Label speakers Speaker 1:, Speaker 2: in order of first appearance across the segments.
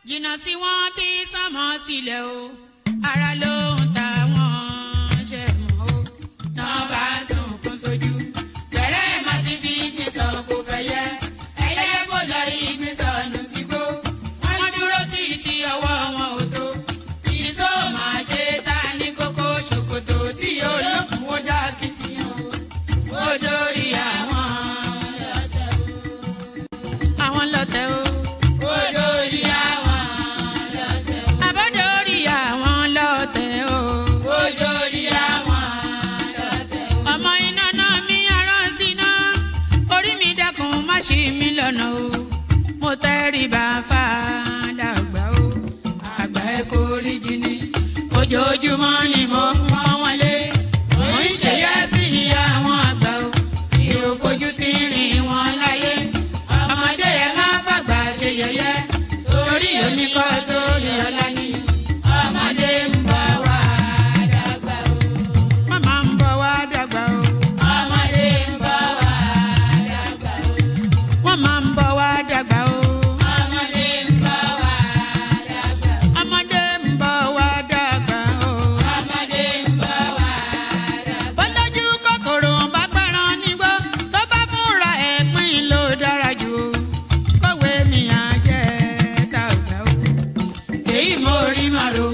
Speaker 1: jìnnà sí wọn bí sánmọ̀ sílẹ̀ o ara ló ń ta wọn ṣe mọ́ o náà bá sunkún sójú bẹ̀rẹ̀ má ti fi ìgbín sọ kó fẹ́ yẹ ẹyẹ kò lọ ìgbín sọnù sígbó wọ́n dúró títí ọwọ́ wọn ò tó ìṣó máa ṣe ta ní kókó ṣòkòtò tí olókùn ó dá kìtìyàn ó dórí àwọn lọ́tẹ̀ o. Ṣí mi lọ́nà o mo tẹ́rí bá fàdà gbà o àgbà ẹ̀ foríjì ni ojoojúmọ́ ni mo pọ́n wọn lé mo ń ṣèyá sí àwọn àgbà o mi ò fojú tí rìn wọn láyé ọmọdé ẹ má fàgbà ṣe yẹ̀yẹ́ torí oníkọ́ tó yẹ ọlá ni ọmọdé ń bọ̀ wá dàgbà o màmá ń bọ̀ wá dàgbà o. Máa ń bọ̀ wá dàgbà o. Ọmọdé ń bọ̀ wá dàgbà. Ọmọdé ń bọ̀ wá dàgbà o. Ọmọdé ń bọ̀ wá dàgbà. Bọ́lájú kòkòrò bá gbẹ́ran nígbó tó bá fúnra ẹ̀ pín ló dára jù o. Kọ̀wé mi á jẹ́ dàgbà o. Èyí mo rí màrò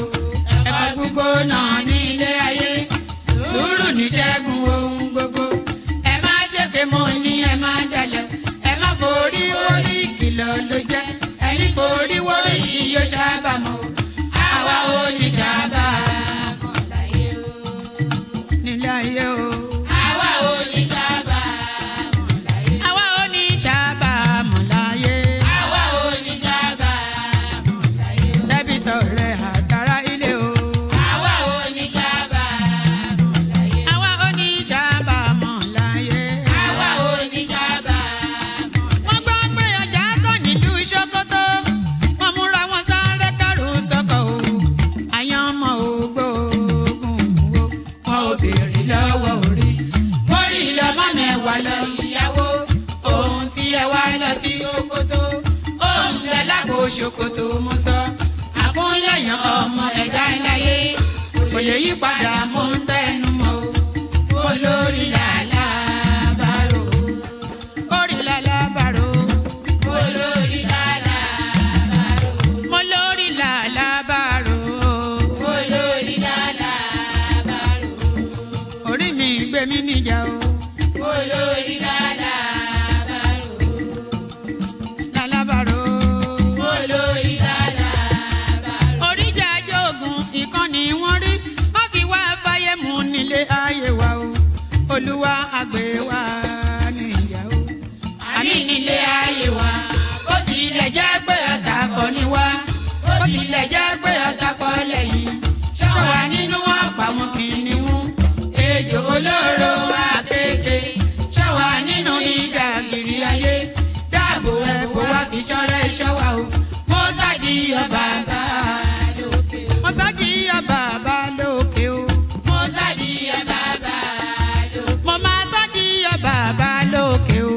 Speaker 1: ẹ̀ka gbogbo náà ní ilé ayé. Sùúrù ní ṣẹ́gun ohun gbogbo. Ẹ má ṣèké mo ní ẹ má dalẹ̀. Forí orí kìlọ̀ ló jẹ́ ẹni forí wórí yìí yóò ṣàbàmọ́ àwa ò ní ṣàbàmọ́ láyé o nílé ayé o àwa ò ní ṣàbàmọ́ láyé àwa ò ní ṣàbàmọ́ láyé àwa ò ní ṣàbàmọ́ láyé dẹ́bìtọ̀ rẹ̀ àtàrà ilé o àwa ò ní ṣàbàmọ́ láyé àwa ò ní ṣàbàmọ́ láyé àwa ò ní ṣàbàmọ́. Ṣòkòtò wọn múra wọn sáré kẹrù sọkọ o àyànmọ́ ògbóògùn o wọn ò béèrè lọ́wọ́ orí orí lọ́mọ mẹ́wàá lọ ìyàwó ohun tí ẹ wá lọ sí Ṣòkòtò ohun bẹ lágbo Ṣòkòtò mo sọ àkúnlẹ̀yàn ọmọ ẹ̀dá láyé kò lè yí padà mo ń tẹnu mọ́ o olórí làlá bàrò orí làlá bàrò olórí làlá bàrò olórí làlá bàrò olórí làlá bàrò orí mi gbé mi níjà o olórí làlá bàrò làlá bàrò olórí làlá bàrò oríjà jogun ìkànnì wọn rí má fi wá fáyé mu nílé ayé wa o olúwa àgbẹ̀ wa níyà o àmì nílé ayé wa ó tilẹ̀ jẹ́ pé ọ̀tá kọ́ ni wá ó tilẹ̀ jẹ́ pé ọ̀tá kọ́ lẹ́yìn ṣọ́wa nínú àpamọ́ kìnìún ejò olóró àkékè ṣọ́wa nínú ìdàgìrì ayé dáàbò ẹ̀bùn wá fi ṣọ́rẹ́ ṣọ́wa o mo sáàdì ọba bá lókè mo sáàdì ọba bá lókè o mo sáàdì ọba bá lókè mo máa sáàdì ọba bá lókè o.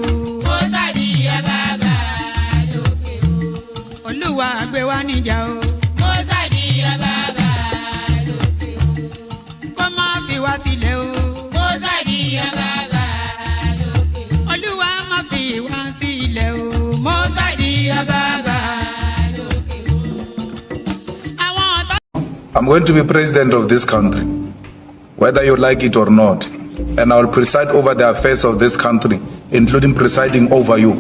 Speaker 1: Olúwa gbé wa níjà o. Mo sáàdì ọba bá lókè o. Kó má fi wá sílẹ̀ o. Mo sáàdì ọba bá lókè o. Olúwa má fi wá sílẹ̀ o. Mo sáàdì ọba bá lókè o.
Speaker 2: I'm going to be president of this country, whether you like it or not, and I will preside over the affairs of this country, including presiding over you.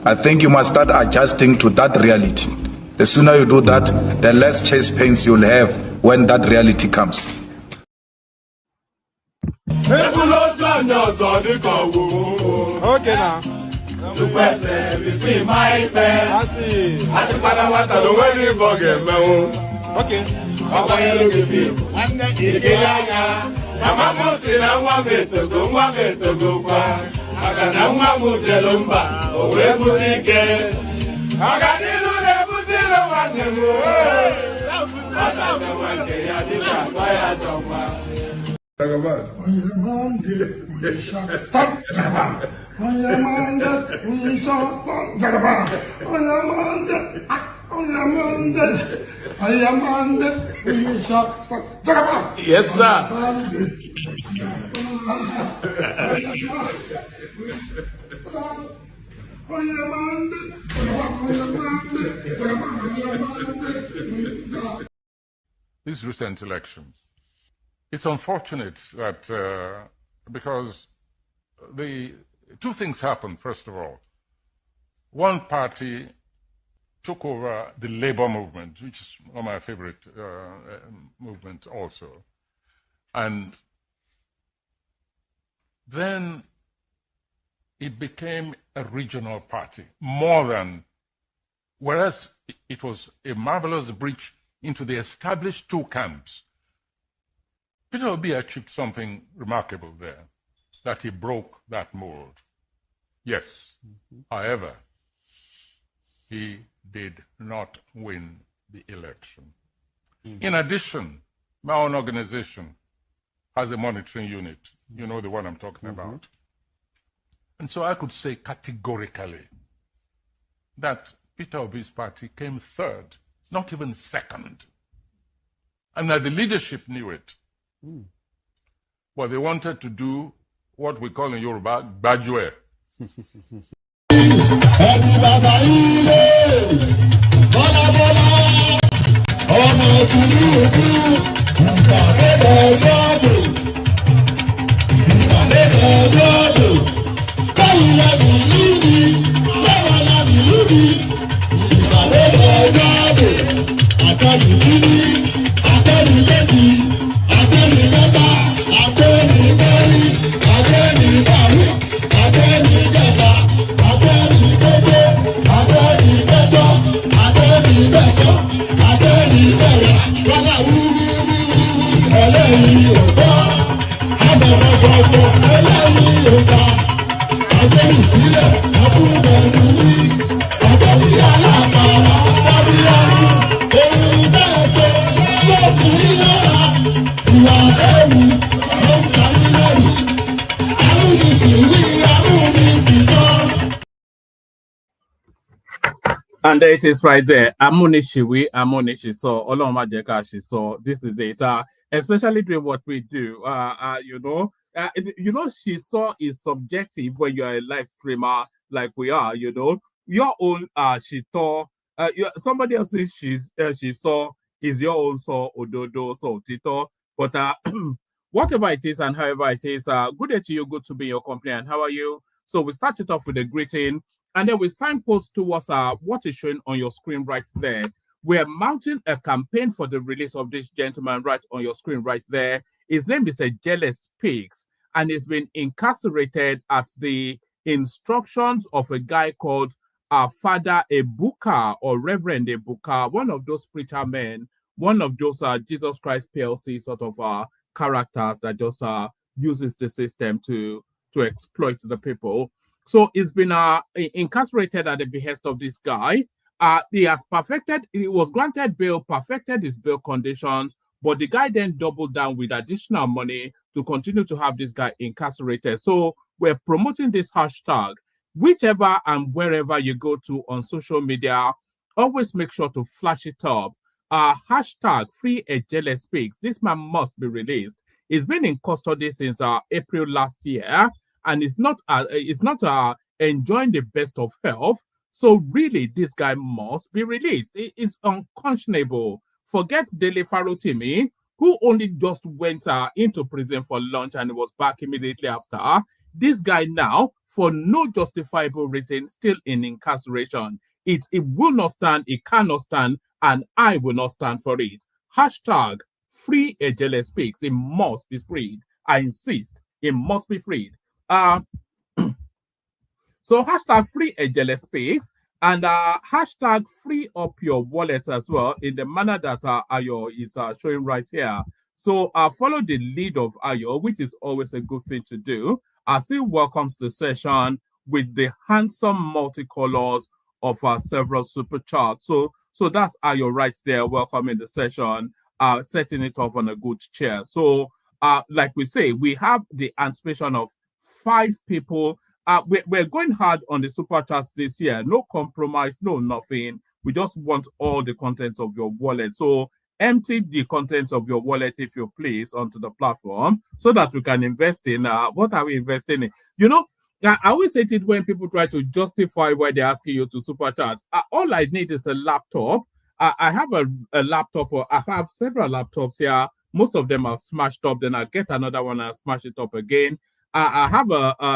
Speaker 2: I think you must start adjusting to that reality. The sooner you do that, the less chest pains you'll have when that reality comes.
Speaker 3: Okay now. Okay.
Speaker 4: Akana nwa mu jelumba owe budike akanilu ne butilo wanne mo ata wanke ya dika baya jomba Jagaban oyemande wisha top Jagaban oyemande wisha top Jagaban oyemande Yes, sir.
Speaker 5: These recent elections. It's unfortunate that because the two things happened, first of all. One party took over the labor movement, which is one of my favorite movements also. And then it became a regional party, more than, whereas it was a marvelous breach into the established two camps. Peter Obi achieved something remarkable there, that he broke that mold. Yes, however, he did not win the election. In addition, my own organization has a monitoring unit. You know the one I'm talking about. And so I could say categorically that Peter Obi's party came third, not even second. And that the leadership knew it. But they wanted to do what we call in Yoruba, Bajue.
Speaker 6: And there it is right there. Amunishiwi, Amunishi. So, Oloma Jekashi. So, this is it. Especially doing what we do. She saw is subjective when you're a live streamer like we are, Your own she saw, somebody else's she saw is your own saw Ododo, so Tito. But whatever it is and however it is, good day to you, good to be in your company, and how are you? So we started off with a greeting. And then we signpost towards what is showing on your screen right there. We're mounting a campaign for the release of this gentleman right on your screen right there. His name is Jealous Pigs, and he's been incarcerated at the instructions of a guy called Father Ebuka or Reverend Ebuka, one of those preacher men, one of those Jesus Christ PLC sort of characters that just uses the system to exploit the people. So he's been incarcerated at the behest of this guy. He was granted bail, perfected his bail conditions, but the guy then doubled down with additional money to continue to have this guy incarcerated. So we're promoting this hashtag. Whichever and wherever you go to on social media, always make sure to flash it up. Hashtag Free Jealous Pigs. This man must be released. He's been in custody since April last year. And it's not enjoying the best of health. So really, this guy must be released. It is unconscionable. Forget Dele Farotimi, who only just went into prison for lunch and was back immediately after. This guy now, for no justifiable reason, still in incarceration. It will not stand, it cannot stand, and I will not stand for it. Hashtag Free Jealous Pigs. It must be freed. I insist, it must be freed. So hashtag Free Jealous Pigs and hashtag free up your wallet as well in the manner that Ayo is showing right here. So follow the lead of Ayo, which is always a good thing to do, as he welcomes the session with the handsome multicolors of several super charts. So that's Ayo right there, welcoming the session, setting it off on a good chair. So like we say, we have the anticipation of 5 people. We're going hard on the super chats this year. No compromise, no nothing. We just want all the contents of your wallet. So empty the contents of your wallet, if you please, onto the platform so that we can invest in what are we investing in? You know, I always say it when people try to justify why they're asking you to super chat. All I need is a laptop. I have a laptop, or I have several laptops here. Most of them are smashed up. Then I get another one and smash it up again. I have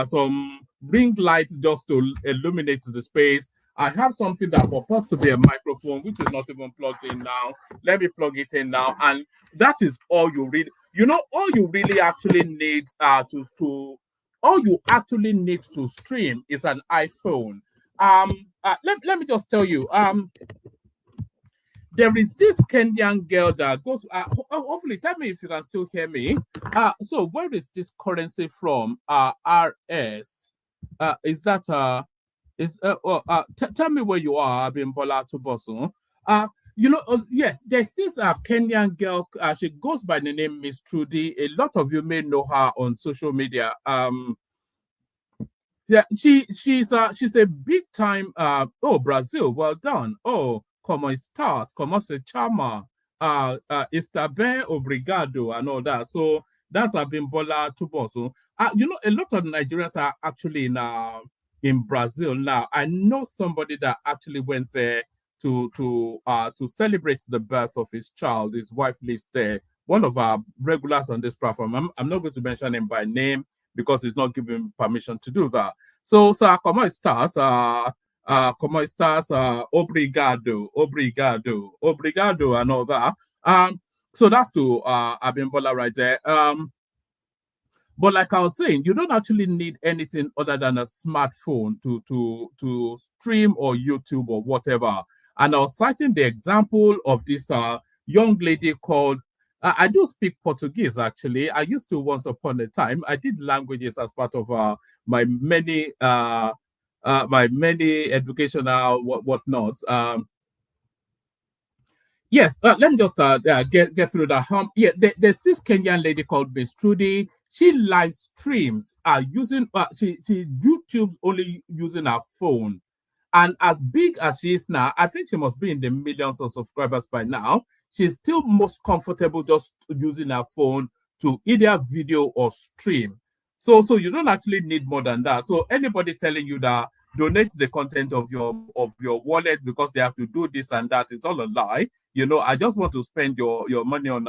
Speaker 6: some ring lights just to illuminate the space. I have something that purports to be a microphone, which is not even plugged in now. Let me plug it in now, and that is all you really. You know, all you really actually need all you actually need to stream is an iPhone. Let me just tell you. There is this Kenyan girl that goes. Hopefully, tell me if you can still hear me. So where is this currency from? RS. Is that tell me where you are, Abimbola Tubosun. You know, yes, there's this Kenyan girl. She goes by the name Miss Trudy. A lot of you may know her on social media. Yeah, she's a big time. Brazil, well done. Oh, como estás? Como se llama? Está bien, obrigado, and all that. So that's Abimbola Tubosun. You know, a lot of Nigerians are actually in Brazil now. I know somebody that actually went there to celebrate the birth of his child. His wife lives there. One of our regulars on this platform. I'm not going to mention him by name because he's not giving permission to do that. So como estás? Como estás? Obrigado, obrigado, obrigado, and all that. So that's to Abimbola right there. But like I was saying, you don't actually need anything other than a smartphone to stream or YouTube or whatever. And I was citing the example of this young lady called, I do speak Portuguese actually. I used to once upon a time. I did languages as part of my many educational whatnots. Yes, let me just get through that. Yeah, there's this Kenyan lady called Miss Trudy. She live streams using she YouTube's only using her phone. And as big as she is now, I think she must be in the millions of subscribers by now. She's still most comfortable just using her phone to either video or stream. So you don't actually need more than that. So anybody telling you that donate the content of your wallet because they have to do this and that, it's all a lie. You know, I just want to spend your money on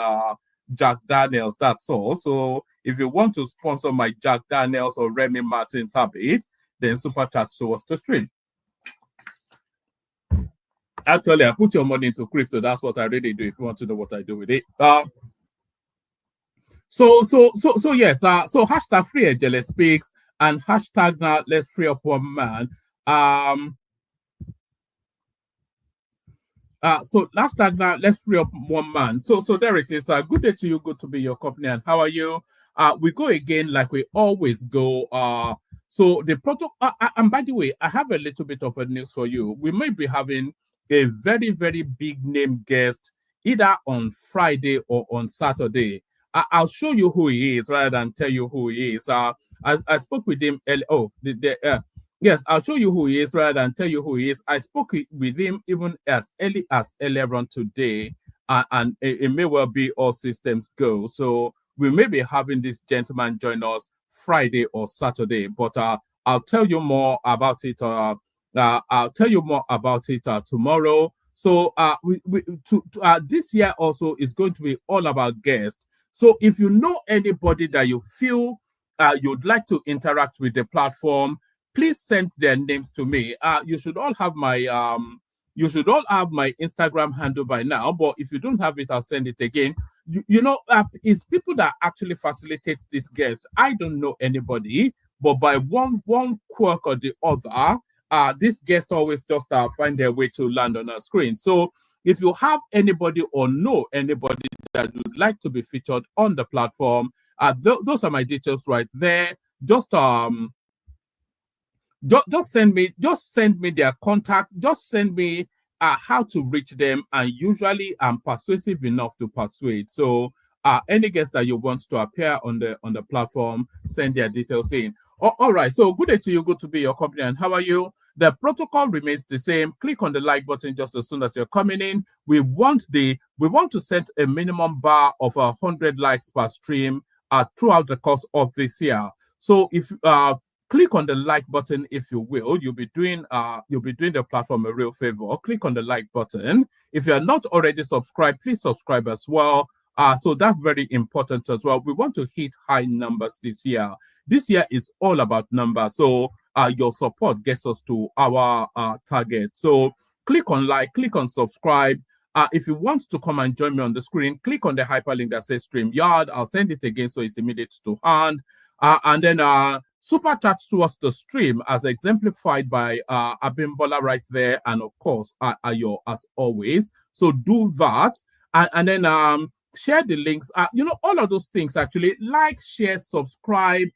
Speaker 6: Jack Daniels, that's all. So if you want to sponsor my Jack Daniels or Remy Martin's habit, then super chat show us the stream. Actually, I put your money into crypto. That's what I really do. If you want to know what I do with it. So yes. So hashtag free Ejele speaks and hashtag now let's free up one man. So hashtag now let's free up one man. So there it is. Good day to you. Good to be your company. And how are you? We go again like we always go. So the protocol. And by the way, I have a little bit of a news for you. We might be having a very, very big name guest either on Friday or on Saturday. I'll show you who he is rather than tell you who he is. I spoke with him. Yes, I'll show you who he is rather than tell you who he is. I spoke with him even as early as 11 today, and it may well be all systems go. So we may be having this gentleman join us Friday or Saturday, but I'll tell you more about it. I'll tell you more about it tomorrow. So this year also is going to be all about guests. So if you know anybody that you feel you'd like to interact with the platform, please send their names to me. You should all have my Instagram handle by now. But if you don't have it, I'll send it again. You know, it's people that actually facilitate these guests. I don't know anybody, but by one quirk or the other, this guest always just find their way to land on our screen. So if you have anybody or know anybody that would like to be featured on the platform, those are my details right there. Just send me their contact. Just send me how to reach them, and usually I'm persuasive enough to persuade. So any guest that you want to appear on the platform, send their details in. All right. So good day to you. Good to be your company. And how are you? The protocol remains the same. Click on the like button just as soon as you're coming in. We want to set a minimum bar of 100 likes per stream throughout the course of this year. So if click on the like button, if you will, you'll be doing the platform a real favor. Click on the like button. If you are not already subscribed, please subscribe as well. So that's very important as well. We want to hit high numbers this year. This year is all about numbers. So your support gets us to our target. So click on like, click on subscribe. If you want to come and join me on the screen, click on the hyperlink that says StreamYard. I'll send it again so it's immediate to hand. And then super chat towards the stream as exemplified by Abimbola right there. And of course, Ayo as always. So do that. And then share the links. All of those things actually. Like, share, subscribe.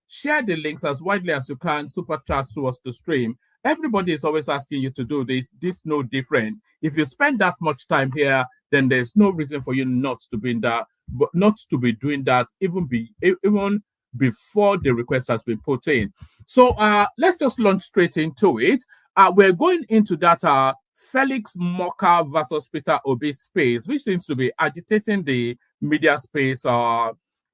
Speaker 6: Share the links as widely as you can. Super chats towards the stream. Everybody is always asking you to do this. This no different. If you spend that much time here, then there's no reason for you not to be in that, but not to be doing that even before the request has been put in. So let's just launch straight into it. We're going into that Felix Morka versus Peter Obi space, which seems to be agitating the media space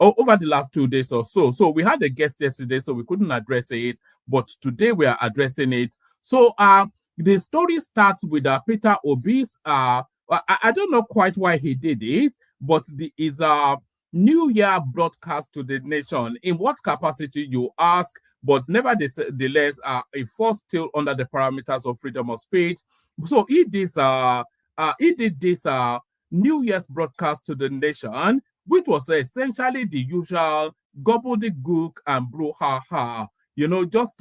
Speaker 6: over the last 2 days or so. So we had a guest yesterday, so we couldn't address it, but today we are addressing it. So the story starts with Peter Obi's, I don't know quite why he did it, but is a New Year broadcast to the nation. In what capacity, you ask, but nevertheless, it falls still under the parameters of freedom of speech. So he did this New Year's broadcast to the nation, which was essentially the usual gobbledygook and brouhaha, just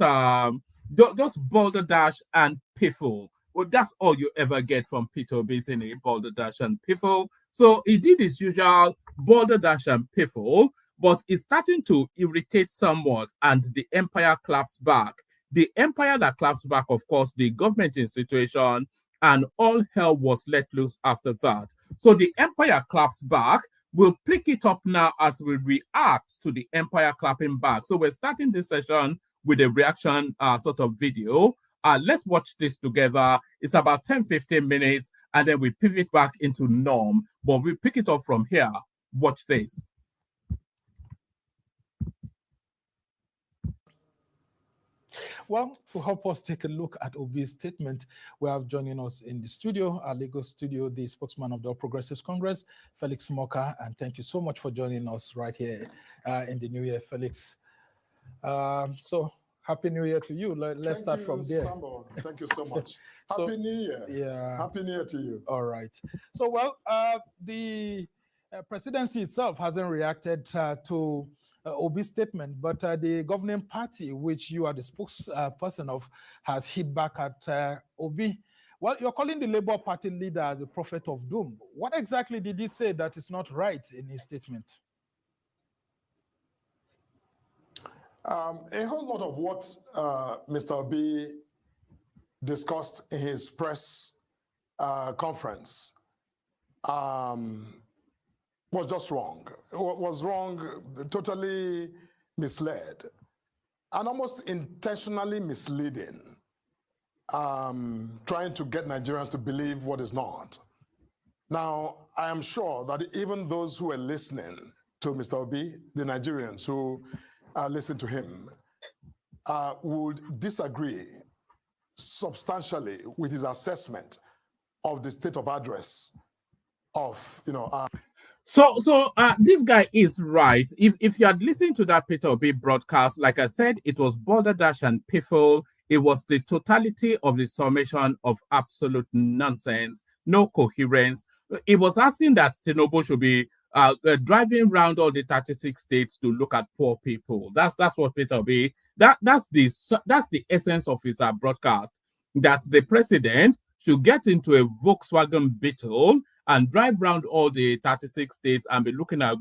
Speaker 6: balderdash and piffle. Well, that's all you ever get from Peter Obi, isn't it? Balderdash and piffle. So he did his usual balderdash and piffle, but it's starting to irritate somewhat, and the empire claps back. The empire that claps back, of course, the government institution, and all hell was let loose after that. So the empire claps back. We'll pick it up now as we react to the empire clapping back. So we're starting this session with a reaction sort of video. Let's watch this together. It's about 10-15 minutes, and then we pivot back into norm. But we pick it up from here. Watch this.
Speaker 7: Well, to help us take a look at Obi's statement, we have joining us in the studio, our Lagos studio, the spokesman of the All Progressives Congress, Felix Morka. And thank you so much for joining us right here in the new year, Felix. So Happy New Year to you. Let's start from there.
Speaker 4: Sambo. Thank you so much. Happy New Year.
Speaker 7: Yeah.
Speaker 4: Happy New Year to you.
Speaker 7: All right. So, well, the presidency itself hasn't reacted to Obi's statement, but the governing party, which you are the spokesperson of, has hit back at Obi. Well, you're calling the Labour Party leader as a prophet of doom. What exactly did he say that is not right in his statement?
Speaker 4: A whole lot of what Mr. Obi discussed in his press conference was just wrong. Was wrong, totally misled, and almost intentionally misleading, trying to get Nigerians to believe what is not. Now, I am sure that even those who are listening to Mr. Obi, the Nigerians who listen to him, would disagree substantially with his assessment of the state of address of,
Speaker 6: So this guy is right. If you had listened to that Peter Obi broadcast, like I said, it was balderdash and piffle. It was the totality of the summation of absolute nonsense, no coherence. It was asking that Tinubu should be driving around all the 36 states to look at poor people. That's what Peter Obi. That's the essence of his broadcast. That the president should get into a Volkswagen Beetle and drive around all the 36 states and be looking at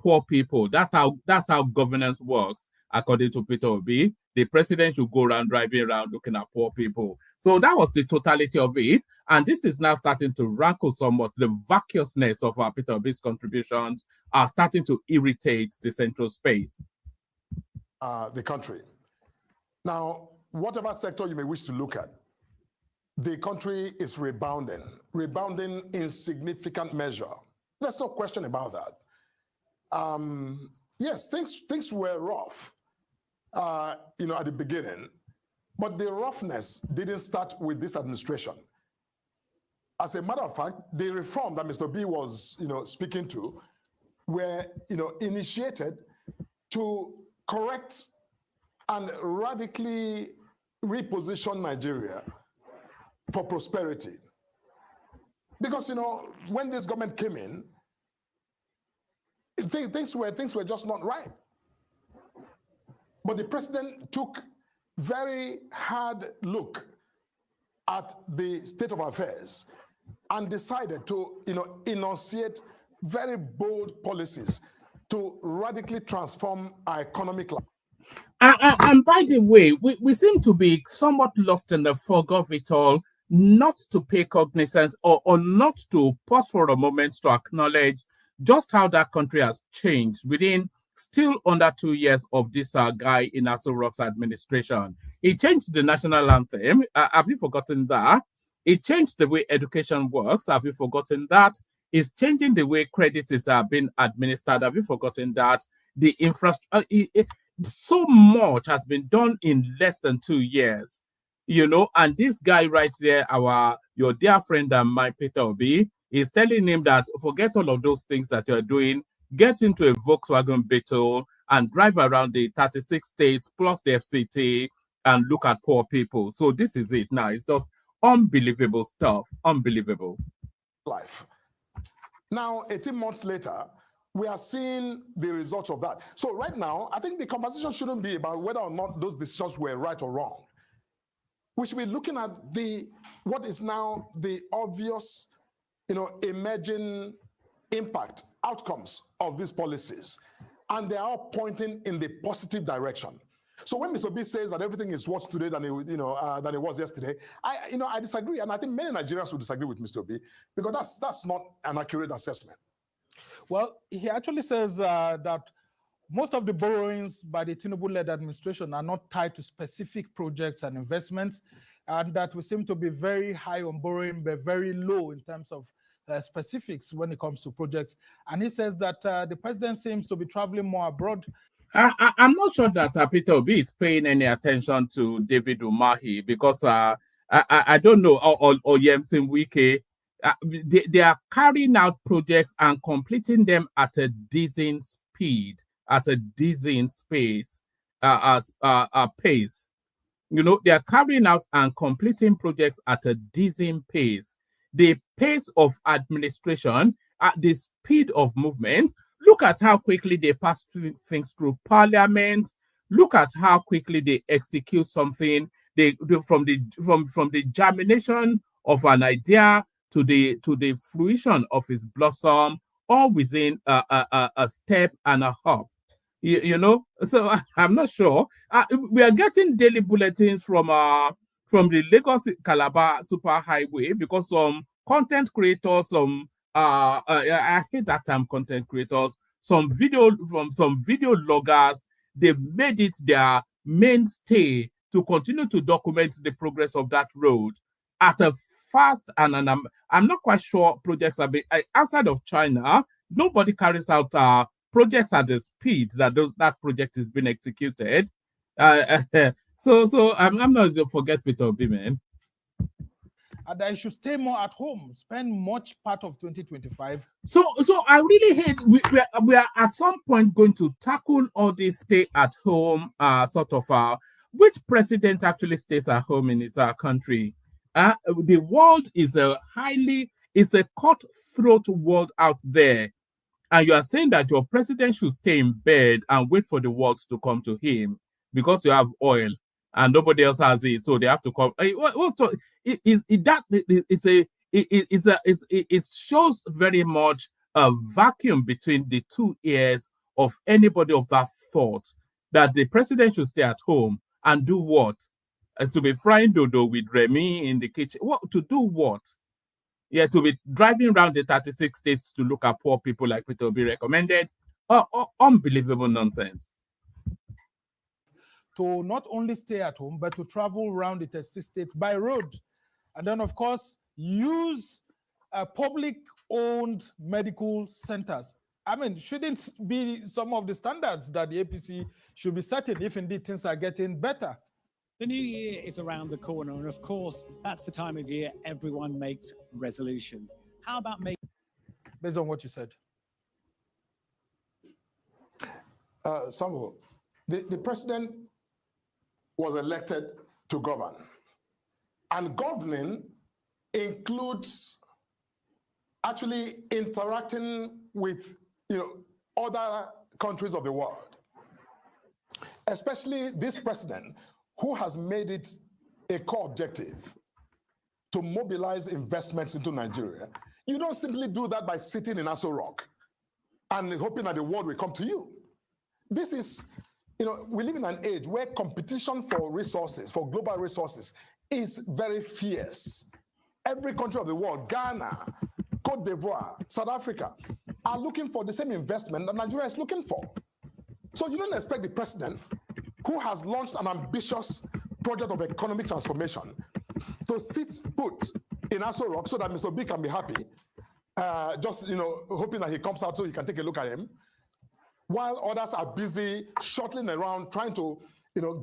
Speaker 6: poor people. That's how governance works, according to Peter Obi. The president should go around driving around looking at poor people. So that was the totality of it. And this is now starting to rankle somewhat. The vacuousness of Peter Obi's contributions are starting to irritate the central space.
Speaker 4: the country. Now, whatever sector you may wish to look at, the country is rebounding in significant measure. There's no question about that. Yes, things were rough, at the beginning, but the roughness didn't start with this administration. As a matter of fact, the reform that Mr. B was, speaking to, were, initiated to correct and radically reposition Nigeria for prosperity. Because, when this government came in, things were just not right. But the president took very hard look at the state of affairs and decided to, enunciate very bold policies to radically transform our economic life.
Speaker 6: And by the way, we seem to be somewhat lost in the fog of it all, not to pay cognizance or not to pause for a moment to acknowledge just how that country has changed within still under 2 years of this guy in Aso Rock's administration. He changed the national anthem. Have you forgotten that? It changed the way education works. Have you forgotten that? It's changing the way credit is being administered. Have you forgotten that? The infrastructure, so much has been done in less than 2 years, and this guy right there, your dear friend and my Peter Obi, is telling him that forget all of those things that you're doing, get into a Volkswagen Beetle and drive around the 36 states plus the FCT and look at poor people. So this is it now. It's just unbelievable stuff. Unbelievable.
Speaker 4: Life. Now, 18 months later, we are seeing the results of that. So right now, I think the conversation shouldn't be about whether or not those decisions were right or wrong. We should be looking at what is now the obvious, emerging impact, outcomes of these policies. And they are pointing in the positive direction. So when Mr. B says that everything is worse today than it was yesterday, I disagree, and I think many Nigerians would disagree with Mr. B because that's not an accurate assessment.
Speaker 7: Well, he actually says that most of the borrowings by the Tinubu-led administration are not tied to specific projects and investments, and that we seem to be very high on borrowing, but very low in terms of specifics when it comes to projects. And he says that the president seems to be traveling more abroad.
Speaker 6: I'm not sure that Peter Obi is paying any attention to David Umahi because I don't know, or Yemsin Wike. They are carrying out projects and completing them at a decent speed, at a decent pace. They are carrying out and completing projects at a decent pace. The pace of administration, at the speed of movement. Look at how quickly they pass things through parliament. Look at how quickly they execute something. From the germination of an idea to the fruition of its blossom, all within a step and a hop. So I'm not sure. We are getting daily bulletins from the Lagos Calabar Superhighway because some content creators, I hate that term, content creators, some video loggers, they've made it their mainstay to continue to document the progress of that road at a fast and I'm not quite sure projects are being outside of China. Nobody carries out projects at the speed that project is being executed. So I'm not going to forget Peter Obi, man.
Speaker 7: And I should stay more at home, spend much part of 2025.
Speaker 6: So I really hate, we are at some point going to tackle all this stay at home which president actually stays at home in his country? The world is a cutthroat world out there. And you are saying that your president should stay in bed and wait for the world to come to him because you have oil and nobody else has it, so they have to come. It shows very much a vacuum between the 2 ears of anybody of that thought that the president should stay at home and do what? To be frying dodo with Remy in the kitchen. What to do? What? Yeah, to be driving around the 36 states to look at poor people like Peter Obi recommended. Unbelievable nonsense.
Speaker 7: to not only stay at home, but to travel around the 36 states by road. And then, of course, use public-owned medical centers. I mean, shouldn't be some of the standards that the APC should be setting if indeed things are getting better.
Speaker 8: The new year is around the corner, and of course, that's the time of year everyone makes resolutions. How about making...
Speaker 7: Based on what you said.
Speaker 4: Samuel, the president was elected to govern. And governing includes actually interacting with other countries of the world, especially this president who has made it a core objective to mobilize investments into Nigeria. You don't simply do that by sitting in Aso Rock and hoping that the world will come to you. This is, we live in an age where competition for resources, for global resources, is very fierce. Every country of the world, Ghana, Cote d'Ivoire, South Africa, are looking for the same investment that Nigeria is looking for. So you don't expect the president, who has launched an ambitious project of economic transformation, to sit put in Aso Rock so that Mr. B can be happy, just hoping that he comes out so you can take a look at him, while others are busy shuttling around trying to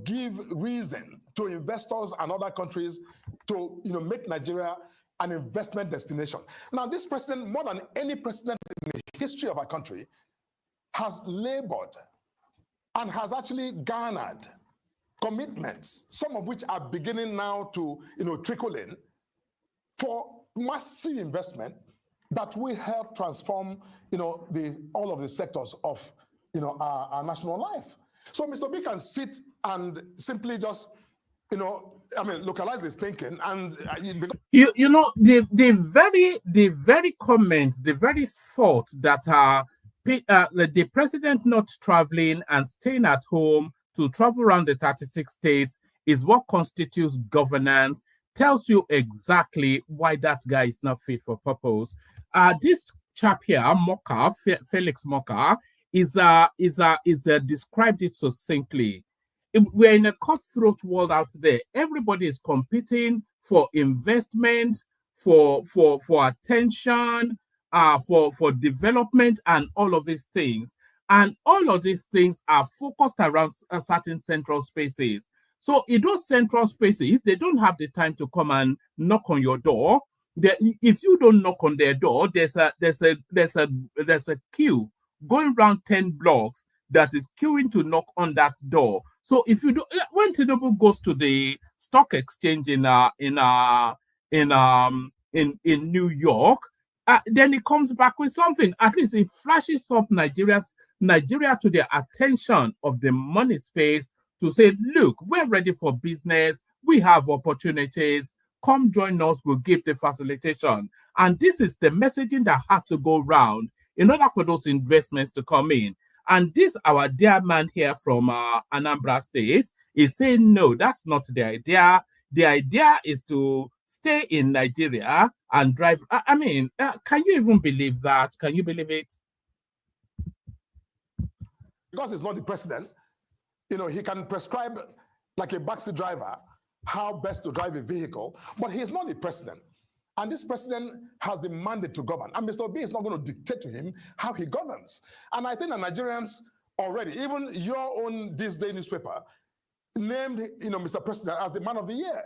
Speaker 4: give reason to investors and other countries to make Nigeria an investment destination. Now, this president, more than any president in the history of our country, has labored and has actually garnered commitments, some of which are beginning now to trickle in, for massive investment that will help transform all of the sectors of our national life. So Mr. B can sit and simply just localize his thinking and
Speaker 6: the very comments, the very thought that the president not traveling and staying at home to travel around the 36 states is what constitutes governance, tells you exactly why that guy is not fit for purpose. This chap here, Morka, Felix Morka, is described it succinctly. We're in a cutthroat world out there. Everybody is competing for investment, for attention, for development, and all of these things. And all of these things are focused around certain central spaces. So in those central spaces, they don't have the time to come and knock on your door. If you don't knock on their door, there's a queue going around 10 blocks that is queuing to knock on that door. So if you do, when Tinubu goes to the stock exchange in New York, then he comes back with something. At least it flashes up Nigeria to the attention of the money space to say, look, we're ready for business. We have opportunities. Come join us. We'll give the facilitation. And this is the messaging that has to go round in order for those investments to come in. And this, our dear man here from Anambra State, is saying, no, that's not the idea. The idea is to stay in Nigeria and drive. Can you even believe that? Can you believe it?
Speaker 4: Because he's not the president, he can prescribe like a backseat driver how best to drive a vehicle, but he's not the president. And this president has the mandate to govern. And Mr. B is not going to dictate to him how he governs. And I think the Nigerians already, even your own This Day newspaper, named Mr. President as the man of the year.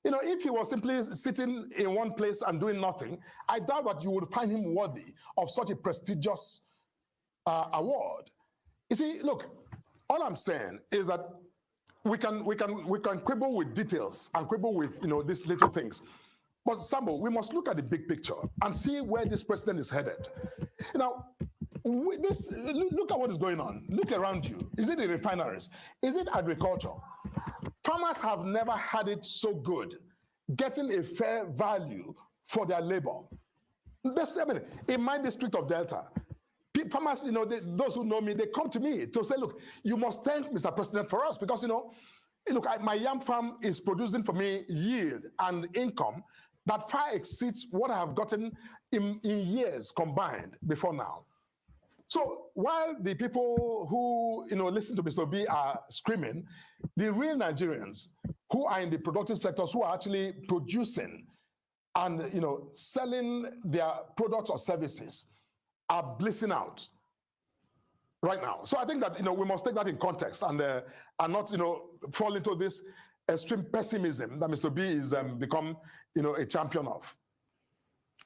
Speaker 4: If he was simply sitting in one place and doing nothing, I doubt that you would find him worthy of such a prestigious award. You see, look, all I'm saying is that we can quibble with details and quibble with these little things. But Sambo, we must look at the big picture and see where this president is headed. Now, look at what is going on. Look around you. Is it the refineries? Is it agriculture? Farmers have never had it so good, getting a fair value for their labor. In my district of Delta, farmers, those who know me, they come to me to say, look, you must thank Mr. President for us because, look, my yam farm is producing for me yield and income that far exceeds what I have gotten in years combined before now. So while the people who listen to Mr. Obi are screaming, the real Nigerians who are in the productive sectors, who are actually producing and selling their products or services, are blissing out right now. So I think that we must take that in context and not fall into this extreme pessimism that Mr. B is become a champion of.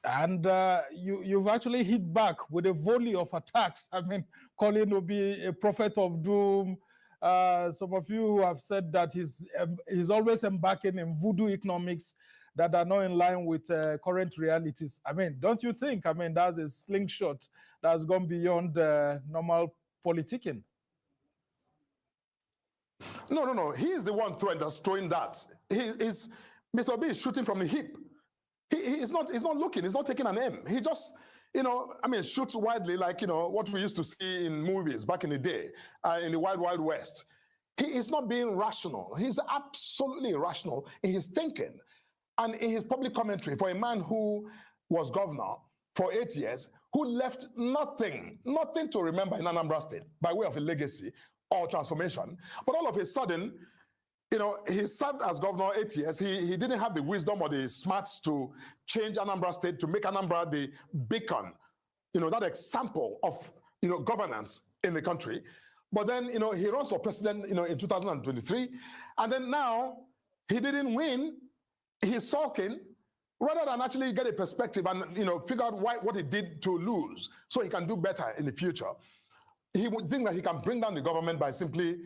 Speaker 7: And you've actually hit back with a volley of attacks. I mean, calling Obi a prophet of doom. Some of you have said that he's always embarking in voodoo economics that are not in line with current realities. I mean, don't you think? I mean, that's a slingshot that's gone beyond normal politicking.
Speaker 4: No. He is the one throwing that. Mr. Obi is shooting from the hip. He's not looking. He's not taking an aim. He just, shoots widely like, what we used to see in movies back in the day, in the Wild Wild West. He is not being rational. He's absolutely irrational in his thinking and in his public commentary for a man who was governor for 8 years, who left nothing to remember in Anambra State by way of a legacy or transformation. But all of a sudden, he served as governor 8 years. He didn't have the wisdom or the smarts to change Anambra State, to make Anambra the beacon, that example of, governance in the country. But then, he runs for president, in 2023. And then now he didn't win. He's sulking rather than actually get a perspective and, figure out what he did to lose so he can do better in the future. He would think that he can bring down the government by simply,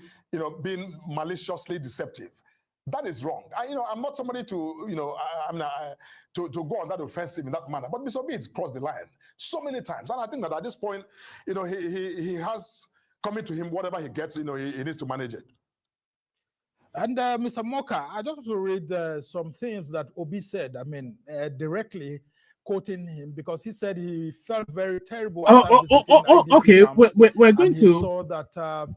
Speaker 4: being maliciously deceptive. That is wrong. I'm not somebody to, to go on that offensive in that manner. But Mr. Obi has crossed the line so many times, and I think that at this point, he has coming to him whatever he gets. He needs to manage it.
Speaker 7: And Mr. Morka, I just want to read some things that Obi said. I mean, directly quoting him, because he said he felt very terrible.
Speaker 6: Okay. We're going to saw that.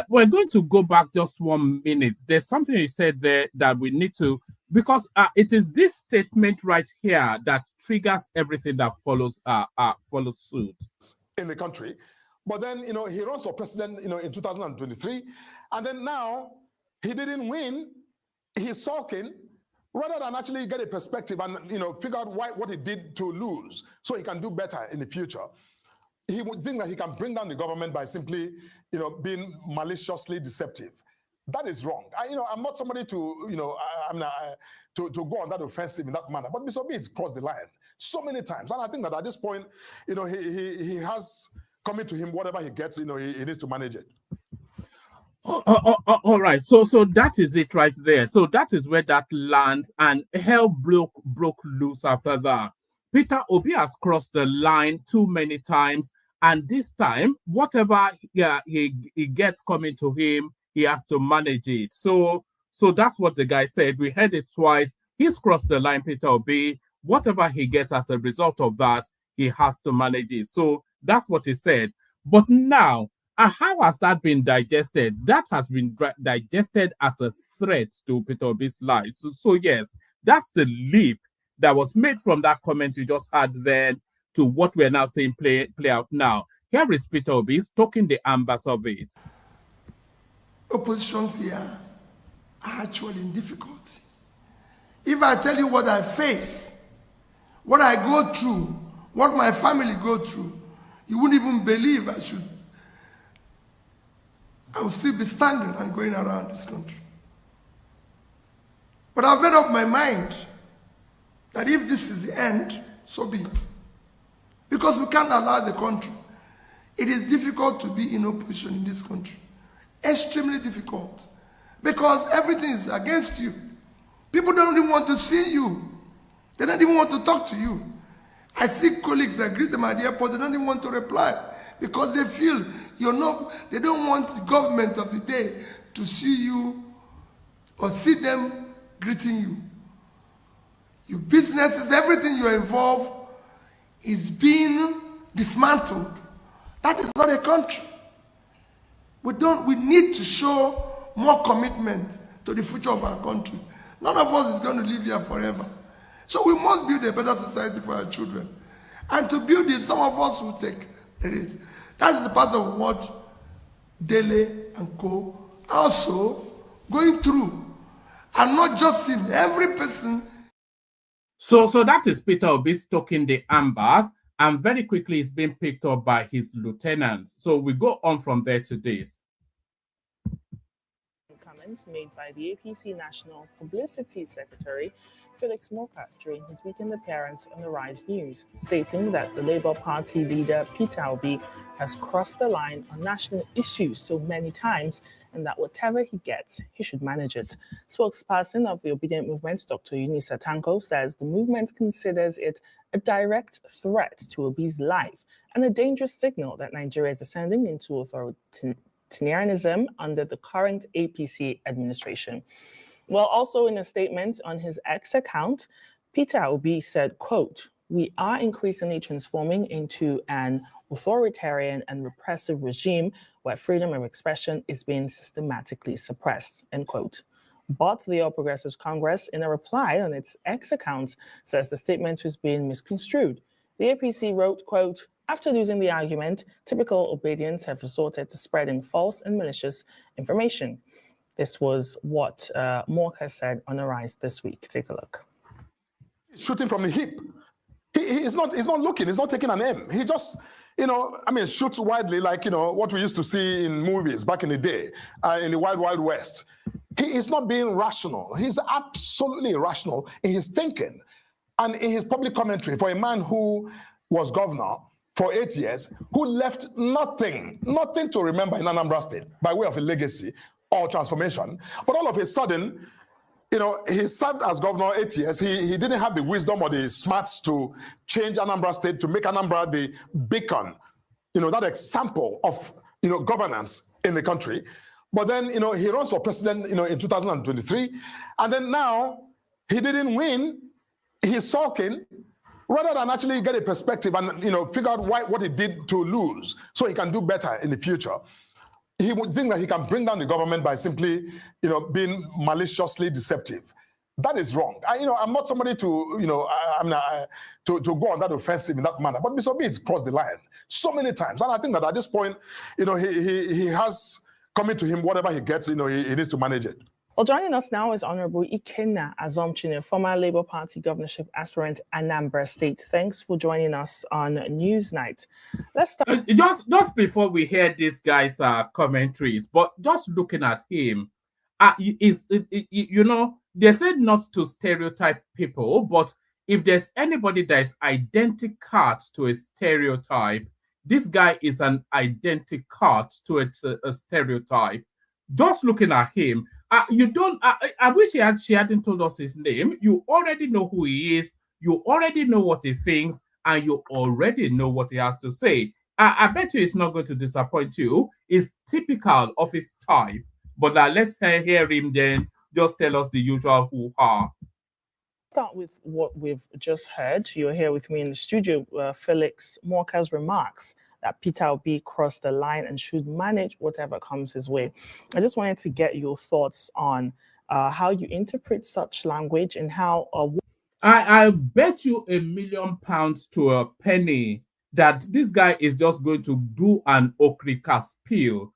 Speaker 6: We're going to go back just 1 minute. There's something he said there that we need to, because it is this statement right here that triggers everything that follows suit
Speaker 4: in the country. But then he runs for president in 2023, and then now he didn't win. He's sulking rather than actually get a perspective and figure out what he did to lose so he can do better in the future. He would think that he can bring down the government by simply being maliciously deceptive. That is wrong. I'm not somebody to to go on that offensive in that manner. But Mr. Obi has crossed the line so many times, and I think that at this point, he has coming to him whatever he gets. He needs to manage it.
Speaker 6: All right, so that is it right there. So that is where that lands, and hell broke loose after that. Peter Obi has crossed the line too many times, and this time, whatever he gets coming to him, he has to manage it. So that's what the guy said. We heard it twice. He's crossed the line, Peter Obi. Whatever he gets as a result of that, he has to manage it. So that's what he said. But now, how has that been digested? That has been digested as a threat to Peter Obi's life. So yes, that's the leap that was made from that comment you just had then to what we're now seeing play out now. Here is Peter Obi talking the ambers of it.
Speaker 9: Oppositions here are actually in difficulty. If I tell you what I face, what I go through, what my family go through, you wouldn't even believe I will still be standing and going around this country. But I've made up my mind that if this is the end, so be it. Because we can't allow the country. It is difficult to be in opposition in this country. Extremely difficult. Because everything is against you. People don't even want to see you. They don't even want to talk to you. I see colleagues that greet them at the airport, they don't even want to reply. Because they feel they don't want the government of the day to see you or see them greeting you. Your businesses, everything you're involved is being dismantled. That is not a country. We need to show more commitment to the future of our country. None of us is going to live here forever. So we must build a better society for our children. And to build it, some of us will take the risk. That's the part of what Dele and co are also going through. And not just him, every person.
Speaker 6: So that is Peter Obi stoking the ambers, and very quickly it's being picked up by his lieutenants. So we go on from there to this.
Speaker 10: Comments made by the APC National Publicity Secretary, Felix Morka, during his weekend appearance on the Rise News, stating that the Labour Party leader Peter Obi has crossed the line on national issues so many times, and that whatever he gets, he should manage it. Spokesperson of the Obedient Movement, Dr. Eunice Atanko, says the movement considers it a direct threat to Obi's life and a dangerous signal that Nigeria is ascending into authoritarianism under the current APC administration. Well, also in a statement on his X account, Peter Obi said, quote, "We are increasingly transforming into an authoritarian and repressive regime where freedom of expression is being systematically suppressed," end quote. But the All Progressives Congress, in a reply on its X account, says the statement was being misconstrued. The APC wrote, quote, "After losing the argument, typical Obedients have resorted to spreading false and malicious information." This was what Morka said on Arise this week. Take a look.
Speaker 4: Shooting from the hip. He's not looking, he's not taking an aim. He just, shoots widely like, what we used to see in movies back in the day, in the Wild Wild West. He is not being rational. He's absolutely irrational in his thinking and in his public commentary for a man who was governor for 8 years, who left nothing to remember in Anambra State by way of a legacy or transformation. But all of a sudden, he served as governor 8 years. He didn't have the wisdom or the smarts to change Anambra State, to make Anambra the beacon, that example of, governance in the country. But then, he runs for president, in 2023. And then now he didn't win. He's sulking rather than actually get a perspective and, figure out what he did to lose so he can do better in the future. He would think that he can bring down the government by simply, being maliciously deceptive. That is wrong. I'm not somebody to, to go on that offensive in that manner. But Mr. Obi has crossed the line so many times, and I think that at this point, he has coming to him whatever he gets. He needs to manage it.
Speaker 10: Well, joining us now is Honorable Ikenna Azomchine, former Labour Party governorship aspirant, Anambra State. Thanks for joining us on Newsnight. Let's start.
Speaker 6: Just before we hear this guy's commentaries, but just looking at him, they said not to stereotype people, but if there's anybody that is identical to a stereotype, this guy is an identical to a stereotype. Just looking at him, I wish she hadn't told us his name. You already know who he is. You already know what he thinks, and you already know what he has to say. I bet you it's not going to disappoint you. It's typical of his type. But let's hear him then. Just tell us the usual hoo-ha.
Speaker 10: Start with what we've just heard. You're here with me in the studio. Felix Morka's remarks that Peter Obi crossed the line and should manage whatever comes his way. I just wanted to get your thoughts on how you interpret such language and how...
Speaker 6: I bet you £1 million to a penny that this guy is just going to do an Okrika spiel.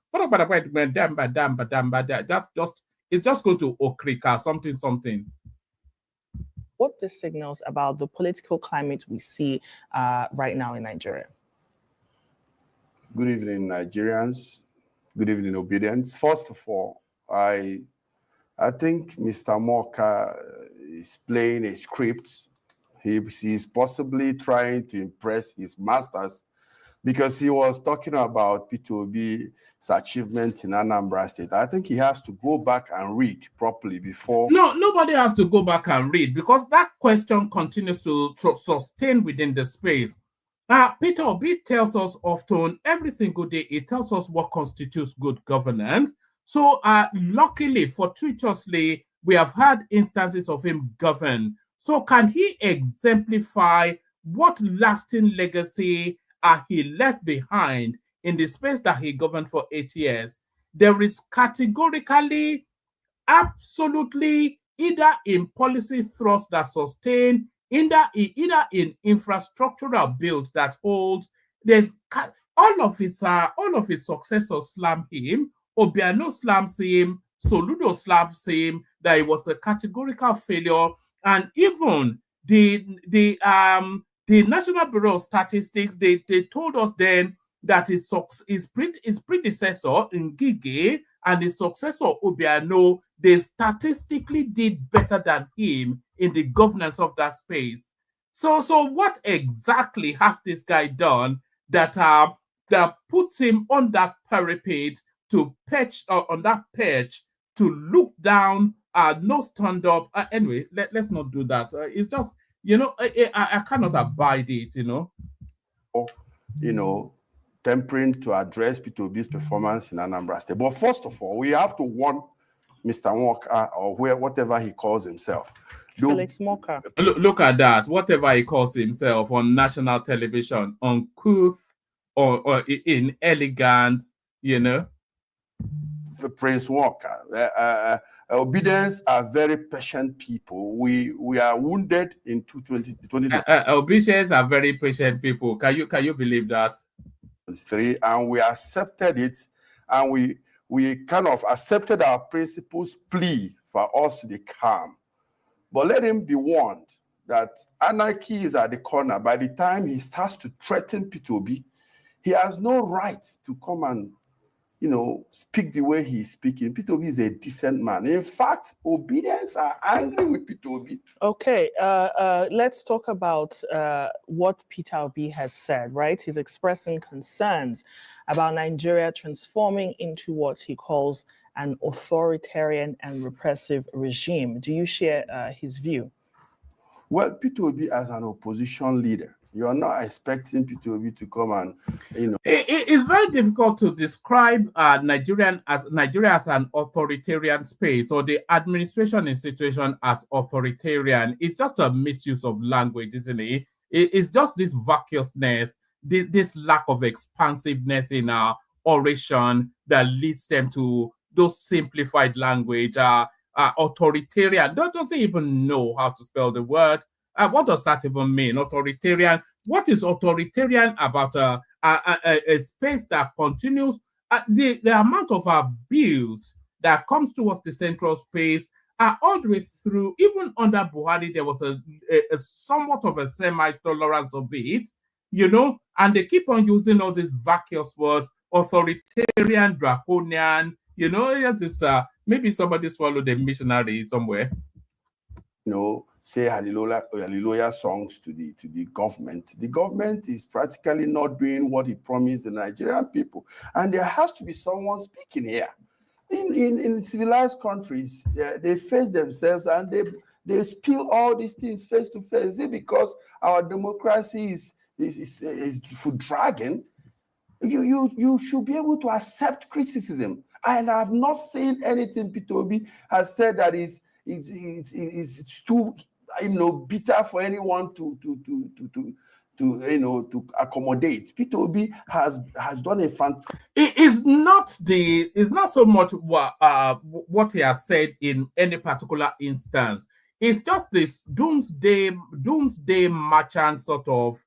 Speaker 6: It's just going to Okrika something.
Speaker 10: What this signals about the political climate we see right now in Nigeria.
Speaker 11: Good evening, Nigerians. Good evening, Obedience. First of all, I think Mr. Morka is playing a script. He's possibly trying to impress his masters because he was talking about Peter Obi's achievement in Anambra State. I think he has to go back and read properly before...
Speaker 6: No, nobody has to go back and read because that question continues to sustain within the space. Peter Obi tells us often, every single day, he tells us what constitutes good governance. So luckily, fortuitously, we have had instances of him govern. So can he exemplify what lasting legacy he left behind in the space that he governed for 8 years? There is categorically, absolutely, either in policy thrust that sustain, either in infrastructural build that holds. all of his successors slam him. Obiano slams him. Soludo slams him. That it was a categorical failure, and even the National Bureau of Statistics, they told us then that his predecessor Ngige and his successor Obiano, they statistically did better than him in the governance of that space. So what exactly has this guy done that puts him on that parapet to perch on that perch to look down, nose turned up? Anyway, let's not do that. It's just, I cannot abide it,
Speaker 11: tempering to address P2B's performance in Anambra State. But first of all, we have to warn Mr. Morka, or whatever he calls himself.
Speaker 10: Felix Morka.
Speaker 6: Look at that. Whatever he calls himself on national television, uncouth or inelegant,
Speaker 11: Prince Morka. Obedience are very patient people. We are wounded in 2020.
Speaker 6: Obedience are very patient people. Can you believe that?
Speaker 11: And we accepted it, and we kind of accepted our principal's plea for us to be calm. But let him be warned that anarchy is at the corner. By the time he starts to threaten P2B, he has no right to come and speak the way he's speaking. P2B is a decent man. In fact, obedience are angry with P2B.
Speaker 10: Okay, let's talk about what Peter Obi has said, right? He's expressing concerns about Nigeria transforming into what he calls an authoritarian and repressive regime. Do you share his view?
Speaker 11: Well, P2B as an opposition leader, you are not expecting P2B to come and,
Speaker 6: It's very difficult to describe Nigeria as an authoritarian space, or the administration institution as authoritarian. It's just a misuse of language, isn't it? It's just this vacuousness, this lack of expansiveness in our oration that leads them to those simplified language. Authoritarian doesn't even know how to spell the word. What does that even mean? Authoritarian. What is authoritarian about a space that continues? The amount of abuse that comes towards the central space all the way through. Even under Buhari, there was a somewhat of a semi-tolerance of it, and they keep on using all these vacuous words: authoritarian, draconian. Maybe somebody swallowed a missionary somewhere.
Speaker 11: Say hallelujah songs to the government. The government is practically not doing what it promised the Nigerian people, and there has to be someone speaking here. In civilized countries, they face themselves and they spill all these things face to face. Is it because our democracy is for dragging? You should be able to accept criticism. And I have not seen anything P2B has said that is too bitter for anyone to accommodate. P2B has done a fantastic.
Speaker 6: It's not so much what he has said in any particular instance. It's just this doomsday merchant sort of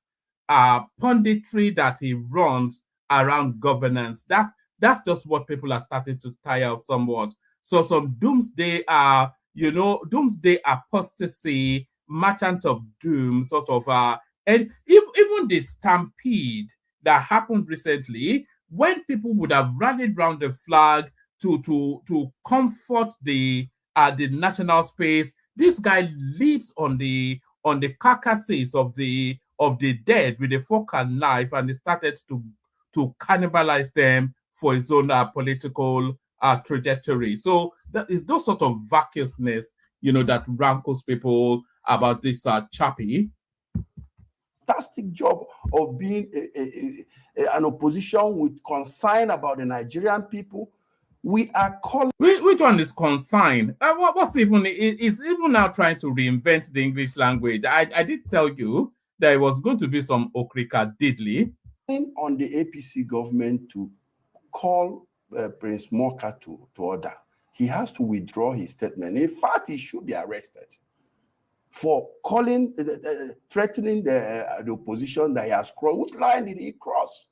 Speaker 6: punditry that he runs around governance. That's just what people are starting to tire of somewhat. So some doomsday doomsday apostasy, merchant of doom, sort of and even the stampede that happened recently, when people would have rallied around the flag to comfort the national space, this guy leaps on the carcasses of the dead with a fork and knife, and he started to cannibalize them for his own political trajectory. So that is those sort of vacuousness, that rankles people about this chappie.
Speaker 11: Fantastic job of being an opposition with concern about the Nigerian people. We are calling.
Speaker 6: Which one is concern? What's even? It's even now trying to reinvent the English language. I did tell you that it was going to be some okrika diddly.
Speaker 11: On the APC government to call Prince Morka to order. He has to withdraw his statement. In fact, he should be arrested for threatening the opposition that he has crossed. Which line did he cross?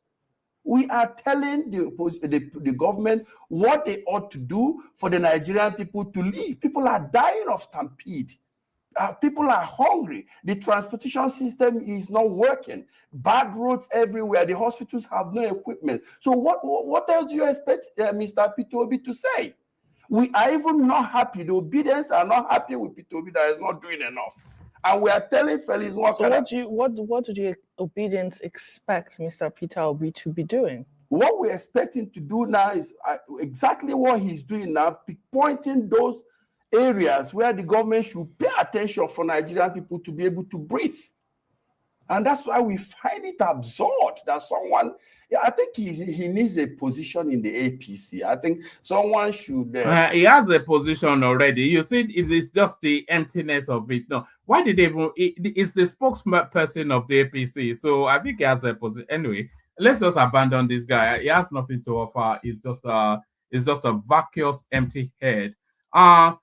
Speaker 11: We are telling the government what they ought to do for the Nigerian people to live. People are dying of stampede. People are hungry. The transportation system is not working. Bad roads everywhere. The hospitals have no equipment. So what else do you expect Mr. Peter Obi to say? We are even not happy. The obedience are not happy with Peter Obi that is not doing enough. And we are telling Felix Morka.
Speaker 10: So what do the obedience expect Mr. Peter Obi to be doing?
Speaker 11: What we expect him to do now is exactly what he's doing now, pointing those areas where the government should pay attention for Nigerian people to be able to breathe. And that's why we find it absurd that someone, I think he needs a position in the APC. I think someone should...
Speaker 6: he has a position already. You see, it is just the emptiness of it. No, why did they even... It's the spokesperson of the APC. So I think he has a position. Anyway, let's just abandon this guy. He has nothing to offer. It's just a vacuous, empty head. A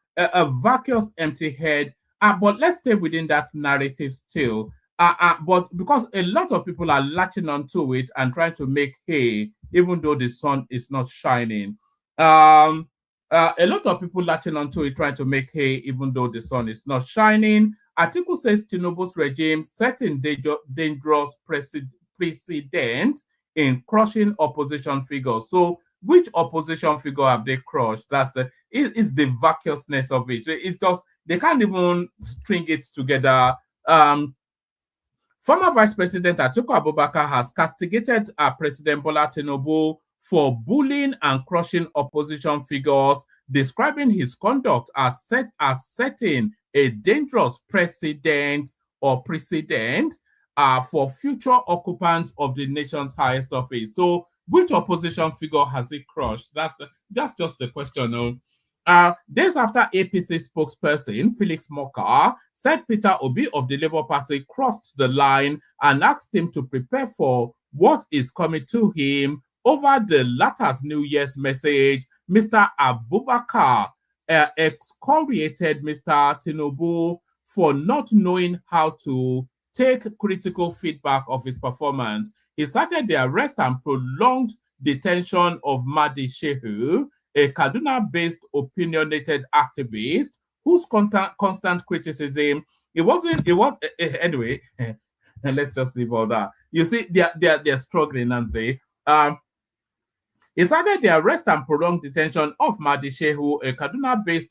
Speaker 6: vacuous, empty head. But let's stay within that narrative still. But because a lot of people are latching onto it and trying to make hay, even though the sun is not shining. A lot of people latching onto it, trying to make hay, even though the sun is not shining. Article says Tinubu's regime setting dangerous precedent in crushing opposition figures. So, which opposition figure have they crushed? It's the vacuousness of it. It's just they can't even string it together. Former Vice President Atiku Abubakar has castigated President Bola Tinubu for bullying and crushing opposition figures, describing his conduct as setting a dangerous precedent for future occupants of the nation's highest office. So, which opposition figure has he crushed? That's just the question. Days after APC spokesperson Felix Morka said Peter Obi of the Labour Party crossed the line and asked him to prepare for what is coming to him over the latter's New Year's message, Mr. Abubakar excoriated Mr. Tinubu for not knowing how to take critical feedback of his performance. He cited the arrest and prolonged detention of Mahdi Shehu, a Kaduna-based opinionated activist whose constant criticism, anyway, let's just leave all that. You see, they're struggling, aren't they? He cited the arrest and prolonged detention of Mahdi Shehu, a Kaduna-based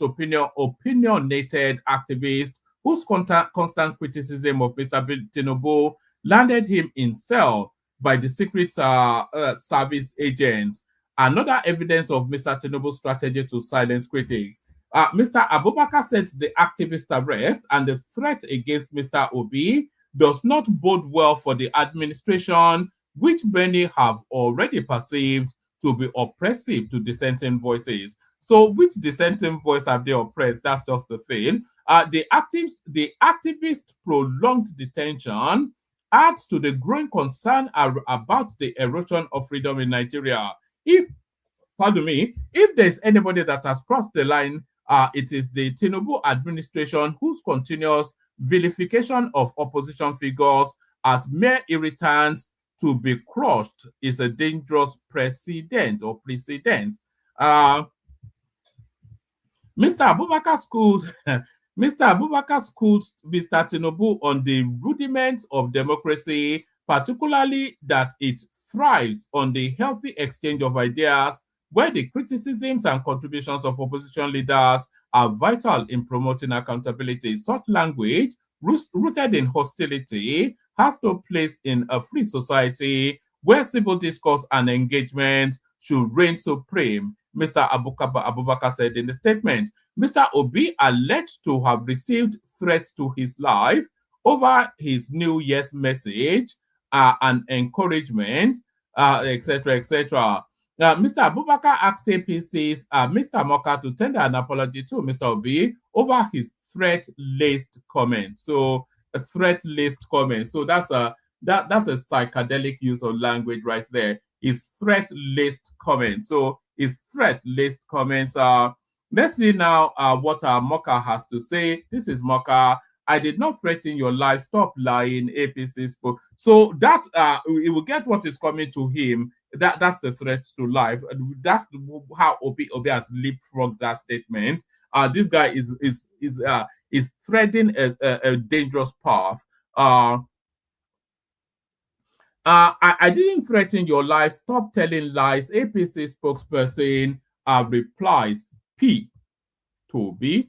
Speaker 6: opinionated activist whose constant criticism of Mr. Tinubu landed him in cell by the Secret Service agents. Another evidence of Mr. Tinubu's strategy to silence critics. Mr. Abubakar said the activist arrest and the threat against Mr. Obi does not bode well for the administration, which many have already perceived to be oppressive to dissenting voices. So, which dissenting voice have they oppressed? That's just the thing. The activist prolonged detention adds to the growing concern about the erosion of freedom in Nigeria. If there's anybody that has crossed the line, it is the Tinubu administration, whose continuous vilification of opposition figures as mere irritants to be crushed is a dangerous precedent. Mr. Abubakar schooled Mr. Tinubu on the rudiments of democracy, particularly that it thrives on the healthy exchange of ideas, where the criticisms and contributions of opposition leaders are vital in promoting accountability. Such language, rooted in hostility, has no place in a free society where civil discourse and engagement should reign supreme, Mr. Abubakar said in the statement. Mr. Obi alleged to have received threats to his life over his New Year's message and encouragement, etc., etc. Mr. Abubakar asked APC's Mr. Morka to tender an apology to Mr. Obi over his threat-laced comment. So, a threat-laced comment. So that's a psychedelic use of language right there. His threat-laced comment. So his threat-laced comments are. Let's see now what Morka has to say. This is Morka. I did not threaten your life. Stop lying. APC spoke. So that he will get what is coming to him. That's the threat to life. That's how Obi has leapfrogged that statement. This guy is threading a dangerous path. I didn't threaten your life. Stop telling lies. APC spokesperson replies P to B.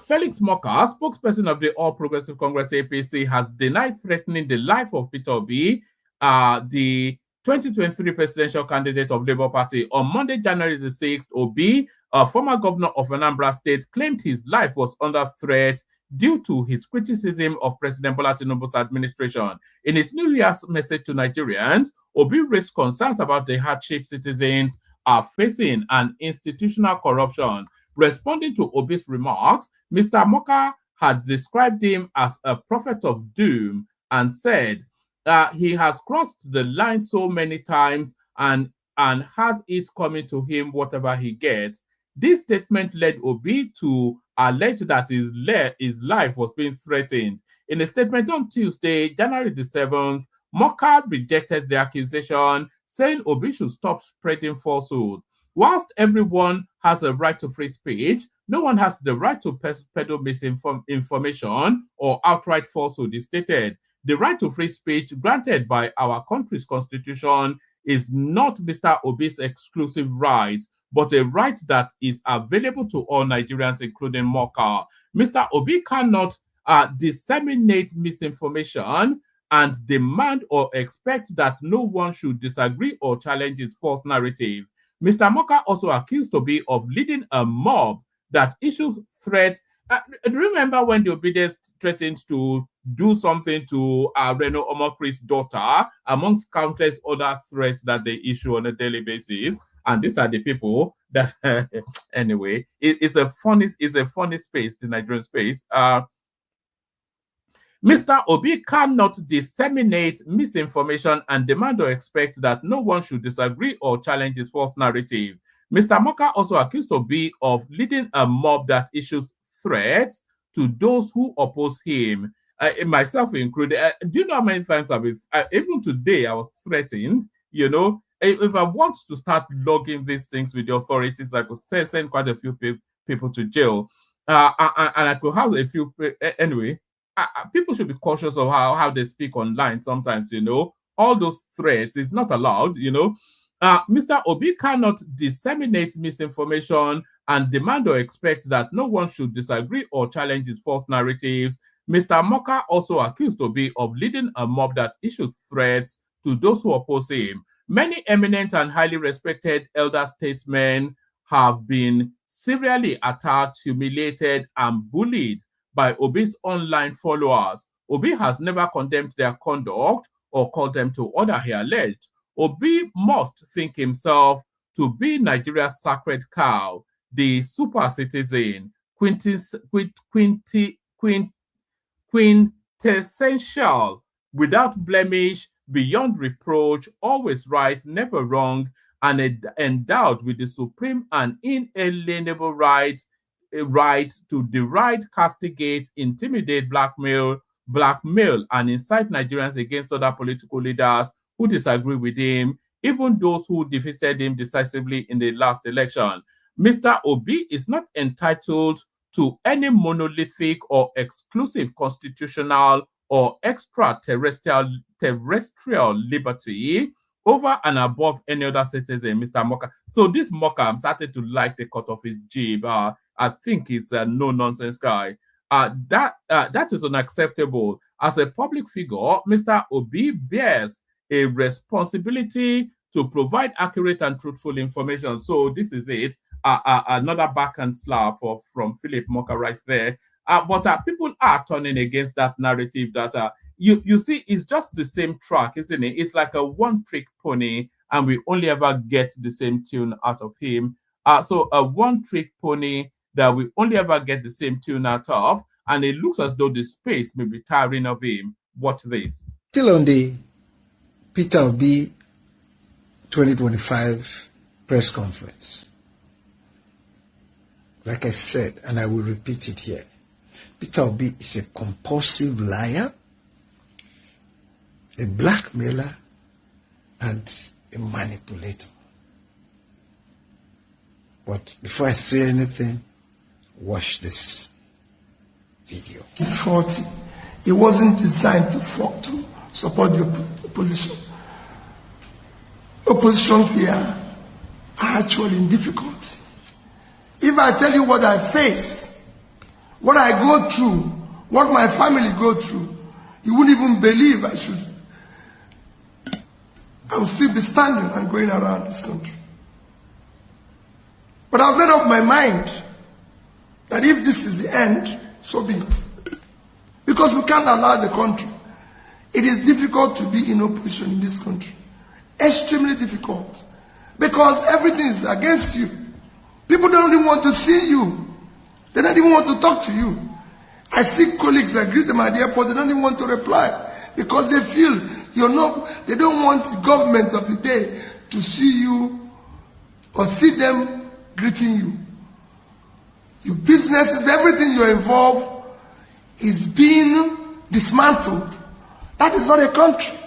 Speaker 6: Felix Morka, spokesperson of the All Progressive Congress APC, has denied threatening the life of Peter Obi, the 2023 presidential candidate of Labour Party. On Monday, January the 6th, Obi, a former governor of Anambra State, claimed his life was under threat due to his criticism of President Bola Tinubu's administration. In his New Year's message to Nigerians, Obi raised concerns about the hardship citizens are facing and institutional corruption. Responding to Obi's remarks, Mr. Morka had described him as a prophet of doom and said he has crossed the line so many times and has it coming to him whatever he gets. This statement led Obi to allege that his life was being threatened. In a statement on Tuesday, January the 7th, Morka rejected the accusation, saying Obi should stop spreading falsehood. Whilst everyone has a right to free speech, no one has the right to peddle misinformation or outright falsehood, he stated. The right to free speech granted by our country's constitution is not Mr. Obi's exclusive right, but a right that is available to all Nigerians, including Morka. Mr. Obi cannot disseminate misinformation and demand or expect that no one should disagree or challenge his false narrative. Mr. Morka also accused Obi of leading a mob that issues threats. Remember when the Obides threatened to do something to Reno Omokri's daughter, amongst countless other threats that they issue on a daily basis? And these are the people that, anyway, it's a funny space, the Nigerian space. Mr. Obi cannot disseminate misinformation and demand or expect that no one should disagree or challenge his false narrative. Mr. Morka also accused Obi of leading a mob that issues threats to those who oppose him, myself included. Do you know how many times even today, I was threatened, you know? If I want to start logging these things with the authorities, I could send quite a few people to jail. And I could have a few, anyway. People should be cautious of how they speak online sometimes, you know. All those threats is not allowed, you know. Mr. Obi cannot disseminate misinformation and demand or expect that no one should disagree or challenge his false narratives. Mr. Morka also accused Obi of leading a mob that issued threats to those who oppose him. Many eminent and highly respected elder statesmen have been serially attacked, humiliated, and bullied by Obi's online followers. Obi has never condemned their conduct or called them to order, he alleged. Obi must think himself to be Nigeria's sacred cow, the super citizen, quintessential, without blemish, beyond reproach, always right, never wrong, and endowed with the supreme and inalienable right to deride, castigate, intimidate, blackmail, and incite Nigerians against other political leaders who disagree with him, even those who defeated him decisively in the last election. Mr. Obi is not entitled to any monolithic or exclusive constitutional or extraterrestrial liberty over and above any other citizen, Mr. Morka. So this Morka, I'm starting to like the cut of his jib. I think it's a no-nonsense guy. That is unacceptable. As a public figure, Mr. Obi bears a responsibility to provide accurate and truthful information. So this is it. Another backhand slap from Philip Morka right there. But people are turning against that narrative that you see, it's just the same track, isn't it? It's like a one-trick pony, and we only ever get the same tune out of him. So a one-trick pony that we only ever get the same tune out of, and it looks as though the space may be tiring of him. Watch this.
Speaker 12: Still on the Peter Obi 2025 press conference. Like I said, and I will repeat it here, Peter Obi is a compulsive liar, a blackmailer, and a manipulator. But before I say anything, watch this video.
Speaker 9: He's 40. It wasn't designed to support the opposition. Oppositions here are actually in difficulty. If I tell you what I face, what I go through, what my family go through, you wouldn't even believe I will still be standing and going around this country. But I've made up my mind that if this is the end, so be it. Because we can't allow the country. It is difficult to be in opposition in this country. Extremely difficult. Because everything is against you. People don't even want to see you. They don't even want to talk to you. I see colleagues, I greet them at the airport, they don't even want to reply. Because they feel they don't want the government of the day to see you or see them greeting you. Your businesses, everything you're involved is being dismantled. That is not a country.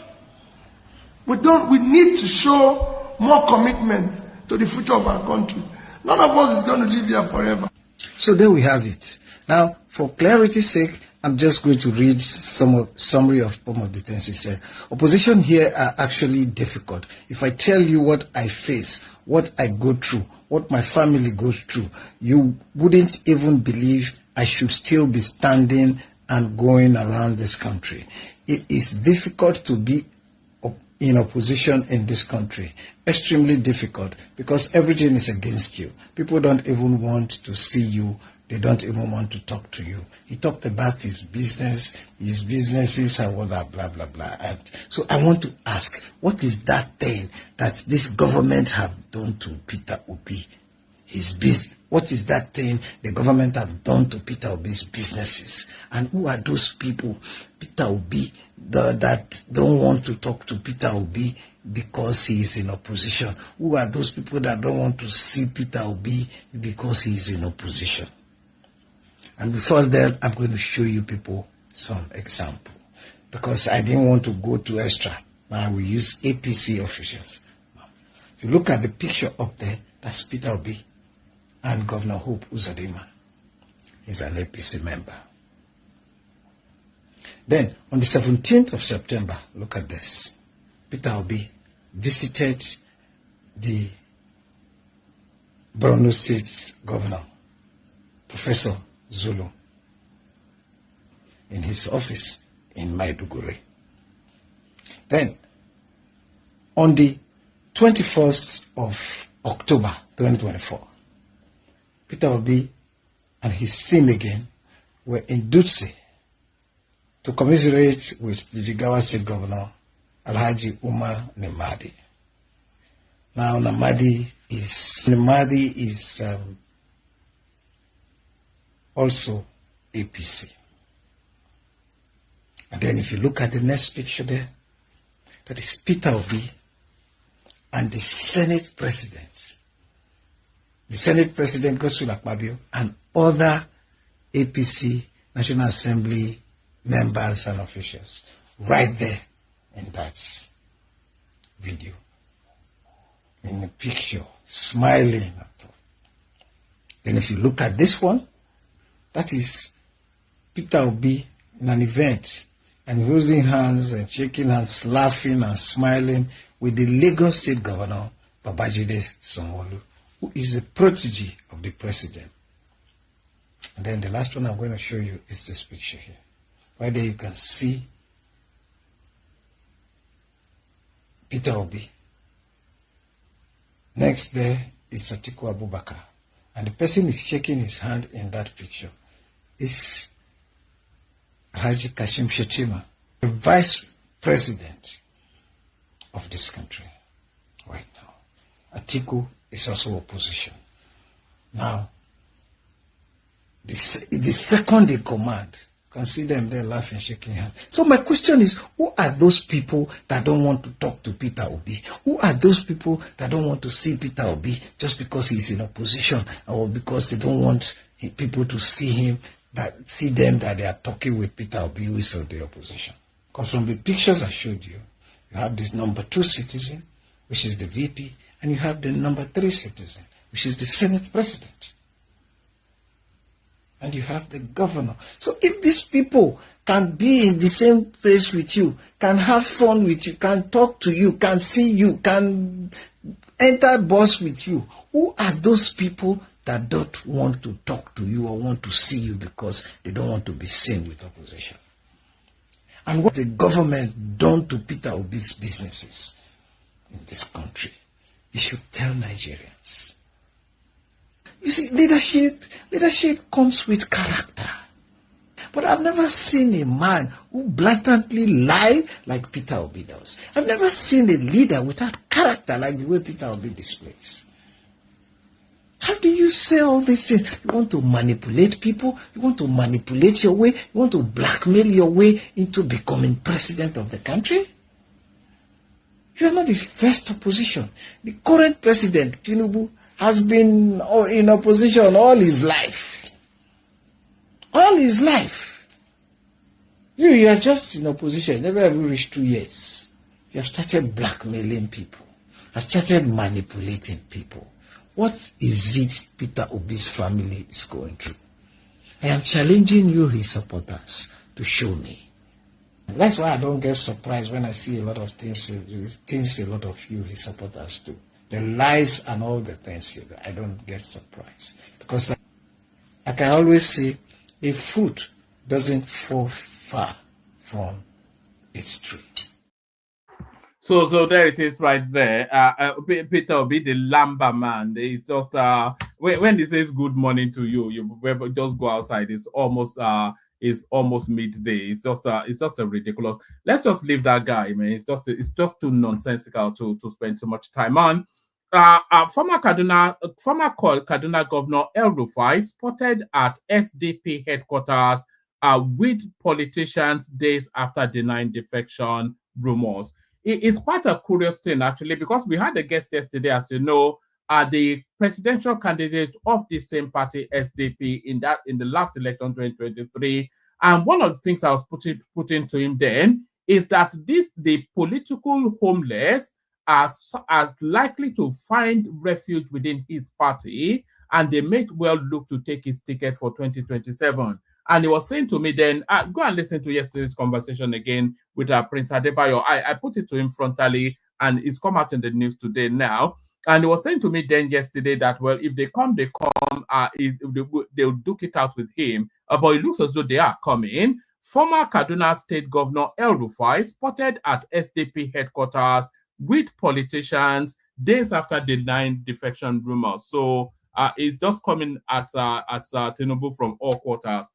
Speaker 9: We need to show more commitment to the future of our country. None of us is going to live here forever.
Speaker 12: So there we have it. Now, for clarity's sake, I'm just going to read some summary of some of the things he said. Opposition here are actually difficult. If I tell you what I face, what I go through, what my family goes through, you wouldn't even believe I should still be standing and going around this country. It is difficult to be in opposition in this country. Extremely difficult, because everything is against you. People don't even want to see you. They don't even want to talk to you. He talked about his businesses and all that, blah, blah, blah. And so I want to ask, what is that thing that this government have done to Peter Obi? What is that thing the government have done to Peter Obi's businesses? And who are those people, Peter Obi, that don't want to talk to Peter Obi because he is in opposition? Who are those people that don't want to see Peter Obi because he is in opposition? And before that, I'm going to show you people some example, because I didn't want to go too extra. Now we use APC officials. If you look at the picture up there, that's Peter Obi and Governor Hope Uzodinma. He's an APC member. Then, on the 17th of September, look at this. Peter Obi visited the Borno State Governor, Professor Zulu, in his office in Maiduguri. Then, on the 21st of October 2024, Peter Obi and his team again were in Dutse to commiserate with the Jigawa State Governor, Alhaji Umar Nemadi. Now, Nemadi is also APC. And then if you look at the next picture there, that is Peter Obi and the Senate President. The Senate President, Godswill Akpabio, and other APC National Assembly members and officials right there in that video, in the picture, smiling. Then if you look at this one, that is Peter Obi in an event and holding hands and shaking hands, laughing and smiling with the Lagos State Governor, Babajide Sanwo-Olu, who is a protege of the president. And then the last one I'm going to show you is this picture here. Right there you can see Peter Obi. Next there is Atiku Abubakar. And the person is shaking his hand in that picture is Haji Kashim Shettima, the vice president of this country right now. Atiku is also opposition. Now, the second in command, you can see them there laughing, shaking hands. So my question is, who are those people that don't want to talk to Peter Obi? Who are those people that don't want to see Peter Obi just because he's in opposition or because they don't want people to see him see them that they are talking with Peter Obi, who is of the opposition. Because from the pictures I showed you, you have this number 2 citizen, which is the VP, and you have the number 3 citizen, which is the Senate President. And you have the governor. So if these people can be in the same place with you, can have fun with you, can talk to you, can see you, can enter bus with you, who are those people that don't want to talk to you or want to see you because they don't want to be seen with opposition? And what the government done to Peter Obi's businesses in this country, they should tell Nigerians. You see, leadership comes with character. But I've never seen a man who blatantly lie like Peter Obi does. I've never seen a leader without character like the way Peter Obi displays. How do you say all these things? You want to manipulate people? You want to manipulate your way? You want to blackmail your way into becoming president of the country? You are not the first opposition. The current president, Tinubu, has been in opposition all his life. All his life. You are just in opposition. You never ever reached 2 years. You have started blackmailing people. You have started manipulating people. What is it Peter Obi's family is going through? I am challenging you, his supporters, to show me. That's why I don't get surprised when I see a lot of things a lot of you, his supporters, do. The lies and all the things you do. I don't get surprised. Because I can always say, a fruit doesn't fall far from its tree.
Speaker 6: So there it is right there. Peter Obi, the Lamba man. It's just when he says good morning to you, you just go outside. It's almost midday. It's just a ridiculous. Let's just leave that guy, man. It's just too nonsensical to spend too much time on. Former Kaduna Governor El-Rufai spotted at SDP headquarters with politicians days after denying defection rumors. It's quite a curious thing, actually, because we had a guest yesterday, as you know, the presidential candidate of the same party, SDP, in the last election, 2023. And one of the things I was putting to him then is that the political homeless are likely to find refuge within his party, and they may well look to take his ticket for 2027. And he was saying to me then, go and listen to yesterday's conversation again with Prince Adebayo. I put it to him frontally, and it's come out in the news today now. And he was saying to me then yesterday that, well, if they come, they'll duke it out with him. But it looks as though they are coming. Former Kaduna State Governor El-Rufai spotted at SDP headquarters with politicians days after denying defection rumors. So it's just coming at Tinubu from all quarters.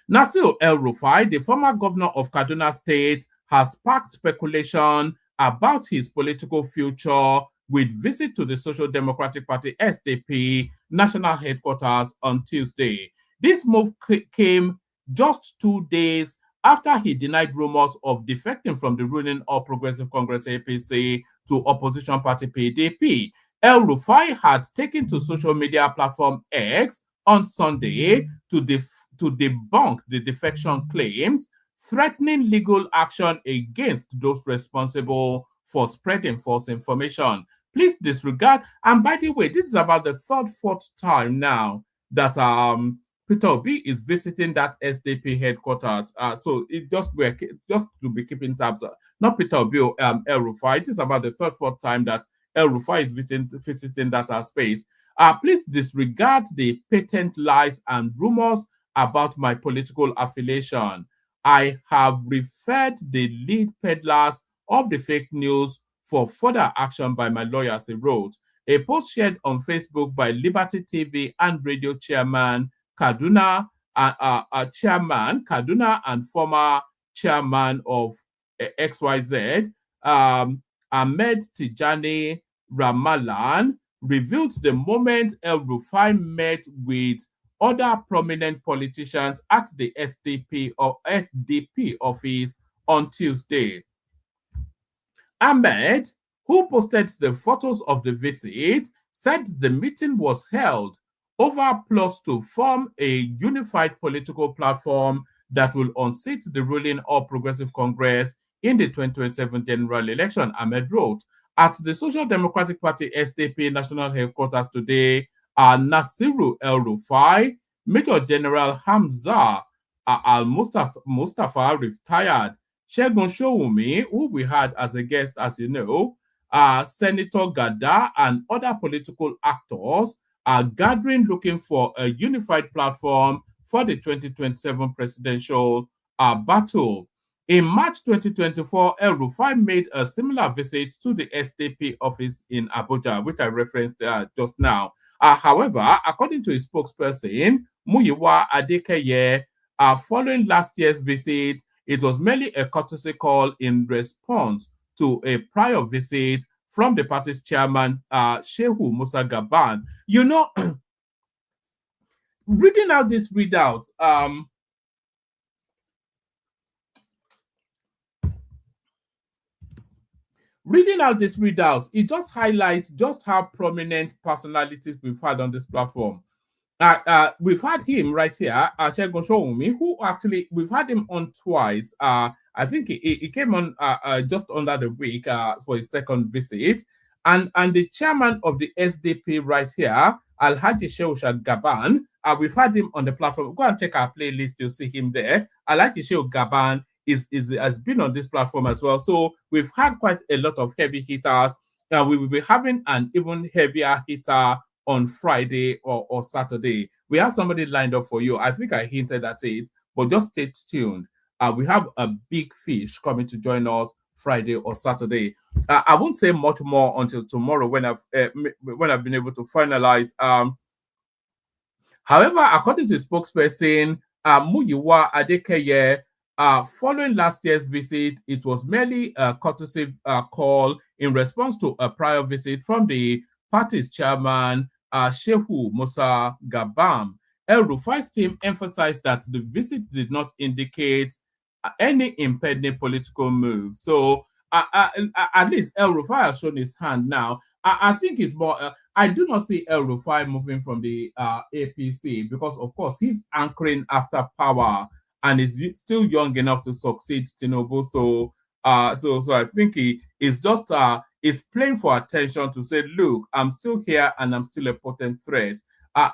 Speaker 6: Nasir El-Rufai, the former governor of Kaduna State, has sparked speculation about his political future with visit to the Social Democratic Party SDP national headquarters on Tuesday. This move came just 2 days after he denied rumors of defecting from the ruling All Progressive Congress APC to opposition party PDP. El-Rufai had taken to social media platform X on Sunday to debunk the defection claims, threatening legal action against those responsible for spreading false information. Please disregard. And by the way, this is about the fourth time now that Peter Obi is visiting that SDP headquarters. So it just to be keeping tabs. Not Peter Obi, El-Rufai. It is about the fourth time that El-Rufai is visiting that space. Please disregard the patent lies and rumors about my political affiliation. I have referred the lead peddlers of the fake news for further action by my lawyers, he wrote. A post shared on Facebook by Liberty TV and Radio Chairman Kaduna, Kaduna and former chairman of XYZ, Ahmed Tijani Ramalan, revealed the moment El-Rufai met with other prominent politicians at the SDP office on Tuesday. Ahmed, who posted the photos of the visit, said the meeting was held over plus to form a unified political platform that will unseat the ruling All Progressive Congress in the 2027 general election, Ahmed wrote. At the Social Democratic Party SDP national headquarters today, Nasiru El-Rufai, Major General Hamza Al-Mustafa retired, Segun Showumi, who we had as a guest, as you know, Senator Gada and other political actors are gathering looking for a unified platform for the 2027 presidential battle. In March 2024, El-Rufai made a similar visit to the SDP office in Abuja, which I referenced just now. However, according to his spokesperson, Muyiwa Adekeye, following last year's visit, it was merely a courtesy call in response to a prior visit from the party's chairman, Shehu Musa Gaban. You know, reading out this readout, it just highlights just how prominent personalities we've had on this platform. We've had him right here, Segun Showumi, who actually, we've had him on twice. I think he came on just under the week for his second visit. And the chairman of the SDP right here, Alhaji Shehu Gaban, we've had him on the platform. Go and check our playlist, you'll see him there. Alhaji Shehu Gaban has been on this platform as well. So we've had quite a lot of heavy hitters. We will be having an even heavier hitter on Friday or Saturday. We have somebody lined up for you. I think I hinted at it, but just stay tuned. We have a big fish coming to join us Friday or Saturday. I won't say much more until tomorrow when I've been able to finalize. However, according to the spokesperson, Muyiwa Adekeye, following last year's visit, it was merely a courtesy call in response to a prior visit from the party's chairman, Shehu Musa Gabam. El-Rufai's team emphasized that the visit did not indicate any impending political move. So at least El-Rufai has shown his hand now. I think it's more, I do not see El-Rufai moving from the APC because, of course, he's anchoring after power and is still young enough to succeed Tinubu. So I think he is just is playing for attention to say, look, I'm still here and I'm still a potent threat.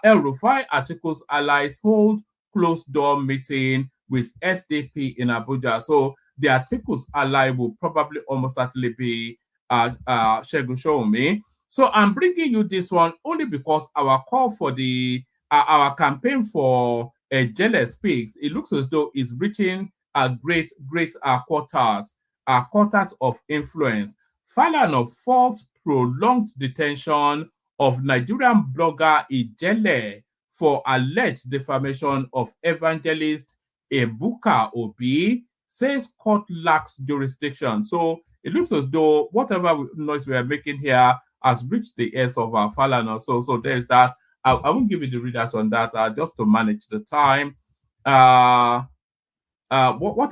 Speaker 6: El-Rufai articles allies hold closed-door meeting with SDP in Abuja. So the articles ally will probably almost certainly be Segun Showumi. So I'm bringing you this one only because our call for our campaign for Jele Speaks, it looks as though it's reaching great quarters of influence. Falana faults prolonged detention of Nigerian blogger Ijele for alleged defamation of evangelist Ebuka Obi, says court lacks jurisdiction. So it looks as though whatever noise we are making here has reached the ears of our Falana. So there's that. I won't give you the readers on that just to manage the time. What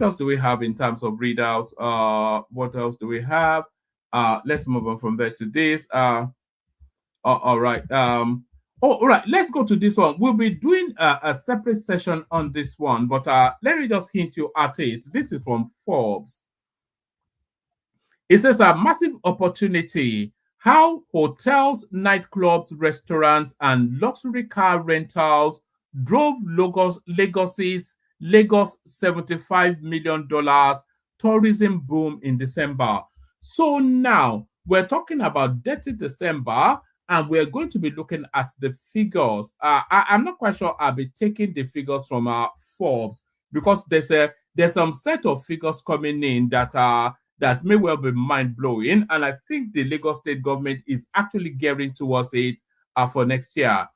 Speaker 6: else do we have in terms of readouts? What else do we have? Let's move on from there to this. All right. All right. Let's go to this one. We'll be doing a separate session on this one, but let me just hint you at it. This is from Forbes. It says a massive opportunity. How hotels, nightclubs, restaurants, and luxury car rentals drove Lagos $75 million tourism boom in December. So now we're talking about Dirty December, and we're going to be looking at the figures. I'm not quite sure I'll be taking the figures from Forbes because there's some set of figures coming in that may well be mind-blowing, and I think the Lagos state government is actually gearing towards it for next year.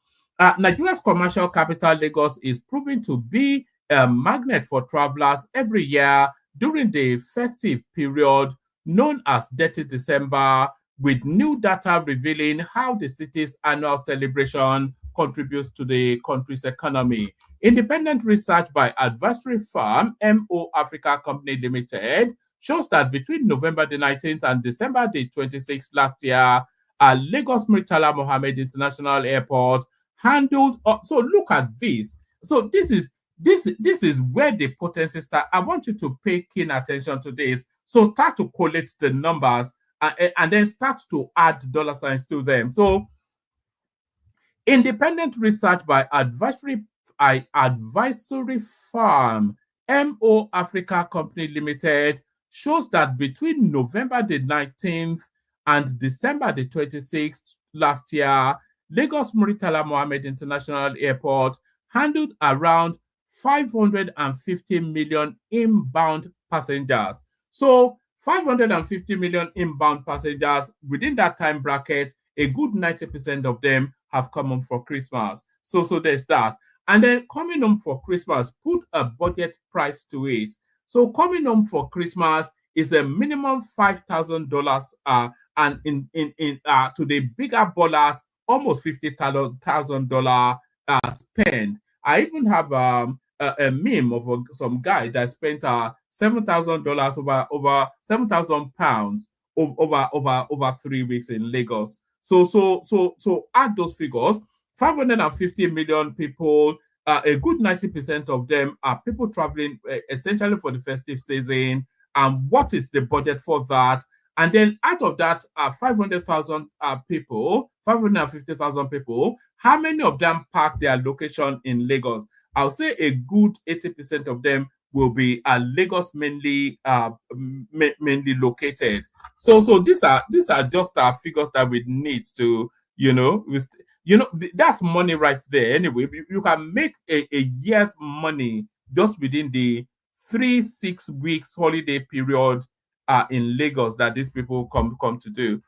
Speaker 6: Nigeria's commercial capital, Lagos, is proving to be a magnet for travelers every year during the festive period known as Dirty December, with new data revealing how the city's annual celebration contributes to the country's economy. Independent research by advisory firm MO Africa Company Limited shows that between November the 19th and December the 26th last year, Lagos Murtala Mohammed International Airport handled. So look at this. So this is where the potency start. I want you to pay keen attention to this. So start to collate the numbers and then start to add dollar signs to them. So independent research by advisory firm MO Africa Company Limited shows that between November the 19th and December the 26th last year, Lagos Murtala Mohammed International Airport handled around 550 million inbound passengers. So 550 million inbound passengers within that time bracket, a good 90% of them have come home for Christmas. So there's that. And then coming home for Christmas, put a budget price to it. So coming home for Christmas is a minimum $5,000, and to the bigger ballers, almost $50,000 spend. I even have a meme of some guy that spent $7,000 over 7,000 pounds over 3 weeks in Lagos. So add those figures. 550 million people, a good 90% of them are people traveling essentially for the festive season. And what is the budget for that? And then out of that, 500,000 people, 550,000 people, how many of them park their location in Lagos? I'll say a good 80% of them will be Lagos mainly located. So these are just figures that we need to, that's money right there. Anyway, you can make a year's money just within the 3-6 weeks holiday period in Lagos that these people come to do.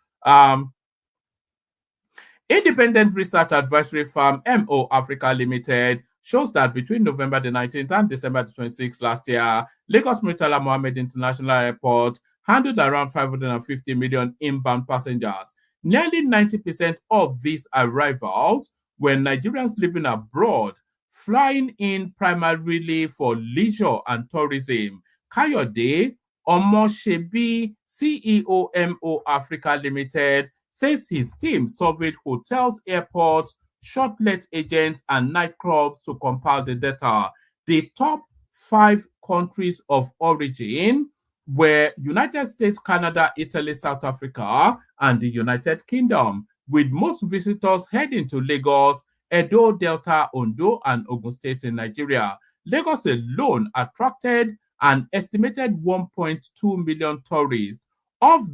Speaker 6: Independent research advisory firm MO Africa Limited shows that between November the 19th and December the 26th last year, Lagos Murtala Mohammed International Airport handled around 550 million inbound passengers. Nearly 90% of these arrivals were Nigerians living abroad, flying in primarily for leisure and tourism. Kayode Omoshebi, CEO MO Africa Limited, says his team surveyed hotels, airports, short-let agents, and nightclubs to compile the data. The top 5 countries of origin were United States, Canada, Italy, South Africa, and the United Kingdom, with most visitors heading to Lagos, Edo, Delta, Ondo, and Ogun states in Nigeria. Lagos alone attracted an estimated 1.2 million tourists. Of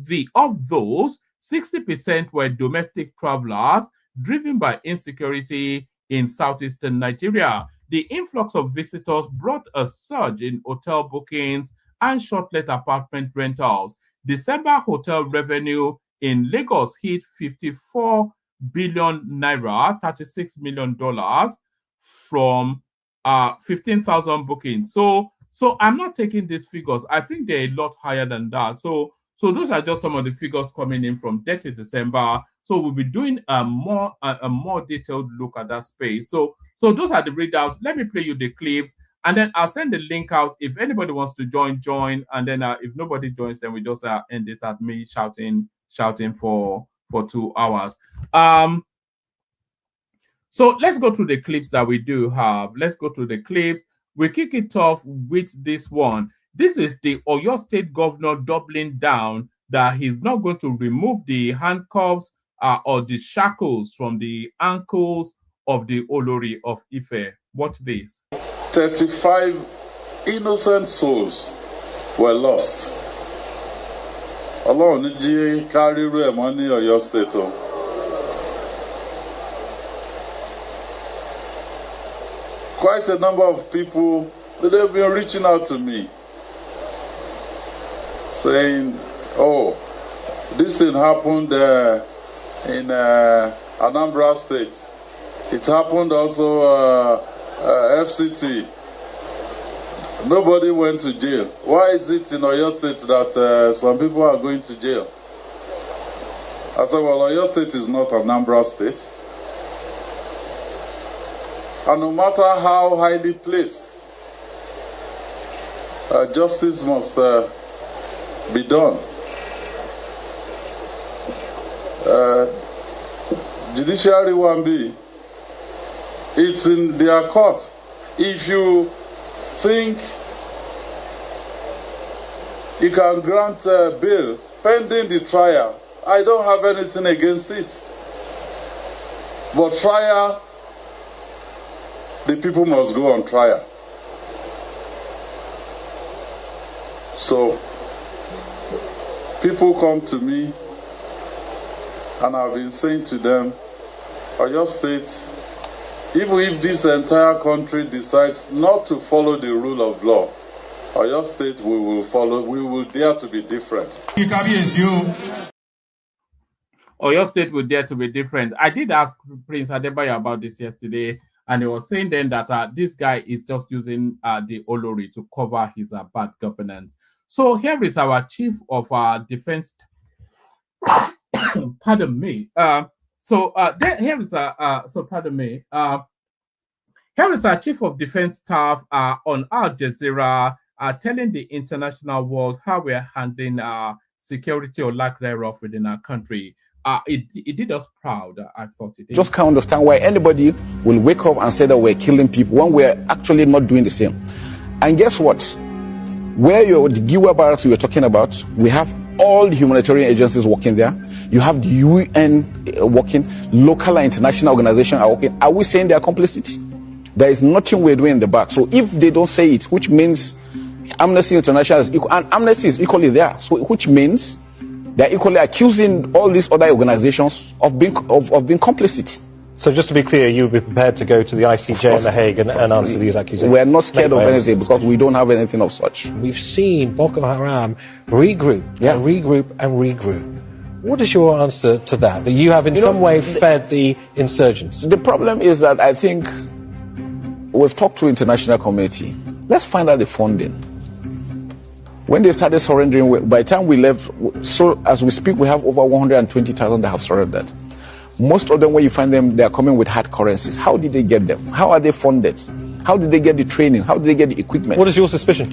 Speaker 6: those, 60% were domestic travelers driven by insecurity in southeastern Nigeria. The influx of visitors brought a surge in hotel bookings and short-let apartment rentals. December hotel revenue in Lagos hit 54 billion naira, $36 million from 15,000 bookings. So I'm not taking these figures. I think they're a lot higher than that. So those are just some of the figures coming in from 30 December. So we'll be doing a more detailed look at that space. So those are the readouts. Let me play you the clips, and then I'll send the link out. If anybody wants to join, and then if nobody joins, then we just end it at me shouting for 2 hours. So let's go through the clips that we do have. Let's go through the clips. We kick it off with this one. This is the Oyo State governor doubling down that he's not going to remove the handcuffs or the shackles from the ankles of the Olori of Ife. Watch this.
Speaker 2: 35 innocent souls were lost. Ọlọ́run ní jí kárírú ẹ̀ mọ́ ní Ọ̀yọ́ State o. Quite a number of people, they've been reaching out to me, saying, "Oh, this thing happened in Anambra State. It happened also FCT. Nobody went to jail. Why is it in Oyo State that some people are going to jail?" I said, well, Oyo State is not Anambra State. And no matter how highly placed, justice must be done. Judiciary 1B,
Speaker 13: It's in their court. If you think you can grant bail pending the trial, I don't have anything against it. But trial, the people must go on trial. So, people come to me, and I've been saying to them, Oyo State, even if this entire country decides not to follow the rule of law, Oyo State we will follow, we will dare to be different.
Speaker 6: Oyo State will dare to be different. I did ask Prince Adebayo about this yesterday, and he was saying then that this guy is just using the Olori to cover his bad governance. So here is our chief of defense. Pardon me. Here is our chief of defense staff on Al Jazeera telling the international world how we're handling security or lack thereof within our country. It did us proud. I thought it did.
Speaker 14: Just can't understand why anybody will wake up and say that we're killing people when we're actually not doing the same. And guess what? Where the Giwa barracks you were talking about, we have all the humanitarian agencies working there. You have the UN working, local and international organizations are working. Are we saying they are complicit? There is nothing we're doing in the back. So if they don't say it, which means Amnesty International is equal, and Amnesty is equally there. So which means they're equally accusing all these other organizations of being complicit.
Speaker 15: So just to be clear, you would be prepared to go to the ICJ in The Hague and answer these accusations?
Speaker 14: We're not scared of anything because we don't have anything of such.
Speaker 15: We've seen Boko Haram regroup, and regroup, and regroup. What is your answer to that? That you have in some way fed the insurgents?
Speaker 14: The problem is that I think we've talked to the international community. Let's find out the funding. When they started surrendering, by the time we left, so as we speak, we have over 120,000 that have surrendered. Most of them, when you find them, they are coming with hard currencies. How did they get them? How are they funded? How did they get the training? How did they get the equipment?
Speaker 15: What is your suspicion?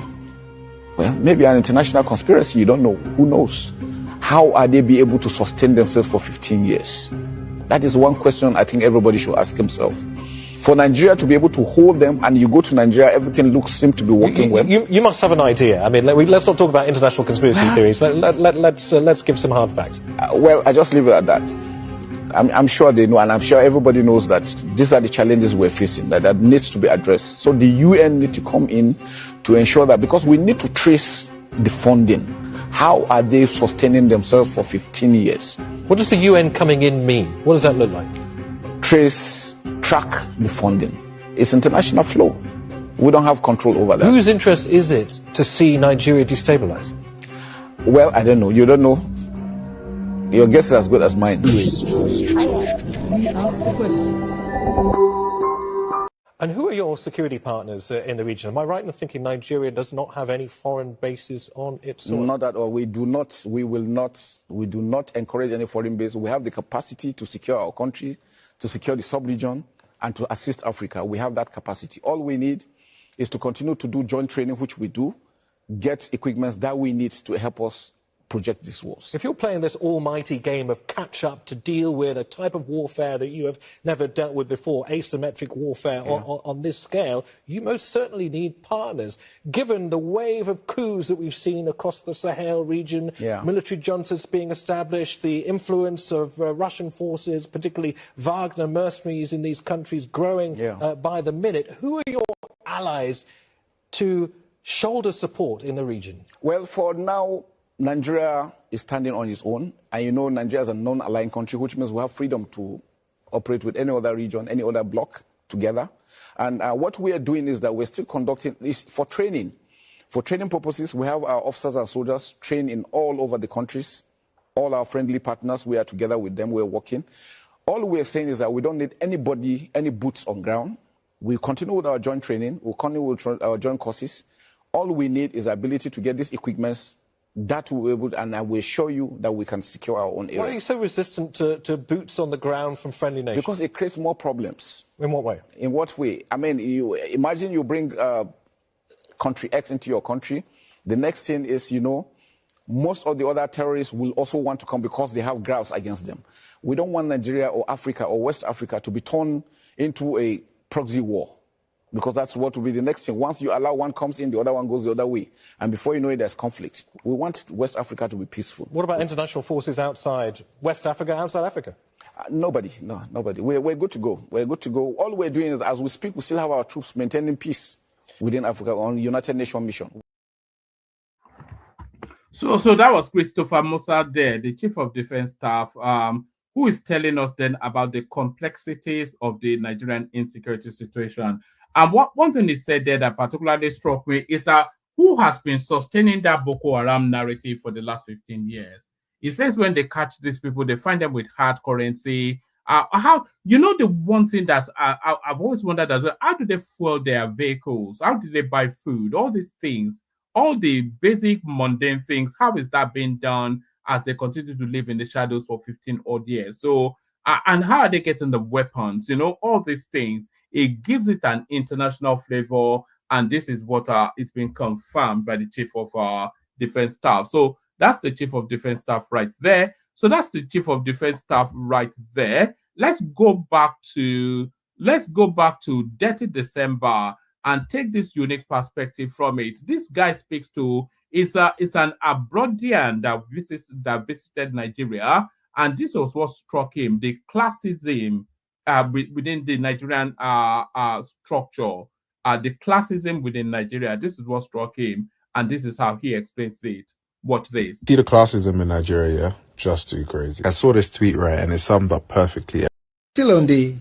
Speaker 14: Well, maybe an international conspiracy. You don't know. Who knows? How are they be able to sustain themselves for 15 years? That is one question I think everybody should ask himself. For Nigeria to be able to hold them, and you go to Nigeria, everything seems to be working well.
Speaker 15: You must have an idea. I mean, let's not talk about international conspiracy theories. Let's give some hard facts.
Speaker 14: Well, I just leave it at that. I'm sure they know, and I'm sure everybody knows that these are the challenges we're facing, that needs to be addressed. So the UN need to come in to ensure that, because we need to trace the funding. How are they sustaining themselves for 15 years?
Speaker 15: What does the UN coming in mean? What does that look like?
Speaker 14: Track the funding. It's international flow. We don't have control over that.
Speaker 15: Whose interest is it to see Nigeria destabilized?
Speaker 14: Well, I don't know. You don't know. Your guess is as good as mine.
Speaker 15: And who are your security partners in the region? Am I right in thinking Nigeria does not have any foreign bases on its soil?
Speaker 14: Not at all. We do not encourage any foreign base. We have the capacity to secure our country, to secure the sub-region, and to assist Africa. We have that capacity. All we need is to continue to do joint training, which we do, get equipment that we need to help us project these wars.
Speaker 15: If you're playing this almighty game of catch-up to deal with a type of warfare that you have never dealt with before, asymmetric warfare on this scale, you most certainly need partners. Given the wave of coups that we've seen across the Sahel region, military juntas being established, the influence of Russian forces, particularly Wagner mercenaries in these countries growing by the minute, who are your allies to shoulder support in the region?
Speaker 14: Well, for now, Nigeria is standing on its own, and you know Nigeria is a non-aligned country, which means we have freedom to operate with any other region, any other bloc together. And what we are doing is that we're still conducting this for training. For training purposes, we have our officers and soldiers trained in all over the countries. All our friendly partners, we are together with them, we're working. All we're saying is that we don't need anybody, any boots on ground. We'll continue with our joint training, we'll continue with our joint courses. All we need is the ability to get these equipments that will be able to, and I will show you that we can secure our own area.
Speaker 15: Why are you so resistant to boots on the ground from friendly nations?
Speaker 14: Because it creates more problems.
Speaker 15: In what way?
Speaker 14: In what way? I mean, you imagine you bring country X into your country. The next thing is, you know, most of the other terrorists will also want to come because they have grounds against them. We don't want Nigeria or Africa or West Africa to be turned into a proxy war. Because that's what will be the next thing. Once you allow one comes in, the other one goes the other way. And before you know it, there's conflict. We want West Africa to be peaceful.
Speaker 15: What about international forces outside West Africa, outside Africa?
Speaker 14: Nobody. We're good to go. We're good to go. All we're doing is, as we speak, we still have our troops maintaining peace within Africa on United Nations mission.
Speaker 6: So that was Christopher Musa there, the Chief of Defense Staff, who is telling us then about the complexities of the Nigerian insecurity situation. And one thing he said there that particularly struck me is that who has been sustaining that Boko Haram narrative for the last 15 years? He says when they catch these people, they find them with hard currency. How, you know, the one thing that I've always wondered as well, how do they fuel their vehicles? How do they buy food? All these things, all the basic mundane things, how is that being done as they continue to live in the shadows for 15 odd years? So, and how are they getting the weapons? You know, all these things, it gives it an international flavor. And this is what it's been confirmed by the Chief of Defense Staff. So that's the Chief of Defense Staff right there. So that's the Chief of Defense Staff right there. Let's go back to Dirty December and take this unique perspective from it. This guy speaks to is an Abroadian that visited Nigeria, and this was what struck him: the classism within the Nigerian structure, the classism within Nigeria. This is what struck him, and this is how he explains it. Watch this.
Speaker 16: See the classism in Nigeria, yeah? Just too crazy. I saw this tweet, right, and it summed up perfectly.
Speaker 12: Still on the...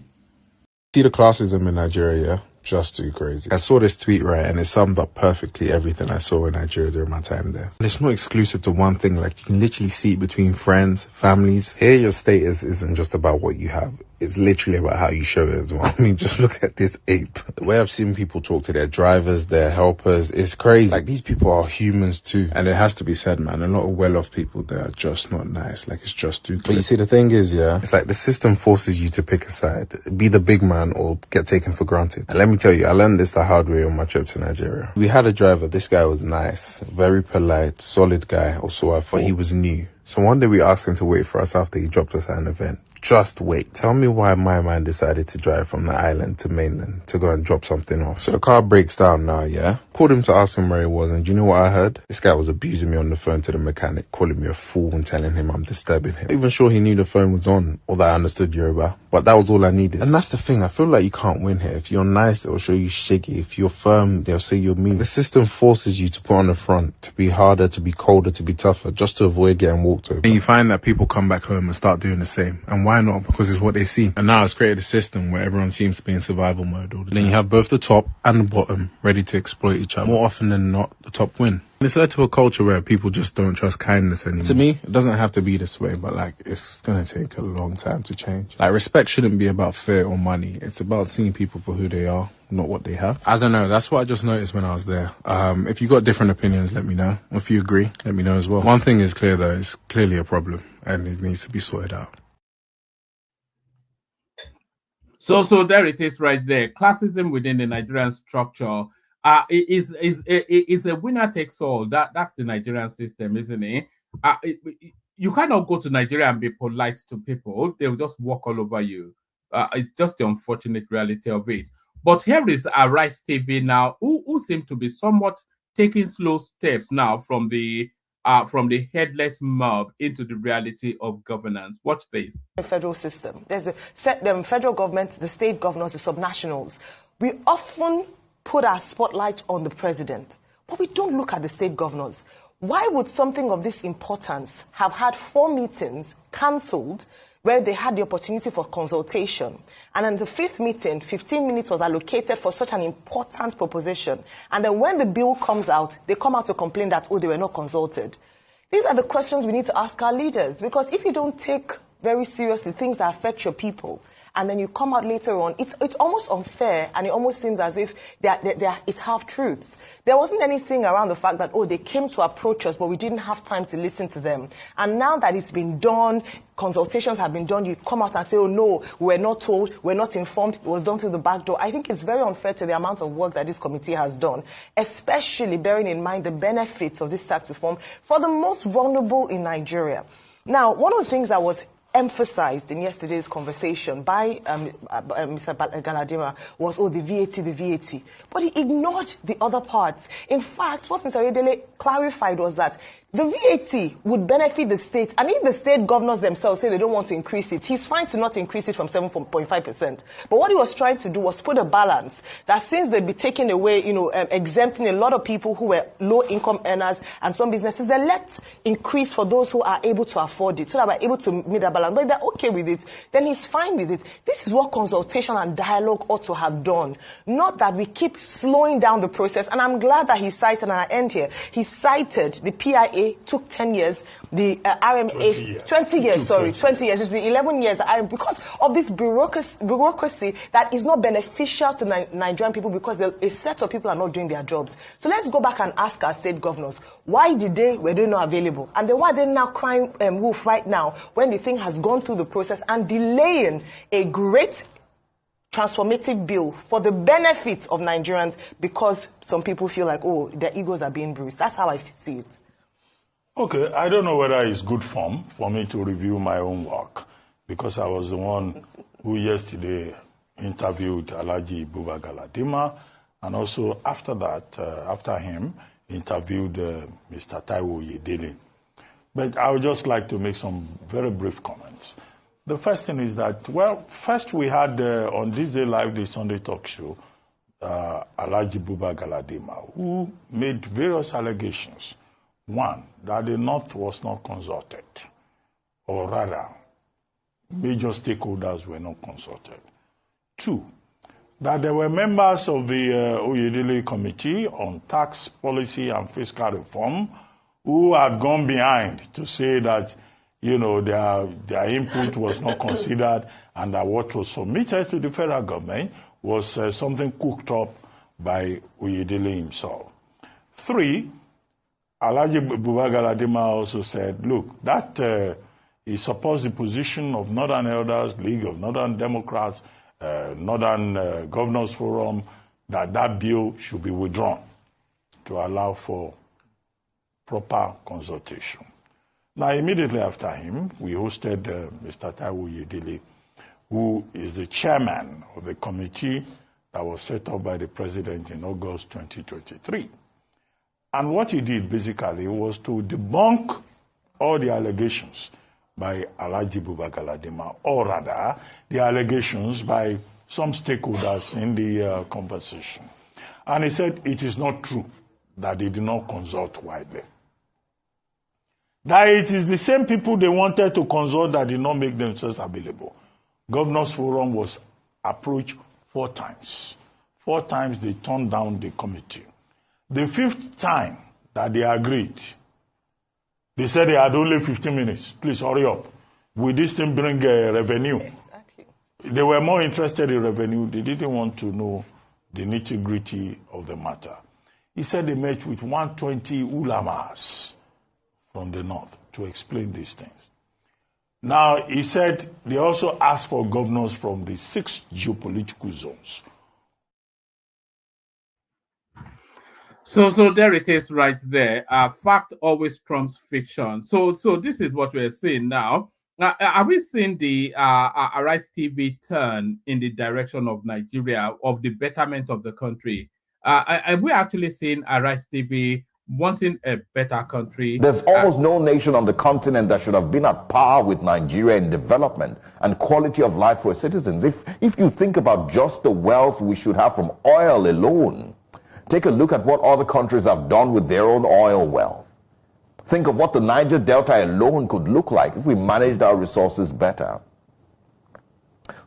Speaker 16: See the classism in Nigeria, yeah? Just too crazy. I saw this tweet, right, and it summed up perfectly everything I saw in Nigeria during my time there. And it's not exclusive to one thing. Like, you can literally see it between friends, families. Here, your status isn't just about what you have. It's literally about how you show it as well. I mean, just look at this ape. The way I've seen people talk to their drivers, their helpers, it's crazy. Like, these people are humans too. And it has to be said, man, a lot of well-off people there are just not nice. Like, it's just too clear. But you see, the thing is, yeah, it's like the system forces you to pick a side. Be the big man or get taken for granted. And let me tell you, I learned this the hard way on my trip to Nigeria. We had a driver. This guy was nice, very polite, solid guy, or so I thought. He was new. So one day we asked him to wait for us after he dropped us at an event. Just wait. Tell me why my man decided to drive from the island to mainland to go and drop something off. So the car breaks down now, yeah? Called him to ask him where he was, and do you know what I heard? This guy was abusing me on the phone to the mechanic, calling me a fool and telling him I'm disturbing him. Not even sure he knew the phone was on or that I understood Yoruba, but that was all I needed. And that's the thing, I feel like you can't win here. If you're nice, they'll show you shaggy. If you're firm, they'll say you're mean. The system forces you to put on the front, to be harder, to be colder, to be tougher, just to avoid getting walked over. And you find that people come back home and start doing the same. And why not? Because it's what they see. And now it's created a system where everyone seems to be in survival mode all the time. Then you have both the top and the bottom ready to exploit each other. More often than not, the top win. And it's led to a culture where people just don't trust kindness anymore. To me, it doesn't have to be this way, but like, it's gonna take a long time to change. Like, respect shouldn't be about fear or money. It's about seeing people for who they are, not what they have. I don't know. That's what I just noticed when I was there. If you got different opinions, let me know. If you agree, let me know as well. One thing is clear though, it's clearly a problem and it needs to be sorted out.
Speaker 6: So there it is right there. Classism within the Nigerian structure is a winner takes all. That's the Nigerian system, isn't it? You cannot go to Nigeria and be polite to people. They'll just walk all over you. It's just the unfortunate reality of it. But here is Arise TV now, who seem to be somewhat taking slow steps now from the headless mob into the reality of governance. Watch this.
Speaker 17: The federal system. There's a federal government, the state governors, the subnationals. We often put our spotlight on the president, but we don't look at the state governors. Why would something of this importance have had 4 meetings cancelled where they had the opportunity for consultation? And in the 5th meeting, 15 minutes was allocated for such an important proposition. And then when the bill comes out, they come out to complain that, oh, they were not consulted. These are the questions we need to ask our leaders, because if you don't take very seriously things that affect your people, and then you come out later on, it's almost unfair, and it almost seems as if it's half-truths. There wasn't anything around the fact that, oh, they came to approach us, but we didn't have time to listen to them. And now that it's been done, consultations have been done, you come out and say, oh, no, we're not told, we're not informed, it was done through the back door. I think it's very unfair to the amount of work that this committee has done, especially bearing in mind the benefits of this tax reform for the most vulnerable in Nigeria. Now, one of the things that was emphasized in yesterday's conversation by Mr. Galadima was, the VAT. But he ignored the other parts. In fact, what Mr. Oyedele clarified was that the VAT would benefit the state, and if the state governors themselves say they don't want to increase it, he's fine to not increase it from 7.5%. But what he was trying to do was put a balance that since they'd be taking away, exempting a lot of people who were low-income earners and some businesses, then let's increase for those who are able to afford it, so that we're able to meet that balance. But if they're okay with it, then he's fine with it. This is what consultation and dialogue ought to have done, not that we keep slowing down the process. And I'm glad that he cited, and I end here, he cited the PIA took 10 years, the RMA 20 years, 20 years. It's the 11 years because of this bureaucracy that is not beneficial to Nigerian people, because a set of people are not doing their jobs. So let's go back and ask our state governors, why were they not available? And then why are they now crying wolf right now when the thing has gone through the process and delaying a great transformative bill for the benefit of Nigerians, because some people feel like, their egos are being bruised. That's how I see it.
Speaker 18: Okay, I don't know whether it's good form for me to review my own work, because I was the one who yesterday interviewed Alhaji Buba Galadima, and also after that, after him, interviewed Mr. Taiwo Oyedele. But I would just like to make some very brief comments. The first thing is that, first we had on This Day Live, the Sunday talk show, Alhaji Buba Galadima, who made various allegations. One, that the North was not consulted, or rather, major stakeholders were not consulted. Two, that there were members of the Oyedele Committee on Tax Policy and Fiscal Reform who had gone behind to say that, their input was not considered, and that what was submitted to the federal government was something cooked up by Oyedele himself. Three, Alhaji Buba Galadima also said, look, that he supports the position of Northern Elders, League of Northern Democrats, Northern Governors Forum, that bill should be withdrawn to allow for proper consultation. Now, immediately after him, we hosted Mr. Taiwo Oyedele, who is the chairman of the committee that was set up by the president in August 2023. And what he did basically was to debunk all the allegations by Alhaji Buba Galadima, or rather, the allegations by some stakeholders in the conversation. And he said it is not true that they did not consult widely. That it is the same people they wanted to consult that did not make themselves available. Governors Forum was approached 4 times. 4 times they turned down the committee. The 5th time that they agreed, they said they had only 15 minutes. Please hurry up. Will this thing bring revenue? Exactly. They were more interested in revenue. They didn't want to know the nitty-gritty of the matter. He said they met with 120 ulamas from the north to explain these things. Now, he said they also asked for governors from the 6 geopolitical zones.
Speaker 6: So there it is right there. Fact always trumps fiction. So this is what we're seeing now. Are we seeing the Arise TV turn in the direction of Nigeria, of the betterment of the country? And we're actually seeing Arise TV wanting a better country.
Speaker 19: There's almost no nation on the continent that should have been at par with Nigeria in development and quality of life for its citizens. If you think about just the wealth we should have from oil alone, take a look at what other countries have done with their own oil wealth. Think of what the Niger Delta alone could look like if we managed our resources better.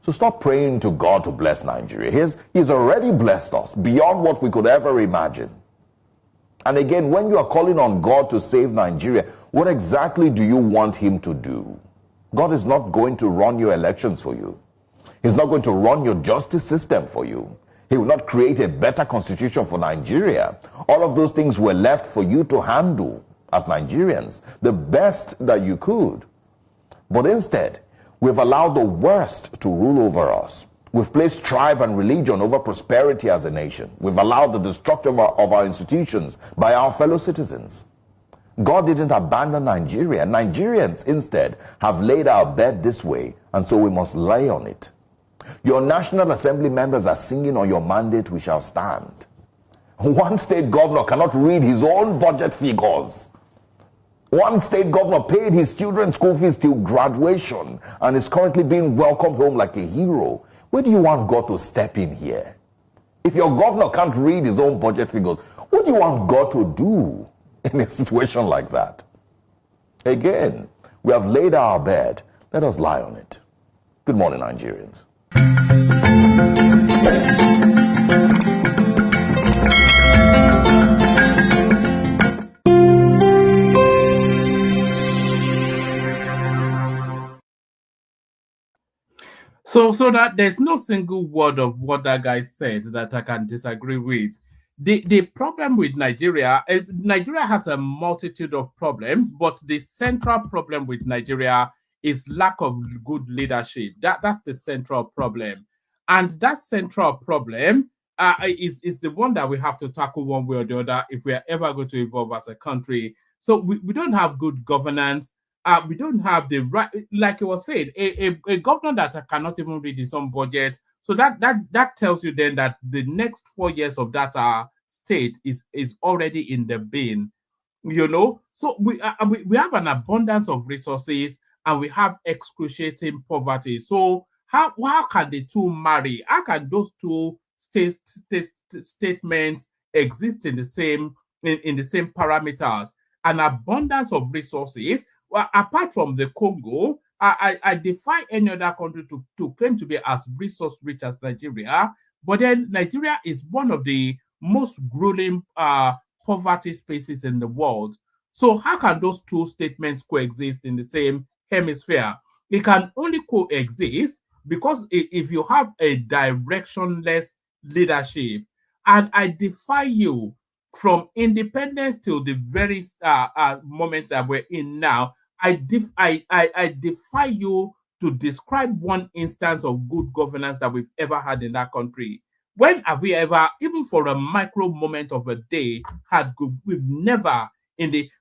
Speaker 19: So stop praying to God to bless Nigeria. He's already blessed us beyond what we could ever imagine. And again, when you are calling on God to save Nigeria, what exactly do you want him to do? God is not going to run your elections for you. He's not going to run your justice system for you. He will not create a better constitution for Nigeria. All of those things were left for you to handle as Nigerians, the best that you could. But instead, we've allowed the worst to rule over us. We've placed tribe and religion over prosperity as a nation. We've allowed the destruction of our institutions by our fellow citizens. God didn't abandon Nigeria. Nigerians instead have laid our bed this way, and so we must lay on it. Your National Assembly members are singing on your mandate, we shall stand. One state governor cannot read his own budget figures. One state governor paid his children's school fees till graduation and is currently being welcomed home like a hero. Where do you want God to step in here? If your governor can't read his own budget figures, what do you want God to do in a situation like that? Again, we have laid our bed. Let us lie on it. Good morning, Nigerians.
Speaker 6: So that there's no single word of what that guy said that I can disagree with. The problem with Nigeria has a multitude of problems, but the central problem with Nigeria is lack of good leadership. That's the central problem. And that central problem is the one that we have to tackle one way or the other if we are ever going to evolve as a country. So we don't have good governance. We don't have the right, like you were saying, a governor that cannot even read his own budget. So that tells you then that the next 4 years of that state is already in the bin, you know. So we have an abundance of resources and we have excruciating poverty. So how can the two marry? How can those two statements exist in the same parameters? An abundance of resources. Well, apart from the Congo, I defy any other country to claim to be as resource rich as Nigeria. But then Nigeria is one of the most grueling poverty spaces in the world. So how can those two statements coexist in the same hemisphere? It can only coexist because if you have a directionless leadership, and I defy you from independence till the very moment that we're in now, I defy you to describe one instance of good governance that we've ever had in that country. When have we ever, even for a micro moment of a day, had good? We've never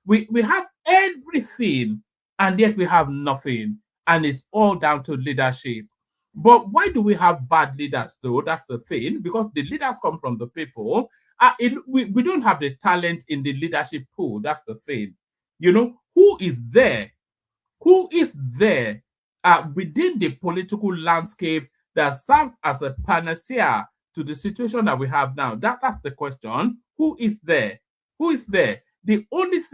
Speaker 6: we have everything, and yet we have nothing, and it's all down to leadership. But why do we have bad leaders though? That's the thing, because the leaders come from the people. We don't have the talent in the leadership pool. That's the thing. You know, who is there? Who is there within the political landscape that serves as a panacea to the situation that we have now? That's the question. Who is there? Who is there? The closest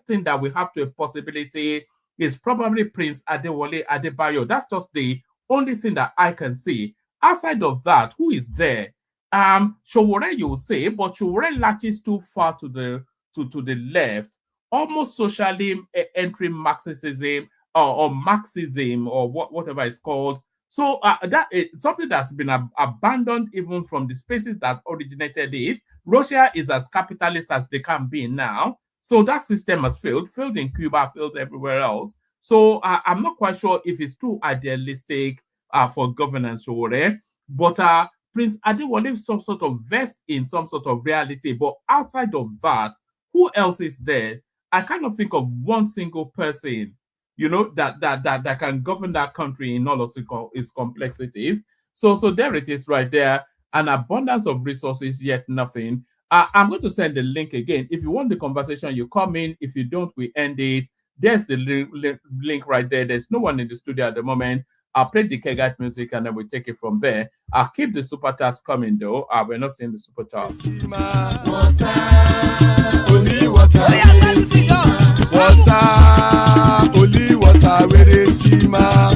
Speaker 6: thing that we have to a possibility is probably Prince Adewale Adebayo. That's just the only thing that I can see. Outside of that, who is there? Sowore, you will say, but Sowore latches too far to the left, almost socially entering Marxism or Marxism or whatever it's called. So that is something that's been abandoned even from the spaces that originated it. Russia is as capitalist as they can be now. So that system has failed in Cuba, failed everywhere else. So I'm not quite sure if it's too idealistic for governance, Sowore, but Prince Adewale is some sort of vest in some sort of reality. But outside of that, who else is there? I cannot think of one single person, you know, that can govern that country in all of its complexities. So there it is right there. An abundance of resources, yet nothing. I'm going to send the link again. If you want the conversation, you come in. If you don't, we end it. There's the link right there. There's no one in the studio at the moment. I'll play the Kegite music and then we take it from there. I'll keep the super chats coming though. We're not seeing the super chats.
Speaker 3: Only water, only water, where they see ma. Water, only water, where they see ma.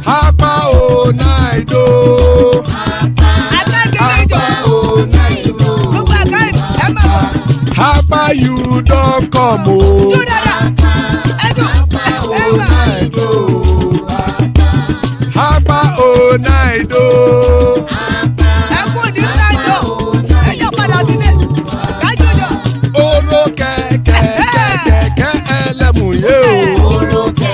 Speaker 3: Hapa o naido. Hapa you don't come o. Hapa o naido. Oro keke elemu ye o.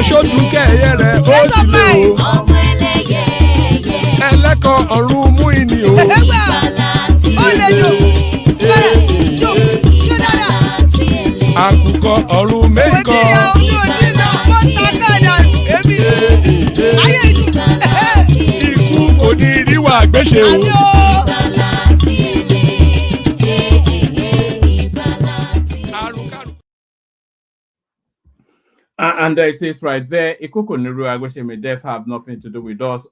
Speaker 3: ṣòdùkẹ́ ẹ̀yẹ rẹ̀ ó dìde o. ọmọ ẹlẹ́yẹ ẹlẹ́kọ̀ọ́ ọ̀run mú ìní o. ìgbàlà tí àkùkọ ọ̀run mẹ́kọ̀. ikú kò ní ríwà gbéṣe o.
Speaker 6: And it says right there, Ikuku Niru Agweshemi death have nothing to do with us.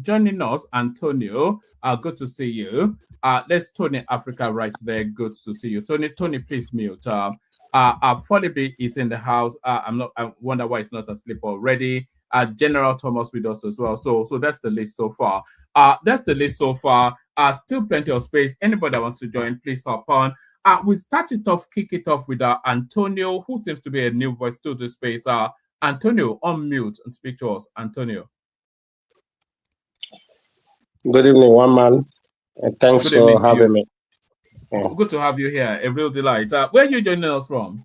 Speaker 6: Joining us, Antonio, good to see you. There's Tony Africa right there. Good to see you. Tony, please mute. Folibi is in the house. I wonder why it's not asleep already. General Thomas with us as well. So that's the list so far. Still plenty of space. Anybody that wants to join, please hop on. We kick it off with Antonio, who seems to be a new voice to the space. Antonio, unmute and speak to us. Antonio.
Speaker 20: Good evening, one man. Thanks for having me.
Speaker 6: Yeah. Good to have you here. A real delight. Where are you joining us from?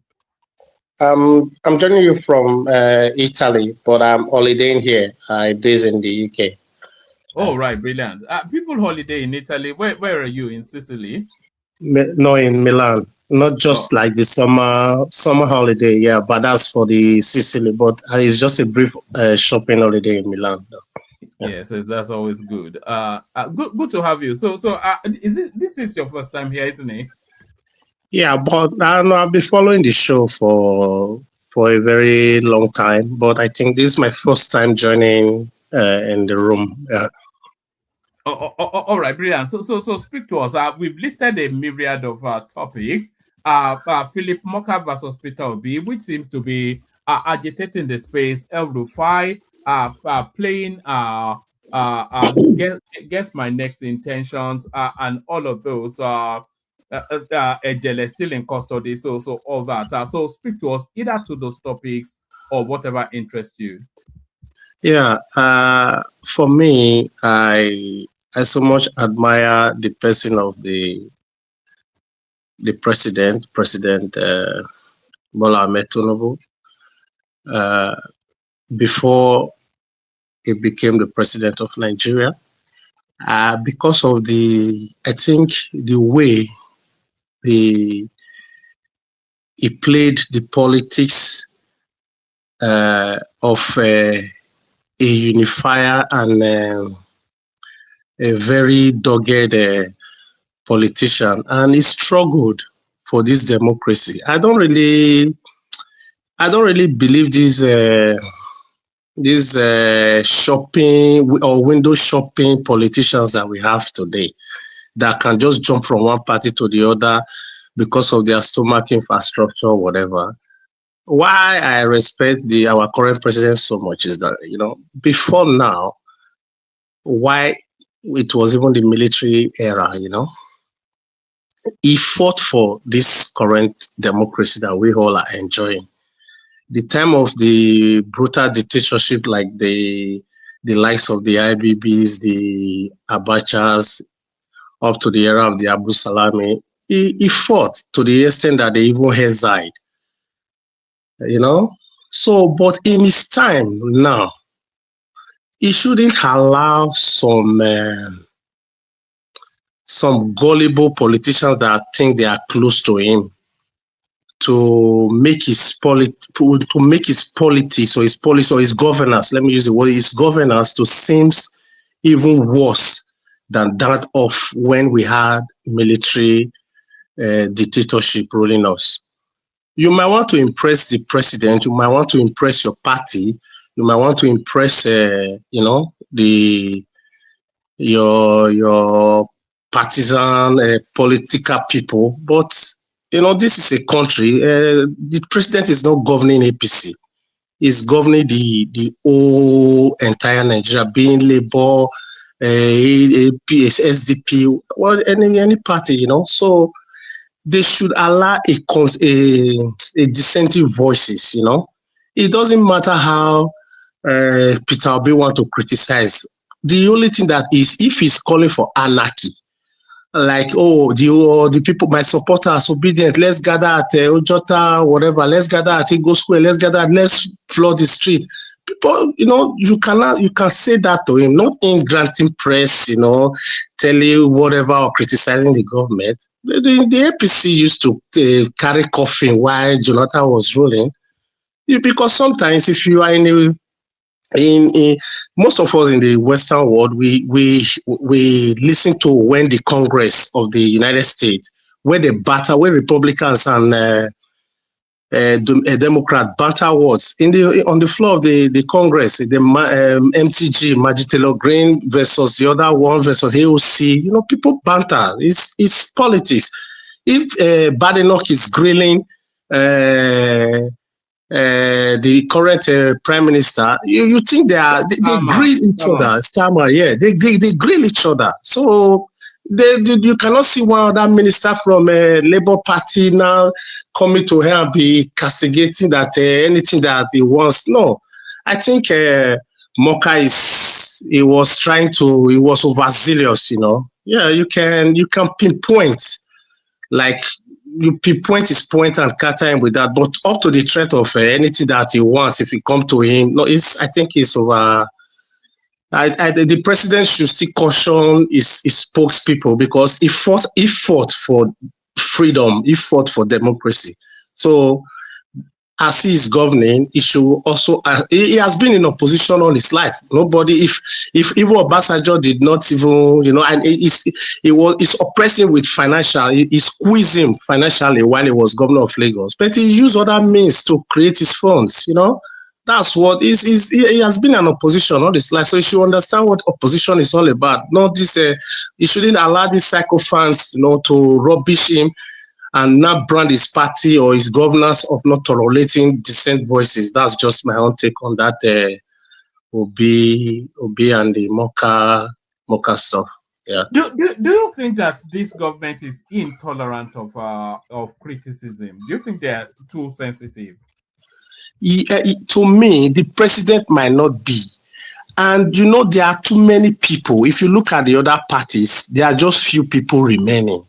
Speaker 20: I'm joining you from Italy, but I'm holidaying here. I'm based in the UK.
Speaker 6: Oh, right. Brilliant. People holiday in Italy. Where are you? In Sicily?
Speaker 20: No, in Milan. Not just like the summer holiday, yeah, but that's for the Sicily. But it's just a brief shopping holiday in Milan.
Speaker 6: Yeah. Yes, that's always good. Good to have you. So this is your first time here, isn't it?
Speaker 20: Yeah, but I don't know. I've been following the show for a very long time, but I think this is my first time joining in the room. Yeah.
Speaker 6: All right, brilliant. So speak to us. We've listed a myriad of topics. Felix Morka versus Peter Obi, which seems to be agitating the space. El Rufai playing guess my next intentions and all of those. Ejele still in custody. So all that. So speak to us either to those topics or whatever interests you.
Speaker 20: Yeah. For me, I so much admire the person of the President Bola Ahmed Tinubu. Before he became the president of Nigeria, because of the way he played the politics of a unifier and a very dogged politician, and he struggled for this democracy. I don't really believe these shopping or window shopping politicians that we have today that can just jump from one party to the other because of their stomach infrastructure or whatever. Why I respect our current president so much is that, before now, why it was even the military era, he fought for this current democracy that we all are enjoying. The time of the brutal dictatorship, like the likes of the IBBs, the Abachas, up to the era of the Abu Salami, he fought to the extent that they even exiled, So, but in his time now, he shouldn't allow some gullible politicians that think they are close to him to make his politics or his policy or his governance, let me use the word, his governance to seem even worse than that of when we had military dictatorship ruling us. You might want to impress the president, you might want to impress your party, you might want to impress your partisan political people, but this is a country. The president is not governing APC; he's governing the whole entire Nigeria, being Labour, SDP, well, any party, So they should allow a dissenting voices. It doesn't matter how Peter Obi want to criticize. The only thing that is, if he's calling for anarchy, like, the people, my supporters, obedient, let's gather at Ojota, whatever, let's gather at Ego Square, let's flood the street. people, you can say that to him, not in granting press, tell you whatever or criticizing the government. The APC used to carry coffin while Jonathan was ruling, because sometimes if you are in most of us in the Western world, we listen to when the Congress of the United States, where they battle, where Republicans and Democrat banter words on the floor of the Congress, the MTG, Majitelo Green versus the other one versus AOC. People banter. It's politics. If Badenoch is grilling the current prime minister, you think they grill each other. Starmer, yeah, they grill each other. So you cannot see one other minister from Labour Party now coming to her and be castigating that anything that he wants. No, I think Morka he was overzealous. Yeah, you can pinpoint, like you pinpoint his point and cutter him with that, but up to the threat of anything that he wants, if you come to him, no, I think it's over. The president should still caution his spokespeople, because he fought for freedom, he fought for democracy. So as he is governing, he should also. He has been in opposition all his life. Nobody, if Ivo Obasanjo did not even, and he's oppressing with financial, he squeezed him financially while he was governor of Lagos, but he used other means to create his funds. That's what he has been an opposition all his life. So you should understand what opposition is all about. Not this. He shouldn't allow these sycophants, to rubbish him and not brand his party or his governance of not tolerating dissent voices. That's just my own take on that. Obi and the Morka stuff. Yeah.
Speaker 6: Do you think that this government is intolerant of criticism? Do you think they are too sensitive?
Speaker 20: To me, the president might not be. And there are too many people. If you look at the other parties, there are just few people remaining,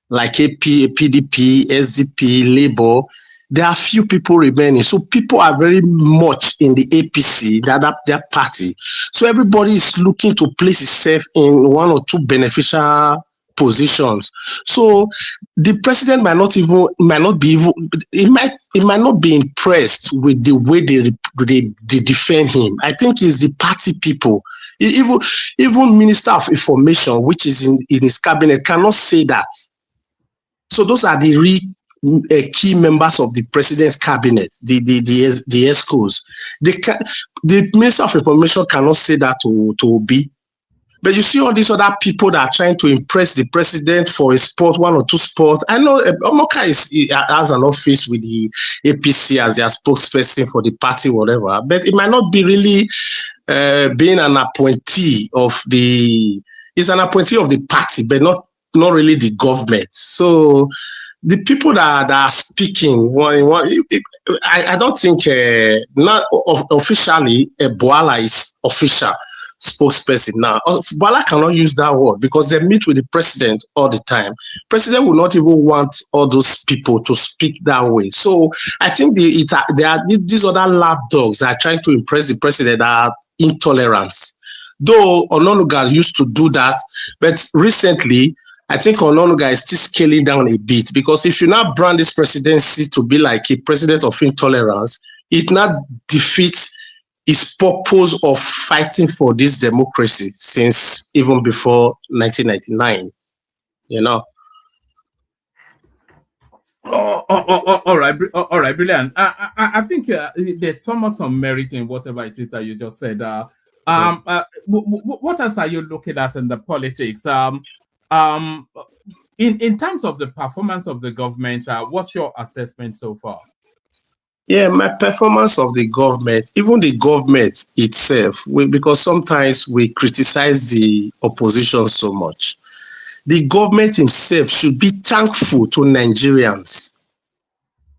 Speaker 20: like PDP, SDP, Labour. There are few people remaining. So people are very much in the APC, their party. So everybody is looking to place itself in one or two beneficial positions. So the president might not be impressed with the way they defend him. I think it's the party people. Even Minister of Information, which is in his cabinet, cannot say that. So those are the key members of the president's cabinet, the ESCOs. The Minister of Information cannot say that to Obi. But you see all these other people that are trying to impress the president for a spot, one or two spots. I know Morka has an office with the APC as their spokesperson for the party, whatever. But it might not be really being an appointee of he's an appointee of the party, but not really the government. So the people that are speaking, I don't think not officially Boala is official spokesperson now. Boala cannot use that word because they meet with the president all the time. President will not even want all those people to speak that way. So I think there are these other lapdogs that are trying to impress the president that are intolerance. Though Ononuga used to do that, but recently I think Ononuga is still scaling down a bit, because if you now brand this presidency to be like a president of intolerance, it now defeats his purpose of fighting for this democracy since even before 1999,
Speaker 6: All right, brilliant. I think there's somewhat some merit in whatever it is that you just said. What else are you looking at in the politics? In terms of the performance of the government, what's your assessment so far?
Speaker 20: Yeah, my performance of the government, even the government itself, because sometimes we criticize the opposition so much. The government itself should be thankful to Nigerians.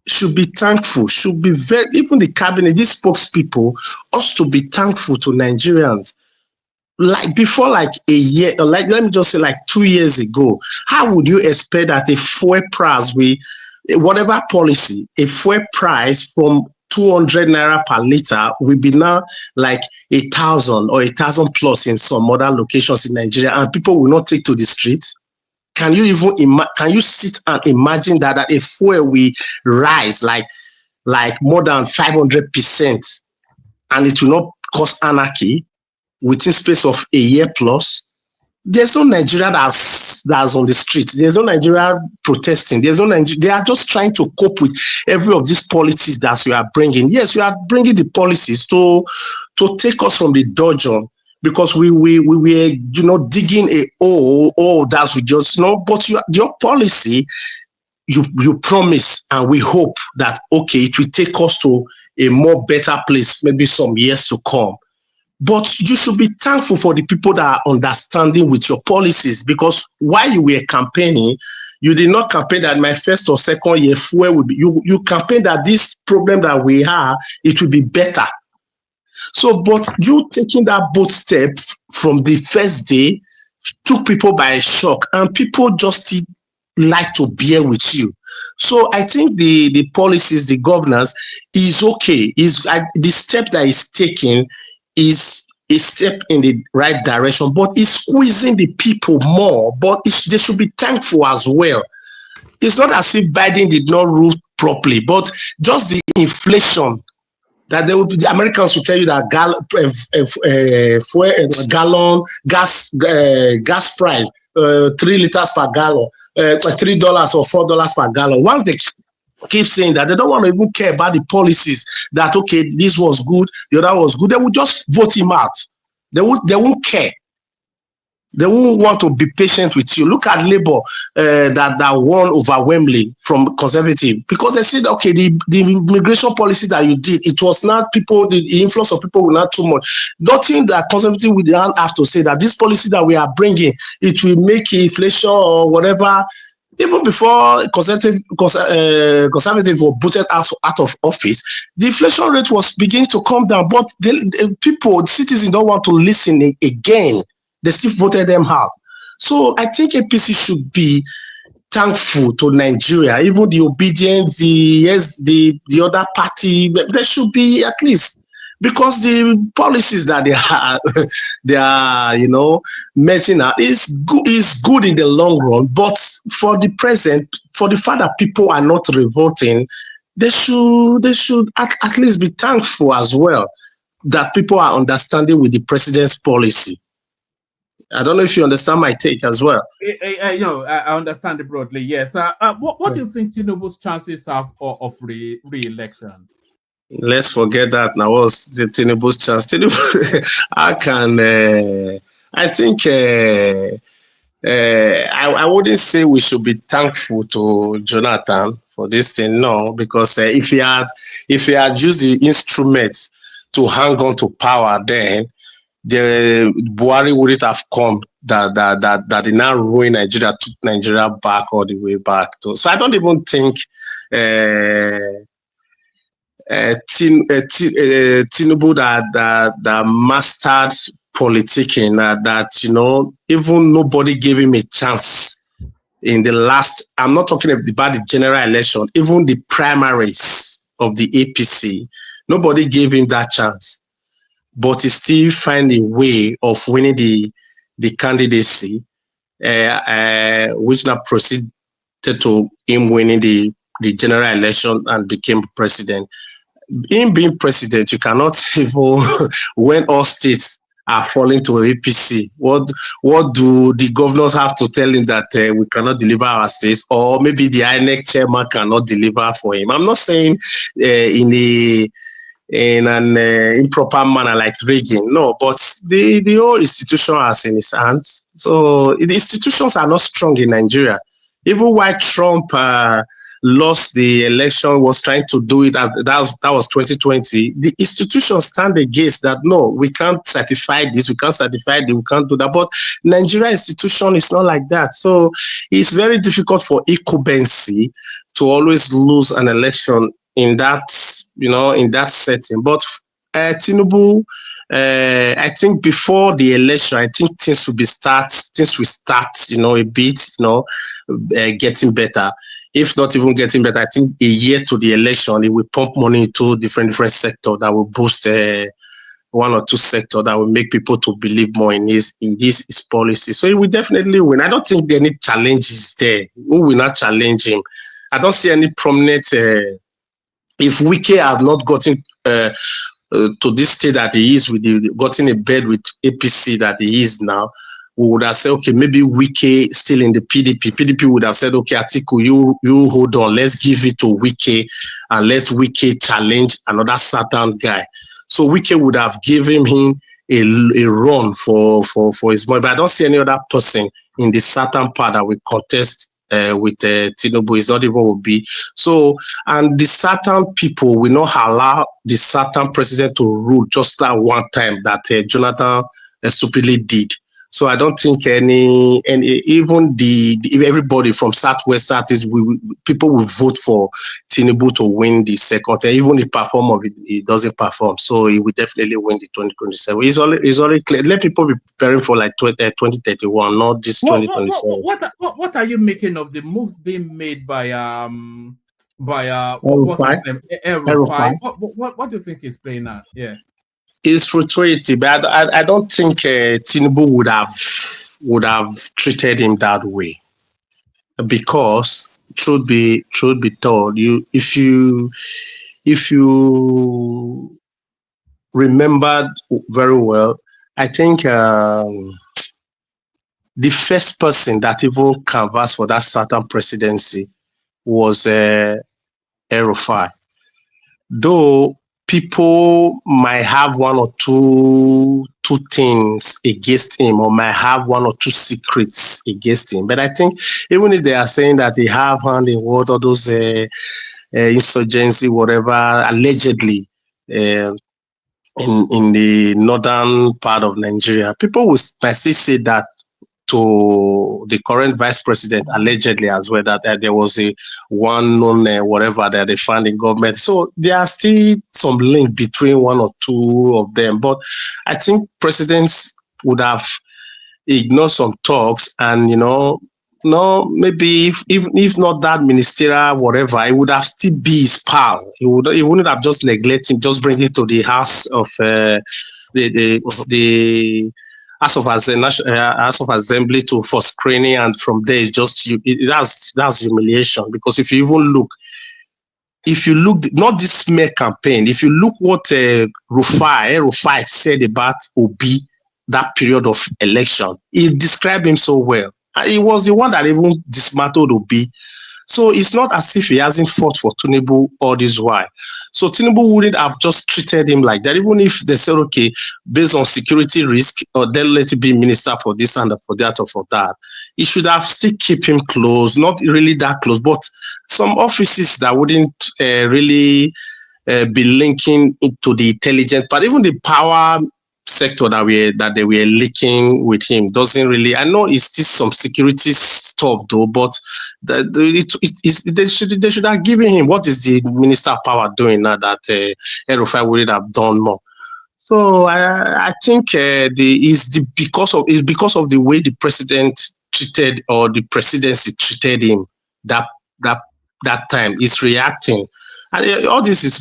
Speaker 20: Should be thankful, should be even the cabinet, these spokespeople ought to be thankful to Nigerians. Like before, like a year, like let me just say like 2 years ago, how would you expect that a fuel price, whatever policy, a fuel price from 200 naira per liter will be now like 1,000 or 1,000 plus in some other locations in Nigeria, and people will not take to the streets. Can you even can you sit and imagine that a fuel will rise like more than 500%, and it will not cause anarchy within space of a year plus? There's no Nigeria that's on the street. There's no Nigeria protesting. There's no Nigeria. They are just trying to cope with every of these policies that you are bringing. Yes, you are bringing the policies to take us from the dungeon, because we were digging a hole that we just but your policy, you promise, and we hope that okay, it will take us to a more better place maybe some years to come. But you should be thankful for the people that are understanding with your policies, because while you were campaigning, you did not campaign that my first or second year fuel will be, you campaigned that this problem that we have, it will be better. So, but you taking that bold step from the first day took people by a shock, and people just like to bear with you. So I think the policies, the governance is okay. The step that is taken is a step in the right direction, but it's squeezing the people more. But they should be thankful as well. It's not as if Biden did not rule properly, but just the inflation that there will be. The Americans will tell you that gallon gas price 3 liters per gallon, $3 or $4 per gallon. Once they keep saying that, they don't want to even care about the policies that okay, this was good, the other was good, they will just vote him out. They won't care. They won't want to be patient with you. Look at Labour that won overwhelmingly from Conservative, because they said, okay, the immigration policy that you did, it was not people, the influx of people were not too much. Nothing that Conservative would have to say that this policy that we are bringing, it will make inflation or whatever. Even before Conservative were booted out of office, the inflation rate was beginning to come down. But the citizens don't want to listen again. They still voted them out. So I think APC should be thankful to Nigeria. Even the obedience, the other party, they should be at least, because the policies that they are matching out is good in the long run. But for the present, for the fact that people are not revolting, they should at least be thankful as well that people are understanding with the president's policy. I don't know if you understand my take as well.
Speaker 6: I understand it broadly. Yes. What do you think Tinubu's chances have of re-election?
Speaker 20: Let's forget that now. What's the Tinubu's chance? Tinubu, I think I wouldn't say we should be thankful to Jonathan for this thing, no, because if he had used the instruments to hang on to power, then the Buhari wouldn't have come that they now ruin Nigeria, took Nigeria back all the way back to. So I don't even think Tinubu that mastered politicking, that even nobody gave him a chance in the last. I'm not talking about the general election, even the primaries of the APC. Nobody gave him that chance, but he still find a way of winning the candidacy, which now proceeded to him winning the general election and became president. In being president, you cannot even, when all states are falling to APC, what do the governors have to tell him that we cannot deliver our states, or maybe the INEC chairman cannot deliver for him? I'm not saying in an improper manner like rigging, no, but the whole institution has in his hands. So the institutions are not strong in Nigeria. Even while Trump lost the election, was trying to do it, that was 2020, the institutions stand against that. No, we can't certify this, we can't certify that, we can't do that. But Nigeria institution is not like that. So it's very difficult for incumbency to always lose an election in that, in that setting. But Tinubu, I think before the election, I think things will start, a bit, getting better. if not even getting better, I think a year to the election, it will pump money into different sectors that will boost one or two sectors that will make people to believe more in his policy. So he will definitely win. I don't think any challenge is there. Who will not challenge him? I don't see any prominent. If Wike have not gotten to this state that he is, gotten a bed with APC that he is now, we would have said, okay, maybe Wike still in the PDP. PDP would have said, okay, Atiku, you hold on, let's give it to Wike and let Wike challenge another certain guy. So Wike would have given him a run for his money. But I don't see any other person in the certain part that will contest with Tinubu. It's not even will be. So, and the certain people will not allow the certain president to rule just that one time that Jonathan stupidly did. So I don't think even everybody from Southwest, Southeast, people will vote for Tinubu to win the second. And even the performer, he doesn't perform. So he will definitely win the 2027. It's already clear. Let people be preparing for like 2031, not this 2027.
Speaker 6: What are you making of the moves being made by what's his name? El-Rufai? What do you think is playing out? Yeah.
Speaker 20: It's fortuity, but I don't think Tinubu would have treated him that way, because truth be told, if you remembered very well, I think the first person that even canvassed for that certain presidency was El-Rufai. Though people might have one or two things against him, or might have one or two secrets against him. But I think even if they are saying that they have hand in what all those insurgency, whatever, allegedly in the northern part of Nigeria, people might still say that to the current vice president, allegedly as well, that there was a one known whatever that they found in government. So there are still some link between one or two of them. But I think presidents would have ignored some talks, and maybe if not that ministerial whatever, it would have still be his pal. He wouldn't have just neglected him, just bring it to the house of the House of Assembly for screening, and from there it's just that's humiliation. Because if you look not this smear campaign, if you look what Rufai said about Obi that period of election, he described him so well. He was the one that even dismantled Obi. So it's not as if he hasn't fought for Tinubu all this while. So Tinubu wouldn't have just treated him like that, even if they said, okay, based on security risk, or they'll let it be minister for this and for that or for that. He should have still keep him close, not really that close, but some offices that wouldn't really be linking into the intelligence, but even the power sector that they were leaking with him doesn't really. I know it's still some security stuff though, but they should have given him. What is the Minister of Power doing now that El-Rufai would have done more? So I think it's because of the way the president treated, or the presidency treated him that time. He's reacting. And all this is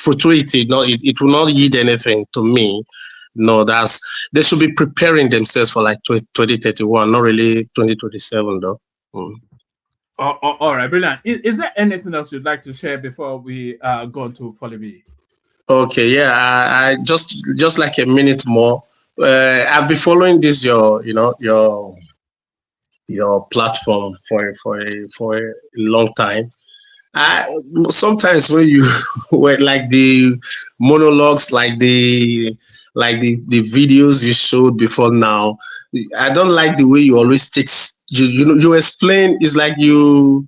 Speaker 20: futurity. No, it will not yield anything to me. No, they should be preparing themselves for like 2031, not really 2027 though.
Speaker 6: All right, brilliant. Is there anything else you'd like to share before we go on to Follow Me?
Speaker 20: Okay, yeah, I just like a minute more. I've been following this your platform for a long time. Sometimes when you like the monologues, like the videos you showed before now, I don't like the way you always take you explain. It's like you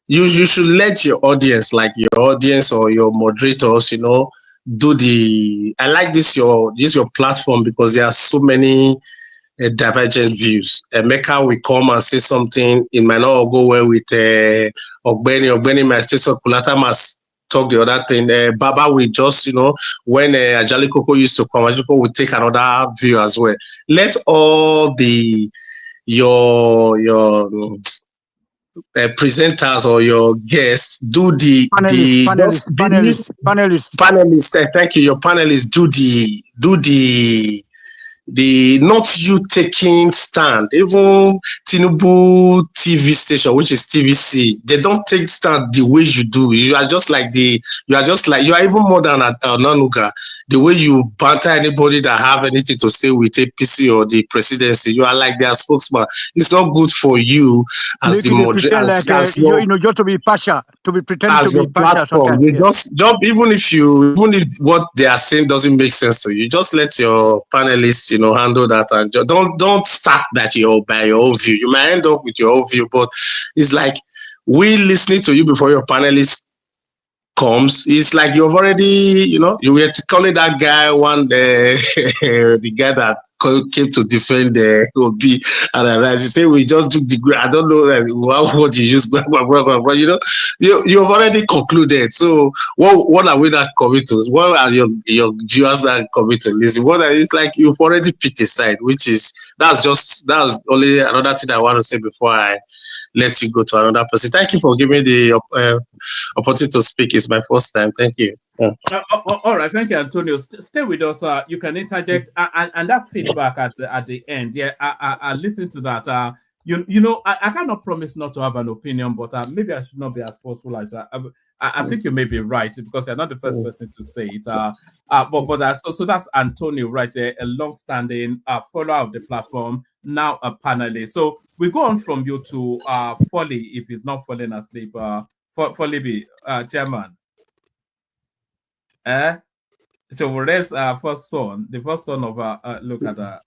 Speaker 20: should let your audience or your moderators, do the. I like this your platform, because there are so many divergent views. Emeka will come and say something, it might not go well with Ogbeni might say so. Kulata must talk the other thing. Baba will just, when Ajali Koko used to come, Ajali Koko will take another view as well. Let all the your presenters or your guests do the panelists. Thank you. Your panelists do the not you taking stand. Even Tinubu TV station, which is TVC, they don't take stand the way you do. You are even more than a Nanuga. The way you banter anybody that have anything to say with APC or the presidency, you are like their spokesman. It's not good for you as the moderator,
Speaker 21: just to be partial, to be pretending
Speaker 20: as
Speaker 21: to
Speaker 20: your
Speaker 21: be partial
Speaker 20: platform.
Speaker 21: sometimes.
Speaker 20: You just even if what they are saying doesn't make sense to you, just let your panelists, handle that, and don't start that by your own view. You might end up with your own view, but it's like we listening to you before your panelists comes. It's like you've already, you were calling that guy the guy that came to defend the OB, and as you say, we just took the. I don't know what you use, but you've already concluded. So what are we not coming to? What are your viewers not coming to listen? It's like you've already picked a side, that's only another thing I want to say before I let you go to another person. Thank you for giving me the opportunity to speak. It's my first time. Thank you. Yeah.
Speaker 6: All right, thank you, Antonio. Stay with us. You can interject, and that feedback at the end. Yeah, I listen to that. I cannot promise not to have an opinion, but maybe I should not be as forceful as that. I think you may be right because you're not the first person to say it. So that's Antonio right there, a long-standing follower of the platform, now a panelist. So we go on from you to Folly, if he's not falling asleep. Folly, Chairman. So there's first son, the first son of look at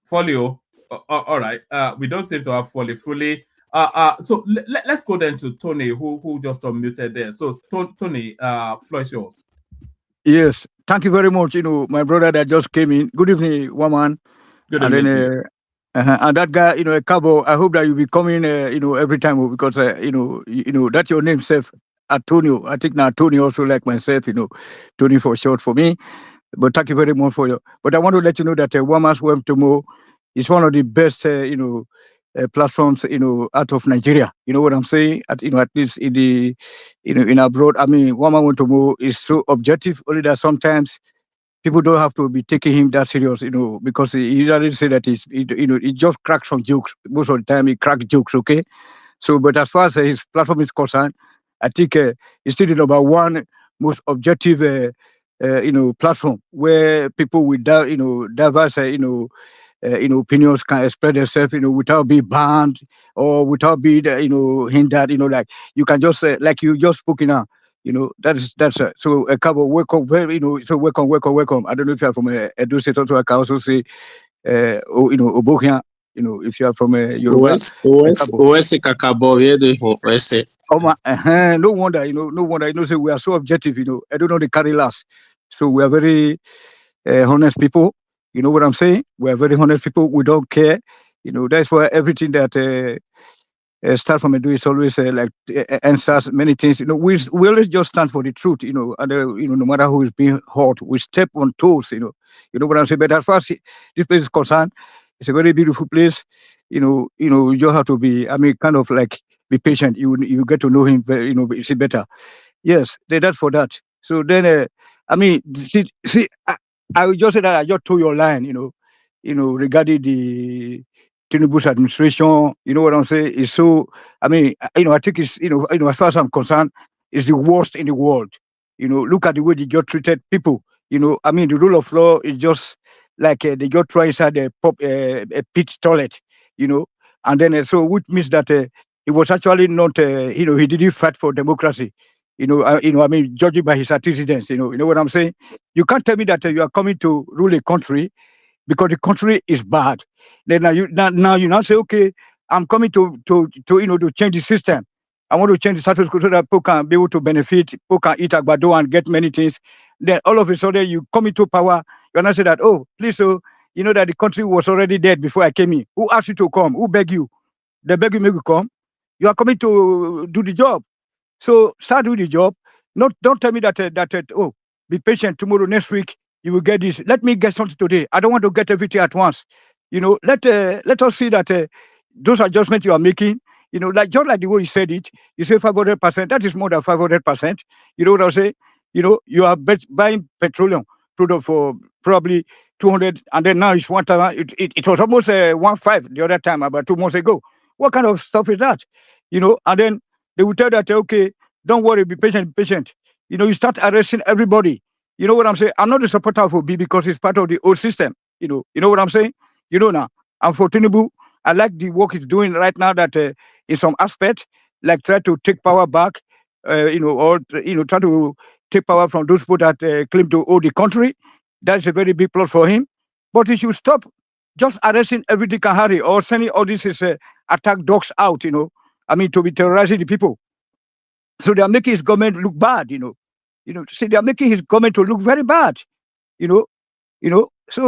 Speaker 6: Folio. All right. We don't seem to have Folly fully. So let's go then to Tony, who just unmuted there. So Tony, floor is yours.
Speaker 21: Yes, thank you very much. My brother that just came in. Good evening, woman.
Speaker 6: Good evening to you.
Speaker 21: And that guy, a Cabo. I hope that you'll be coming, every time because that's your name, self, Antonio. I think now Tony also like myself, Tony for short for me. But thank you very much for your. But I want to let you know that Woman's Web Tomorrow is one of the best, platforms, out of Nigeria. You know what I'm saying? At least in the, in abroad. I mean, Woman Web Tomorrow is so objective. Only that sometimes people don't have to be taking him that serious, because he usually say that he just cracks some jokes. Most of the time, he cracks jokes, okay? So, but as far as his platform is concerned, I think it's still the number one most objective, platform where people with diverse, opinions can express themselves, without being banned or without being, hindered. Like you can just like you just spoken now. That's so a couple welcome, very, so welcome. I don't know if you are from Edo State, also I can also say, Obohian, if you are from Yoruba. No wonder, say we are so objective, I don't know they carry last. So we are very honest people. You know what I'm saying? We are very honest people. We don't care. That's why everything that start from Edo is always answers many things. We always just stand for the truth. And no matter who is being hurt, we step on toes. You know what I'm saying. But as far as this place is concerned, it's a very beautiful place. You just have to be. I mean, kind of like be patient. You get to know him. See better. Yes, that's for that. So then, I mean, see, I would just say that I just told your line. Regarding the Tinubu's administration, you know what I'm saying? Is so. I mean, I think it's as far as I'm concerned, it's the worst in the world. Look at the way they just treated people. I mean, the rule of law is just like they just try inside a pit toilet. And then so which means that it was actually not. He didn't fight for democracy. I mean, judging by his antecedents. You know what I'm saying? You can't tell me that you are coming to rule a country because the country is bad. Then now you now say, okay, I'm coming to change the system. I want to change the status quo so that people can be able to benefit, people can eat agbado and get many things. Then all of a sudden you come into power, you now say that, oh, please, so you know that the country was already dead before I came in. Who asked you to come? Who begged you? They beg you, make you come. You are coming to do the job. So start doing the job. Don't tell me that oh, be patient. Tomorrow, next week, you will get this. Let me get something today. I don't want to get everything at once. let us see that those adjustments you are making, like just like the way you said it, you say 500%. That is more than 500%. You know what I'm saying? You are buying petroleum product for probably 200, and then now it's 1,000. It was almost 1.5 the other time, about 2 months ago. What kind of stuff is that? And then they will tell that, okay, don't worry, be patient, be patient. You start arresting everybody. You know what I'm saying? I'm not a supporter of Obi because it's part of the old system. You know what I'm saying? Now, I'm for Tinubu. I like the work he's doing right now that in some aspect, like try to take power back, or try to take power from those people that claim to own the country. That's a very big plus for him. But he should stop just arresting every Dick and Harry or sending all these attack dogs out, to be terrorizing the people. So they are making his government look bad, See, they are making his government to look very bad, So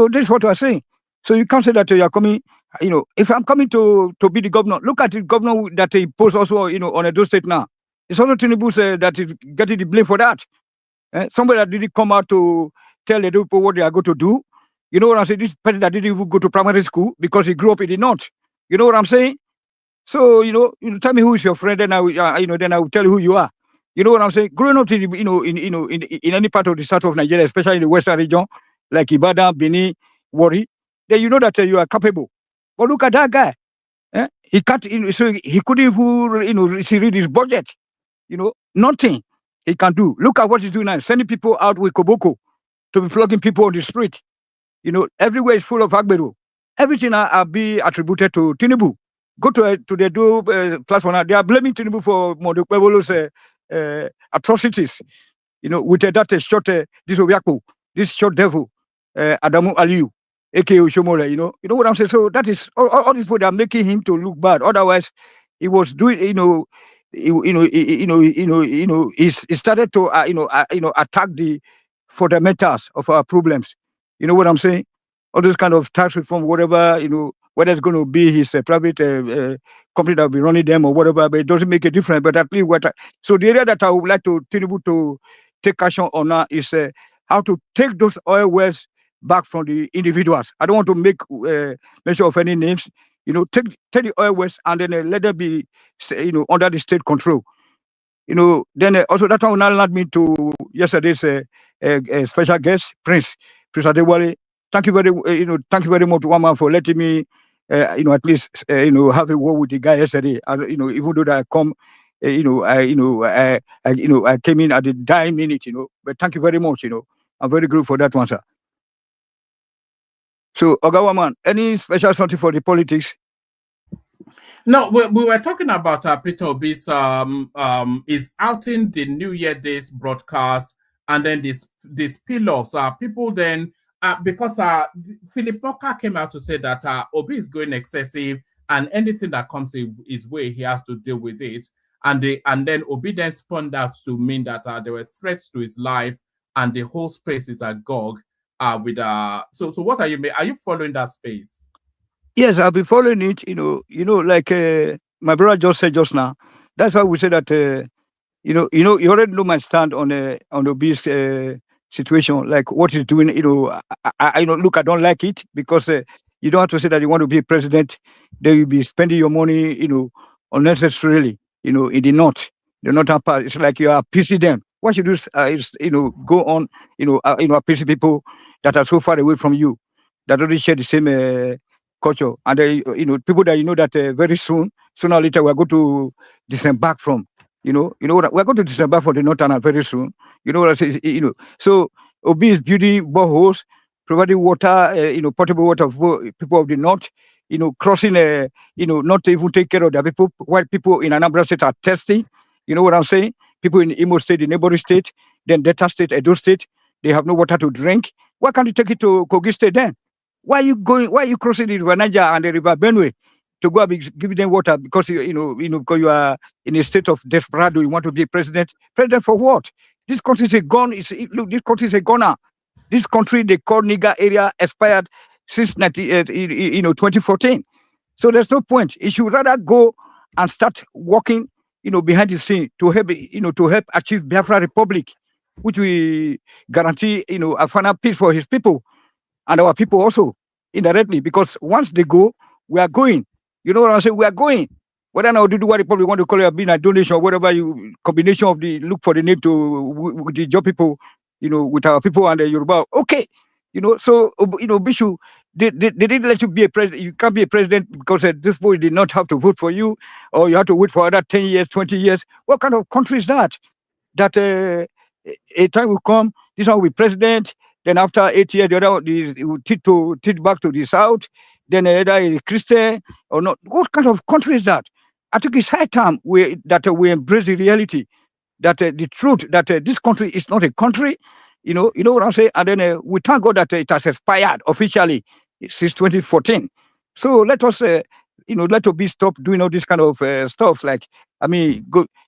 Speaker 21: this is what we are saying. So you can't say that you are coming, if I'm coming to be the governor, look at the governor that he posts also, on Edo State now. It's also Tinubu that is getting the blame for that. Somebody that didn't come out to tell the people what they are going to do. You know what I'm saying? This person that didn't even go to primary school because he grew up in the north. You know what I'm saying? So, tell me who is your friend, then I will, then I will tell you who you are. You know what I'm saying? Growing up in, in any part of the south of Nigeria, especially in the western region, like Ibadan, Benin, Warri, then you know that you are capable. But look at that guy. He can't, so he couldn't even, read his budget. Nothing he can do. Look at what he's doing now, sending people out with Koboko to be flogging people on the street. Everywhere is full of Agbero. Everything will be attributed to Tinubu. Go to the platform now. They are blaming Tinubu for Modokbebolo's atrocities. With that short, this Obiako, this short devil, Adamu Aliyu, aka Oshomole. You know what I'm saying? So that is all these people that are making him to look bad. Otherwise, he was doing, he started to attack the fundamentals of our problems. You know what I'm saying? All those kind of tax reform, whatever, whether it's going to be his private company that will be running them or whatever, but it doesn't make a difference. But at least so the area that I would like to Tinubu to take action on now is how to take those oil wells back from the individuals. I don't want to make mention of any names. Take the oil wells and then let them be, under the state control. Then also that one now led me to yesterday's special guest, Prince Adewale. Thank you very much, Wama, for letting me, at least, have a word with the guy yesterday. Even though that I come, I came in at the dying minute, but thank you very much, I'm very grateful for that one, sir. So, Ogawaman, any special something for the politics?
Speaker 6: No, we were talking about Peter Obi's is outing the New Year Days broadcast, and then this spill-offs. People then because Felix Morka came out to say that Obi is going excessive, and anything that comes his way, he has to deal with it. And then Obi then spun out to mean that there were threats to his life, and the whole space is agog. So what are you following that space?
Speaker 21: Yes, I'll be following it. Like my brother just said just now. That's why we say that. You already know my stand on Obi's situation, like what he's doing. I look, I don't like it because you don't have to say that you want to be a president. Then you'll be spending your money, unnecessarily. In the northern part, it's like you are appeasing them. What you do is go on, appeasing people that are so far away from you, that already share the same culture, and people that that very soon, sooner or later, we're going to disembark from. What we're going to disembark for the northern very soon. You know what I say? So Obi is building boreholes, providing water, potable water for people of the north. Crossing, not to even take care of the people. While people in Anambra State are testing. You know what I'm saying? People in Imo State, the neighboring state, then Delta State, Edo State, they have no water to drink. Why can't you take it to Kogi State then? Why are you crossing the River Niger and the River Benue to go and give them water because because you are in a state of desperado? You want to be president? President for what? This country is a gun. This country is a gunner. This country, they call Niger area, expired since 2014. So there's no point. You should rather go and start working, behind the scene to help, to help achieve Biafra Republic, which we guarantee, a final peace for his people and our people also. indirectly, because once they go, we are going. You know what I'm saying? We are going. Whether now do what Republic want to call it, being a donation or whatever, you combination of the look for the name to with the job people, you know, with our people and the Yoruba. Okay, you know, so you know, Bishu, they didn't let you be a president. You can't be a president because this boy did not have to vote for you, or you have to wait for another 10 years, 20 years. What kind of country is that? That a time will come, this one will be president, then after 8 years, the other one will tilt back to the south, then either a Christian or not. What kind of country is that? I think it's high time that we embrace the reality, that the truth that this country is not a country. You know what I'm saying? And then we thank God that it has expired officially since 2014. So let us, let us stop doing all this kind of stuff. Like, I mean,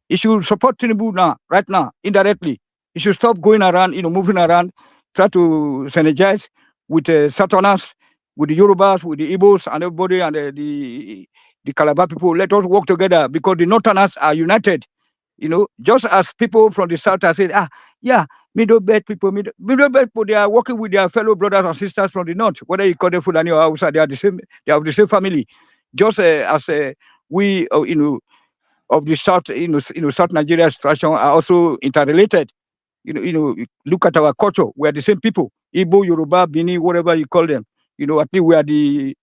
Speaker 21: you should support Tinubu now, right now, indirectly. You should stop going around, moving around, try to synergize with Southerners, with the Yorubas, with the Igbos, and everybody, and the Calabar people. Let us work together because the Northerners are united. Just as people from the South are saying, middle belt people, they are working with their fellow brothers and sisters from the North, whether you call them Fulani or Hausa, they are the same. They have the same family. Just as we, of the South, South Nigeria situation are also interrelated. Look at our culture. We are the same people. Igbo, Yoruba, Bini, whatever you call them. I think we are the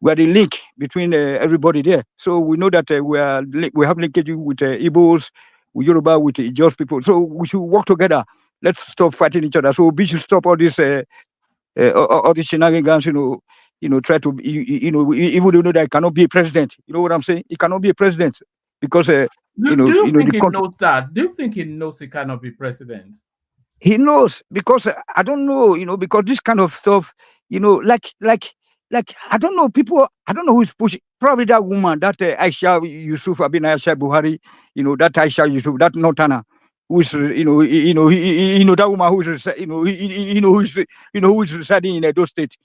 Speaker 21: link between everybody there. So we know that we have linkage with Igbos, with Yoruba, with the Ijaws people. So we should work together. Let's stop fighting each other. So we should stop all this all these shenanigans. Try to even though that he cannot be a president. You know what I'm saying? He cannot be a president because
Speaker 6: do you think he knows that? Do you think he knows he cannot be president?
Speaker 21: He knows because I don't know. Because this kind of stuff, like I don't know, people, I don't know who's pushing. Probably that woman, that Aisha Yusuf, Aisha Buhari, that Aisha Yusuf, that Nortana, who's that woman who's residing in Edo State,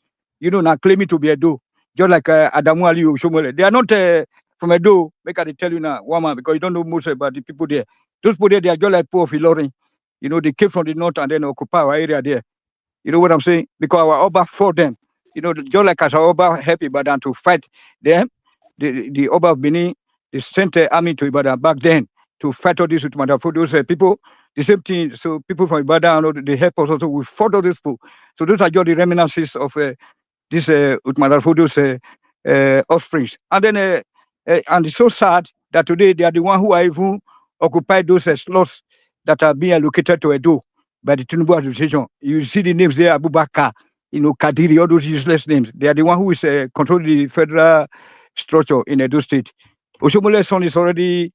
Speaker 21: now claiming to be Edo, just like Adamu Ali Oshomole. They are not from Edo. Make I tell you now, woman, because you don't know most about the people there. Those people there, they are just like poor Ilorin. They came from the north and then occupy our area there. You know what I'm saying? Because our Oba fought them. Just like as our Oba helped Ibadan to fight them, the Oba of Benin, they sent the army to Ibadan back then to fight all this with for those people. The same thing. So people from Ibadan, they help us also. We fought all these people. So those are just the reminiscences of this Utmada for those offsprings. And then, and it's so sad that today they are the one who are even occupied those slots that are being allocated to Edo by the Tinubu administration. You see the names there, Abubakar, Kadiri, all those useless names. They are the one who is controlling the federal structure in Edo State. Oshomole's son is already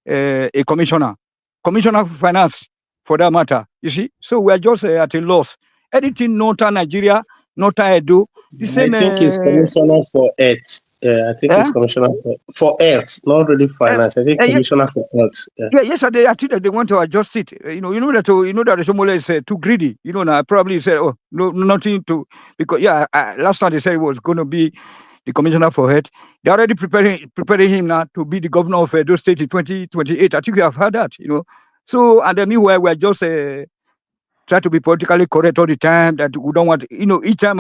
Speaker 21: a commissioner for finance, for that matter. You see, so we are just at a loss. Anything Northern Nigeria, Northern Edo, the same.
Speaker 20: I think he's commissioner for Earth. I think he's commissioner for Earth, not really finance. I think commissioner for Earth.
Speaker 21: Yesterday I think that they want to adjust it. You know that Shomole is too greedy. Now probably said, oh, no, nothing to, because last time they said it was going to be the commissioner for Earth. They're already preparing him now to be the governor of Edo State in 2028. I think you have heard that. So and then meanwhile we are just try to be politically correct all the time. That we don't want. Each time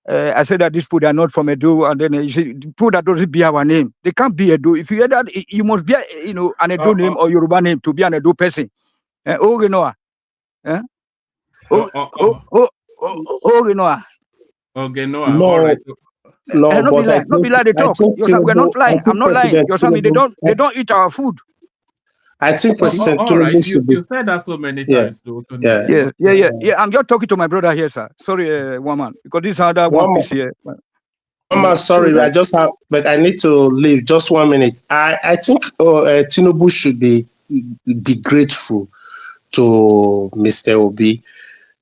Speaker 21: I said that these people are not from Edo, and then you see people that doesn't be our name. They can't be Edo. If you hear that, you must be an Edo name or Yoruba name to be an Edo person. Ogenoa. Ogenoa.
Speaker 6: Ogenoa. All right.
Speaker 20: No, but I
Speaker 21: not be like they talk. We're not lying. I'm not lying. They don't eat our food.
Speaker 20: I think President
Speaker 6: Tinubu should be. You said that so many times, though.
Speaker 21: Yeah. I'm just talking to my brother here, sir. Sorry, woman, because this other one piece here.
Speaker 20: Mama, sorry, I just have, but I need to leave. Just 1 minute. I think Tinubu should be grateful to Mr. Obi,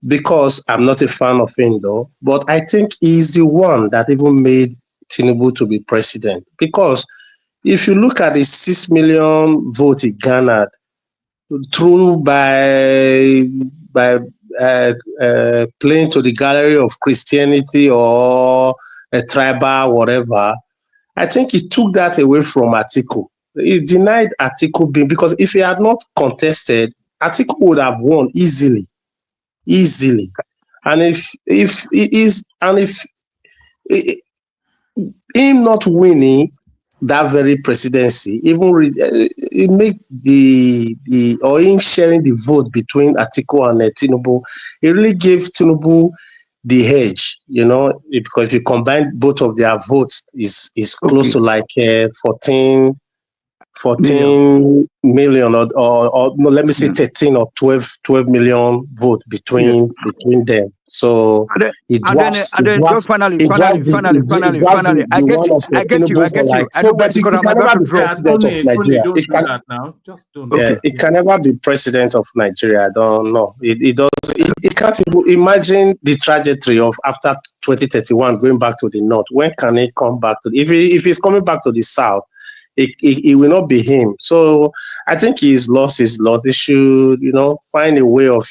Speaker 20: because I'm not a fan of him though. But I think he's the one that even made Tinubu to be president, because if you look at the 6 million vote he garnered through by playing to the gallery of Christianity or a tribal whatever, I think he took that away from Atiku. He denied Atiku being, because if he had not contested, Atiku would have won easily. And if him not winning that very presidency, even it make the or him sharing the vote between Atiku and Tinubu, it really gave Tinubu the edge, because if you combine both of their votes, is close to like 14 million or no, let me say 13 or 12 million vote between them. So it drops
Speaker 21: and then just finally, I get you. I get you. I know why,
Speaker 20: but it
Speaker 21: because I'm
Speaker 20: can
Speaker 21: about
Speaker 20: never
Speaker 21: to
Speaker 20: be
Speaker 21: drop.
Speaker 20: president of Nigeria.
Speaker 6: Don't do that now. Just don't.
Speaker 20: Yeah, it can never be president of Nigeria. I don't know. It does. It can't even imagine the trajectory of after 2031 going back to the north. When can he come back to? If he's coming back to the south, it will not be him. So I think he's lost his loss. He should, find a way of,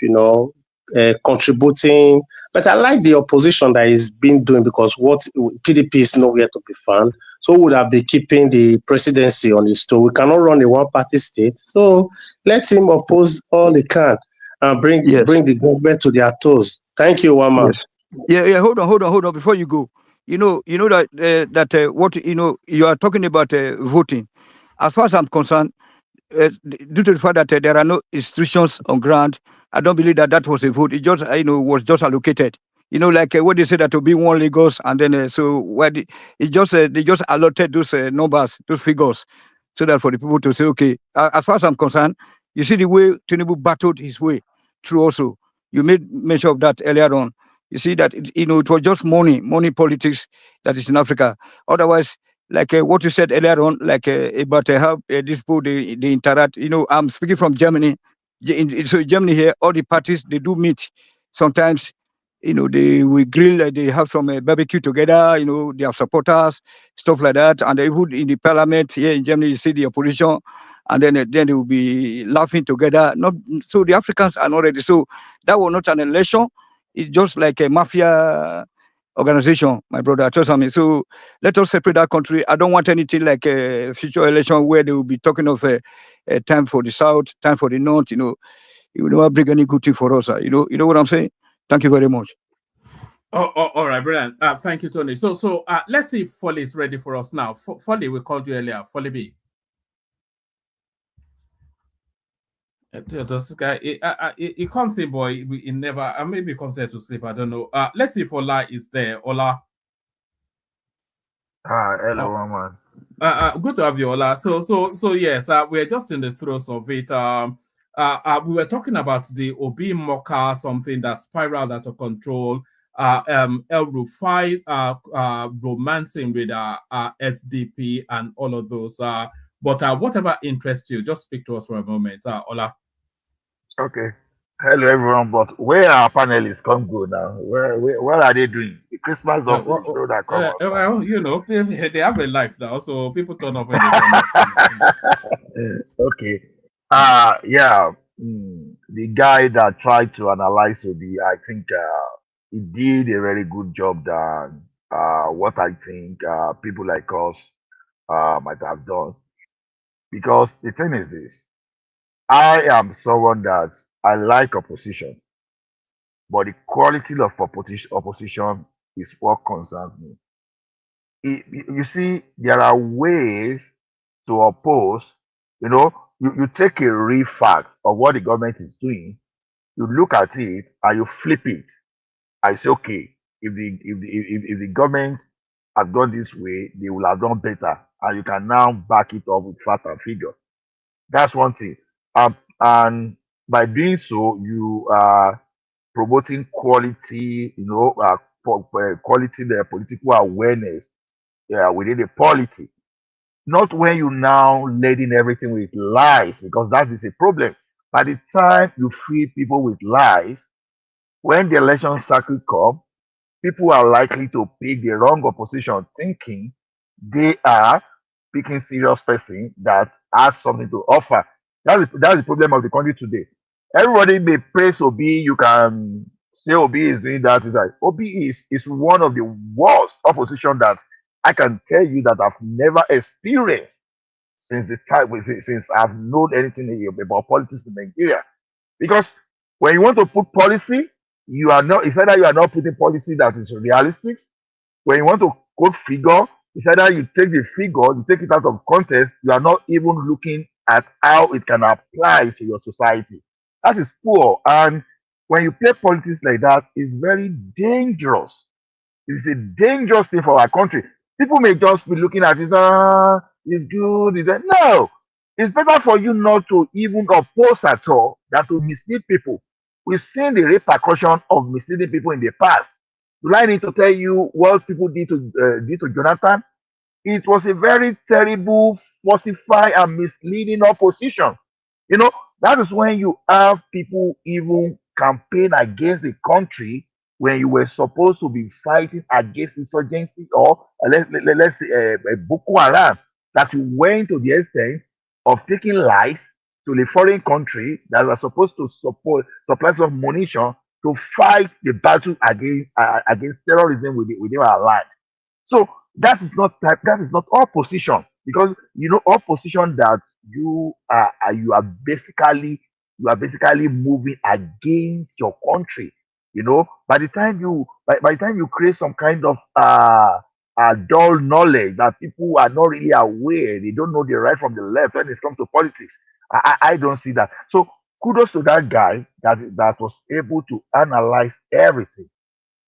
Speaker 20: contributing. But I like the opposition that he's been doing, because what PDP is nowhere to be found. So would have been keeping the presidency on his toe. We cannot run a one-party state. So let him oppose all he can and bring the government to their toes. Thank you, Wama.
Speaker 21: Yes. Yeah. Hold on. Before you go, you know that what you are talking about voting. As far as I'm concerned, due to the fact that there are no institutions on ground, I don't believe that was a vote. It just was just allocated. Like what they said that to be one Lagos, and then so why they just allotted those numbers, those figures, so that for the people to say, okay, as far as I'm concerned, you see the way Tinubu battled his way through. Also, you made mention of that earlier on. You see that it was just money politics that is in Africa. Otherwise, like what you said earlier on, like about how these people they interact. I'm speaking from Germany. So Germany here, all the parties they do meet. Sometimes, they will grill, they have some barbecue together. They have supporters, stuff like that. And even in the parliament here in Germany, you see the opposition, and then they will be laughing together. Not so the Africans are not ready. So that was not an election. It's just like a mafia organization, my brother. Trust me. So let us separate that country. I don't want anything like a future election where they will be talking of a time for the south, time for the north. It will never bring any good thing for us. You know what I'm saying? Thank you very much.
Speaker 6: All right, brilliant. Thank you, Tony. So let's see if Foley is ready for us now. Foley, we called you earlier. Foley B. This guy, he comes in, boy. He never. Maybe he comes here to sleep. I don't know. Let's see if Ola is there. Ola.
Speaker 1: Hello, man.
Speaker 6: Good to have you, Ola. So yes. We're just in the throes of it. We were talking about the Obi Morka, something that spiraled out of control. El Rufai romancing with SDP and all of those. But whatever interests you, just speak to us for a moment, Ola.
Speaker 1: Okay. Hello, everyone. But where are our panelists come go now? What are they doing? The Christmas of show that come up.
Speaker 6: Well, they have a life now, so people turn off when they turn off.
Speaker 1: Okay. Yeah. The guy that tried to analyze Obi, I think he did a very good job than what I think people like us might have done. Because the thing is this, I am someone that I like opposition, but the quality of opposition is what concerns me. You see, there are ways to oppose. You take a real fact of what the government is doing, you look at it and you flip it. I say, okay, if the government had gone this way, they will have done better, and you can now back it up with fact and figure. That's one thing. And by doing so, you are promoting quality, quality the political awareness within the polity. Not when you now leading everything with lies, because that is a problem. By the time you feed people with lies, when the election cycle comes, people are likely to pick the wrong opposition, thinking they are picking serious person that has something to offer. That's the problem of the country today. Everybody may praise Obi. You can say Obi is doing that. Obi is one of the worst opposition that I can tell you that I've never experienced since I've known anything about politics in Nigeria. Because when you want to put policy, you are not. It's either you are not putting policy that is realistic, when you want to quote figure, it's either you take the figure, you take it out of context, you are not even looking at how it can apply to your society. That is poor. And when you play politics like that, it's very dangerous. It's a dangerous thing for our country. People may just be looking at it, it's good. No, it's better for you not to even oppose at all than to mislead people. We've seen the repercussion of misleading people in the past. Do I need to tell you what people did to Jonathan? It was a very terrible, falsified, and misleading opposition. You know, that is when you have people even campaign against the country when you were supposed to be fighting against insurgency or let's say Boko Haram, that you went to the extent of taking lies to the foreign country that were supposed to support supply some munition to fight the battle against terrorism within our land. So that is not opposition, because you know opposition that you are basically moving against your country. You know, by the time you create some kind of dull knowledge that people are not really aware, they don't know the right from the left when it comes to politics. I don't see that. So kudos to that guy that was able to analyze everything.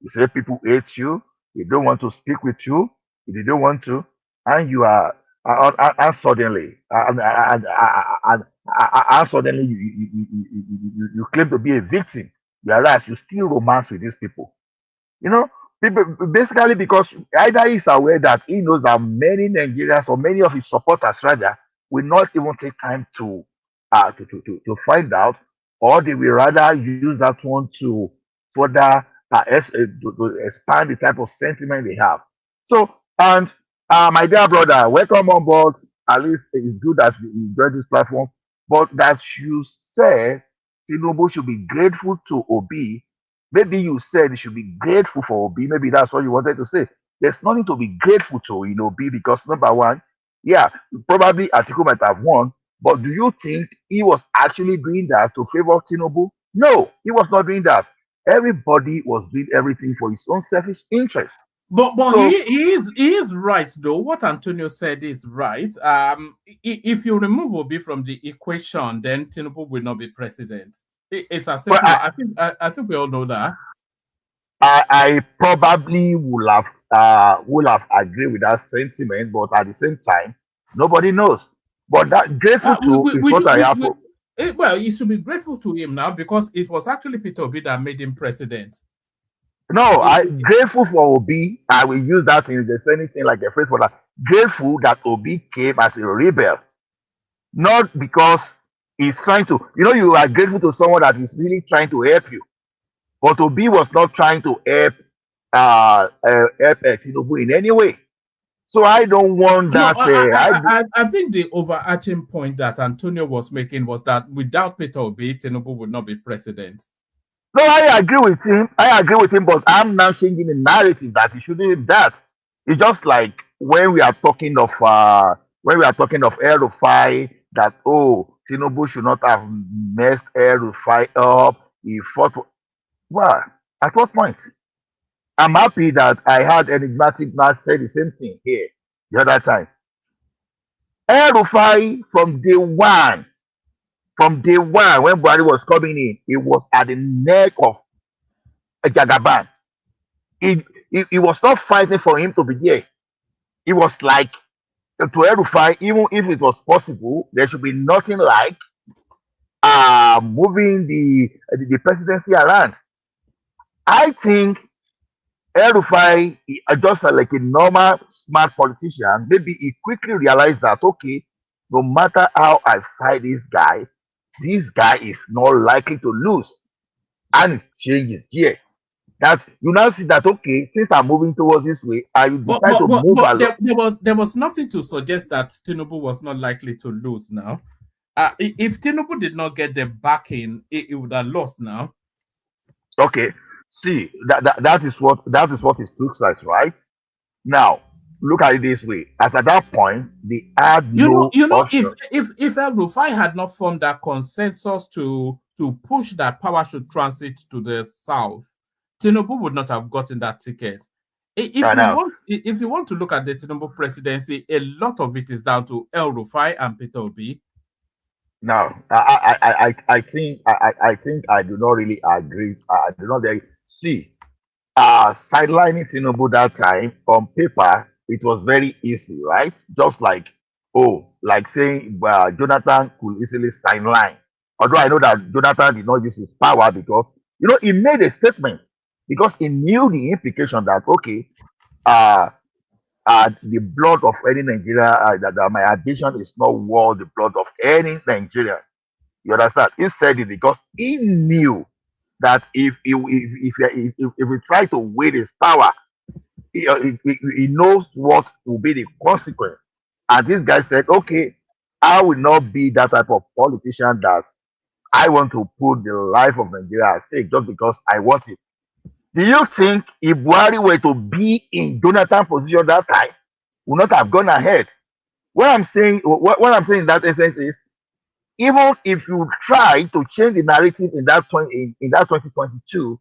Speaker 1: You say people hate you, they don't want to speak with you, they don't want to, and you are, and suddenly, and suddenly you claim to be a victim, whereas you still romance with these people. You know, people basically because either he's aware that he knows that many Nigerians or many of his supporters rather will not even take time to find out, or they will rather use that one to further to expand the type of sentiment they have. So, and my dear brother, welcome on board. At least it's good that you enjoy this platform, but that you said Tinubu should be grateful to Obi. Maybe you said you should be grateful for Obi. Maybe that's what you wanted to say. There's nothing to be grateful to in Obi because number one, yeah, probably Atiku might have won, but do you think he was actually doing that to favor Tinubu? No, he was not doing that. Everybody was doing everything for his own selfish interest.
Speaker 6: But
Speaker 1: So,
Speaker 6: he is right though. What Antonio said is right. If you remove Obi from the equation, then Tinubu will not be president. It's as
Speaker 1: but
Speaker 6: simple. I think we all know that.
Speaker 1: I probably would have agreed with that sentiment, but at the same time, nobody knows. But that grateful
Speaker 6: We,
Speaker 1: to
Speaker 6: we,
Speaker 1: is
Speaker 6: we,
Speaker 1: what
Speaker 6: do-
Speaker 1: I
Speaker 6: we,
Speaker 1: have
Speaker 6: we
Speaker 1: to.
Speaker 6: well, you should be grateful to him now because it was actually Peter Obi that made him president.
Speaker 1: No,
Speaker 6: It-
Speaker 1: I
Speaker 6: it-
Speaker 1: grateful for Obi. I will use that in if there's anything like a phrase for that. Grateful that Obi came as a rebel, not because he's trying to. You know, you are grateful to someone that is really trying to help you. But Obi was not trying to help Tinubu in any way. So I don't want
Speaker 6: no,
Speaker 1: that.
Speaker 6: I think the overarching point that Antonio was making was that without Peter Obi, Tinubu would not be president.
Speaker 1: No, I agree with him. I agree with him, but I'm now changing the narrative that it shouldn't be that. It's just like when we are talking of El Rufai, that Tinubu should not have messed El Rufai up. He fought. Well, at what point? I'm happy that I had enigmatic man say the same thing here the other time. El Rufai from day one when Buhari was coming in, he was at the neck of Jagaban. He was not fighting for him to be there. It was like to El Rufai, even if it was possible, there should be nothing like moving the presidency around. I think El Rufai, just like a normal smart politician, maybe he quickly realized that okay, no matter how I fight this guy is not likely to lose, and it changes here. That you now see that okay, since I'm moving towards this way, I will
Speaker 6: But
Speaker 1: decide
Speaker 6: but
Speaker 1: to
Speaker 6: but,
Speaker 1: move
Speaker 6: but
Speaker 1: along.
Speaker 6: there was nothing to suggest that Tinubu was not likely to lose now. If Tinubu did not get the backing, it would have lost now.
Speaker 1: Okay, see that is what it looks like, right? Now look at it this way: as at that point, they had
Speaker 6: You know,
Speaker 1: no
Speaker 6: if
Speaker 1: option.
Speaker 6: if El Rufai had not formed that consensus to push that power should transit to the south, Tinubu would not have gotten that ticket. If you want to look at the Tinubu presidency, a lot of it is down to El Rufai and Peter Obi.
Speaker 1: Now, I think I do not really agree. I do not really see. Sidelining Tinubu that time on paper, it was very easy, right? Just like, like saying Jonathan could easily sideline. Although I know that Jonathan did not use his power because, he made a statement because he knew the implication that, okay, uh, the blood of any Nigerian, that my addition is not worth the blood of any Nigerian. You understand? He said it because he knew that if he try to wait his power, he knows what will be the consequence. And this guy said, okay, I will not be that type of politician that I want to put the life of Nigeria at stake just because I want it. Do you think if Buhari were to be in Jonathan's position that time, would not have gone ahead? What I'm saying in that essence is, even if you try to change the narrative in that 2022,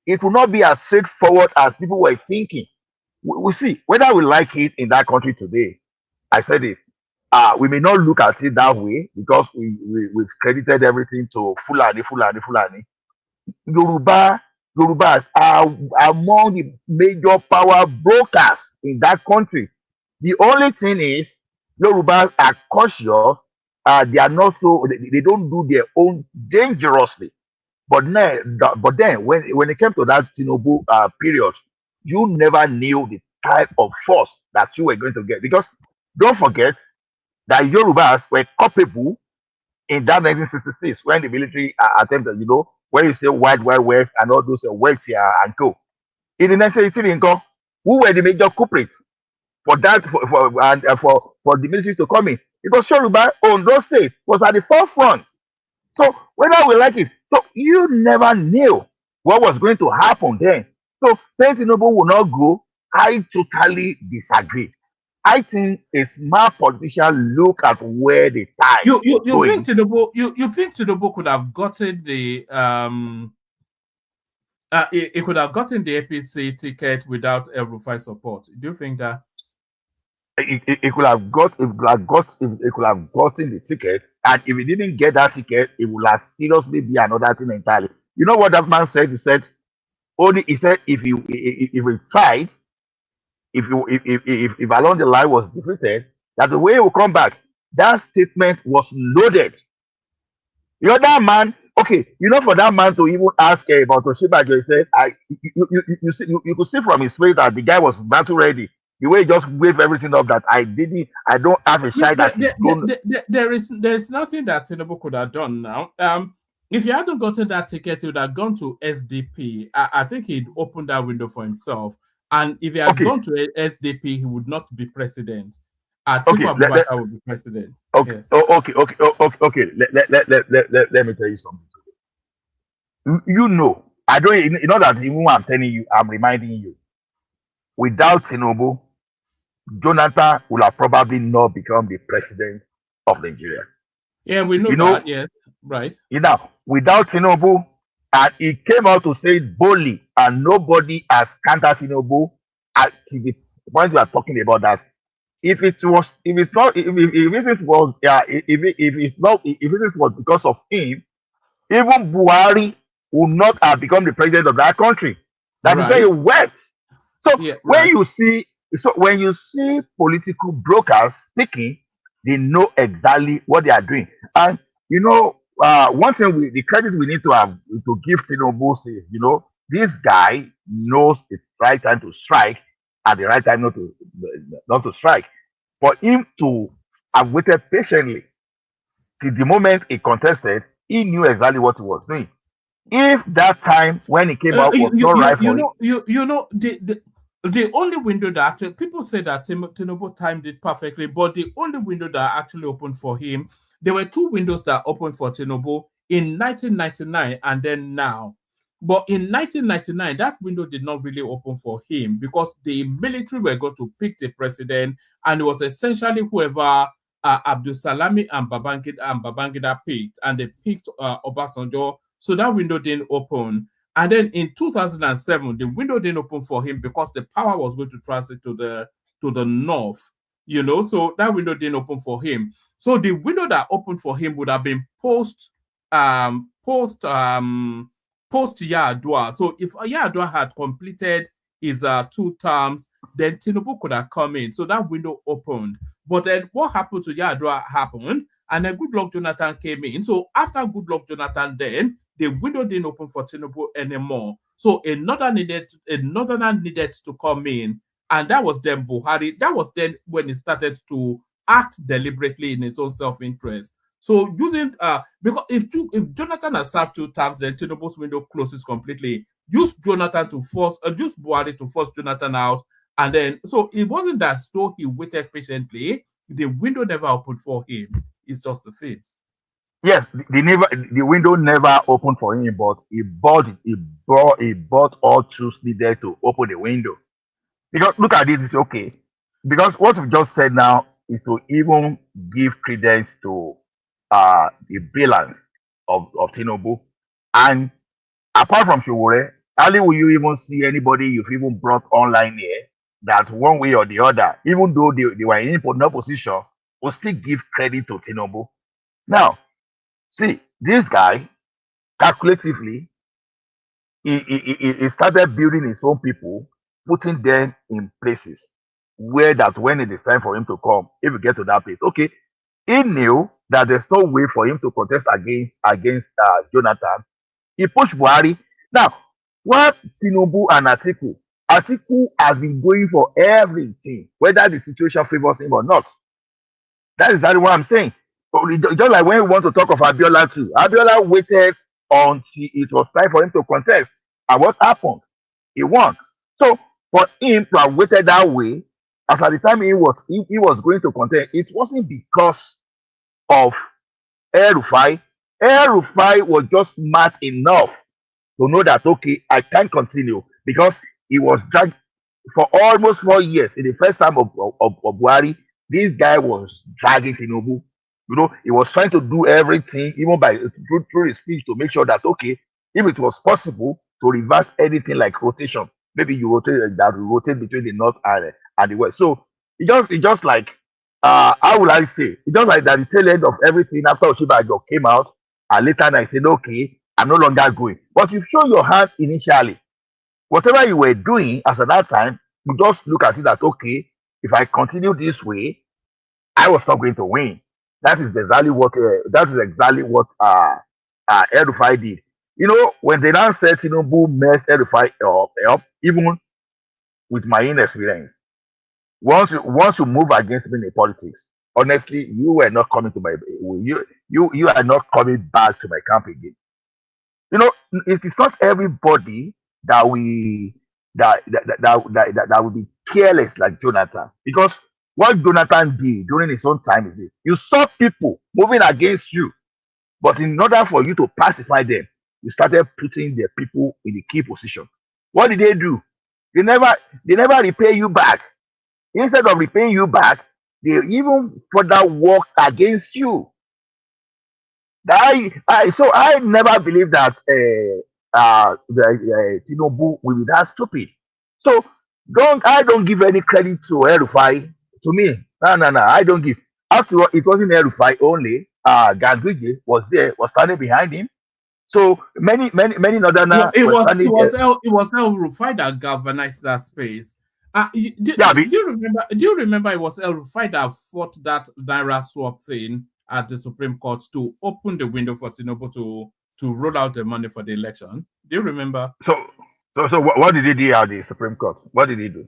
Speaker 1: it will not be as straightforward as people were thinking. We see whether we like it in that country today. I said it. We may not look at it that way because we've credited everything to Fulani. Yorubas are among the major power brokers in that country. The only thing is, Yorubas are cautious. They are not so. They don't do their own dangerously. But then when it came to that Tinubu period, you never knew the type of force that you were going to get because don't forget that Yorubas were culpable in that 1966 when the military attempted, when you say Wild West and all those wealthy and co. In the 1983, who were the major culprits for that for the military to come in? It was Yoruba on those states was at the forefront. So whether we like it, so you never knew what was going to happen then. So saying Tinubu will not go, I totally disagree. I think a smart politician look at where the tide
Speaker 6: You
Speaker 1: was going.
Speaker 6: think Tinubu could have gotten the he could have gotten the APC ticket without El Rufai support. Do you think that?
Speaker 1: It could have gotten the ticket, and if he didn't get that ticket, it would have seriously be another thing entirely. You know what that man said? He said if he tried, if along the line was defeated, that the way he will come back. That statement was loaded. That man, okay, for that man to even ask about Toshiba, he said, you could see from his face that the guy was battle ready. The way he just waved everything up that I don't have a shy that
Speaker 6: there's nothing that Tinubu could have done now. If he hadn't gotten that ticket, he would have gone to SDP. I think he'd opened that window for himself. And if he had gone to SDP, he would not be president. Atiku Abubakar would be president.
Speaker 1: Okay,
Speaker 6: yes.
Speaker 1: Okay. Let me tell you something. I don't. You know that even when I'm telling you, I'm reminding you. Without Tinubu, Jonathan would have probably not become the president of Nigeria.
Speaker 6: Yeah, we know that. Yes, right.
Speaker 1: Without Tinubu, and he came out to say it boldly, and nobody has countered Tinubu at the point we are talking about that. If it was because of him, even Buhari would not have become the president of that country. That is why it works. So when you see political brokers speaking, they know exactly what they are doing. And one thing the credit we need to give Tinubu is, this guy knows the right time to strike at the right time not to strike. For him to have waited patiently till the moment he contested, he knew exactly what he was doing. If that time when he came out was not right for him,
Speaker 6: the only window that actually people say that Tinubu timed it perfectly, but the only window that actually opened for him, there were two windows that opened for Tinubu in 1999 and then now. But in 1999, that window did not really open for him because the military were going to pick the president, and it was essentially whoever Abdul Salami and Babangida picked, and they picked Obasanjo. So that window didn't open. And then in 2007, the window didn't open for him because the power was going to transit to the north, you know, so that window didn't open for him. So the window that opened for him would have been post Yar'Adua. So if Yar'Adua had completed his 2 terms, then Tinubu could have come in. So that window opened. But then what happened to Yar'Adua happened, and then Goodluck Jonathan came in. So after Goodluck Jonathan, then the window didn't open for Tinubu anymore. So another needed to come in, and that was then Buhari. That was then when he started to act deliberately in his own self-interest. So using because if Jonathan has served 2 terms, then Tinubu's window closes completely. Use Jonathan to force, use Buhari to force Jonathan out, and then so it wasn't that so he waited patiently. The window never opened for him. It's just the thing.
Speaker 1: Yes, the window never opened for him, but he bought all tools needed to open the window. Because look at it, it's okay. Because what we just said now is to even give credence to the balance of Tinubu. And apart from Showore, hardly will you even see anybody you've even brought online here that one way or the other, even though they were in no position, will still give credit to Tinubu. Now, see, this guy calculatively, he started building his own people, putting them in places where that when it is time for him to come, if we get to that place, okay, he knew that there's no way for him to contest against Jonathan. He pushed Buhari. Now, what Tinubu and Atiku has been going for everything, whether the situation favors him or not. That is exactly what I'm saying. Just like when we want to talk of Abiola too, Abiola waited until it was time for him to contest. And what happened? He won. So for him to have waited that way, as at the time he was going to contest, it wasn't because of El-Rufai. El-Rufai was just smart enough to know that okay, I can't continue because he was dragged for almost 4 years. In the first time of Buhari, this guy was dragging Tinubu. You know, he was trying to do everything, even by through his speech, to make sure that okay, if it was possible to reverse anything like rotation, maybe you rotate that you rotate between the north and the west. So it just like how will I say? It just like that the tail end of everything after Oshibajo came out, and later I said, okay, I'm no longer going. But you show your hand initially. Whatever you were doing as at that time, you just look at it that okay, if I continue this way, I was not going to win. That is exactly what El-Rufai did. You know, when they now said Tinubu messed El-Rufai up, even with my inexperience, once you move against me in politics, honestly, you were not coming to my you are not coming back to my camp again. You know, it is not everybody that we that will be careless like Jonathan. Because what Jonathan did during his own time is this: you saw people moving against you, but in order for you to pacify them, you started putting the people in the key position. What did they do? They never repay you back. Instead of repaying you back, they even further work against you. So I never believed that Tinubu will be that stupid. So I don't give any credit to El-Rufai. To me, no, I don't give. After all, it wasn't El-Rufai only. Ganduje was there, was standing behind him. So many
Speaker 6: No,
Speaker 1: northerners
Speaker 6: it
Speaker 1: were
Speaker 6: was
Speaker 1: standing.
Speaker 6: it was El-Rufai that galvanized that space. Do
Speaker 1: Yeah,
Speaker 6: you remember? Do you remember it was El-Rufai that fought that Naira swap thing at the Supreme Court to open the window for Tinubu to roll out the money for the election? Do you remember?
Speaker 1: So what did he do at the Supreme Court? What did he do?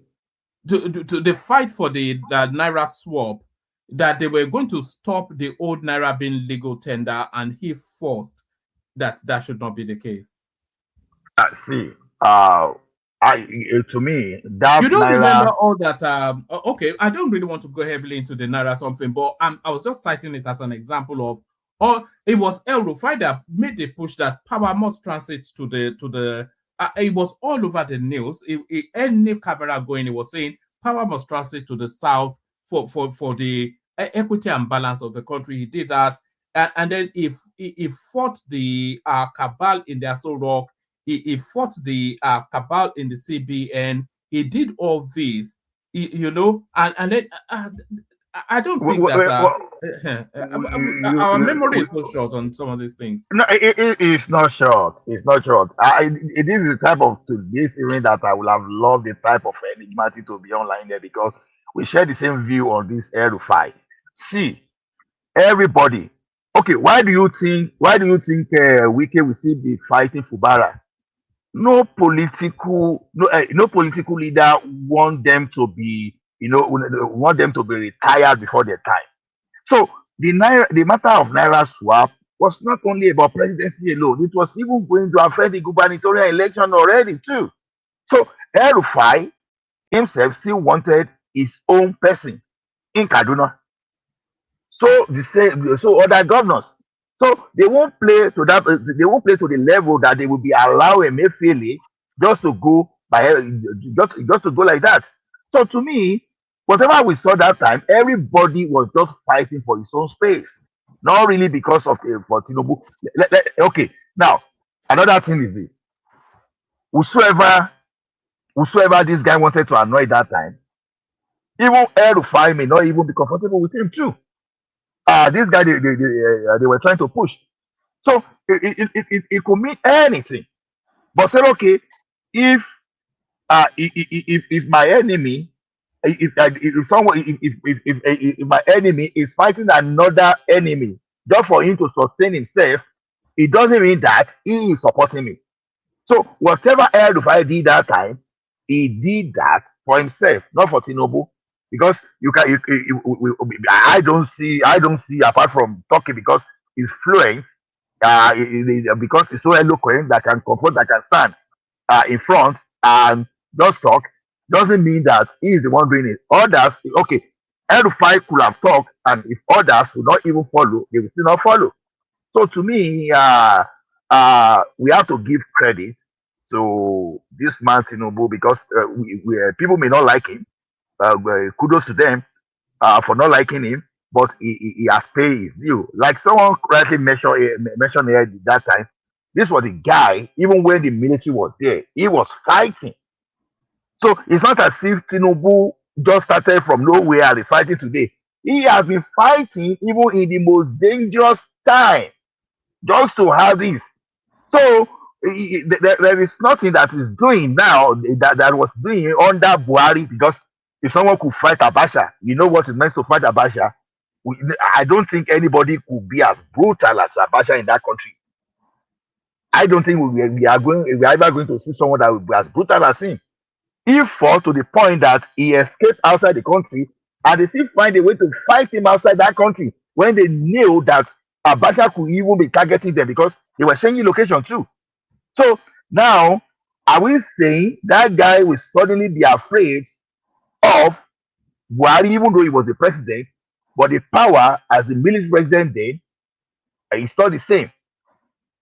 Speaker 6: To the fight for the Naira swap, that they were going to stop the old Naira being legal tender, and he forced that should not be the case.
Speaker 1: See, to me that
Speaker 6: You don't
Speaker 1: Naira.
Speaker 6: remember all that. Okay, I don't really want to go heavily into the Naira something, but I was just citing it as an example of. Or it was El-Rufai that made the push that power must transit to the. It was all over the news. Any camera going, it was saying power must transit to the south for the equity and balance of the country. He did that, and then he fought the cabal in the Aso Rock he fought the cabal in the CBN. He did all this, you know, and then I don't think that our memory is so short on some of these things.
Speaker 1: No, it's not short. It's not short. It is the type of today's event that I would have loved the type of enigmatic to be online there because we share the same view on this air to fight. See, everybody. Okay, why do you think? Why do you think Wike will still be fighting Fubara? No political leader want them to be, want them to be retired before their time. So the matter of naira swap was not only about presidency alone; it was even going to affect the gubernatorial election already too. So El-Rufai himself still wanted his own person in Kaduna. So the same, so other governors. So they won't play to that. They won't play to the level that they will be allowing Emefiele just to go by just to go like that. So to me, whatever we saw that time, everybody was just fighting for his own space, not really because of for Tinubu. Okay, now another thing is this: whosoever whosoever this guy wanted to annoy that time, even El-Rufai may not even be comfortable with him too. This guy they were trying to push. So it could mean anything. But say, okay, if if my enemy, if someone, if my enemy is fighting another enemy just for him to sustain himself, it doesn't mean that he is supporting me. So whatever El Rufai did that time, he did that for himself, not for Tinubu. Because you can, I don't see apart from talking because he's fluent, because he's so eloquent that can confront, that can stand in front and just talk, doesn't mean that he is the one doing it. Others, okay, El-Rufai could have talked, and if others would not even follow, they will still not follow. So to me, we have to give credit to this man Tinubu because people may not like him. Kudos to them for not liking him, but he has paid his due. Like someone correctly mentioned here that time, this was the guy, even when the military was there, he was fighting. So it's not as if Tinubu just started from nowhere and is fighting today. He has been fighting even in the most dangerous time just to have this. So there is nothing that is doing now that was doing under Buhari because if someone could fight Abacha, you know what it meant to fight Abacha. I don't think anybody could be as brutal as Abacha in that country. I don't think we are ever going to see someone that will be as brutal as him. He fought to the point that he escaped outside the country, and they still find a way to fight him outside that country when they knew that Abacha could even be targeting them because they were changing location too. So now, are we saying that guy will suddenly be afraid of Buhari, even though he was the president, but the power as the military president did, is still the same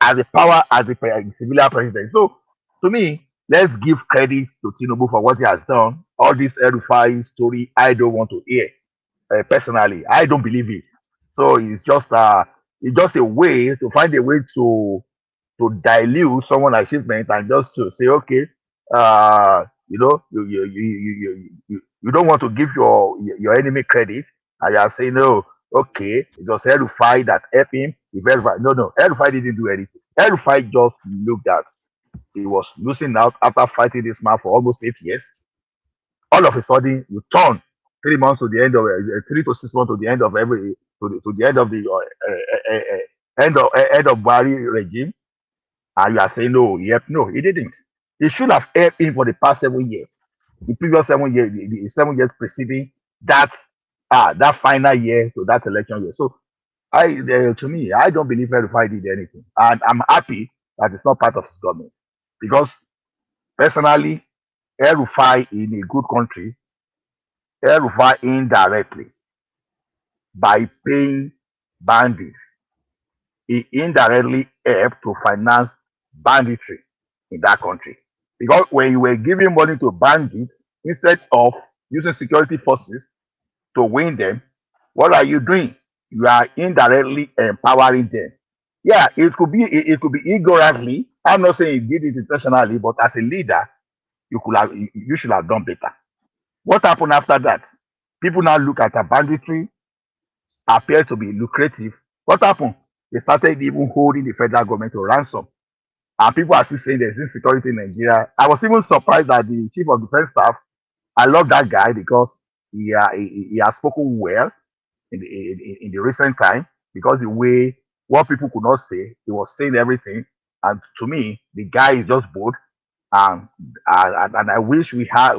Speaker 1: as the power as the civilian president. So to me, let's give credit to Tinubu for what he has done. All this El-Rufai story, I don't want to hear. Personally, I don't believe it. So it's just a way to find a way to dilute someone's achievement and just to say, okay, you don't want to give your enemy credit, and you are saying, no, okay, it was El-Rufai that helped him. If no, El-Rufai didn't do anything. El-Rufai just looked at he was losing out after fighting this man for almost 8 years. All of a sudden, you turn 3 months to the end of 3 to 6 months to the end of to the end of the end of Buhari regime, and you are saying no, yep, no, he didn't. He should have helped him for the past 7 years. The previous 7 years, the 7 years preceding that that final year to that election year. So to me, I don't believe El-Rufai did anything, and I'm happy that it's not part of his government because personally, El-Rufai in a good country, El-Rufai indirectly by paying bandits, he indirectly helped to finance banditry in that country. Because when you were giving money to bandits instead of using security forces to win them, what are you doing? You are indirectly empowering them. Yeah, it could be ignorantly, I'm not saying he did it intentionally, but as a leader, you should have done better. What happened after that? People now look at a banditry, appear to be lucrative. What happened? They started even holding the federal government to ransom. And people are still saying there's insecurity in Nigeria. I was even surprised that the chief of defense staff, I love that guy because he has spoken well in the recent time, because the way what people could not say, he was saying everything. And to me, the guy is just bold. Um, and I wish we've had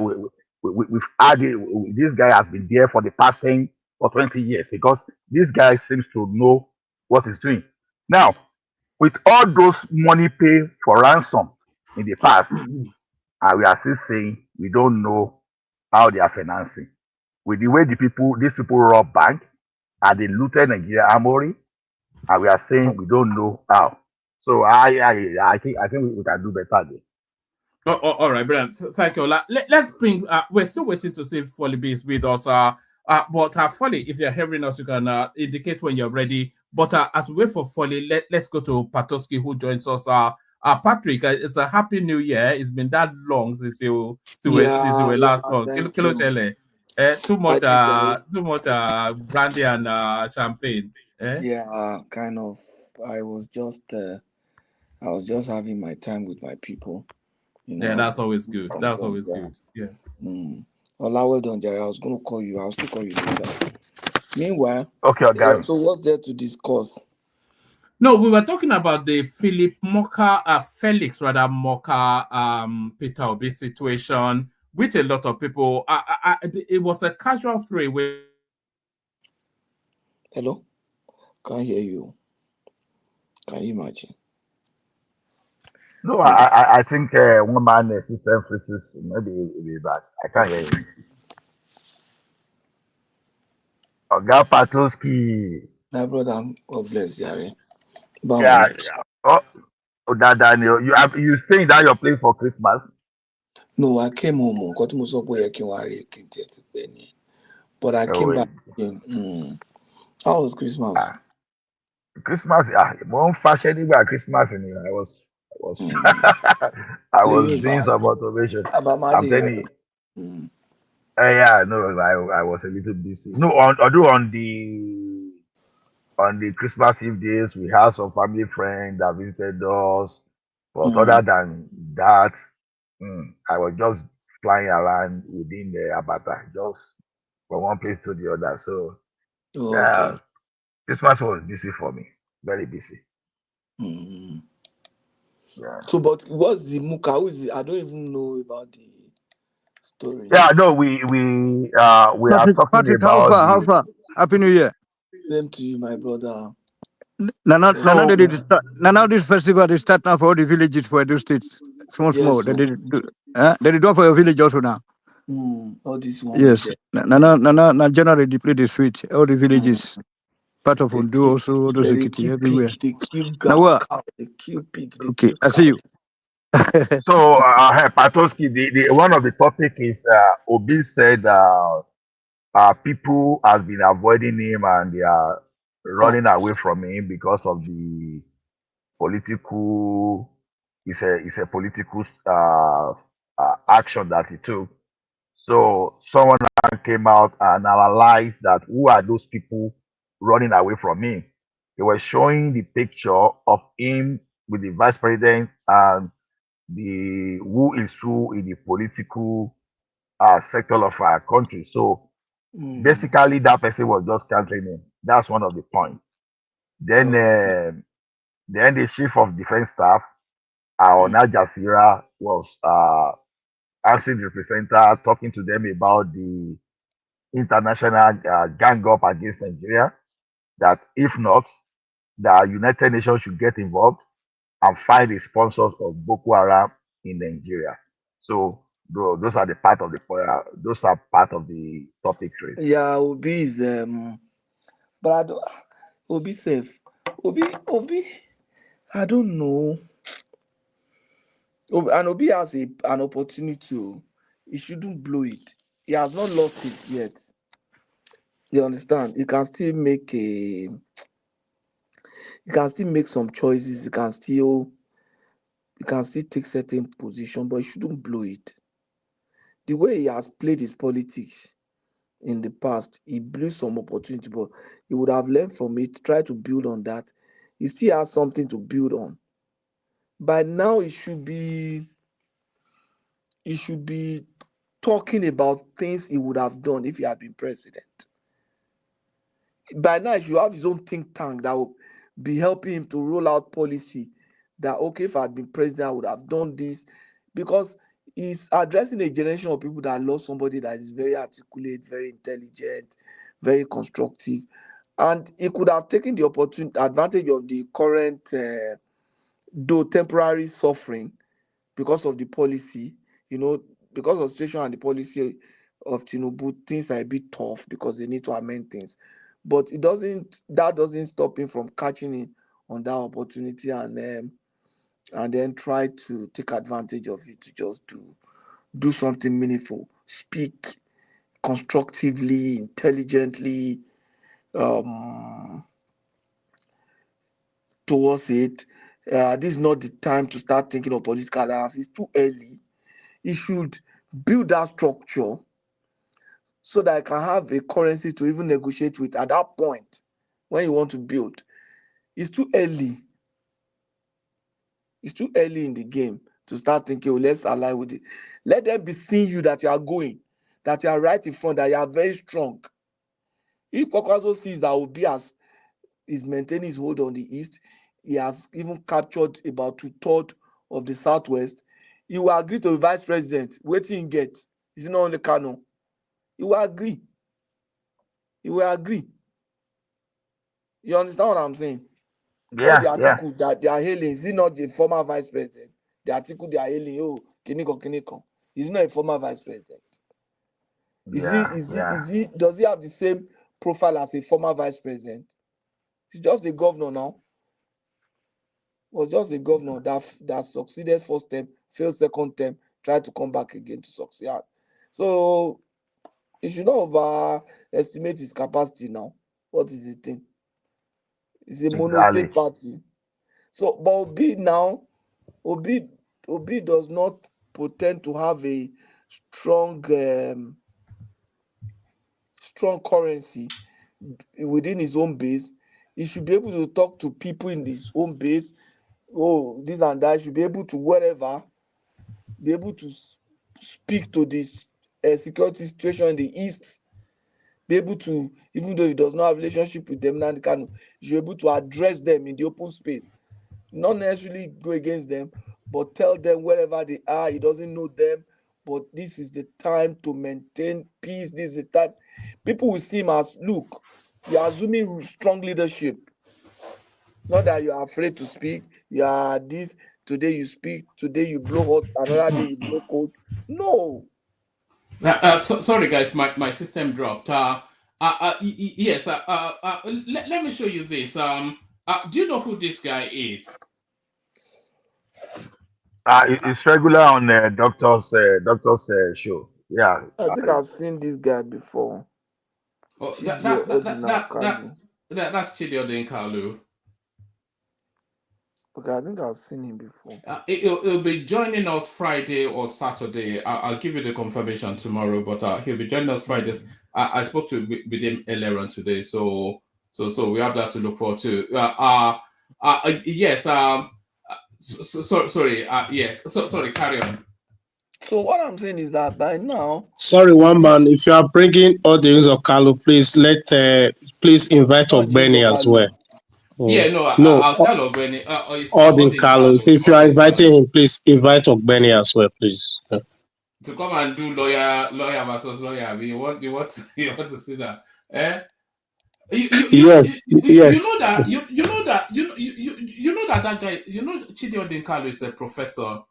Speaker 1: this guy has been there for the past 10 or 20 years, because this guy seems to know what he's doing. Now, with all those money paid for ransom in the past, and we are still saying we don't know how they are financing. With the way these people rob bank and they looted Nigeria Armory, and we are saying we don't know how. So I think we can do better there.
Speaker 6: All right, Brian. Thank you. Let's bring. We're still waiting to see if Folly B is with us. But Folly, if you're hearing us, you can indicate when you're ready. But as we wait for Folly, let's go to Patoski, who joins us. Patrick, it's a happy new year. It's been that long since you were last on.
Speaker 5: Thank you.
Speaker 6: Too much
Speaker 5: Thank
Speaker 6: brandy and champagne.
Speaker 5: Yeah, kind of. I was just having my time with my people.
Speaker 6: Yeah, that's always good. That's always good. Yes.
Speaker 5: Ola, well done, Jerry. I was going to call you. I'll still call you later. Meanwhile,
Speaker 1: okay, guys.
Speaker 5: So what's there to discuss?
Speaker 6: No, we were talking about the Felix Morka, Peter Obi situation, which a lot of people. It was a casual three-way.
Speaker 5: Hello, can't hear you. Can you imagine?
Speaker 1: No, I think one man system emphasis maybe will be back. I can't hear you. Oga Patoski.
Speaker 5: My brother, God bless Jerry.
Speaker 1: Yeah. Oh, that Daniel, you saying that you're playing for Christmas?
Speaker 5: No, I came home. But I came back again. How was Christmas?
Speaker 1: Christmas, one fashion about Christmas, and I was I was doing some automation. I'm telling you. Yeah, no, I was a little busy. No, although on the Christmas Eve days, we had some family friends that visited us. But other than that, I was just flying around within the Abata, just from one place to the other. So, yeah, Christmas was busy for me, very busy. Yeah.
Speaker 5: So, but what's the Muka? Who is it? I don't even know about the story.
Speaker 1: Yeah, no, we are talking
Speaker 21: Patrick,
Speaker 1: about
Speaker 21: how far? Happy New Year.
Speaker 5: Same to you, my brother.
Speaker 21: Now this festival they start now for all the villages for Edo State. Small. They did do it for your village also now.
Speaker 5: All this one.
Speaker 21: Yes. Now generally they play the sweet. All the villages. Part of Undo also, all those everywhere.
Speaker 5: They kill
Speaker 21: Now
Speaker 5: cow, they kill pig.
Speaker 21: Okay, I see you.
Speaker 1: So, Patoski, the one of the topic is Obi said people has been avoiding him and they are running away from him because of the political. It's a political action that he took. So someone came out and analyzed that who are those people running away from him. They were showing the picture of him with the vice president and the who is who in the political sector of our country. So basically, that person was just countering him. That's one of the points. Then the chief of defense staff on Jazeera was asking the presenter, talking to them about the international gang up against Nigeria. That if not, the United Nations should get involved and find the sponsors of Boko Haram in Nigeria. So those are those are part of the topic trade.
Speaker 5: Yeah, Obi is but I don't. Obi safe. Obi. I don't know. And Obi has an opportunity to. He shouldn't blow it. He has not lost it yet. You understand? He can still make some choices. He can still, you can still take certain position, but you shouldn't blow it. The way he has played his politics in the past, he blew some opportunity, but he would have learned from it, try to build on that. He still has something to build on. By now, he should be talking about things he would have done if he had been president. By now, he should have his own think tank that will be helping him to roll out policy that, okay, if I had been president, I would have done this. Because he's addressing a generation of people that lost somebody that is very articulate, very intelligent, very constructive. And he could have taken the advantage of the current, though temporary suffering because of the policy, because of the situation and the policy of Tinubu, things are a bit tough because they need to amend things. But that doesn't stop him from catching in on that opportunity and then try to take advantage of it to just do something meaningful, speak constructively, intelligently towards it. This is not the time to start thinking of political alliance. It's too early. He should build that structure so that I can have a currency to even negotiate with at that point when you want to build. It's too early. It's too early in the game to start thinking, oh, let's align with it. Let them be seeing you that you are going, that you are right in front, that you are very strong. If Kwakwazo sees that Obi is maintaining his hold on the east, he has even captured about 2/3 of the southwest, he will agree to be vice president. Waiting he get. Is it not only Kano? He will agree. He will agree. You understand what I'm saying? All the
Speaker 1: Yeah, yeah,
Speaker 5: article that they are hailing, is he not the former vice president? The article they are hailing, oh, Kiniko. He's not a former vice president.
Speaker 1: yeah, yeah.
Speaker 5: Does he have the same profile as a former vice president? He's just a governor now. Was just a governor that succeeded first term, failed second term, tried to come back again to succeed. So you should not overestimate his capacity now. What is the thing? It's a
Speaker 1: Exactly.
Speaker 5: mono-state party. So, but Obi does not pretend to have a strong currency within his own base. He should be able to talk to people in his own base. Oh, this and that. He should be able to be able to speak to this security situation in the east. Be able to, even though he does not have relationship with them, he should be able to address them in the open space. Not necessarily go against them, but tell them wherever they are. He doesn't know them, but this is the time to maintain peace. This is the time. People will see him as, look, you're assuming strong leadership. Not that you are afraid to speak. You are this. Today you speak. Today you blow hot. Another day you blow cold. No.
Speaker 6: Sorry, guys, my system dropped. Yes. Let me show you this. Do you know who this guy is?
Speaker 1: It's regular on doctor's show. Yeah.
Speaker 5: I think I've seen this guy before.
Speaker 6: Oh,
Speaker 5: that's
Speaker 6: Chidi Kalu.
Speaker 5: Okay, I think I've seen him before.
Speaker 6: He'll be joining us Friday or Saturday. I'll give you the confirmation tomorrow, but he'll be joining us Fridays. I spoke with him earlier on today, so we have that to look forward to. Yes. Sorry. Sorry. Carry on.
Speaker 5: So what I'm saying is that by now.
Speaker 20: Sorry, one man. If you are bringing audience of Carlo, please please invite Ogbeni as well.
Speaker 6: Yeah, I'll tell Ogbeni.
Speaker 20: Odin Carlos. If you are inviting him, please invite Ogbeni as well, please. Yeah.
Speaker 6: To come and do lawyer versus lawyer. You want to see that?
Speaker 20: Yes.
Speaker 6: You know that guy. You know Chidi Odinkalo is a professor.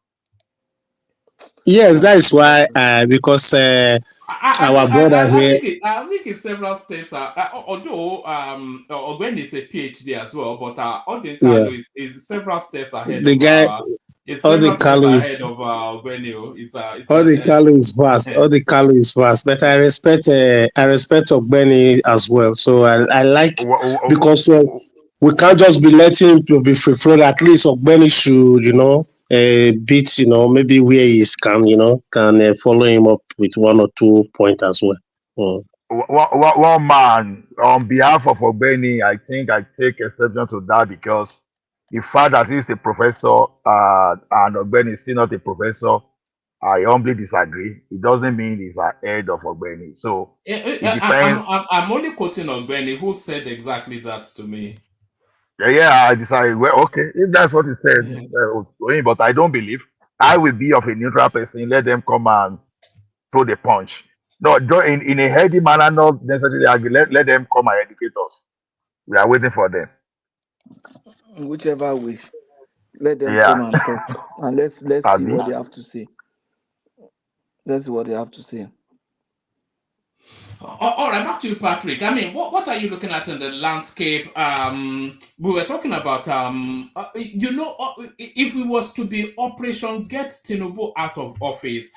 Speaker 20: Yes, that is why. Because our brother here.
Speaker 6: I think it's several steps. Although Ogbeni is a PhD as well, but Odinkalo is several steps ahead.
Speaker 20: The guy.
Speaker 6: Odinkalo is ahead of Ogbeni.
Speaker 20: Odinkalo is fast. Odinkalo is fast, but I respect Ogbeni as well. So I like because we can't just be letting him to be free flow. At least Ogbeni should, a bit, maybe where he can follow him up with 1 or 2 points as well.
Speaker 1: One man, on behalf of Ogbeni, I think I take exception to that because the fact that he's a professor and Ogbeni is still not a professor, I humbly disagree. It doesn't mean he's ahead of Ogbeni. So it depends.
Speaker 6: I'm only quoting Ogbeni, who said exactly that to me.
Speaker 1: Yeah, I decided, well, okay, if that's what he said, but I don't believe. I will be of a neutral person, let them come and throw the punch. No, in a healthy manner, not necessarily argue. Let them come and educate us. We are waiting for them.
Speaker 5: Whichever way, let them
Speaker 1: Yeah.
Speaker 5: come and talk, and let's see
Speaker 1: Abi?
Speaker 5: what they have to say. Let's see what they have to say.
Speaker 6: All right, back to you, Patrick. I mean, what are you looking at in the landscape? We were talking about, if it was to be Operation Get Tinubu out of office,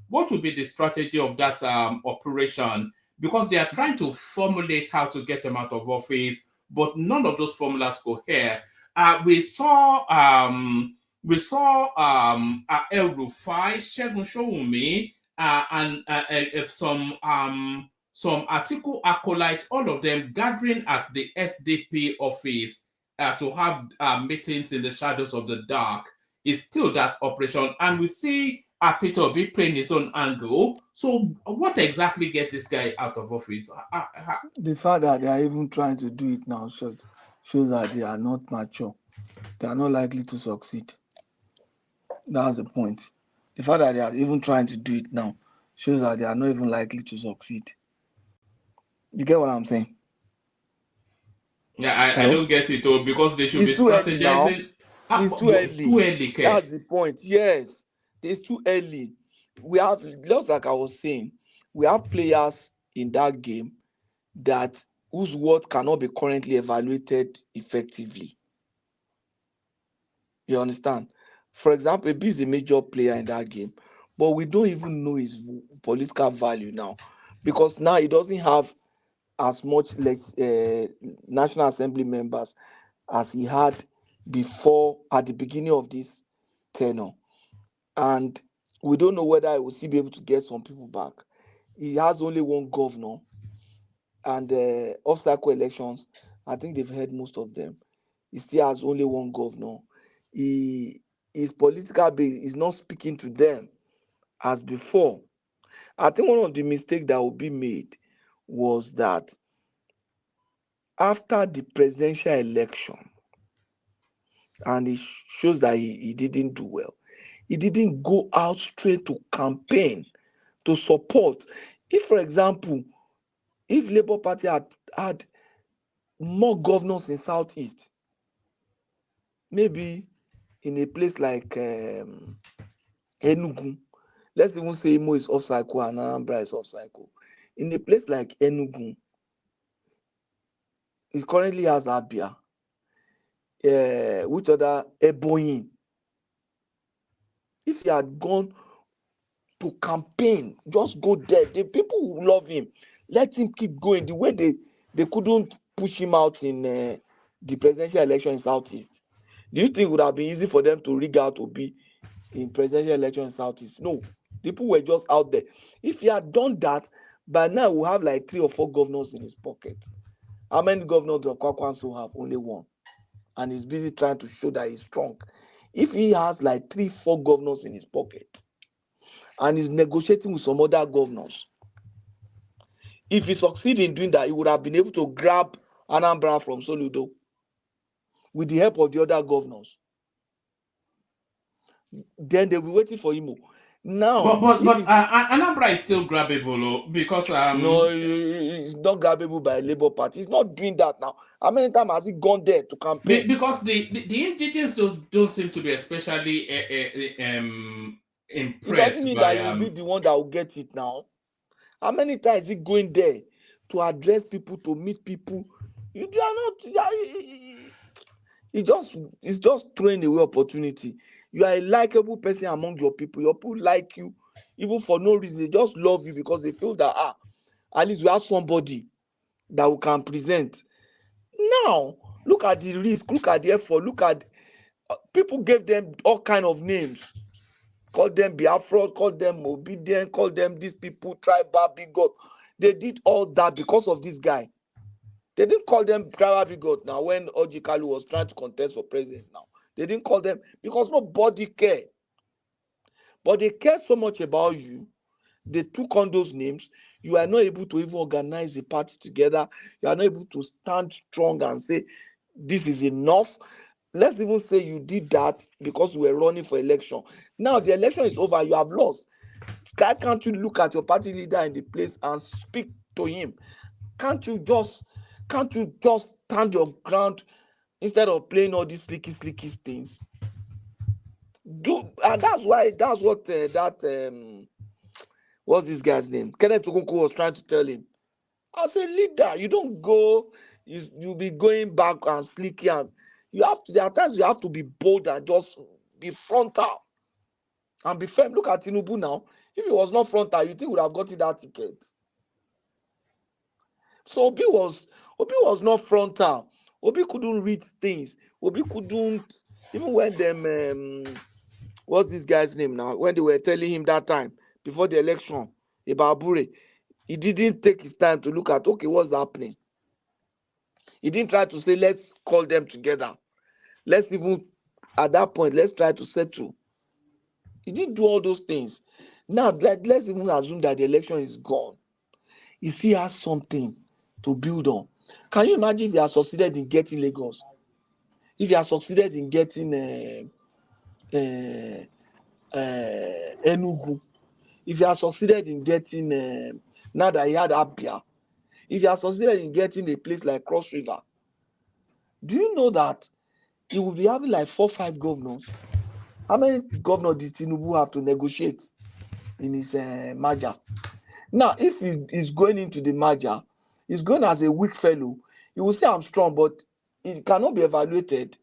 Speaker 6: what would be the strategy of that operation? Because they are trying to formulate how to get him out of office, but none of those formulas cohere. We saw El Rufai, Segun Showunmi, and some article acolytes, all of them gathering at the SDP office to have meetings in the shadows of the dark. Is still that operation, and we see Peter Obi playing his own angle. So, what exactly gets this guy out of office?
Speaker 5: The fact that they are even trying to do it now shows that they are not mature. They are not likely to succeed. That's the point. The fact that they are even trying to do it now shows that they are not even likely to succeed. You get what I'm saying?
Speaker 6: Yeah, I don't get it though, because they should
Speaker 5: It's
Speaker 6: be
Speaker 5: too early now.
Speaker 6: strategizing.
Speaker 5: It's too early.
Speaker 6: Too early, Ke.
Speaker 5: That's the point. Yes, it's too early. We have, just like I was saying, we have players in that game that whose work cannot be currently evaluated effectively. You understand? For example, Ebi is a major player in that game, but we don't even know his political value now, because now he doesn't have as much National Assembly members as he had before at the beginning of this tenure. And we don't know whether he will still be able to get some people back. He has only one governor, and off-cycle elections, I think they've had most of them. He still has only one governor. His political base is not speaking to them as before. I think one of the mistakes that will be made was that after the presidential election, and it shows that he didn't do well, he didn't go out straight to campaign to support. If, for example, if Labour Party had more governors in Southeast, maybe in a place like Enugu, let's even say Imo is off cycle and Anambra is off cycle. In a place like Enugu, it currently has Abia, which other Ebonyi. If he had gone to campaign, just go there, the people will love him. Let him keep going the way they couldn't push him out in the presidential election in Southeast. Do you think it would have been easy for them to rig out Obi in presidential election in Southeast? No. People were just out there. If he had done that, by now we'll have like 3 or 4 governors in his pocket. How many governors does Kwakwanso have? Only one. And he's busy trying to show that he's strong. If he has like 3, 4 governors in his pocket, and he's negotiating with some other governors, if he succeeds in doing that, he would have been able to grab Anambra from Soludo with the help of the other governors. Then they'll be waiting for him. Now,
Speaker 6: but Anambra is still grabbable, because
Speaker 5: no, it's not grabbable by Labour Party. He's not doing that now. How many times has he gone there to campaign?
Speaker 6: Because the indigents don't seem to be especially impressed.
Speaker 5: It doesn't mean that he will be the one that will get it now. How many times is he going there to address people, to meet people? You are not. It's just throwing away opportunity. You are a likable person among your people. Your people like you, even for no reason. They just love you because they feel that at least we have somebody that we can present. Now, look at the risk, look at the effort, look at People gave them all kind of names. Called them Biafra, called them obedient, called them these people, tribal bigot. They did all that because of this guy. They didn't call them tribal bigot now when Oji Kalu was trying to contest for president now. They didn't call them because nobody cared. But they care so much about you. They took on those names. You are not able to even organize the party together. You are not able to stand strong and say, this is enough. Let's even say you did that because you were running for election. Now the election is over. You have lost. Why can't you look at your party leader in the place and speak to him? Can't you just stand your ground instead of playing all these slicky things? And that's what what's this guy's name? Kenneth Okonkwo was trying to tell him. As a leader, you don't go, you'll be going back and slicky, and you have to, there are times you have to be bold and just be frontal and be firm. Look at Tinubu now. If he was not frontal, you think he would have gotten that ticket. So Obi was not frontal. Obi couldn't read things. Obi couldn't, even when them what's this guy's name now? When they were telling him that time before the election about Bure, he didn't take his time to look at, okay, what's happening. He didn't try to say, let's call them together. Let's even, at that point, let's try to settle. He didn't do all those things. Now, let's even assume that the election is gone. He still has something to build on. Can you imagine if he has succeeded in getting Lagos? If he has succeeded in getting Enugu? If he has succeeded in getting, now that he had Abia, if he has succeeded in getting a place like Cross River, do you know that he will be having like 4 or 5 governors? How many governors did Tinubu have to negotiate in his merger? Now, if he is going into the merger, he's going as a weak fellow. He will say, I'm strong, but it cannot be evaluated.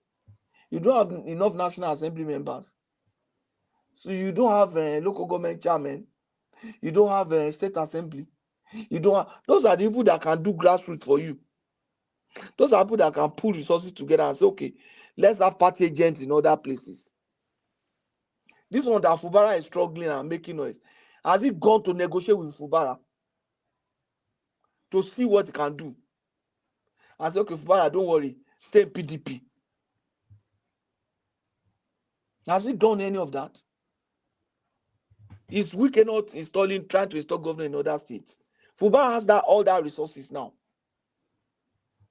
Speaker 5: You don't have enough National Assembly members. So you don't have a local government chairman. You don't have a state assembly. You don't have, those are the people that can do grassroots for you. Those are people that can pull resources together and say, okay, let's have party agents in other places. This one that Fubara is struggling and making noise. Has he gone to negotiate with Fubara to see what he can do? And say, okay, Fubara, don't worry, stay in PDP. Has he done any of that? Is Wike not trying to install government in other states? Fubara has all that resources now.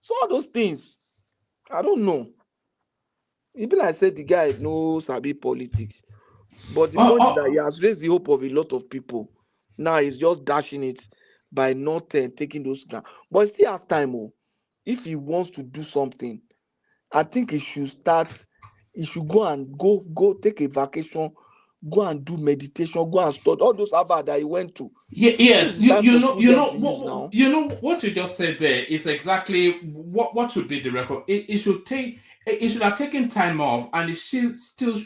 Speaker 5: So all those things, I don't know. Even I said the guy knows sabi politics. But the point is that he has raised the hope of a lot of people. Now he's just dashing it by not taking those ground. But he still has time. If he wants to do something, I think he should go take a vacation, go and do meditation, go and study all those Harvard that he went to.
Speaker 6: Yes, you know what you just said there is exactly what should be the record. It should have taken time off, and it should still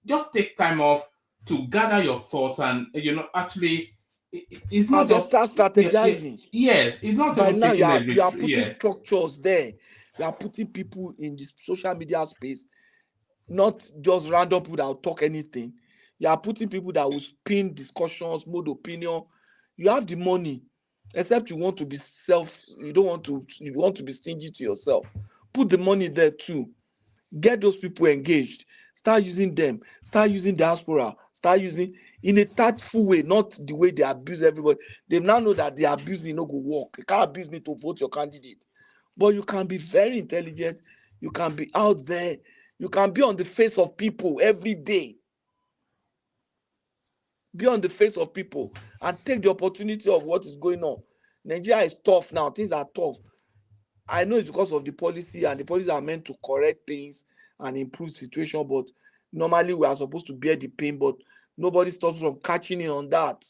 Speaker 6: just take time off to gather your thoughts and actually it's not just
Speaker 5: start strategizing.
Speaker 6: Yes, it's not
Speaker 5: by
Speaker 6: even
Speaker 5: now
Speaker 6: taking
Speaker 5: you are putting structures there. You are putting people in the social media space, not just random people that will talk anything. You are putting people that will spin discussions, mode opinion. You have the money, except you want to be you want to be stingy to yourself. Put the money there too. Get those people engaged. Start using them. Start using diaspora. Start using in a tactful way, not the way they abuse everybody. They now know that the abusing no go work. You can't abuse me to vote your candidate. But you can be very intelligent. You can be out there. You can be on the face of people every day. Be on the face of people and take the opportunity of what is going on. Nigeria is tough now. Things are tough. I know it's because of the policy, and the policies are meant to correct things and improve situation, but normally we are supposed to bear the pain, but nobody stops from catching in on that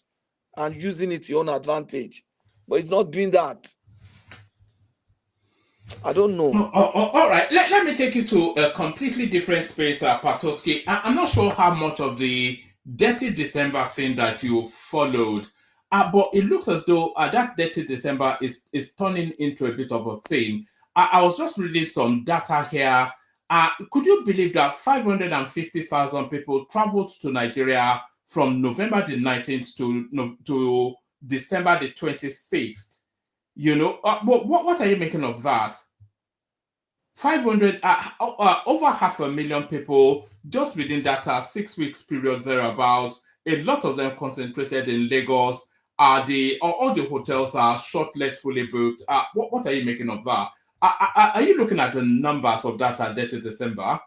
Speaker 5: and using it to your own advantage. But it's not doing that. I don't know.
Speaker 6: All right, let me take you to a completely different space, Patoski. I'm not sure how much of the Dirty December thing that you followed, but it looks as though that Dirty December is turning into a bit of a thing. I was just reading some data here, Could you believe that 550,000 people traveled to Nigeria from November the 19th to December the 26th? You know, what are you making of that? 500, over 500,000 people just within that 6 weeks period thereabouts. A lot of them concentrated in Lagos. All the hotels are short, less fully booked. What are you making of that? Are you looking at the numbers of that at 30 December?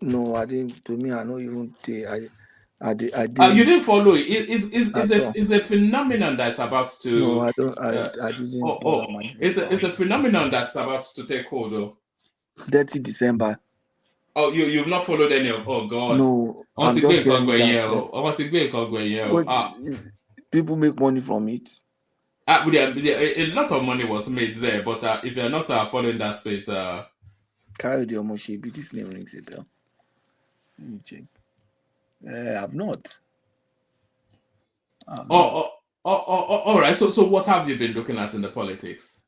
Speaker 5: No, I didn't. To me, I don't even. I did.
Speaker 6: You didn't follow it. It's a phenomenon that's about to.
Speaker 5: No, I don't. I didn't bother my.
Speaker 6: It's a phenomenon that's about to take hold.
Speaker 5: 30 December.
Speaker 6: Oh, you've not followed any of. Oh God.
Speaker 5: No, I'm just hearing
Speaker 6: that.
Speaker 5: People make money from it.
Speaker 6: A lot of money was made there, but if you're not following that space,
Speaker 5: Carry the Omoshibi, this name rings a bell. Let me check. I've not.
Speaker 6: All right. So what have you been looking at in the politics?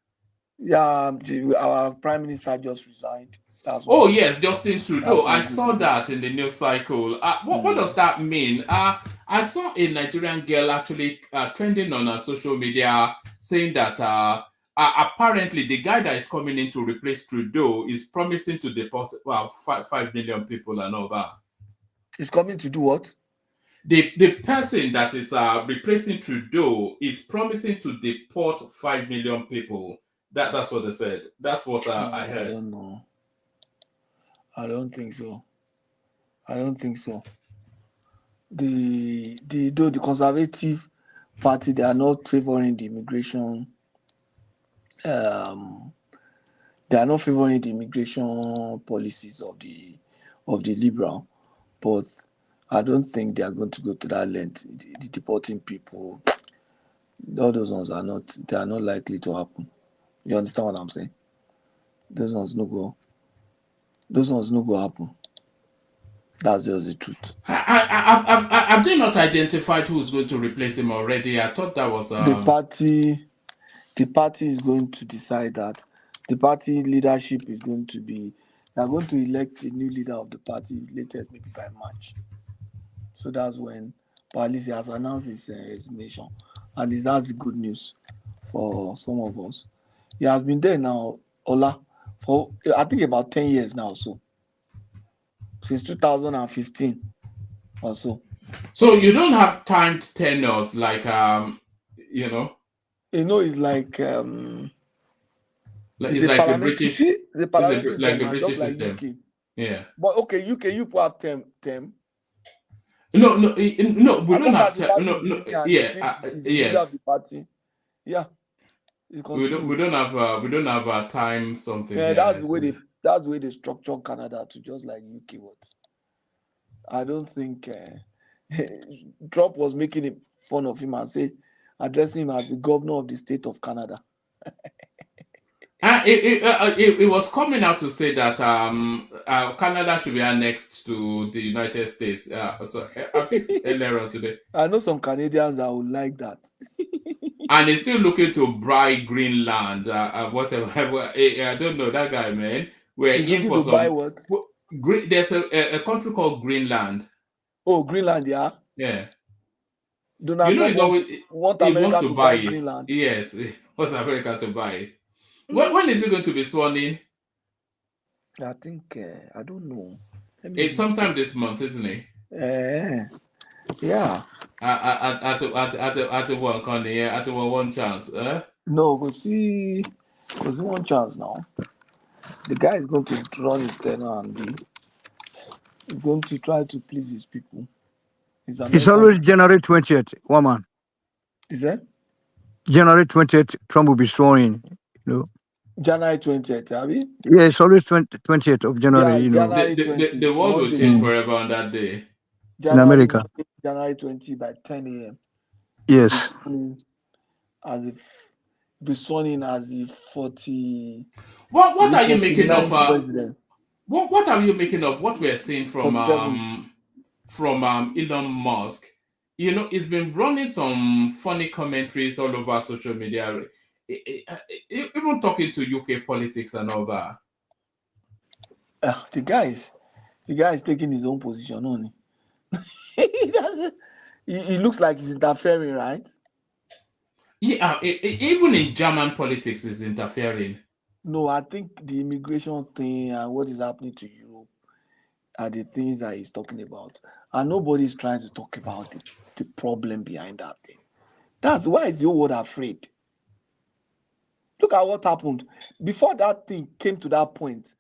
Speaker 5: Yeah, our prime minister just resigned.
Speaker 6: Yes, Justin Trudeau. I saw that in the news cycle. What does that mean? I saw a Nigerian girl actually trending on social media saying that apparently the guy that is coming in to replace Trudeau is promising to deport 5 million people and all that.
Speaker 5: He's coming to do what?
Speaker 6: The person that is replacing Trudeau is promising to deport 5 million people. That's what they said. That's what I heard.
Speaker 5: I don't know. I don't think so. The Conservative Party, they are not favoring the immigration. They are not favoring the immigration policies of the Liberal, but I don't think they are going to go to that length. The deporting people, all those ones are not. They are not likely to happen. You understand what I'm saying? Those ones no go happen. That's just the truth.
Speaker 6: Have they not identified who's going to replace him already? I thought that was
Speaker 5: The party is going to decide that. The party leadership is going to be. They are going to elect a new leader of the party latest maybe by March. So that's when Palisi has announced his resignation, and that's the good news for some of us. He has been there now, Ola, for I think about 10 years now, so since 2015 or so.
Speaker 6: So you don't have timed tenures like
Speaker 5: You know, it's like
Speaker 6: it's like a British,
Speaker 5: the parliamentary
Speaker 6: like the
Speaker 5: system,
Speaker 6: British
Speaker 5: just like
Speaker 6: system.
Speaker 5: UK.
Speaker 6: Yeah.
Speaker 5: But okay, UK, you have term.
Speaker 6: No, we don't have term.
Speaker 5: Yeah, leader of the party. Yeah.
Speaker 6: We don't have time something.
Speaker 5: Yeah, that's the way they structure Canada to just like UK. I don't think Trump was making fun of him and addressing him as the governor of the state of Canada.
Speaker 6: It was coming out to say that Canada should be annexed to the United States. So I think earlier on today.
Speaker 5: I know some Canadians that would like that.
Speaker 6: And he's still looking to buy Greenland, whatever. I don't know that guy, man. We're in for some.
Speaker 5: Buy what?
Speaker 6: There's a country called Greenland.
Speaker 5: Oh, Greenland, yeah.
Speaker 6: Yeah.
Speaker 5: Donald Trump
Speaker 6: wants to buy it.
Speaker 5: Greenland.
Speaker 6: Yes, he wants America to buy it. When is it going to be sworn in?
Speaker 5: I think I don't know.
Speaker 6: It's sometime this month, isn't it?
Speaker 5: Yeah.
Speaker 6: At one chance.
Speaker 5: No, we'll see one chance now. The guy is going to run his tenure and he's going to try to please his people.
Speaker 21: It's always January 20th, one man.
Speaker 5: Is that?
Speaker 21: January 20th, Trump will be sworn in, you know.
Speaker 5: January 20th, have you?
Speaker 21: Yeah, it's always 20th of January, you know.
Speaker 6: The world will change forever on that day.
Speaker 21: In America.
Speaker 5: January 20 by 10 a.m.
Speaker 21: Yes.
Speaker 5: Be sworn in as the 40.
Speaker 6: What are you making of
Speaker 5: president?
Speaker 6: What are you making of what we're seeing from Elon Musk? You know, he's been running some funny commentaries all over social media, even talking to UK politics and all that.
Speaker 5: The guy is taking his own position only. He doesn't. He looks like he's interfering, right?
Speaker 6: Yeah, even in German politics is interfering.
Speaker 5: No, I think the immigration thing and what is happening to Europe are the things that he's talking about. And nobody is trying to talk about the problem behind that thing. That's why is the whole world afraid. Look at what happened. Before that thing came to that point,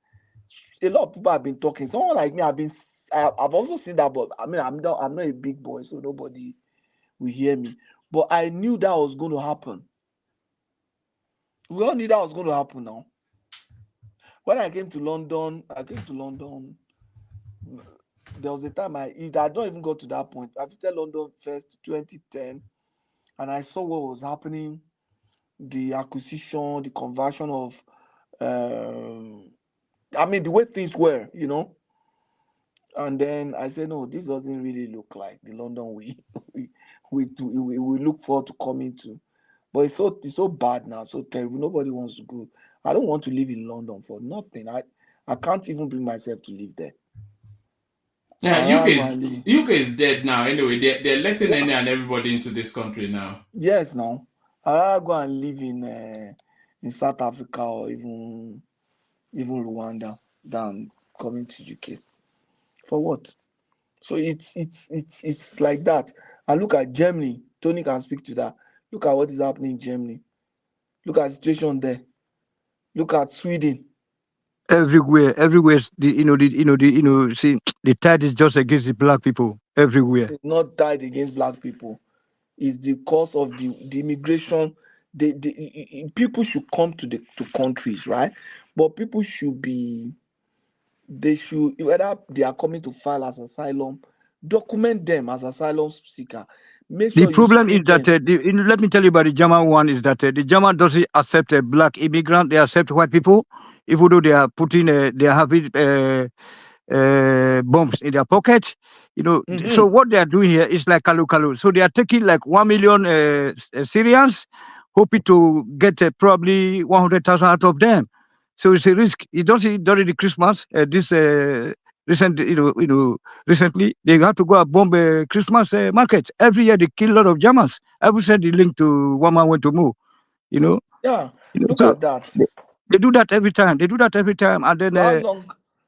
Speaker 5: a lot of people have been talking. Someone like me, I've also seen that, but I mean, I'm not a big boy, so nobody will hear me. But I knew that was going to happen. We all knew that was going to happen now. When I came to London, there was a time I don't even go to that point. I visited London first 2010, and I saw what was happening, the acquisition, the conversion of, I mean, the way things were, And then I said, no, this doesn't really look like the London we look forward to coming to. But it's so bad now, so terrible. Nobody wants to go. I don't want to live in London for nothing. I can't even bring myself to live there.
Speaker 6: Yeah, UK is dead now. Anyway, they're letting any and everybody into this country now.
Speaker 5: Yes, now I rather go and live in South Africa or even Rwanda than coming to UK. For what? So it's like that. And look at Germany. Tony can speak to that. Look at what is happening in Germany. Look at the situation there. Look at Sweden.
Speaker 21: Everywhere, see, the tide is just against the black people everywhere.
Speaker 5: It's not tied against black people. It's the cause of the immigration. People should come to countries, right? But people should whether they are coming to file as asylum, document them as asylum seeker. Make sure
Speaker 21: The problem is that let me tell you about the German one is that the German doesn't accept a black immigrant. They accept white people, even though they are putting they are having bombs in their pockets. So what they are doing here is like kalu. So they are taking like 1 million Syrians, hoping to get probably 100,000 out of them. So it's a risk. You don't see during the Christmas recently they have to go and bomb a Christmas market. Every year they kill a lot of Germans. I will send the link to one man went to move.
Speaker 5: Yeah, look at that.
Speaker 21: They do that every time. And then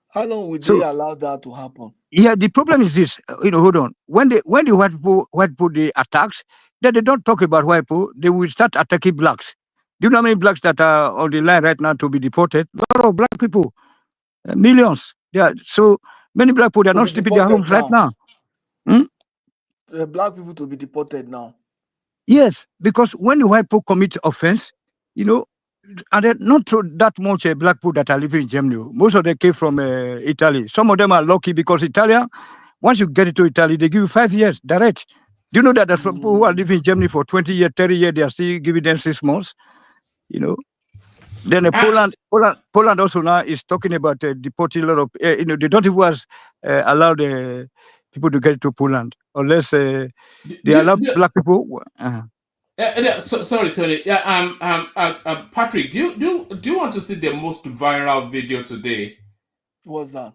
Speaker 5: how long would they allow that to happen?
Speaker 21: Yeah, the problem is this. Hold on. When the white people the attacks, then they don't talk about white people. They will start attacking blacks. Do you know how many blacks that are on the line right now to be deported? A lot of black people, millions. Yeah, so many black people they are not sleeping in their homes right now.
Speaker 5: Black people to be deported now.
Speaker 21: Yes, because when the white people commit offense, and then not that much black people that are living in Germany. Most of them came from Italy. Some of them are lucky because Italia, once you get into Italy, they give you 5 years direct. Do you know that there's some people who are living in Germany for 20 years, 30 years, they are still giving them 6 months? Then Poland also now is talking about deporting a lot of, they don't even allow the people to get to Poland unless they allow black people.
Speaker 6: Sorry, Tony. Yeah, Patrick, do you want to see the most viral video today?
Speaker 5: What's that?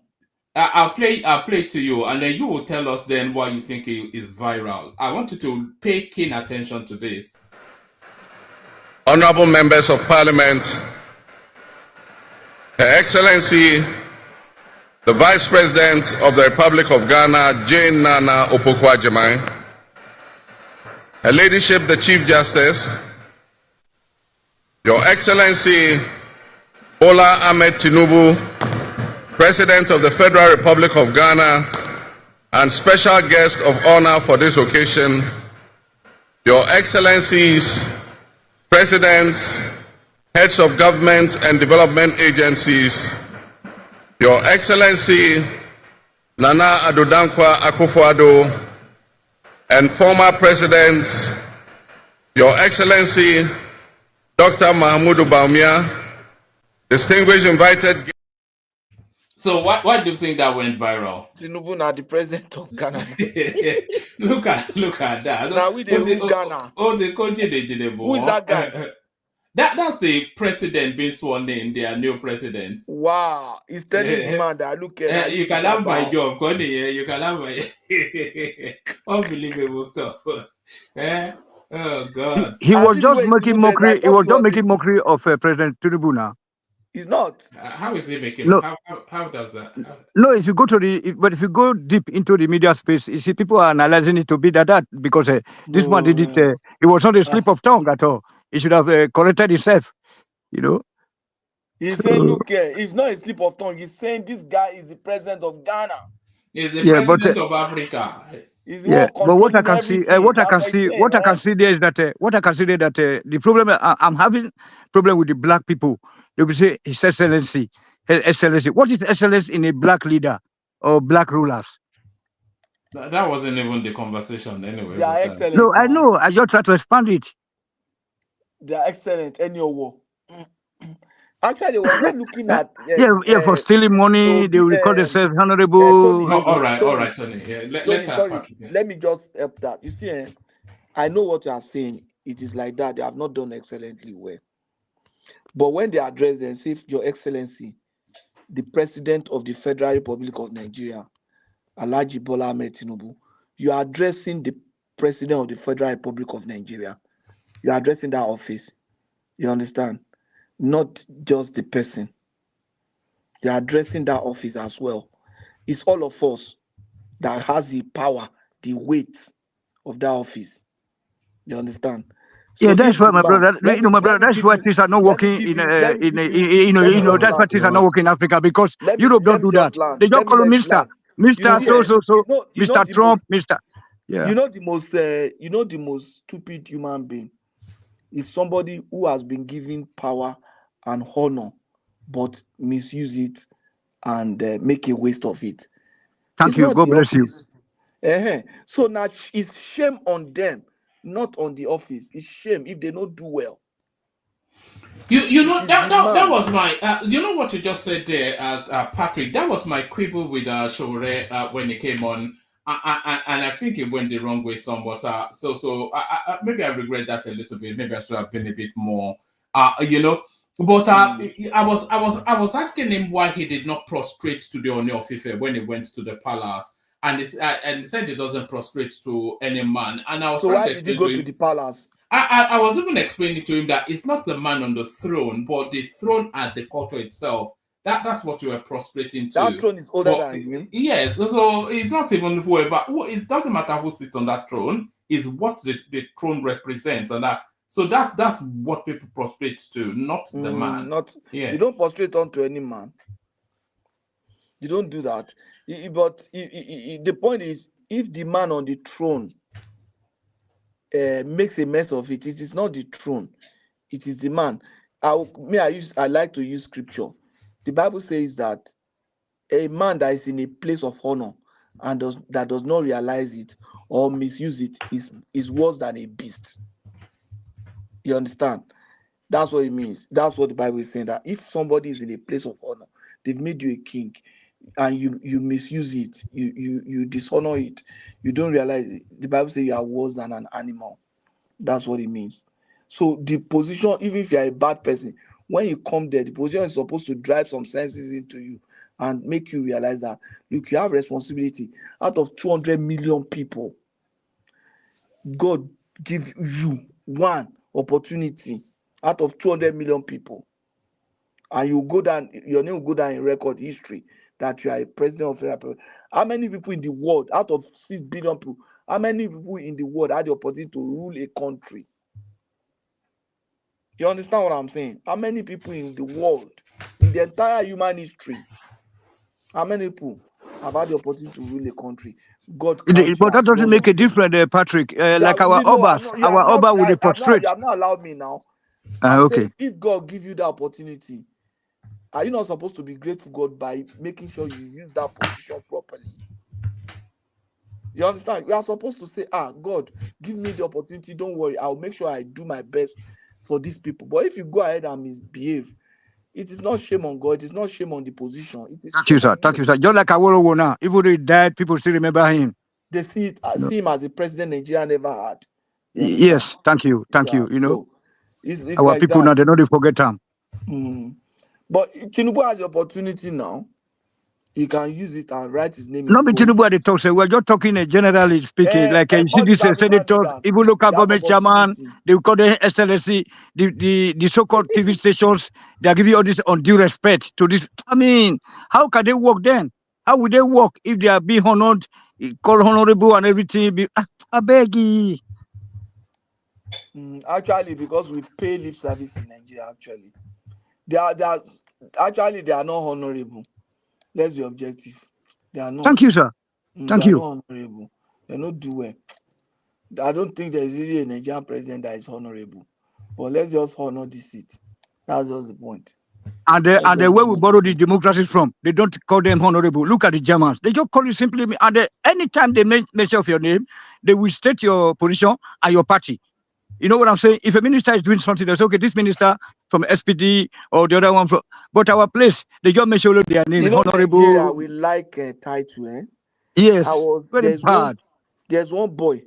Speaker 6: I'll play it to you, and then you will tell us then why you think it is viral. I want you to pay keen attention to this.
Speaker 8: Honorable members of Parliament, Her Excellency, the Vice President of the Republic of Ghana, Jane Nana Opoku-Agyemang, Her Ladyship, the Chief Justice, Your Excellency Bola Ahmed Tinubu, President of the Federal Republic of Ghana, and special guest of honor for this occasion, Your Excellencies, Presidents, Heads of Government and Development Agencies, Your Excellency Nana Addo Dankwa Akufo-Addo, and former President, Your Excellency Dr. Mahamudu Bawumia, distinguished invited guests.
Speaker 6: So why do you think that went viral?
Speaker 5: Tinubu now the president of Ghana.
Speaker 6: Look at that.
Speaker 5: Now we the Ghana.
Speaker 6: Who is that
Speaker 5: guy?
Speaker 6: That's the president being sworn in, their new president.
Speaker 5: Wow, he's telling the man that look at
Speaker 6: you can have my job, Connie. You can have my unbelievable stuff. Oh God.
Speaker 21: He was
Speaker 5: if
Speaker 21: just
Speaker 5: where is
Speaker 21: making
Speaker 5: even president, I
Speaker 21: mockery. He
Speaker 5: thought
Speaker 21: was
Speaker 5: he
Speaker 21: just
Speaker 5: was
Speaker 21: making mockery of President Tinubu now.
Speaker 5: He's not.
Speaker 6: How is he making?
Speaker 21: No.
Speaker 6: How does that?
Speaker 21: No, if you go to but if you go deep into the media space, you see people are analyzing it to be that because this man did it. It was not a slip of tongue at all. He should have corrected himself. You know.
Speaker 5: He's saying, look, it's not a slip of tongue. He's saying this guy is the president of Ghana.
Speaker 6: He's the president of Africa.
Speaker 5: He's the one
Speaker 21: but what I can
Speaker 5: everything.
Speaker 21: see, what I can see there is that the problem I'm having problem with the black people. They will say His Excellency, Excellency. What is excellence in a black leader or black rulers?
Speaker 6: That wasn't even the conversation anyway.
Speaker 5: They are excellent.
Speaker 21: No, I know. I just try to expand it.
Speaker 5: They are excellent. Any war. Actually, we're not looking at
Speaker 21: for stealing money. They will call themselves honorable.
Speaker 6: Tony, all right, Tony.
Speaker 5: Let me just help that. You see, I know what you are saying. It is like that. They have not done excellently well. But when they address them, say, Your Excellency, the President of the Federal Republic of Nigeria, Alhaji Bola Ahmed Tinubu, you are addressing the President of the Federal Republic of Nigeria. You are addressing that office. You understand? Not just the person. They are addressing that office as well. It's all of us that has the power, the weight of that office. You understand? So
Speaker 21: that's why my brother. My brother. That's why things are not working in that's why things are not working in Africa because Europe don't do that. They don't call him Mister Mr. Trump, Mister. Yeah.
Speaker 5: You know the most stupid human being is somebody who has been given power and honor, but misuse it and make a waste of it.
Speaker 21: Thank you. God bless you.
Speaker 5: So now it's shame on them, not on the office. It's shame if they don't do well.
Speaker 6: You know that was my you know what you just said there, Patrick. That was my quibble with Shore when he came on, and I think it went the wrong way somewhat. So maybe I regret that a little bit. Maybe I should have been a bit more, But I was asking him why he did not prostrate to the Ooni of Ife when he went to the palace, and he said he doesn't prostrate to any man. And I was
Speaker 5: so why did he go to the palace?
Speaker 6: I was even explaining to him that it's not the man on the throne, but the throne at the court itself. That's what you were prostrating to.
Speaker 5: That throne is older than him.
Speaker 6: Yes, so it's not even whoever. It doesn't matter who sits on that throne. It's what the throne represents, and that. So that's what people prostrate to, not the man.
Speaker 5: You don't prostrate onto any man. You don't do that. But the point is, if the man on the throne makes a mess of it, it is not the throne, it is the man. I like to use scripture. The Bible says that a man that is in a place of honor and that does not realize it or misuse it is worse than a beast. You understand? That's what it means. That's what the Bible is saying, that if somebody is in a place of honor, they've made you a king, and you misuse it, you dishonor it, you don't realize it. The Bible says you are worse than an animal. That's what it means. So the position, even if you are a bad person, when you come there, the position is supposed to drive some senses into you and make you realize that, look, you have responsibility. Out of 200 million people, God give you one opportunity out of 200 million people, and you go down, your name will go down in record history that you are a president of the Republic. How many people in the world, out of 6 billion people, how many people in the world had the opportunity to rule a country? You understand what I'm saying? How many people in the world, in the entire human history, how many people have had the opportunity to rule a country? God,
Speaker 21: but that doesn't make a difference, Patrick. Like our Obas, our Oba will prostrate.
Speaker 5: You have not allowed me now.
Speaker 21: Okay.
Speaker 5: If God give you the opportunity, are you not supposed to be grateful God by making sure you use that position properly? You understand? You are supposed to say, God, give me the opportunity. Don't worry. I'll make sure I do my best for these people. But if you go ahead and misbehave, it is not shame on God. It is not shame on the position. It is
Speaker 21: Thank you, sir. Thank you, sir. Just like Awolowo now, even though he died, people still remember him.
Speaker 5: They see him as a president Nigeria never had.
Speaker 21: Yes, thank you. Thank you.
Speaker 5: It's
Speaker 21: Our
Speaker 5: like
Speaker 21: people now,
Speaker 5: that.
Speaker 21: they know they forget them.
Speaker 5: But Tinubu has the opportunity now. He can use it and write his name in
Speaker 21: Not be
Speaker 5: gold.
Speaker 21: Tinubu at the talk, say we're just talking generally speaking. Like you see
Speaker 5: All these
Speaker 21: these
Speaker 5: African
Speaker 21: senators,
Speaker 5: leaders,
Speaker 21: even local
Speaker 5: they have
Speaker 21: government chairman,
Speaker 5: opportunity.
Speaker 21: they will call them SLSC, the so-called TV stations, they are giving all this undue respect to this. I mean, how can they work then? How would they work if they are being honored, called honorable and everything? I beg you.
Speaker 5: Actually, because we pay lip service in Nigeria, actually, they are not honorable. Let's be objective. They are not.
Speaker 21: Thank you, sir. Thank
Speaker 5: They are
Speaker 21: you.
Speaker 5: not honorable. They not do well. I don't think there is really a Nigerian president that is honorable. But let's just honor this seat. That's just the point.
Speaker 21: And the where we borrow the democracy from, they don't call them honorable. Look at the Germans. They just call you simply. And anytime they mention of your name, they will state your position and your party. You know what I'm saying? If a minister is doing something, they say, okay, this minister from SPD or the other one from. But our place, they just mention their name,
Speaker 5: You know,
Speaker 21: honorable.
Speaker 5: Nigeria, we like title, eh?
Speaker 21: Yes. Very bad.
Speaker 5: There's one boy.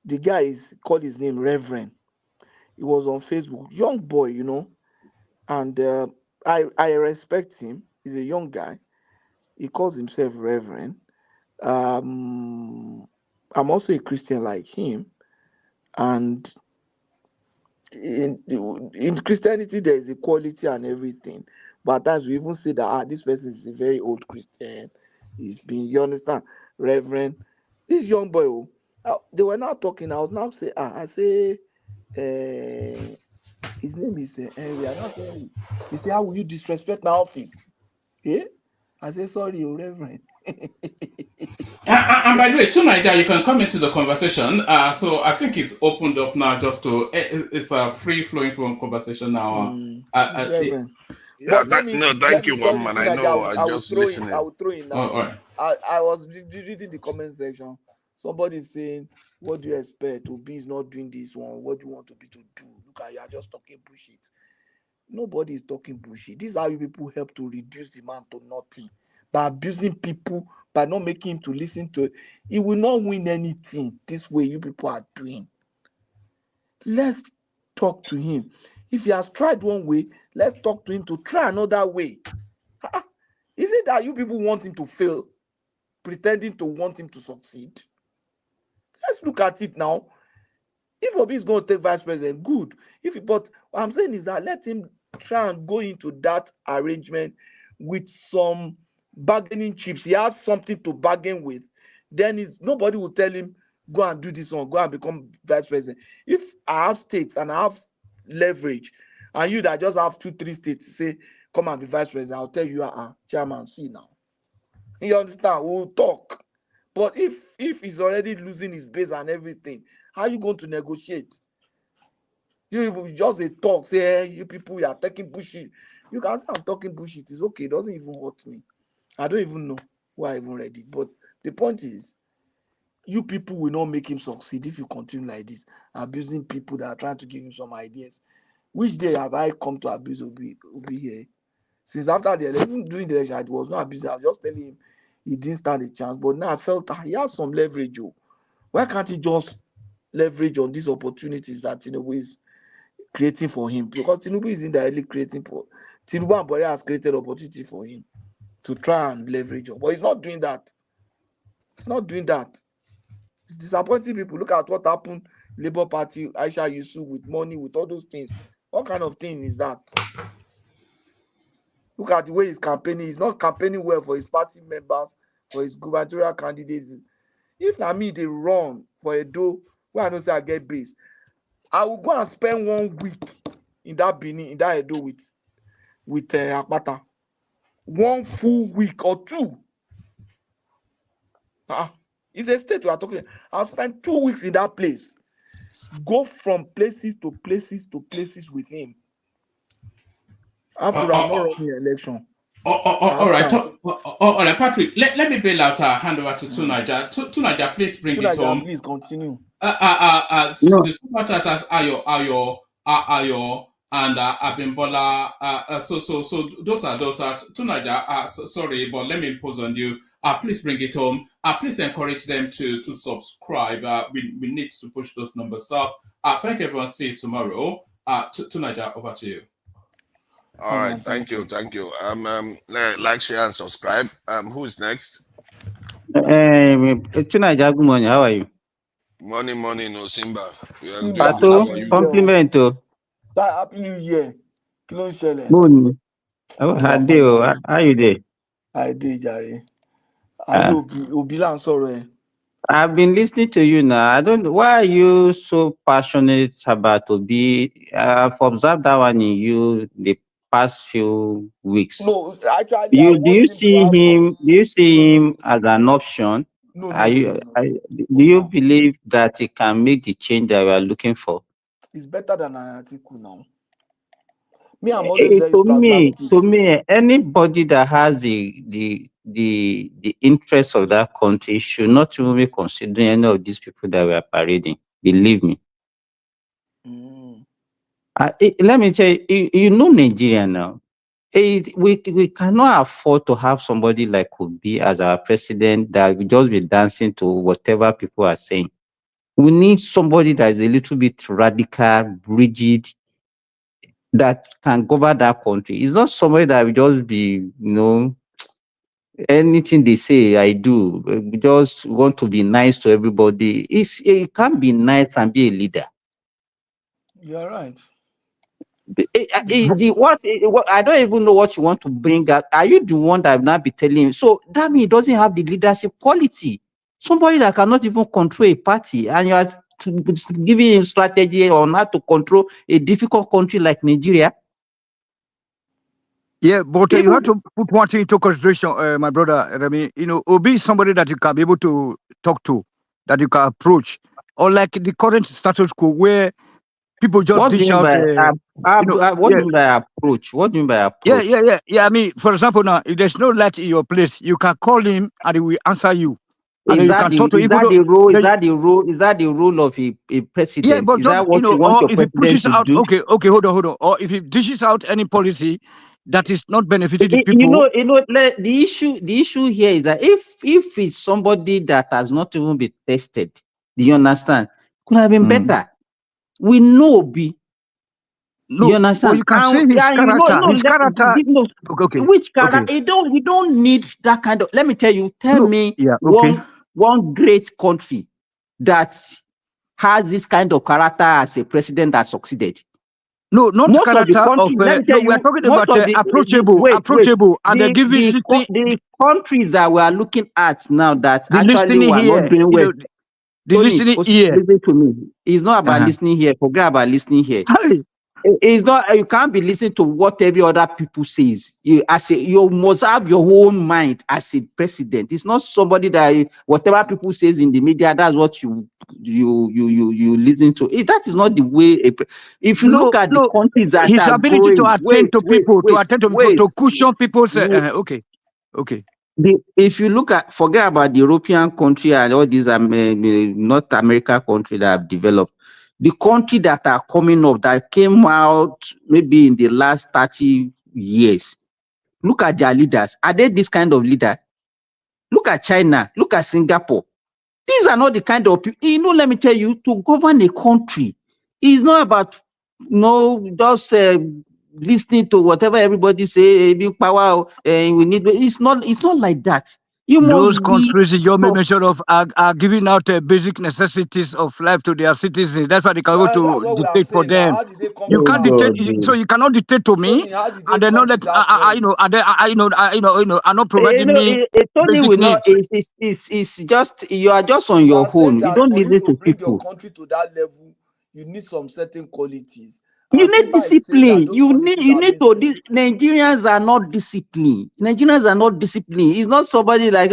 Speaker 5: The guy is called his name Reverend. He was on Facebook. Young boy, you know. And I respect him. He's a young guy. He calls himself Reverend. I'm also a Christian like him. And in Christianity, there is equality and everything. But at times we even say that this person is a very old Christian. You understand? Reverend. This young boy, they were now talking. I was now say, his name is Henry. I now say, Henry. He said, how will you disrespect my office? Yeah? I said, sorry, Reverend.
Speaker 6: And by the way, tonight you can come into the conversation. So I think it's opened up now just to, it's a free flowing conversation now.
Speaker 5: Reverend.
Speaker 8: Yeah,
Speaker 5: But
Speaker 8: thank you, one man. I know,
Speaker 5: I will
Speaker 8: just
Speaker 5: throw
Speaker 8: listening.
Speaker 5: in. I will throw in now.
Speaker 6: All right.
Speaker 5: I was reading the comment section. Somebody saying, "What do you expect? Obi is not doing this one. What do you want Obi to do? Look at you are just talking bullshit." Nobody is talking bullshit. This is how you people help to reduce the man to nothing by abusing people, by not making him to listen to it. He will not win anything. This way you people are doing. Let's talk to him. If he has tried one way, let's talk to him to try another way. Is it that you people want him to fail, pretending to want him to succeed? Let's look at it now. If Obi is going to take vice president, good. But what I'm saying is that let him try and go into that arrangement with some bargaining chips. He has something to bargain with. Then nobody will tell him, go and do this one, go and become vice president. If I have states and I have leverage, and you that just have 2-3 states say, come and be vice president, I'll tell you, chairman, see now. You understand? We'll talk. But if he's already losing his base and everything, how are you going to negotiate? You just a talk, say, hey, you people, you are talking bullshit. You can say I'm talking bullshit. It's okay. It doesn't even hurt me. I don't even know why I even read it. But the point is, you people will not make him succeed if you continue like this, abusing people that are trying to give him some ideas. Which day have I come to abuse Obi here? Since after the election, during the election, I was not abusing. I was just telling him he didn't stand a chance. But now I felt he has some leverage. Why can't he just leverage on these opportunities that Tinubu is creating for him? Because Tinubu is indirectly creating for Tinubu, and Buhari has created opportunity for him to try and leverage on. But he's not doing that. He's not doing that. It's disappointing people. Look at what happened. Labour Party, Aisha Yusuf with money, with all those things. What kind of thing is that? Look at the way he's campaigning. He's not campaigning well for his party members, for his gubernatorial candidates. If na me, they run for a dough where I know say I get base, I will go and spend 1 week in that Benin, in that Edo with Akpata. 1 full week or 2. It's a state we are talking. I'll spend 2 weeks in that place. Go from places to places to places with him. After I'm not running election.
Speaker 6: All right, Patrick. Let me bail out. Hand over to Tunaja. Tunaja, please bring it home.
Speaker 5: Please continue.
Speaker 6: The super tatas Ayo, and Abimbola. So those are Tunaja. Sorry, but let me impose on you. Please bring it home. Please encourage them to subscribe. We need to push those numbers up. Thank everyone. See you tomorrow. To Niger, over to you.
Speaker 7: All right, thank you. Like, share, and subscribe. Who is next?
Speaker 22: To Niger, good morning. How are you?
Speaker 7: Morning, no Simba.
Speaker 22: Pato, compliment.
Speaker 5: Happy New Year.
Speaker 22: Morning. How are you there?
Speaker 5: I did, Jerry. I know Obilan sorry.
Speaker 22: I've been listening to you now. I don't know why are you so passionate about Obi. I've observed that one in you the past few weeks.
Speaker 5: No, actually, I
Speaker 22: Do
Speaker 5: want
Speaker 22: you
Speaker 5: him
Speaker 22: see
Speaker 5: to have
Speaker 22: him? Do you see him as an option?
Speaker 5: No.
Speaker 22: Do you believe that he can make the change that we are looking for?
Speaker 5: It's better than Atiku now. Me, I'm always very
Speaker 22: To
Speaker 5: pragmatic.
Speaker 22: me, anybody that has the interest of that country should not even be considering any of these people that we are parading. Believe me. Let me tell you, you know Nigeria now. We cannot afford to have somebody like Obi as our president that will just be dancing to whatever people are saying. We need somebody that is a little bit radical, rigid, that can govern that country. It's not somebody that will just be, anything they say, I do. We just want to be nice to everybody. You can't be nice and be a leader.
Speaker 5: You're right.
Speaker 22: What I don't even know what you want to bring out. Are you the one that will not be telling him? So that means he doesn't have the leadership quality. Somebody that cannot even control a party, and you are giving him strategy on how to control a difficult country like Nigeria.
Speaker 21: Yeah, but you have to put one thing into consideration, my brother Remy. Obi is somebody that you can be able to talk to, that you can approach, or like the current status quo where people just dish out.
Speaker 22: What do you mean by approach? What do you mean by approach?
Speaker 21: Yeah. I mean, for example, now if there's no light in your place, you can call him and he will answer you. And
Speaker 22: Is that the role of a president?
Speaker 21: Yeah, but
Speaker 22: is that what you want your president to do?
Speaker 21: Okay, hold on. Or if he dishes out any policy that is not benefiting the people.
Speaker 22: The issue here is that if it's somebody that has not even been tested, do you understand? Could have been better. We know Obi.
Speaker 21: No,
Speaker 22: you understand?
Speaker 21: Well, you can say his character. Okay.
Speaker 22: Which character? Okay. We don't need that kind of. Let me tell you. One great country that has this kind of character as a president that succeeded.
Speaker 21: No, not most character of the country. We are talking about approachable, and they're giving
Speaker 22: the countries that we are looking at now that actually we are not doing well.
Speaker 21: Listening here.
Speaker 22: Listen to me. It's not about listening here. Forget about listening here. It's not. You can't be listening to what every other people says. You must have your own mind as a president. It's not somebody that whatever people says in the media, that's what you listen to. That is not the way. If you look at the countries that
Speaker 21: his ability to attend to people, to cushion people's. Okay.
Speaker 22: If you look at, forget about the European country and all these North American countries that have developed, the country that are coming up that came out maybe in the last 30 years, look at their leaders. Are they this kind of leader? Look at China. Look at Singapore. These are not the kind of people. Let me tell you, to govern a country is not about just listening to whatever everybody say. Big power. We need. It's not like that.
Speaker 21: Those countries you mentioned of are giving out basic necessities of life to their citizens. That's why they can go to dictate for them. You can't dictate, so you cannot dictate to me, and they're not are not providing me.
Speaker 22: Tony will not. It's just you are just on your own. You don't listen to people.
Speaker 5: Your country to that level, you need some certain qualities.
Speaker 22: You need discipline. You need to. Nigerians are not disciplined. It's not somebody like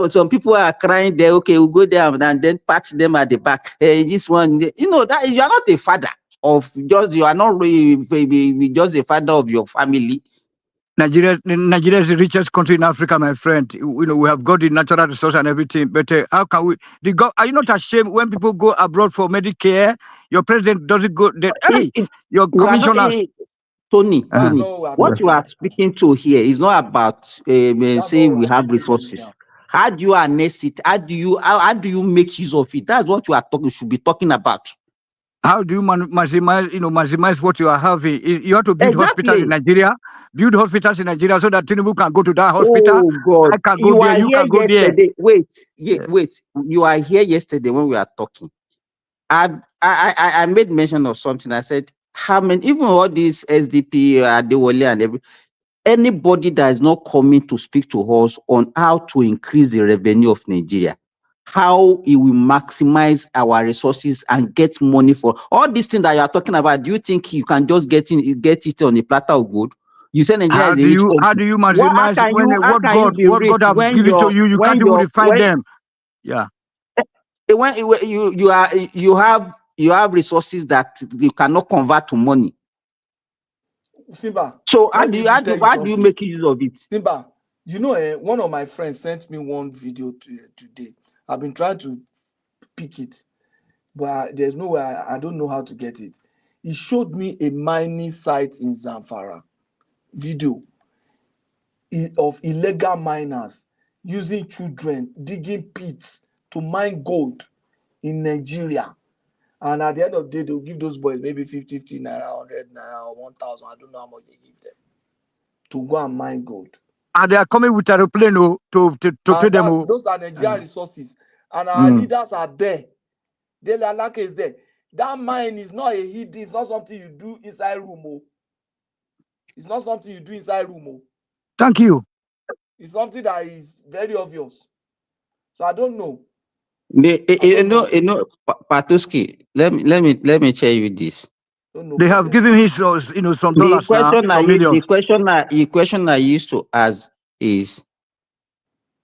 Speaker 22: some people are crying there. Okay, we'll go there and then pat them at the back. This one, that you are not a father of just. You are not really just a father of your family.
Speaker 21: Nigeria is the richest country in Africa, my friend. We have got the natural resource and everything. But how can we? Are you not ashamed when people go abroad for Medicare? Your president doesn't go there. Your commissioners.
Speaker 22: Tony, what you are speaking to here is not about saying we have resources. How do you harness it? How do you make use of it? That's what you are talking. Should be talking about.
Speaker 21: How do you maximize what you are having? You have to build hospitals in
Speaker 22: Exactly.
Speaker 21: Nigeria, build hospitals in Nigeria so that Tinubu can go to that hospital.
Speaker 22: Oh God.
Speaker 21: I can go
Speaker 22: You
Speaker 21: there,
Speaker 22: are
Speaker 21: you
Speaker 22: here
Speaker 21: can go there.
Speaker 22: yesterday. Wait. Wait. You are here yesterday when we are talking. I made mention of something. I said, how many, even all these SDP, Adewale and anybody that is not coming to speak to us on how to increase the revenue of Nigeria, how it will maximize our resources and get money for all these things that you are talking about. Do you think you can just get it on a platter of gold? You say Nigeria is a rich country.
Speaker 21: How do you
Speaker 22: How
Speaker 21: maximize
Speaker 22: can
Speaker 21: when
Speaker 22: you
Speaker 21: what God
Speaker 22: be rich
Speaker 21: have
Speaker 22: when
Speaker 21: given to you can't even refine
Speaker 22: when
Speaker 21: them? Yeah.
Speaker 22: when you have resources that you cannot convert to money?
Speaker 5: Simba,
Speaker 22: So
Speaker 5: let me even tell you
Speaker 22: how do you
Speaker 5: something.
Speaker 22: make use of it?
Speaker 5: Simba, one of my friends sent me one video today. I've been trying to pick it, but there's no way. I don't know how to get it. He showed me a mining site in Zamfara video of illegal miners using children digging pits to mine gold in Nigeria. And at the end of the day, they'll give those boys maybe 50 naira, 100 naira, or 1,000. I don't know how much they give them to go and mine gold.
Speaker 21: And they are coming with aeroplane to pay them.
Speaker 5: Those are Nigerian resources. And our leaders are there. Dele Alake is there. That mine is not a hidden, it's not something you do inside room. It's not something you do inside room.
Speaker 21: Thank you.
Speaker 5: It's something that is very obvious. So I don't know.
Speaker 22: Patuski, let me tell you this.
Speaker 21: They have given him some dollars now, some millions.
Speaker 22: The question I used to ask is,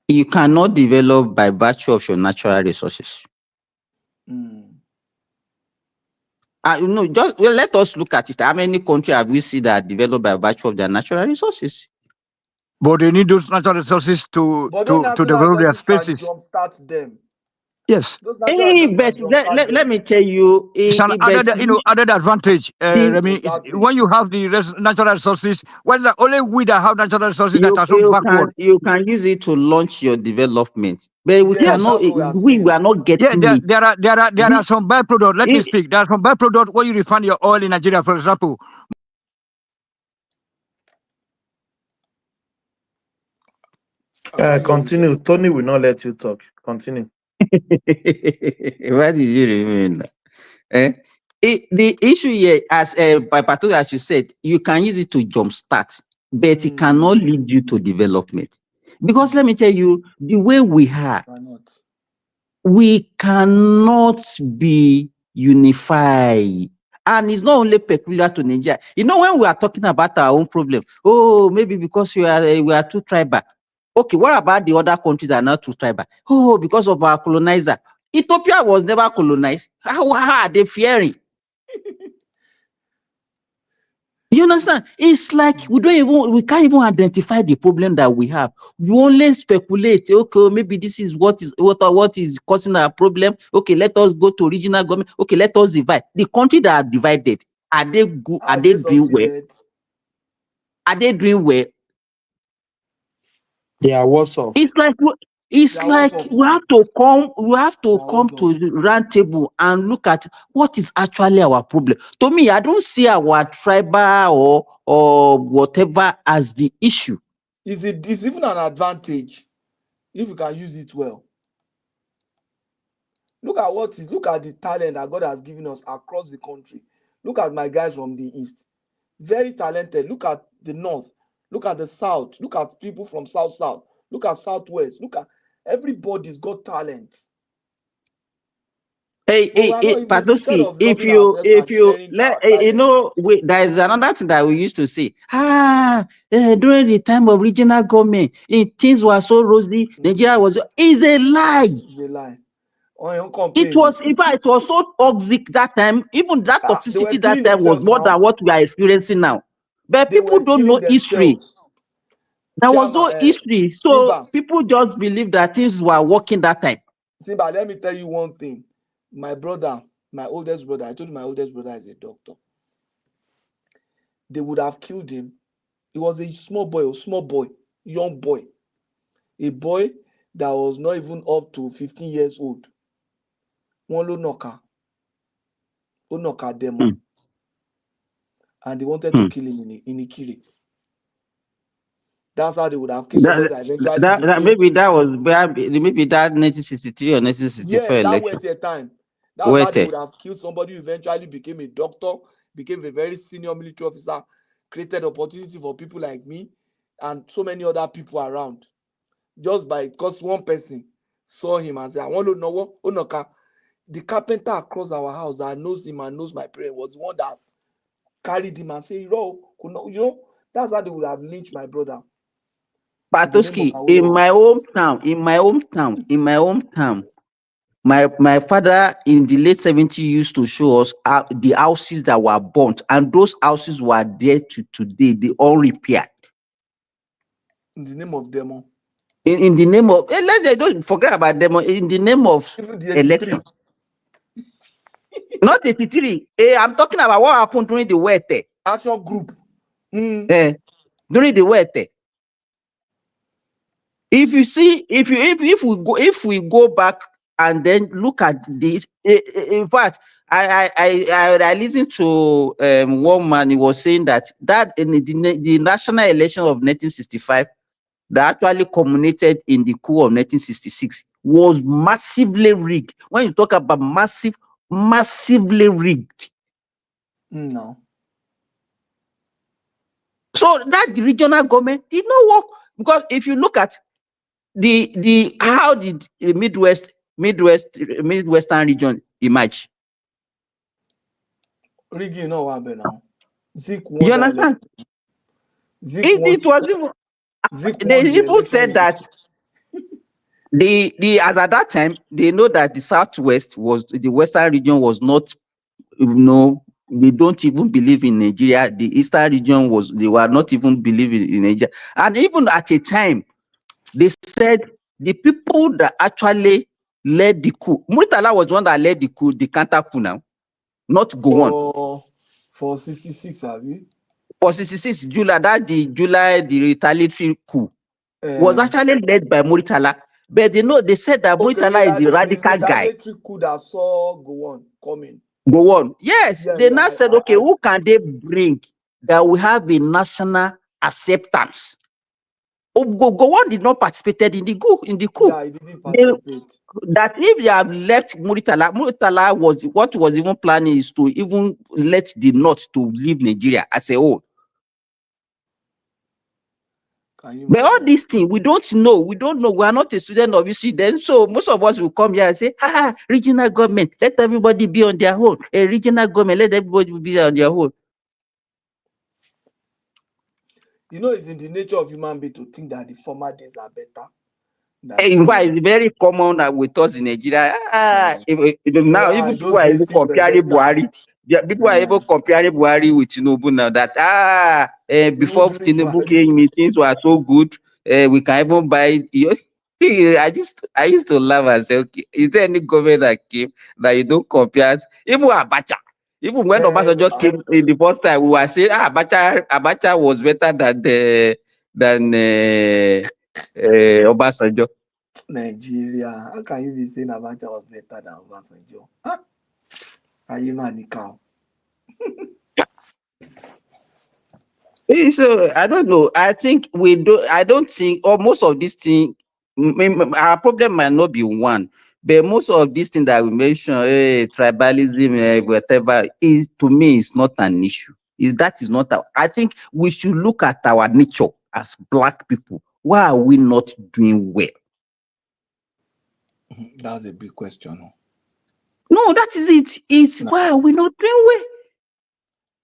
Speaker 22: you cannot develop by virtue of your natural resources. Just let us look at it. How many countries have we seen that are developed by virtue of their natural resources?
Speaker 21: But they need those natural resources to develop their spaces.
Speaker 5: Can jumpstart them.
Speaker 21: Yes.
Speaker 5: Those natural resources
Speaker 22: Let me tell you,
Speaker 21: it's an added advantage. Remy, when you have the natural resources, when the only we that have natural resources that are so backward.
Speaker 22: You can use it to launch your development, but we cannot. We are not getting it.
Speaker 21: There are some byproducts. Let me speak. There are some byproducts when you refine your oil in Nigeria, for example.
Speaker 4: Continue. Tony will not let you talk. Continue.
Speaker 22: What did you remember? The issue here, as by Patu, as you said, you can use it to jumpstart, but it cannot lead you to development. Because let me tell you, the way we are, we cannot be unified. And it's not only peculiar to Nigeria. When we are talking about our own problem, maybe because we are too tribal. Okay, what about the other countries that are not too tribal? Because of our colonizer. Ethiopia was never colonized. How are they fearing? You understand? It's like we can't even identify the problem that we have. We only speculate. Okay, maybe this is what is causing our problem. Okay, let us go to regional government. Okay, let us divide. The country that are divided, are they good? Are they doing well? Are they doing well?
Speaker 4: They are worse off.
Speaker 22: It's like we have to come to the round table and look at what is actually our problem. To me, I don't see our tribal or whatever as the issue.
Speaker 5: It's even an advantage if you can use it well. Look at the talent that God has given us across the country. Look at my guys from the east. Very talented. Look at the north. Look at the south. Look at people from south. Look at southwest. Look at everybody's got talent.
Speaker 22: Patuski, there is another thing that we used to say. During the time of regional government, things were so rosy. Nigeria is a lie.
Speaker 5: It's a lie.
Speaker 22: It was, in fact, it was so toxic that time. Even that toxicity that time was more than what we are experiencing now. But people don't know history. There was no history, so people just believe that things were working that time.
Speaker 5: Simba, let me tell you one thing. My oldest brother, I told you my oldest brother is a doctor. They would have killed him. He was a small boy, young boy. A boy that was not even up to 15 years old. One low knocker Onoka demo. And they wanted to kill him in Ikire. That's how they would have killed somebody that eventually became.
Speaker 22: Maybe that was maybe that 1963 or 1964
Speaker 5: Yes, that
Speaker 22: election.
Speaker 5: was their time. That's how they would have killed somebody who eventually became a doctor, became a very senior military officer, created opportunity for people like me and so many other people around. Just because one person saw him and said, I want to know what Onoka. The carpenter across our house that knows him and knows my parent was the one that carried him and said, that's how they would have lynched my brother.
Speaker 22: Patoski, in my hometown, my father in the late 70s used to show us the houses that were burnt, and those houses were there to today, they all repaired.
Speaker 5: In the name of demo.
Speaker 22: In the name of, don't forget about demo, in the name of election. Not 83. I'm talking about what happened during the Wete.
Speaker 5: Action group.
Speaker 22: During the Wete. If you see, if we go back and then look at this, in fact, I listened to one man. He was saying that in the national election of 1965, that actually culminated in the coup of 1966, was massively rigged. When you talk about massively rigged.
Speaker 5: No.
Speaker 22: So that the regional government did not work, because if you look at how did the Midwestern region emerge?
Speaker 5: Rigging no one now.
Speaker 22: You understand? It was even they even said that as at that time they know that the Southwest was the Western region was not, they don't even believe in Nigeria. The Eastern region they were not even believing in Nigeria. And even at a time, they said the people that actually led the coup, Murtala was the one that led the coup, the counter coup now, not Gowon.
Speaker 5: For 66, have you?
Speaker 22: For 66, the retaliatory coup was actually led by Murtala. But they said that Murtala is a radical guy.
Speaker 5: The coup that saw Gowon coming.
Speaker 22: Gowon. Yes, they now said, okay, who can they bring that will have a national acceptance? Gowon did not participate in the coup.
Speaker 5: Yeah, he didn't participate.
Speaker 22: That if they have left Murtala was even planning is to even let the North to leave Nigeria as a whole. But all these things, we don't know. We are not a student of history then. So most of us will come here and say, regional government, let everybody be on their own. A regional government, let everybody be on their own.
Speaker 5: It's in the nature of human being to think that the former days are better.
Speaker 22: In fact, it's very common with us in Nigeria. Now, even people are even comparing Buhari. People are even comparing Buhari with Tinubu now. That before Tinubu came, things were so good. We can even buy. I used to laugh and say, okay, is there any government that came that you don't compare? Even Abacha. Even when Obasanjo came in the first time, we were saying, Abacha was better than Obasanjo.
Speaker 5: Nigeria, how can you be saying Abacha was better than Obasanjo? Are you man cow?
Speaker 22: So I don't know. I think I don't think, or most of these things, our problem might not be one, but most of these things that we mentioned, tribalism, whatever, to me is not an issue. That is not. I think we should look at our nature as Black people. Why are we not doing well?
Speaker 5: That's a big question.
Speaker 22: No, that is it. It's why are we not doing well?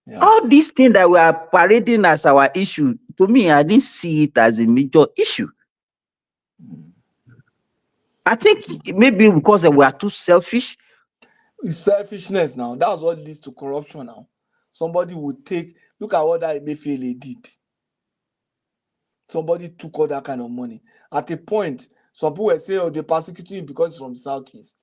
Speaker 22: Yeah. All these things that we are parading as our issue, to me, I didn't see it as a major issue. I think maybe because we are too selfish.
Speaker 5: It's selfishness now. That's what leads to corruption now. Somebody would look at what that Emefiele did. Somebody took all that kind of money. At a point, some people were saying, they're persecuting him because he's from Southeast.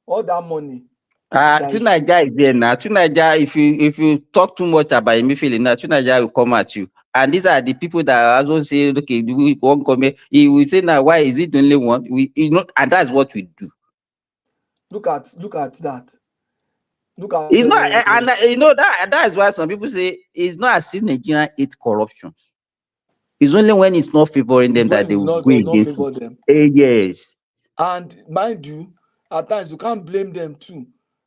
Speaker 5: All that money.
Speaker 22: Tunaja is there now. Tunaja, if you talk too much about Emefiele now, Tunaja will come at you. And these are the people that also say, okay, we won't come here. He will say, now, why is it the only one? And that's what we do.
Speaker 5: Look at that. Look at
Speaker 22: It's not, and you know that is why some people say it's not as if Nigeria hates corruption. It's only when it's not favoring them that they will go
Speaker 5: does not
Speaker 22: against
Speaker 5: favor
Speaker 22: it.
Speaker 5: them.
Speaker 22: Yes.
Speaker 5: And mind you, at times you can't blame them too.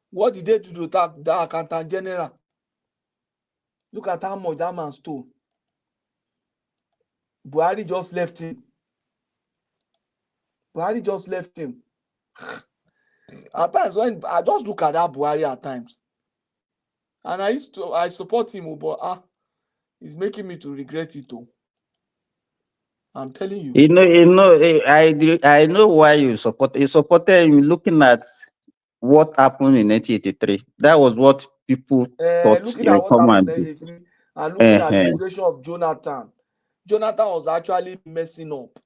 Speaker 5: What did they do to that accountant general? Look at how much that man stole. Buhari just left him. At times when I just look at that Buhari at times, and I support him, but it's making me to regret it too. I'm telling you.
Speaker 22: I know why you supported him looking at what happened in 1983. That was what people thought
Speaker 5: Looking
Speaker 22: he
Speaker 5: at
Speaker 22: would
Speaker 5: what
Speaker 22: come
Speaker 5: happened
Speaker 22: and
Speaker 5: in
Speaker 22: do.
Speaker 5: 1983 and looking at the situation of Jonathan. Jonathan was actually messing up.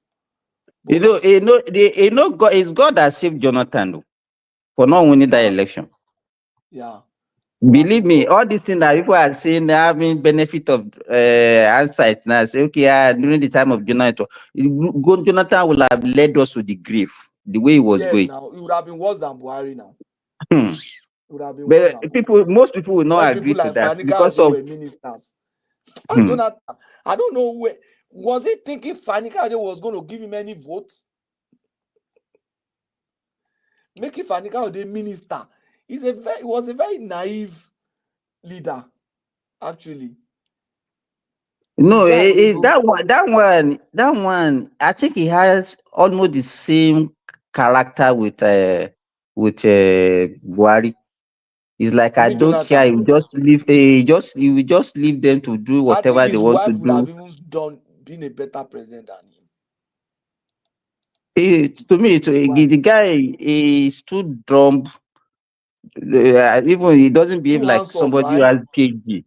Speaker 22: It's God that saved Jonathan for not winning that election.
Speaker 5: Yeah.
Speaker 22: Believe me, all these things that people are saying, they're having benefit of hindsight now. Say, okay, during the time of Jonathan will have led us to the grave, the way he was
Speaker 5: Yes,
Speaker 22: going.
Speaker 5: now it would have been worse than Buhari now. It would have been worse
Speaker 22: But
Speaker 5: than
Speaker 22: most people will not
Speaker 5: when
Speaker 22: agree
Speaker 5: people
Speaker 22: to
Speaker 5: like
Speaker 22: that
Speaker 5: Fanika
Speaker 22: because
Speaker 5: they
Speaker 22: of
Speaker 5: were ministers. Jonathan, I don't know where was he thinking Fanika was going to give him any votes? Making Fanika the minister was a very naive leader, actually.
Speaker 22: No, that one. I think he has almost the same character with Buhari. It's like I don't care.
Speaker 5: Jonathan.
Speaker 22: You just leave. You will just leave them to do
Speaker 5: I think
Speaker 22: whatever they
Speaker 5: his
Speaker 22: want to
Speaker 5: wife would have
Speaker 22: do.
Speaker 5: even been a better president than him.
Speaker 22: To me, the guy is too dumb. Even he doesn't behave
Speaker 5: Too
Speaker 22: like
Speaker 5: hands-off,
Speaker 22: somebody who
Speaker 5: right?
Speaker 22: has PhD.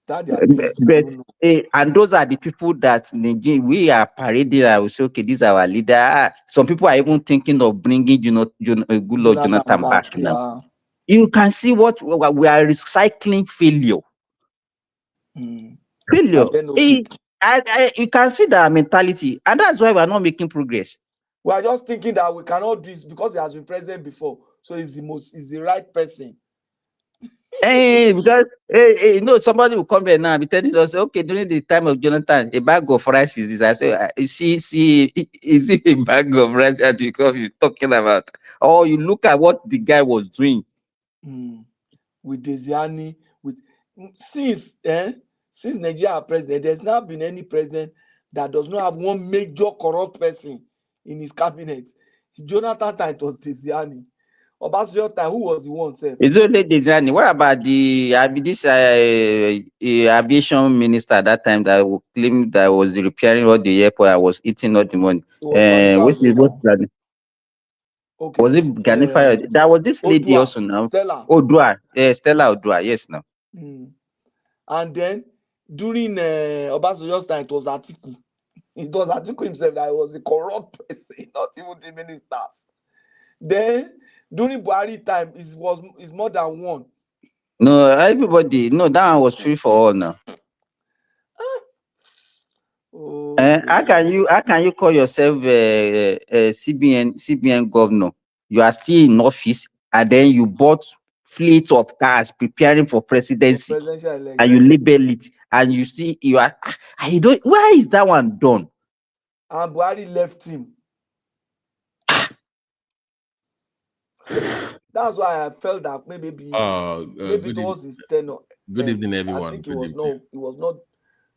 Speaker 5: That their PhD, I don't know.
Speaker 22: And those are the people that we are parading. I will say, okay, these are our leader. Some people are even thinking of bringing, Goodluck Jonathan back now.
Speaker 5: Yeah.
Speaker 22: You can see what we are recycling failure. Failure. You can see that mentality, and that's why we are not making progress.
Speaker 5: We are just thinking that we cannot do this because he has been president before, so he's the right person.
Speaker 22: Because somebody will come here now and be telling us, okay, during the time of Jonathan, a bag of rice is this. I say, see, is it a bag of rice that you're talking about? Or you look at what the guy was doing.
Speaker 5: With Desiani, since Nigeria president, there's not been any president that does not have one major corrupt person in his cabinet. Jonathan time it was Desiani. Obasanjo time, who was the one, sir?
Speaker 22: It's only Desiani. What about this aviation minister at that time that claimed that was repairing all the airport? I was eating all the money. What's that?
Speaker 5: Okay.
Speaker 22: Was it Ganifa? There was this lady
Speaker 5: Odua,
Speaker 22: also now.
Speaker 5: Stella.
Speaker 22: Odua. Stella Odua. Yes, now.
Speaker 5: And then during Obasanjo's time, it was Atiku. It was Atiku himself that was a corrupt person, not even the ministers. Then during Buhari time, it's more than one.
Speaker 22: No, everybody. No, that one was free for all now. How can you call yourself CBN governor? You are still in office, and then you bought fleets of cars preparing for presidency, and you label it, and you see you are. I don't. Why is that one done?
Speaker 5: And Buhari left him. That's why I felt that maybe it was his tenure.
Speaker 10: Good evening, everyone.
Speaker 5: I think it was not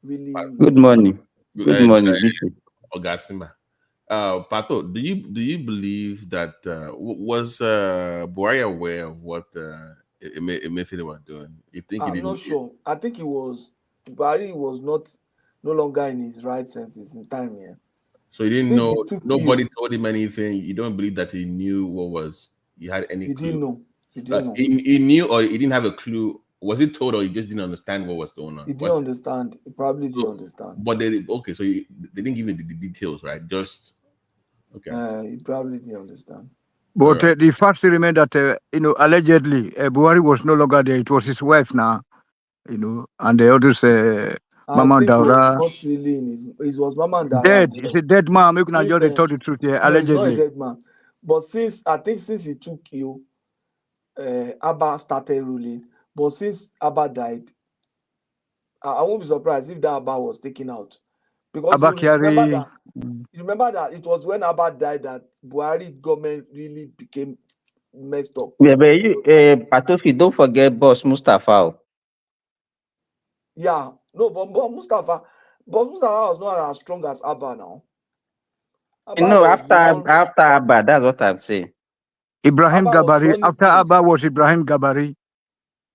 Speaker 5: really.
Speaker 22: Good morning. Good morning, Bishop.
Speaker 10: Ogasima. Pato, do you believe that was Buhari aware of what Emefiele was doing? You think
Speaker 5: I'm not sure. I think Buhari was no longer in his right senses in time here.
Speaker 10: So he didn't know. Nobody told him anything. You don't believe that he knew he had any clue?
Speaker 5: Didn't know. He didn't know.
Speaker 10: He knew, or he didn't have a clue. Was he told, or he just didn't understand what was going on?
Speaker 5: He didn't understand. He probably didn't understand.
Speaker 10: But they didn't give him the details, right? Just okay.
Speaker 5: He probably didn't understand.
Speaker 21: But the fact remains that allegedly Buhari was no longer there. It was his wife now, and the others, Mama Daura.
Speaker 5: Not really it was Mama Daura.
Speaker 21: Dead. It's a dead man. You can just tell the truth here. Allegedly.
Speaker 5: He's not a dead man. But since he took you, Abba started ruling. But since Abba died, I won't be surprised if that Abba was taken out. Because you
Speaker 21: Abakari.
Speaker 5: remember that it was when Abba died that Buhari government really became messed up.
Speaker 22: Yeah, but you, Patoski, don't forget Boss Mustafa.
Speaker 5: Yeah, no, but Mustafa was not as strong as Abba now. Abba
Speaker 22: No,
Speaker 5: was the one.
Speaker 22: after Abba, that's what I'm saying.
Speaker 21: Ibrahim
Speaker 5: Abba was
Speaker 21: Gabari.
Speaker 5: running
Speaker 21: After
Speaker 5: things.
Speaker 21: Abba was Ibrahim Gabari.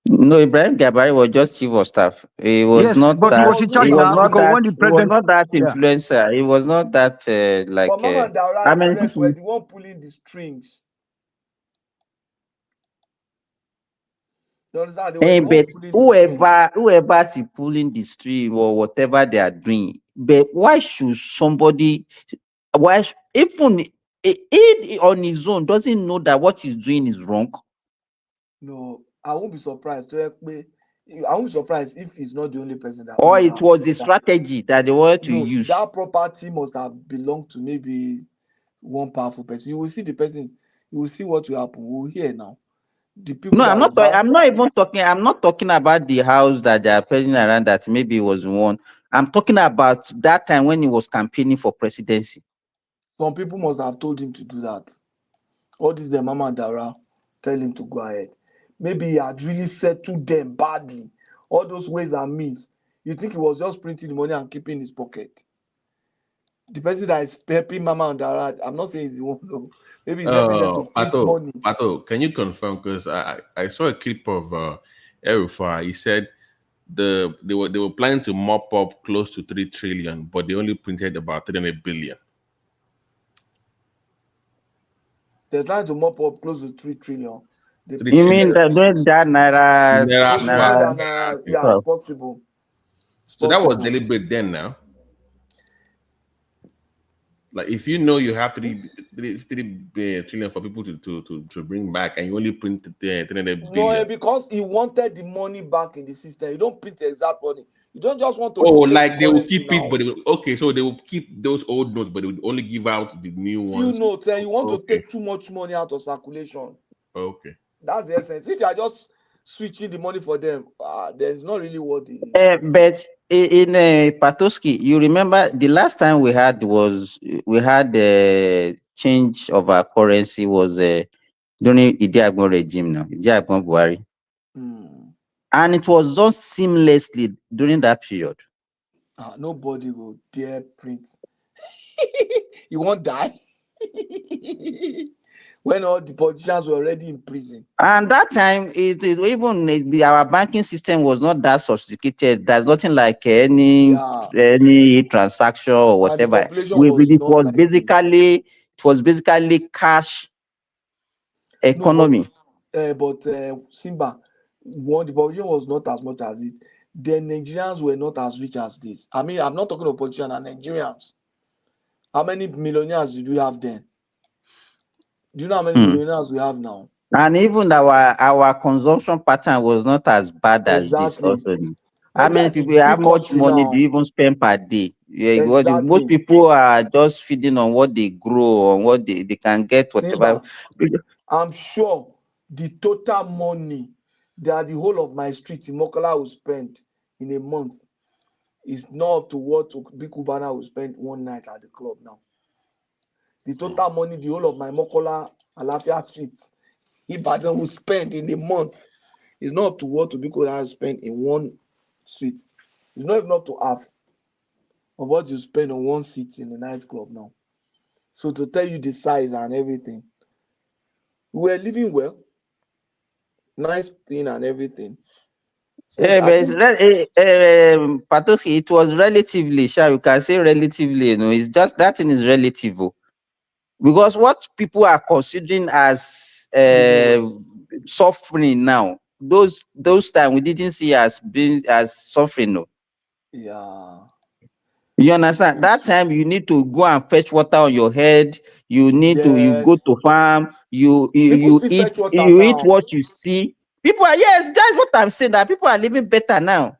Speaker 22: No, Ibrahim Gabari was just chief of staff. He was
Speaker 21: Yes,
Speaker 22: not
Speaker 21: but he
Speaker 22: that.
Speaker 21: was in charge
Speaker 22: He was
Speaker 21: now
Speaker 22: not
Speaker 21: because
Speaker 22: that.
Speaker 21: when the
Speaker 22: He was
Speaker 21: president,
Speaker 22: not that
Speaker 21: yeah,
Speaker 22: influencer. He was not that
Speaker 5: But Mama and Daura,
Speaker 22: I
Speaker 5: the
Speaker 22: mean,
Speaker 5: rest were the one pulling the strings. You understand? They were the one
Speaker 22: but
Speaker 5: pulling the strings.
Speaker 22: whoever is pulling the stream or whatever they are doing, but why should somebody? Even he on his own doesn't know that what he's doing is wrong?
Speaker 5: No, I won't be surprised. I won't be surprised if he's not the only person that
Speaker 22: Or
Speaker 5: owns
Speaker 22: it
Speaker 5: that
Speaker 22: was a
Speaker 5: property.
Speaker 22: strategy that they wanted to
Speaker 5: No,
Speaker 22: use?
Speaker 5: that property must have belonged to maybe one powerful person. You will see the person. You will see what will happen. We'll hear now. The people
Speaker 22: No,
Speaker 5: that will buy.
Speaker 22: I'm not even talking. I'm not talking about the house that they are painting around. That maybe it was one. I'm talking about that time when he was campaigning for presidency.
Speaker 5: Some people must have told him to do that. All this, the Mama and Dara tell him to go ahead. Maybe he had really settled them badly. All those ways and means. You think he was just printing the money and keeping in his pocket? The person that is helping Mama and Dara, I'm not saying he's the one. No. Maybe he's helping them to print money.
Speaker 10: Pato, can you confirm? Because I saw a clip of Erufai. He said they were planning to mop up close to 3 trillion, but they only printed about 300 billion.
Speaker 5: They're trying to mop up close to 3 trillion.
Speaker 22: You mean that naira?
Speaker 5: Yeah, it's possible.
Speaker 10: So that was deliberate then now. Like if you know you have 3 trillion for people to bring back and you only print 300 billion.
Speaker 5: No, because he wanted the money back in the system. You don't print the exact money. You don't just want to.
Speaker 10: Like they will keep it, but so they will keep those old notes, but they would only give out the new ones.
Speaker 5: Few notes, and you want to take too much money out of circulation.
Speaker 10: Okay.
Speaker 5: That's the essence. If you are just switching the money for them, there's not really what it is.
Speaker 22: But in Patoski, you remember the last time we had the change of our currency was during Idi Agbon regime now, Idi Agbon Buhari. And it was done seamlessly during that period.
Speaker 5: Nobody will dare print. You won't die. When all the politicians were already in prison.
Speaker 22: And that time, our banking system was not that sophisticated. There's nothing like any transaction or whatever. It was basically cash economy.
Speaker 5: No, but Simba, the population was not as much as it. The Nigerians were not as rich as this. I mean, I'm not talking about politicians and Nigerians. How many millionaires do you have then? Do you know how many millionaires we have now?
Speaker 22: And even our consumption pattern was not as bad as this also. How many people, how much money do you even spend per day? Most people are just feeding on what they grow, on what they can get, whatever.
Speaker 5: I'm sure the total money that the whole of my street in Mokola will spend in a month is not up to what Big Cubana will spend one night at the club now. The total money the whole of my Mokola Alafia street Ibadan will spend in a month is not up to what Big Cubana will spend in one street. It's not even up to half of what you spend on one seat in the nightclub now. So to tell you the size and everything, we were living well, nice thing and everything.
Speaker 22: So but Patoski, it was relatively, you can say relatively, it's just that thing is relative. Because what people are considering as suffering now, those times we didn't see as being as suffering. No.
Speaker 5: Yeah.
Speaker 22: You understand? That time you need to go and fetch water on your head. You need to go to farm. You eat what you see. People are that's what I'm saying. That people are living better now.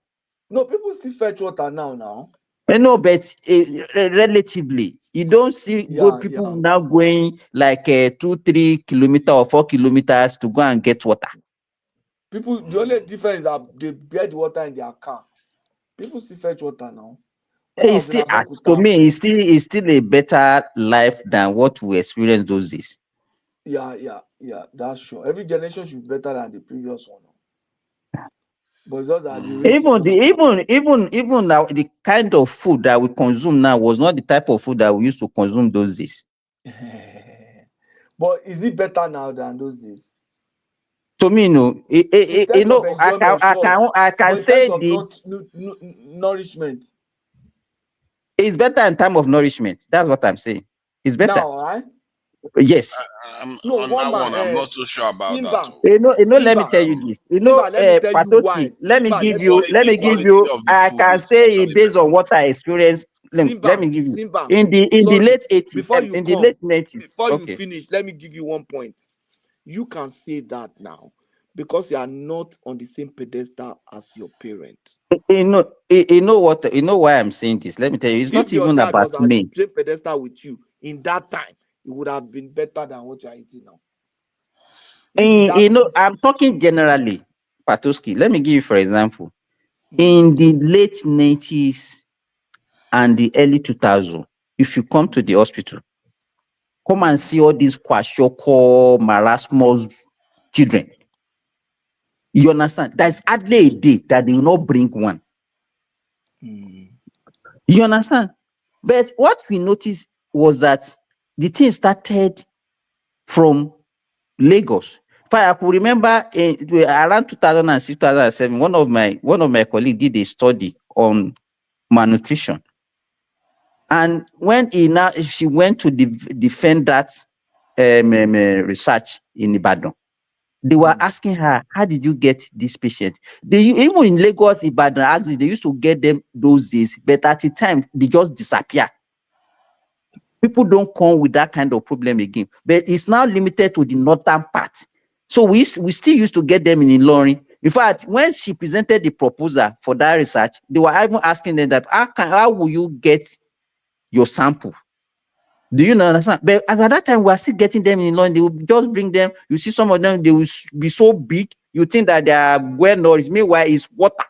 Speaker 5: No, people still fetch water now.
Speaker 22: No, but relatively. You don't see people now going like 2-3 kilometers or 4 kilometers to go and get water.
Speaker 5: People, the only difference is that they get the water in their car. People still fetch water now.
Speaker 22: It's still, to me, it's still a better life than what we experienced those days.
Speaker 5: Yeah, that's sure. Every generation should be better than the previous one. But it's not that the rate
Speaker 22: Even now, the kind of food that we consume now was not the type of food that we used to consume those days.
Speaker 5: But is it better now than those days?
Speaker 22: To me, no. I can say this.
Speaker 5: Nourishment.
Speaker 22: It's better in time of nourishment. That's what I'm saying. It's better.
Speaker 5: Now, right?
Speaker 22: Yes.
Speaker 7: On that one, I'm not so sure about that.
Speaker 22: Let me tell you this. Patoski, let me give you. I can say it based on what I experienced. Let me give you. In the late 80s, in the late 90s.
Speaker 5: Before you finish, let me give you one point. You can say that now because you are not on the same pedestal as your parent.
Speaker 22: You know why I'm saying this. Let me tell you, it's not even about me.
Speaker 5: If your dad was on the same pedestal with you in that time, it would have been better than what you are eating now.
Speaker 22: I'm talking generally, Patoski. Let me give you, for example, in the late 90s and the early 2000s, if you come to the hospital, come and see all these kwashoko, marasmus children. You understand? There's hardly a day that they will not bring one. You understand? But what we noticed was that the thing started from Lagos. If I could remember around 2006, 2007, one of my colleagues did a study on malnutrition. And when she went to defend that research in Ibadan, they were asking her, how did you get this patient? Even in Lagos, Ibadan, axis, they used to get them those days, but at the time, they just disappear. People don't come with that kind of problem again. But it's now limited to the northern part. So we still used to get them in Ilorin. In fact, when she presented the proposal for that research, they were even asking them that, how will you get your sample? Do you understand? But as at that time, we are still getting them in London. They will just bring them. You see some of them, they will be so big. You think that they are well nourished. Meanwhile, it's water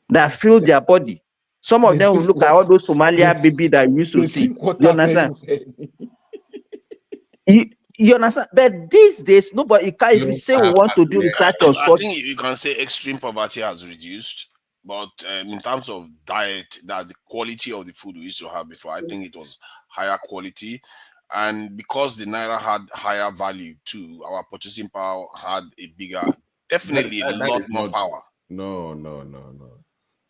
Speaker 22: that fills their body. Some of them will look at all those Somalia baby that you used to see. You understand? You understand? But these days, nobody can. If you say we want to do research on
Speaker 7: I think you can say extreme poverty has reduced. But in terms of diet, that the quality of the food we used to have before, I think it was higher quality. And because the Naira had higher value too, our purchasing power had a bigger, definitely a lot more power.
Speaker 10: No.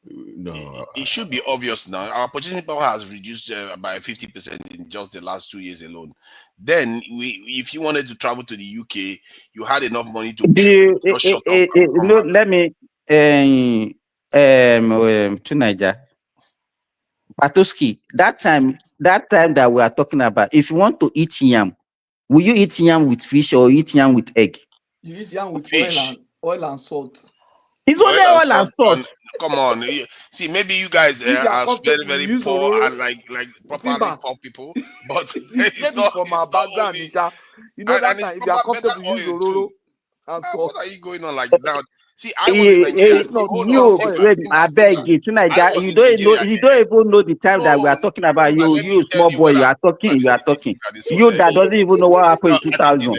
Speaker 7: It should be obvious now. Our purchasing power has reduced by 50% in just the last 2 years alone. Then, if you wanted to travel to the UK, you had enough money to
Speaker 22: let me to Niger. Patoski, that time that we are talking about, if you want to eat yam, will you eat yam with fish or eat yam with egg?
Speaker 5: You eat yam with
Speaker 7: fish.
Speaker 5: Oil and salt.
Speaker 22: It's only oil and salt.
Speaker 7: Come on. See, maybe you guys are very, very poor and like properly poor people, but it's not
Speaker 5: from our background, Nisha. You know that time if you are comfortable, use Ororo and salt.
Speaker 7: What are you going on like that? See, I was in Nigeria.
Speaker 22: I beg you, tonight, you don't even know the time that we are talking about. You small boy, you are talking. You that doesn't even know what happened in 2000.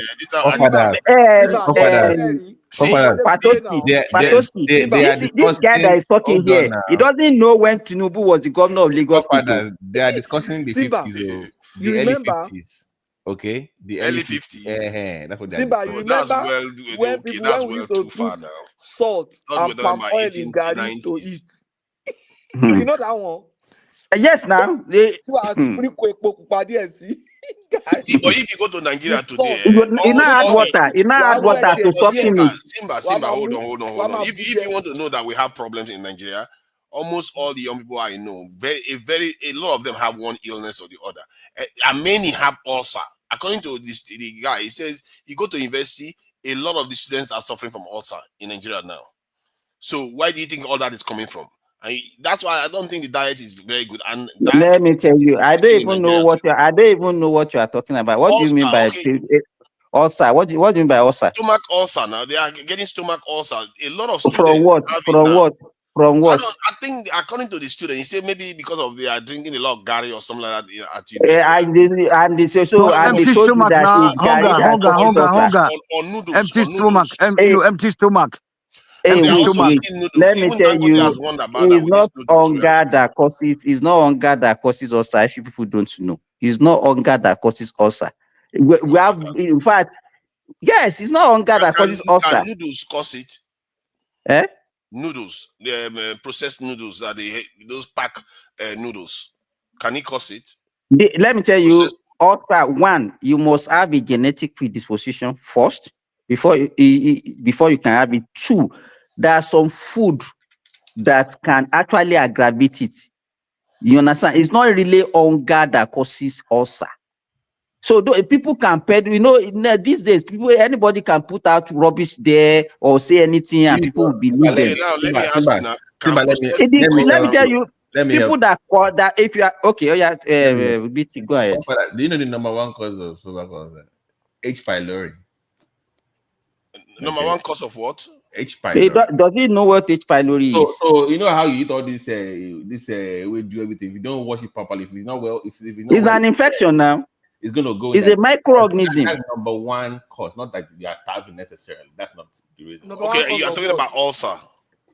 Speaker 22: Patoski, this guy that is talking here, he doesn't know when Tinubu was the governor of Lagos.
Speaker 10: They are discussing the 50s, the early 50s. Okay, the
Speaker 7: early 50s.
Speaker 10: That's what
Speaker 5: Simba, you remember when we used to put salt and palm oil in garri to eat? You know that one?
Speaker 22: Yes, now.
Speaker 7: See, but if you go to Nigeria today,
Speaker 22: you now add water to soften it.
Speaker 7: Simba, hold on. If you want to know that we have problems in Nigeria, almost all the young people I know, a lot of them have one illness or the other, and many have ulcer. According to the guy, he says you go to university, a lot of the students are suffering from ulcer in Nigeria now. So why do you think all that is coming from? And that's why I don't think the diet is very good. And
Speaker 22: Let me tell you, I don't
Speaker 7: in
Speaker 22: even know
Speaker 7: Nigeria
Speaker 22: what I don't even know what you are talking about. What do you mean by ulcer? What do you mean by ulcer?
Speaker 7: Stomach ulcer. Now they are getting stomach ulcer. A lot of students
Speaker 22: From what?
Speaker 7: have it
Speaker 22: From
Speaker 7: now.
Speaker 22: what? From what?
Speaker 7: I think according to the student, he said maybe because of they are drinking a lot of Gary or something like that at university.
Speaker 22: And they say so, and they
Speaker 21: Empty
Speaker 22: told you
Speaker 21: stomach
Speaker 22: that
Speaker 21: now,
Speaker 22: it's Gary that causes ulcer.
Speaker 7: Or noodles.
Speaker 21: Empty stomach. Empty stomach.
Speaker 22: Hey,
Speaker 21: Empty
Speaker 22: wait.
Speaker 21: stomach.
Speaker 22: Let me tell you, it's not hunger that causes. It's not hunger that causes ulcer. If you people don't know, it's not hunger that causes ulcer. We have, in fact, yes, it's not hunger that causes ulcer.
Speaker 7: Can noodles cause it?
Speaker 22: Eh?
Speaker 7: Noodles, the processed noodles that those pack noodles, can it cause it?
Speaker 22: Let me tell you, ulcer. One, you must have a genetic predisposition first before you can have it. Two, there are some food that can actually aggravate it. You understand? It's not really hunger that causes ulcer. So people can peddle, these days, anybody can put out rubbish there or say anything and people will believe them.
Speaker 7: Now, let me ask you now.
Speaker 22: Let me tell you, people that if you are, okay, oh yeah, BT, go ahead.
Speaker 10: Do you know the number one cause of stomach ulcer? H. pylori.
Speaker 7: Number one cause of what?
Speaker 10: H. pylori.
Speaker 22: Does he know what H. pylori is?
Speaker 10: So you know how you eat all this we do everything. If you don't wash it properly, if it's not well, if it's not
Speaker 22: it's an infection now.
Speaker 10: It's going to go.
Speaker 22: It's a microorganism.
Speaker 10: That's number one cause. Not that you are starving necessarily. That's not the reason.
Speaker 7: Okay, you are talking about ulcer.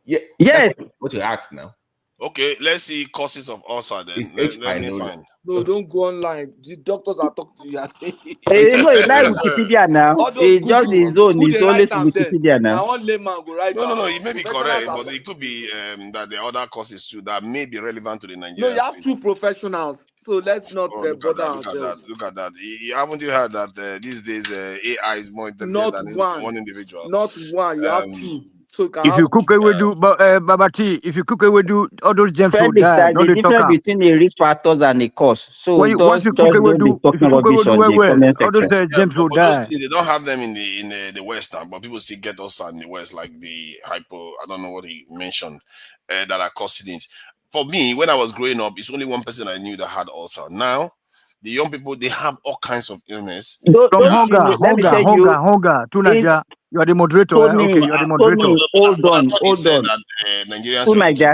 Speaker 22: Yeah. Yes.
Speaker 10: What you asked now.
Speaker 7: Okay, let's see causes of ulcer then. Let me find.
Speaker 5: No, don't go online. The doctors are talking to you.
Speaker 22: No, it's like Wikipedia now. It's just his own. It's always Wikipedia now.
Speaker 5: Now one layman go right.
Speaker 7: No, it may be correct, but it could be that the other causes too that may be relevant to the Nigerian.
Speaker 5: No, you have two professionals, so let's not bother ourselves.
Speaker 7: Look at that. Haven't you heard that these days AI is more intelligent than one individual?
Speaker 5: Not one. You have two. So
Speaker 21: if you cook away do Babati, if you cook away do all those gems will die.
Speaker 22: There's a difference between the risk factors and the cause. So
Speaker 21: once you cook away do, if you cook away do all those gems will die.
Speaker 7: They don't have them in the West now, but people still get us in the West, like the hypo. I don't know what he mentioned that are causing it. For me, when I was growing up, it's only one person I knew that had ulcer. Now, the young people, they have all kinds of illness.
Speaker 21: From hunger. Tunaja. You are the moderator.
Speaker 22: Tony,
Speaker 21: okay, you are the moderator.
Speaker 22: Tony, hold on. Tunaja,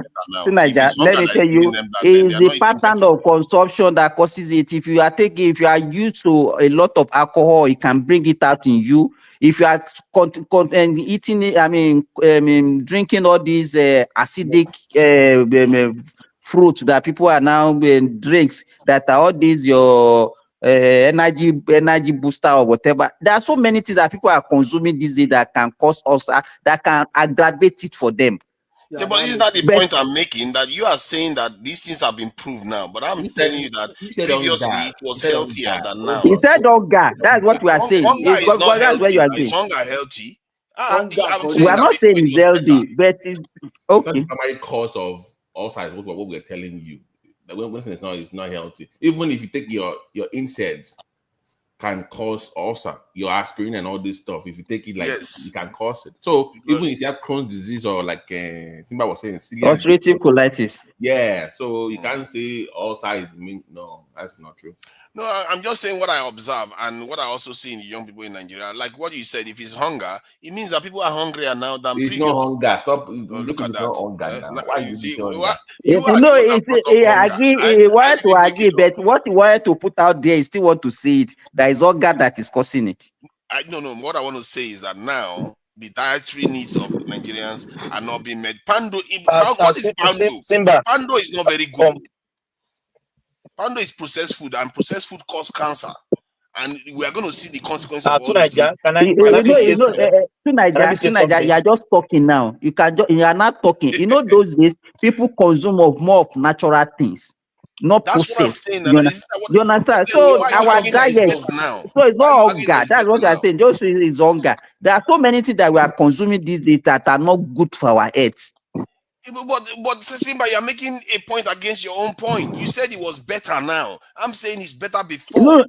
Speaker 22: let me tell you, it's the pattern of consumption that causes it. If you are used to a lot of alcohol, it can bring it out in you. If you are eating, drinking all these acidic fruits that people are now drinks that are all these your energy booster or whatever. There are so many things that people are consuming these days that can cause ulcer, that can aggravate it for them.
Speaker 7: Yeah, but isn't that the point I'm making? That you are saying that these things have improved now, but I'm telling you that previously it was healthier than now.
Speaker 22: He said hunger. That's what we are saying.
Speaker 7: That's
Speaker 22: where you are
Speaker 7: is hunger healthy?
Speaker 22: We are not saying it's healthy, but it's okay.
Speaker 10: The primary cause of ulcer is what we're telling you. When it's not healthy. Even if you take your NSAIDs, can cause ulcer. Your aspirin and all this stuff. If you take it it can cause it. So even if you have Crohn's disease or like Simba was saying,
Speaker 22: ulcerative colitis.
Speaker 10: Yeah. So you can't say ulcer is no, that's not true.
Speaker 7: No, I'm just saying what I observe and what I also see in the young people in Nigeria. Like what you said, if it's hunger, it means that people are hungrier now than
Speaker 10: previous. It's not hunger. Stop.
Speaker 7: Look at that.
Speaker 10: Hunger now. Why you see
Speaker 22: I want to agree, but what he wanted to put out there, he still want to see it. There is hunger that is causing it.
Speaker 7: No. What I want to say is that now the dietary needs of Nigerians are not being met. Pando, what is Pando?
Speaker 4: Simba.
Speaker 7: Pando is not very good. Pando is processed food, and processed food causes cancer. And we are going to see the consequences of all this.
Speaker 22: You are just talking now. You are not talking. Those days, people consume more of natural things, not processed. You understand? So our diet, so it's not hunger. That's what I'm saying. Just it's hunger. There are so many things that we are consuming these days that are not good for our health.
Speaker 7: But Simba, you're making a point against your own point. You said it was better now. I'm saying it's better before.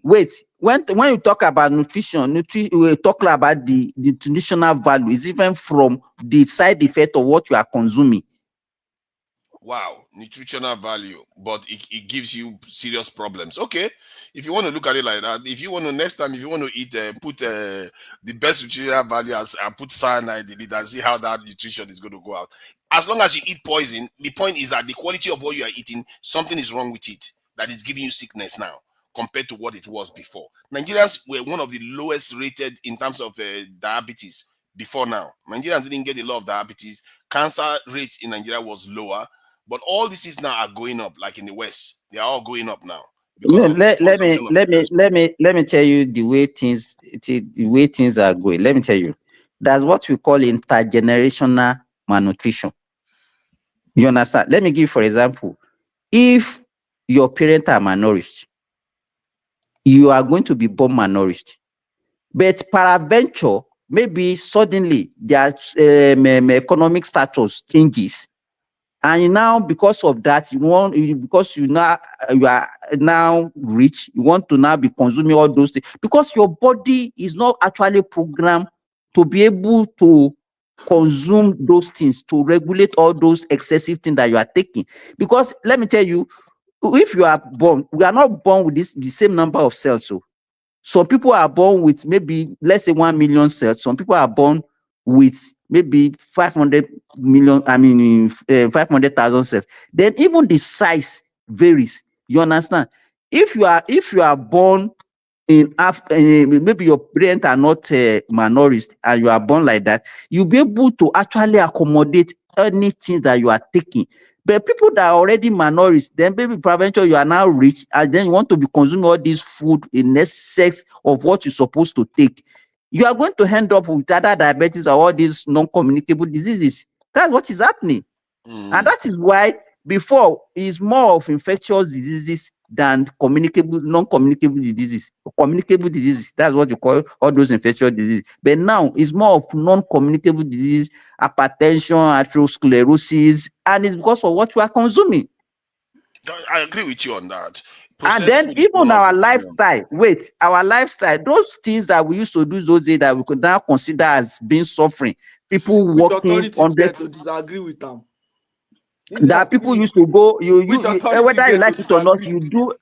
Speaker 22: Wait. When you talk about nutrition, we talk about the nutritional value. It's even from the side effect of what you are consuming.
Speaker 7: Wow, nutritional value, but it gives you serious problems. Okay, if you want to look at it like that, if you want to next time, if you want to eat, put the best nutritional value and put cyanide in it and see how that nutrition is going to go out. As long as you eat poison, the point is that the quality of what you are eating, something is wrong with it that is giving you sickness now compared to what it was before. Nigerians were one of the lowest rated in terms of diabetes before now. Nigerians didn't get a lot of diabetes. Cancer rates in Nigeria was lower. But all these now are going up, like in the West. They are all going up now.
Speaker 22: Let me tell you the way things are going. Let me tell you. That's what we call intergenerational malnutrition. You understand? Let me give, for example, if your parents are malnourished, you are going to be born malnourished. But peradventure, maybe suddenly their economic status changes, and now because of that, you are now rich, you want to now be consuming all those things because your body is not actually programmed to be able to consume those things, to regulate all those excessive things that you are taking. Because let me tell you, if you are born, we are not born with the same number of cells. So some people are born with maybe, let's say, 1 million cells. Some people are born with maybe 500,000 cells. Then even the size varies. You understand? If you are born in maybe your parents are not malnourished and you are born like that, you'll be able to actually accommodate anything that you are taking. But people that are already malnourished, then maybe peradventure you are now rich and then you want to be consuming all this food in excess of what you're supposed to take, you are going to end up with either diabetes or all these non-communicable diseases. That's what is happening. And that is why before is more of infectious diseases than non-communicable diseases. Communicable diseases, that's what you call all those infectious diseases. But now it's more of non-communicable disease, hypertension, atherosclerosis, and it's because of what you are consuming.
Speaker 7: I agree with you on that.
Speaker 22: And then even our lifestyle, our lifestyle, those things that we used to do those days that we could now consider as being suffering, people working on
Speaker 5: them to disagree with them.
Speaker 22: That people used to go, whether you like it or not, you do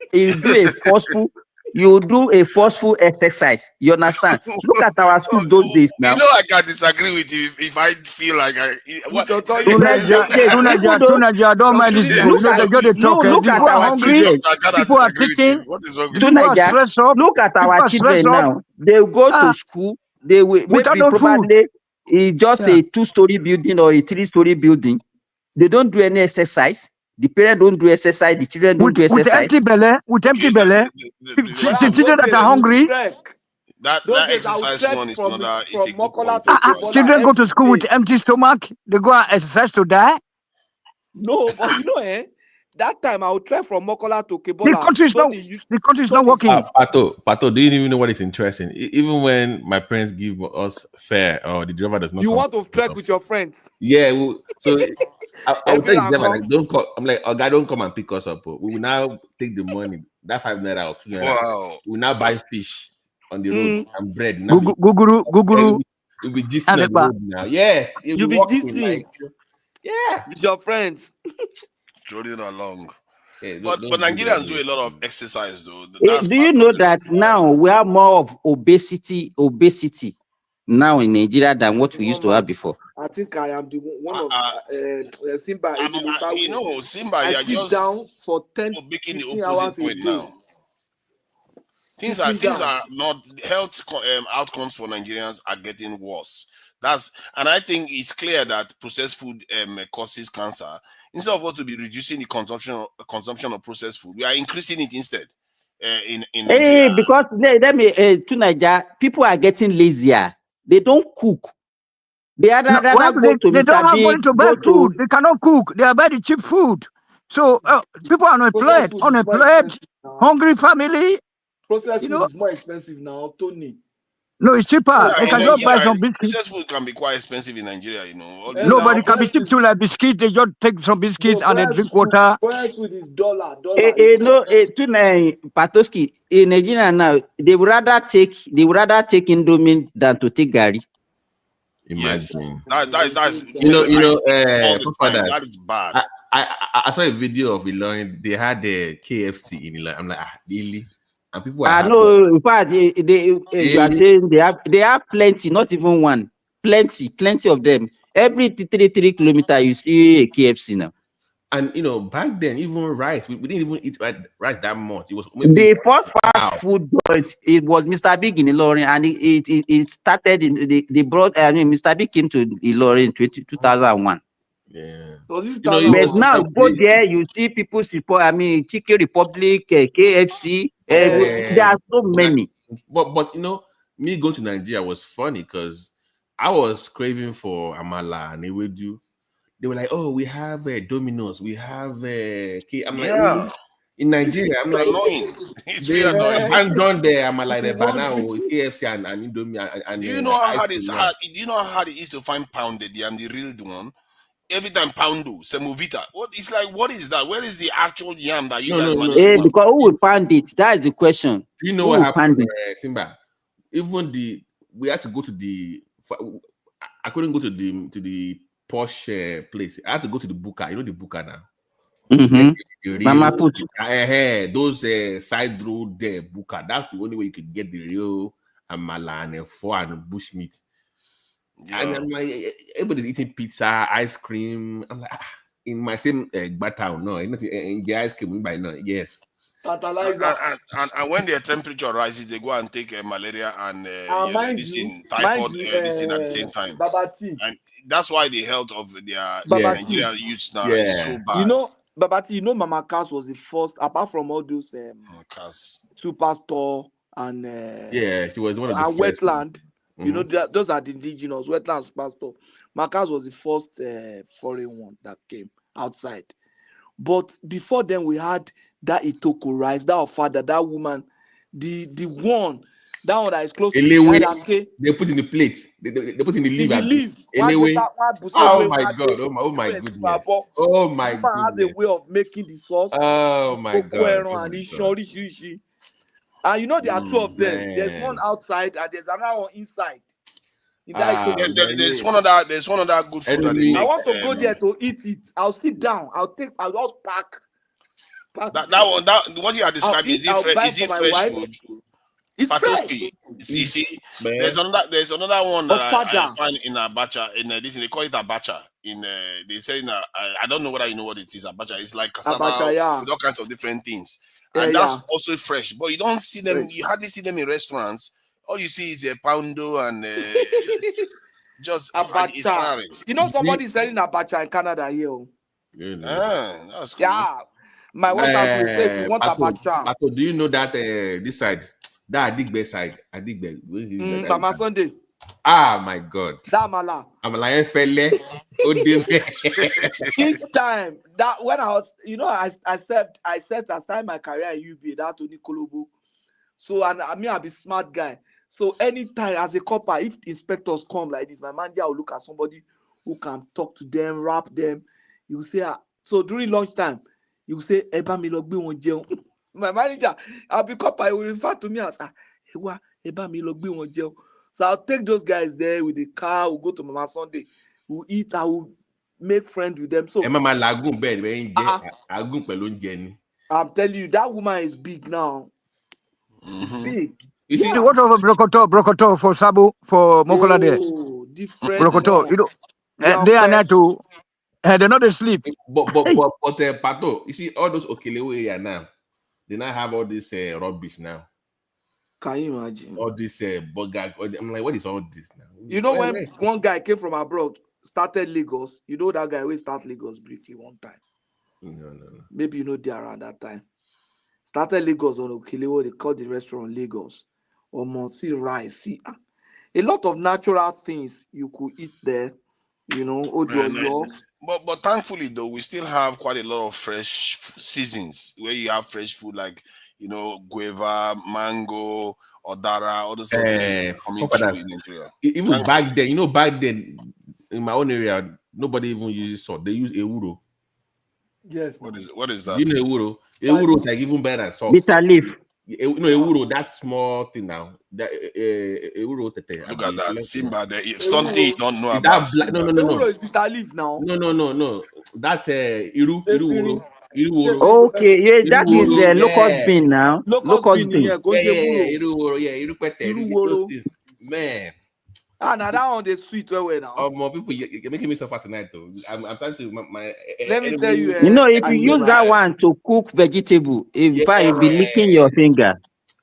Speaker 22: a forceful exercise. You understand? Look at our schools those days now.
Speaker 7: You know, I can disagree with you if I feel like
Speaker 21: don't mind these people.
Speaker 22: Look at our children.
Speaker 21: People are teaching.
Speaker 22: Look at our children now. They go to school. They will maybe probably it's just a 2-story building or a 3-story building. They don't do any exercise. The parents don't do exercise. The children don't do exercise.
Speaker 21: With empty belly. Children that are hungry.
Speaker 7: That exercise one is another.
Speaker 21: Children go to school with empty stomach. They go and exercise to die.
Speaker 5: No, but you know, that time I would trek from Mokola to Kebola.
Speaker 21: The country is not working.
Speaker 10: Pato, do you even know what is interesting? Even when my parents give us fare or the driver does not,
Speaker 5: you want to trek with your friends.
Speaker 10: Yeah, so I will tell the driver, like, don't call. I'm like, oh, guy, don't come and pick us up. We will now take the money, that 5 naira or 2 naira.
Speaker 7: Wow.
Speaker 10: We will now buy fish on the road and bread.
Speaker 21: Guguru.
Speaker 10: We'll be gisting on the road now. Yes,
Speaker 5: you'll be gisting.
Speaker 10: Like, yeah,
Speaker 5: with your friends.
Speaker 7: Strolling along.
Speaker 10: Yeah,
Speaker 7: but Nigerians do a lot of exercise though.
Speaker 22: Do you know that now we have more of obesity now in Nigeria than what we used to have before?
Speaker 5: I think I am the one of Simba.
Speaker 7: You know, Simba,
Speaker 5: I sit down for 10
Speaker 7: making the
Speaker 5: 15
Speaker 7: opposite
Speaker 5: hours
Speaker 7: point
Speaker 5: a day.
Speaker 7: now. Things are not health outcomes for Nigerians are getting worse. And I think it's clear that processed food causes cancer. Instead of us to be reducing the consumption of processed food, we are increasing it instead. In Nigeria.
Speaker 22: Because to Nigeria, people are getting lazier. They don't cook. They rather go to
Speaker 21: They don't have money to buy food. They cannot cook. They are buying cheap food. So people are unemployed, hungry family.
Speaker 5: Processed food is more expensive now, Tony.
Speaker 21: No, it's cheaper. They can just buy some biscuits.
Speaker 7: Processed food can be quite expensive in Nigeria, you know.
Speaker 21: Nobody can be cheap too, like biscuits. They just take some biscuits and they drink water.
Speaker 5: Processed food is dollar.
Speaker 22: Patoski, in Nigeria now, they would rather take Indomie than to take Gari.
Speaker 10: Imagine.
Speaker 7: Yes. That's
Speaker 10: that is bad. I saw a video of Ilorin. They had the KFC in Ilorin. I'm like, really? And people are
Speaker 22: I
Speaker 10: happy.
Speaker 22: know. In fact, you are saying they have plenty, not even one, plenty of them. Every 3 kilometers, you see a KFC now.
Speaker 10: And back then, even rice, we didn't even eat rice that much. It was maybe
Speaker 22: The first fast food joint, it was Mr. Big in Ilorin, and it started in they brought. I mean, Mr. Big came to Ilorin in 2001.
Speaker 10: Yeah.
Speaker 5: So this
Speaker 22: But now go there, you see people support. I mean, Chicken Republic, KFC. There are so many.
Speaker 10: But me going to Nigeria was funny because I was craving for amala and ewedu. They were like, "Oh, we have Domino's, we have I'm like, really? In Nigeria?" I'm like,
Speaker 7: annoying. It's
Speaker 10: they
Speaker 7: really annoying.
Speaker 10: abandoned the amala, the banana, KFC, and Indomie, and
Speaker 7: Do you know how
Speaker 10: ice
Speaker 7: hard
Speaker 10: cream
Speaker 7: it's
Speaker 10: now.
Speaker 7: hard? Do you know how hard it is to find pounded yam, the real one? Every time poundo, semovita. It's like, what is that? Where is the actual yam that you guys manage to find?
Speaker 22: Because who will pound it? That is the question.
Speaker 10: Do you know
Speaker 22: Who
Speaker 10: what
Speaker 22: will
Speaker 10: happened,
Speaker 22: pound it?
Speaker 10: Simba? Even we had to go to I couldn't go to the posh place. I had to go to the buka. You know the buka now.
Speaker 22: Mm-hmm.
Speaker 10: The
Speaker 22: Mama
Speaker 10: real,
Speaker 22: put.
Speaker 10: those side road there, buka. That's the only way you could get the real amala and and bushmeat. And I'm like, everybody's eating pizza, ice cream. I'm like, in my same town, no, not in the ice cream by now. Yes.
Speaker 7: And when their temperature rises, they go and take malaria and typhoid this thing at the same time.
Speaker 5: Babati.
Speaker 7: And that's why the health of their
Speaker 5: Babati.
Speaker 7: Nigerian youths now is so bad.
Speaker 5: Babati, Mama Cass was the first, apart from all those superstore and
Speaker 10: she was one of the
Speaker 5: and
Speaker 10: first
Speaker 5: wetland.
Speaker 10: Mm-hmm.
Speaker 5: Those are the indigenous wetland superstore. Macas was the first foreign one that came outside. But before then, we had that Itoko rice, that our father, that woman, the one that is close to the
Speaker 10: they put in the plate. They put in the leaf.
Speaker 5: In the leaf.
Speaker 10: Oh my god! Oh my goodness! Oh my goodness!
Speaker 5: Has a way of making the sauce.
Speaker 10: Oh my god!
Speaker 5: And there are two of them. There's one outside and there's another one inside.
Speaker 7: There's one of that good food that they make.
Speaker 5: I want to go there to eat it. I'll sit down. I'll just pack.
Speaker 7: That what you are describing is it fresh food?
Speaker 5: It's fresh.
Speaker 7: You see, there's another one that I find in Abacha. In this, they call it Abacha. They say I don't know whether you know what it is. Abacha. It's like cassava with all kinds of different things, and that's also fresh. But you don't see them. You hardly see them in restaurants. All you see is a poundo and just
Speaker 5: abacha. Somebody selling abacha in Canada here.
Speaker 7: That's cool.
Speaker 5: Yeah, my WhatsApp will say if you want abacha.
Speaker 10: Do you know that this side, that Adigbe side,
Speaker 5: Mama Sunday.
Speaker 10: Ah, my God.
Speaker 5: That Mala.
Speaker 10: I'm like felle.
Speaker 5: Each time that when I was, I served aside my career in UB, that to Nicolobo. So I'll be smart guy. So anytime as a copper, if inspectors come like this, my manager will look at somebody who can talk to them, rap them. He will say, so during lunchtime, he will say, Eba mi lo gbe won jeun. My manager, I'll be copper, he will refer to me as Eba mi lo gbe won jeun. So I'll take those guys there with the car, we'll go to Mama Sunday, we'll eat, I will make friends with them. So I'm telling you, that woman is big now.
Speaker 7: Mm-hmm.
Speaker 5: Big.
Speaker 21: You see what of brokoto for Sabu for Mokola there?
Speaker 5: Different.
Speaker 21: Brokoto, they are not to. They're not asleep.
Speaker 10: But Pato, you see all those Okelewo area now, they now have all this rubbish now.
Speaker 5: Can you imagine?
Speaker 10: All this bugger. I'm like, what is all this now?
Speaker 5: When one guy came from abroad, started Lagos, that guy will start Lagos briefly one time.
Speaker 10: No.
Speaker 5: Maybe they around that time. Started Lagos on Okelewo, they called the restaurant Lagos. See rice, see a lot of natural things you could eat there,
Speaker 7: But thankfully though, we still have quite a lot of fresh seasons where you have fresh food like guava, mango, odara, all those things coming through in Nigeria.
Speaker 10: Even back then, in my own area, nobody even uses salt. They use ewuro.
Speaker 5: Yes.
Speaker 7: What is that?
Speaker 10: You know ewuro? Ewuro is like even better than salt.
Speaker 22: Bitter leaf.
Speaker 10: Ewuro, that small thing now. That Ewuro tete.
Speaker 7: Look at that, Simba. There,
Speaker 10: Ewuro.
Speaker 7: something you don't know
Speaker 10: Is
Speaker 7: about
Speaker 10: that black?
Speaker 7: Simba.
Speaker 10: No.
Speaker 5: Ewuro is bitter leaf now.
Speaker 10: No. That Iruworo.
Speaker 22: Okay, yeah, that is
Speaker 10: Iruworo,
Speaker 22: locust
Speaker 10: yeah.
Speaker 22: bean now.
Speaker 5: Locust bean, yeah, go
Speaker 10: Yeah,
Speaker 5: Ewuro.
Speaker 10: Iruworo, yeah, Irupete. Those
Speaker 5: Iruworo.
Speaker 10: things. Man.
Speaker 5: Ah, now that one is sweet well now.
Speaker 10: More people, you're making me suffer tonight though. I'm trying to
Speaker 5: Let me tell you,
Speaker 22: You know, if you use that one to cook vegetable, in fact, you'll be licking your finger.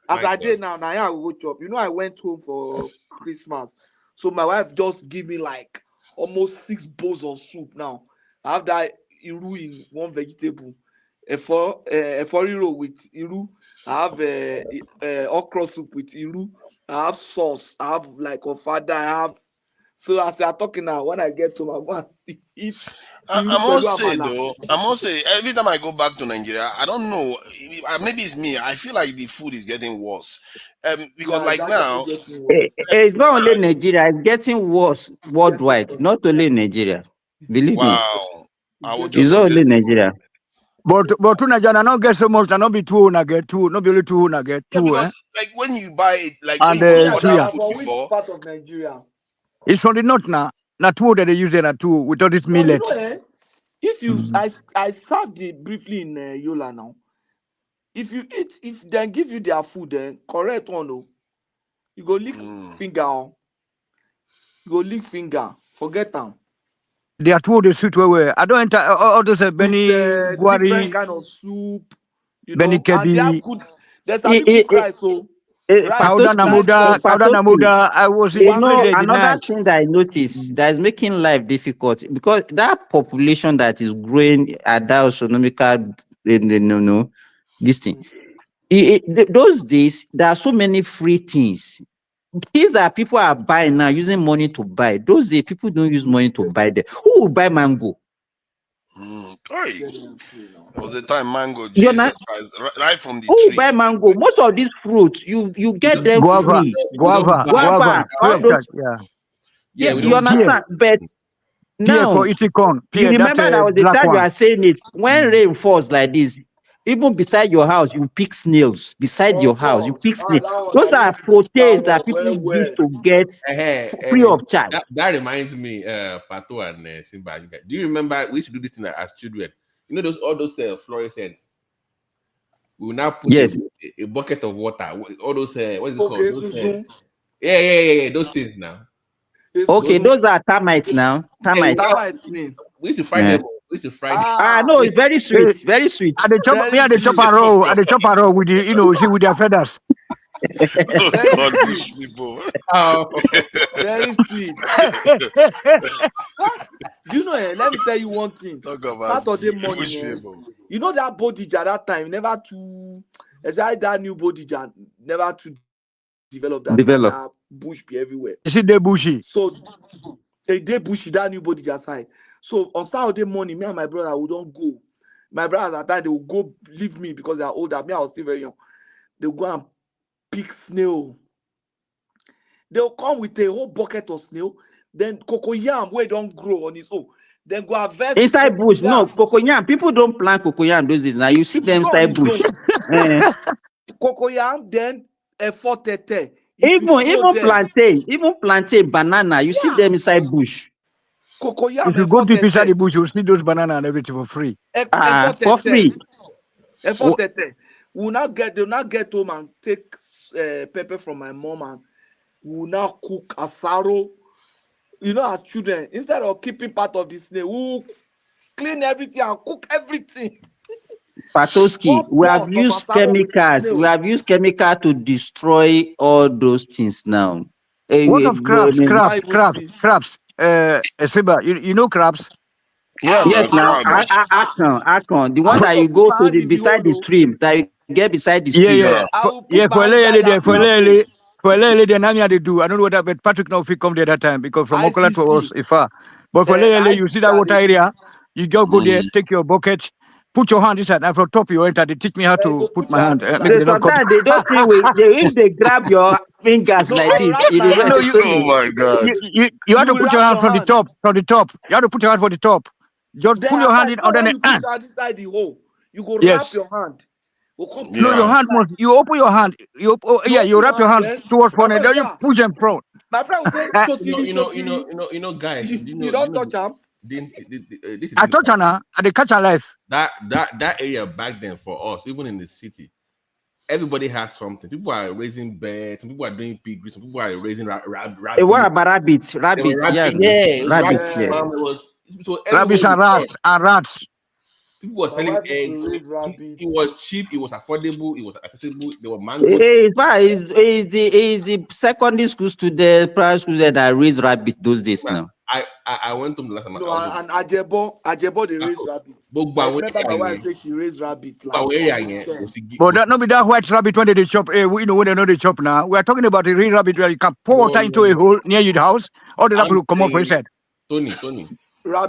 Speaker 5: As I did now I will go chop. You know, I went home for Christmas. So my wife just give me like almost 6 bowls of soup now. I have that iru in one vegetable. Eforiro with iru. I have okra soup with iru. I have sauce. I have like ofada. I have. So as we are talking now, when I get home, I'm going to eat.
Speaker 7: I must say though, every time I go back to Nigeria, I don't know, maybe it's me. I feel like the food is getting worse. Because like now,
Speaker 22: It's not only Nigeria, it's getting worse worldwide, not only Nigeria. Believe me.
Speaker 7: Wow. I will
Speaker 22: It's
Speaker 7: just
Speaker 22: not only
Speaker 7: suggest.
Speaker 22: Nigeria.
Speaker 21: But to Nigeria not get so much, not be two na get two, not be only two na get
Speaker 7: Yeah,
Speaker 21: two,
Speaker 7: because like when you buy it, like
Speaker 21: And
Speaker 7: when you order
Speaker 21: suya.
Speaker 7: food before,
Speaker 5: part of Nigeria?
Speaker 21: It's from the north now. Na two that they use na two without this
Speaker 5: No, you
Speaker 21: millet.
Speaker 5: know, if you I served it briefly in Yola now. If you eat, if they give you their food, then correct one, no, you go lick finger, you go lick finger, forget them.
Speaker 21: They are two the sweet way. I don't enter all those Benny
Speaker 5: Different
Speaker 21: Guari,
Speaker 5: kind of soup, you
Speaker 21: Benny
Speaker 5: know, and they have
Speaker 21: Kebi,
Speaker 5: good. There's a cook rice, so rice,
Speaker 21: Kauda Namuda, Kauda Namuda. I was
Speaker 22: You know,
Speaker 21: there the
Speaker 22: another
Speaker 21: night.
Speaker 22: thing that I noticed that is making life difficult because that population that is growing at that astronomical, this thing. Those days, there are so many free things. Things that people are buying now, using money to buy. Those days, people don't use money to buy them. Who will buy mango?
Speaker 7: there was a time mango,
Speaker 22: You
Speaker 7: Jesus
Speaker 22: know,
Speaker 7: Christ, right from the
Speaker 22: who will
Speaker 7: tree.
Speaker 22: buy mango? Most of these fruits, you get them
Speaker 21: Guava,
Speaker 22: free.
Speaker 21: guava,
Speaker 22: Guava,
Speaker 21: free
Speaker 22: all
Speaker 21: of
Speaker 22: those.
Speaker 21: charge. Yeah.
Speaker 22: Yeah,
Speaker 10: we
Speaker 22: you
Speaker 10: don't buy.
Speaker 22: understand? But
Speaker 21: Pierre for
Speaker 22: now,
Speaker 21: eating corn.
Speaker 22: you
Speaker 21: Pierre,
Speaker 22: remember
Speaker 21: that
Speaker 22: that was the
Speaker 21: black
Speaker 22: time you
Speaker 21: one.
Speaker 22: are saying it. When rain falls like this, even beside your house, you pick snails. Beside your house, you pick snails. Those are proteins that people use to get free of charge.
Speaker 10: That reminds me, Pato and Simba. Do you remember we used to do this thing as children? You know all those fluorescents. We will now put a bucket of water. All those what is it called? Those, yeah. Those things now.
Speaker 22: Okay, those are termites now. Termites.
Speaker 10: We used to fry them. We used to fry them.
Speaker 22: No, it's very sweet. Very sweet.
Speaker 21: At the chop a row, at the chop a row with the, see, with their feathers.
Speaker 7: God, bush people.
Speaker 5: Very sweet. Do you know? Let me tell you one thing.
Speaker 7: Talk about
Speaker 5: Saturday morning,
Speaker 7: bush people.
Speaker 5: you know that Bodija that time never too. Exactly that new Bodija never to develop that. That bush be everywhere.
Speaker 21: Is it the bushy?
Speaker 5: So they bushy that new Bodija side. So on Saturday morning, me and my brother we don't go. My brothers at that time they will go leave me because they are older. Me I was still very young. They will go and pick snail. They'll come with a whole bucket of snail. Then cocoyam where don't grow on its own. Then go harvest
Speaker 22: inside bush. No, cocoyam. People don't plant cocoyam those days. Now you see them inside bush.
Speaker 5: Cocoyam, then a fortete.
Speaker 22: Even plantain, banana. You see them inside bush.
Speaker 5: Cocoyam.
Speaker 21: If you go deep inside the bush, you'll see those banana and everything for free.
Speaker 22: For free.
Speaker 5: They'll not get home and take pepper from my mom and we'll now cook asaro. You know, as children, instead of keeping part of the snail, we'll clean everything and cook everything.
Speaker 22: Patoski, we have used chemicals. We have used chemical to destroy all those things now.
Speaker 21: What of crabs? Crabs. Simba, you know crabs?
Speaker 22: Well, yes, now Akon, the one that you go to beside the stream, that you get beside the stream.
Speaker 21: They do. I don't know what that, but Patrick now if he come there that time because from Okola to us far. But for you see that water area, you just go there, take your bucket, put your hand inside, and from top you enter. They teach me how to put my hand.
Speaker 22: Sometimes they just think if they grab your fingers like this,
Speaker 7: oh my God!
Speaker 21: You have to put your hand from the top. You have to put your hand from the top. Just pull your hand in under the
Speaker 5: hand inside the hole. You go wrap your hand. will come
Speaker 21: No, your hand must. You open your hand. You wrap your hand towards front, and then you push them front.
Speaker 5: My friend will say,
Speaker 10: guys.
Speaker 5: You don't touch them.
Speaker 21: I touch her now, and they catch her life.
Speaker 10: That area back then for us, even in the city, everybody has something. People are raising birds, some people are doing piggery, some people are raising rabbits.
Speaker 22: What about rabbits? Rabbits, yeah.
Speaker 10: Rabbits,
Speaker 22: Yes.
Speaker 10: So
Speaker 21: Rabbits and rats.
Speaker 10: People were selling eggs. It was cheap. It was affordable. It was accessible. There were mangoes.
Speaker 22: Is the secondary school student, primary school student that raise rabbit those days now?
Speaker 10: I went to the last time.
Speaker 5: No, and Ajebo they raise rabbits. I remember my wife say she raised rabbits.
Speaker 21: But that not be that white rabbit when they chop. We know when they know they chop now. We are talking about a real rabbit where you can pour water into a hole near your house, or the rabbit will come up inside.
Speaker 10: Tony.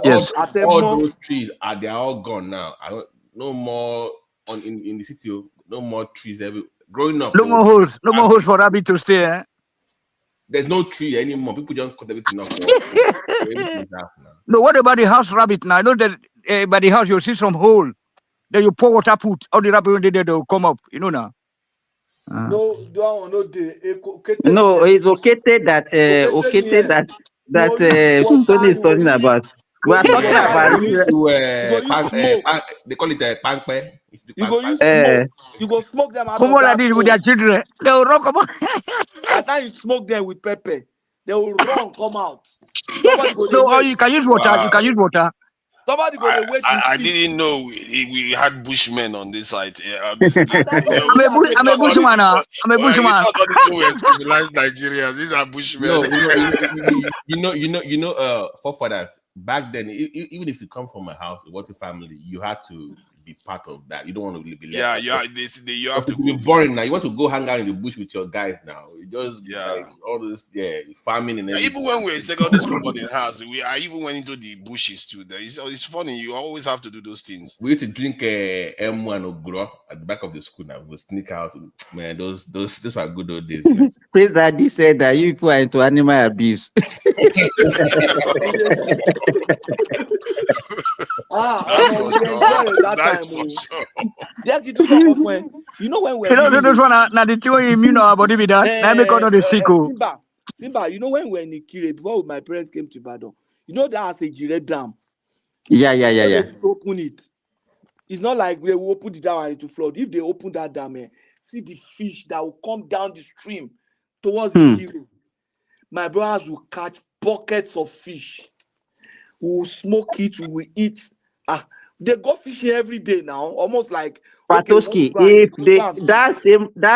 Speaker 21: Yes.
Speaker 10: All those trees they are all gone now. No more in the city. No more trees. Growing up,
Speaker 21: no more holes for rabbit to stay. Eh?
Speaker 10: There's no tree anymore. People just cut everything off.
Speaker 21: No, what about the house rabbit now? I know that by the house you see some hole. Then you pour water, put all the rabbit when they will come up. You know now.
Speaker 5: No,
Speaker 22: it's located that Tony is talking about. We are talking about.
Speaker 10: They call it pangpe.
Speaker 5: You go use smoke. You go smoke them out.
Speaker 21: Come on, like this with their children. They will run come out.
Speaker 5: By the time you smoke them with pepper, they will run come out.
Speaker 21: So you can use water. You can use water.
Speaker 5: Somebody go to wait.
Speaker 7: I didn't know we had bushmen on this side.
Speaker 21: I'm a bushman. I'm a bushman.
Speaker 7: We are civilized Nigerians. These are bushmen.
Speaker 10: No, forefathers back then. Even if you come from a house, a wealthy family, you had to be part of that. You don't want to be left.
Speaker 7: You have to
Speaker 10: be boring now. You want to go hang out in the bush with your guys now. You just like all this farming and everything.
Speaker 7: Even when we were in secondary school boarding house, I even went into the bushes too. It's funny. You always have to do those things.
Speaker 10: We used to drink M1 Ogro at the back of the school. Now we sneak out. Man, those were good old days.
Speaker 22: Praise Daddy said that you people are into animal abuse.
Speaker 5: You know when we're
Speaker 21: those one now the two immune body with that. Now make out the sickle.
Speaker 5: Simba, you know when we're in Ikire before my parents came to Ibadan, you know that's a Jazeera dam.
Speaker 22: Yeah.
Speaker 5: Open it. It's not like they will open the dam and it will flood. If they open that dam, see the fish that will come down the stream towards Ikire. My brothers will catch buckets of fish. We will smoke it. We will eat. They go fishing every day now, almost like
Speaker 22: Patoski. If that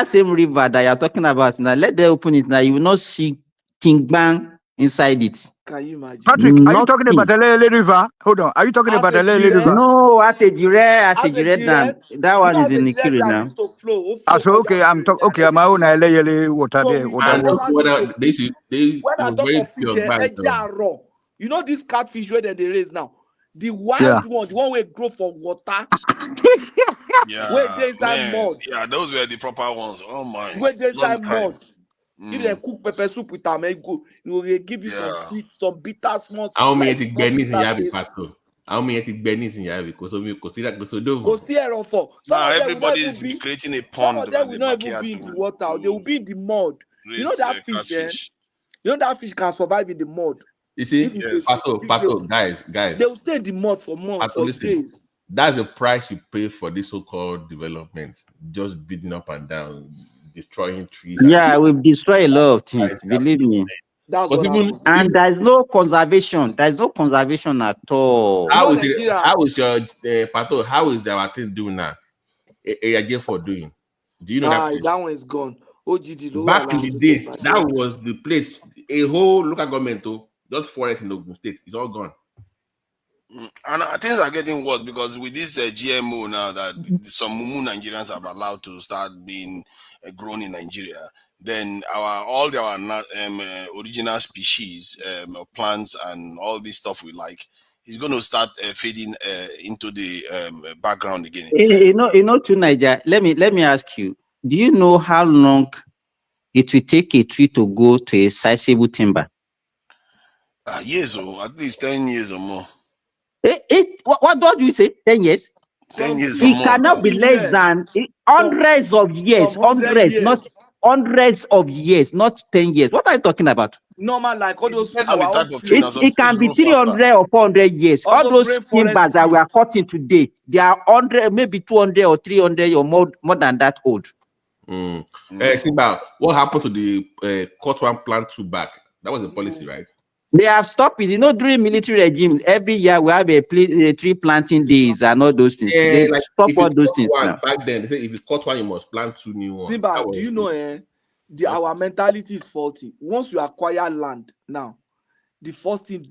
Speaker 22: same river that you're talking about now, let them open it now. You will not see King Bang inside it.
Speaker 5: Can you imagine?
Speaker 21: Patrick, are you talking about the Lele River? Hold on. Are you talking about the Lele River?
Speaker 22: No, I said Jazeera dam. That one is in Ikire now.
Speaker 21: So okay, I'm talking. Okay, I'm own Lele water there.
Speaker 5: When I talk of fish, you know this catfish where they raise now. The wild one, the one where grow for water. Where they inside mud.
Speaker 7: Yeah, those were the proper ones. Oh my.
Speaker 5: Where they inside mud. If they cook pepper soup with them, it will give you some sweet, some bitter small.
Speaker 10: How many ethic Benis in Yavi Pato? How many ethic Benis in Yavi? Because we consider go
Speaker 5: see around for.
Speaker 7: Now everybody is creating a pond.
Speaker 5: Some of them will not even be in the water. They will be in the mud. You know that fish, You know that fish can survive in the mud.
Speaker 10: You see, Pato, guys.
Speaker 5: They will stay in the mud for months, for days.
Speaker 10: That's the price you pay for this so-called development. Just beating up and down, destroying trees.
Speaker 22: Yeah, we've destroyed a lot of things. Believe me. And there's no conservation. There's no conservation at all.
Speaker 10: How is your Pato? How is our thing doing now? AJ for doing? Do you know
Speaker 5: that one is gone? OGD.
Speaker 10: Back in the days, that was the place. A whole local government just forest in Ogun State. It's all gone.
Speaker 7: And things are getting worse because with this GMO now that some Mumu Nigerians have allowed to start being grown in Nigeria, then all our original species, plants and all this stuff we like is going to start fading into the background again.
Speaker 22: You know, to Nigeria. Let me ask you. Do you know how long it will take a tree to go to a sizable timber?
Speaker 7: Years, at least 10 years or more.
Speaker 22: What do you say? 10 years?
Speaker 7: 10 years or
Speaker 22: It
Speaker 7: more
Speaker 22: cannot
Speaker 7: now.
Speaker 22: be less than hundreds of years,
Speaker 5: From 100 years.
Speaker 22: hundreds of years, not 10 years. What are you talking about?
Speaker 5: Normal, like all
Speaker 7: It
Speaker 5: those
Speaker 7: depends on the
Speaker 5: our own
Speaker 7: type of tree.
Speaker 5: trees.
Speaker 7: Now, some
Speaker 22: It
Speaker 7: trees
Speaker 22: can be
Speaker 7: grow faster.
Speaker 22: 300 or 400 years.
Speaker 5: All
Speaker 22: All
Speaker 5: those
Speaker 22: those
Speaker 5: rainforest
Speaker 22: timbers that we
Speaker 5: trees.
Speaker 22: are cutting today, they are 100, maybe 200 or 300 or more than that old.
Speaker 10: Simba, what happened to the cut one plant two back? That was the policy, right?
Speaker 22: They have stopped it. You know, during military regime, every year we have a tree planting days and all those things.
Speaker 10: Yeah,
Speaker 22: They
Speaker 10: like
Speaker 22: stop
Speaker 10: if you
Speaker 22: all those
Speaker 10: cut
Speaker 22: things
Speaker 10: one
Speaker 22: now.
Speaker 10: back then, they say if you cut one, you must plant two new ones.
Speaker 5: Simba, do you know our mentality is faulty. Once you acquire land now, the first thing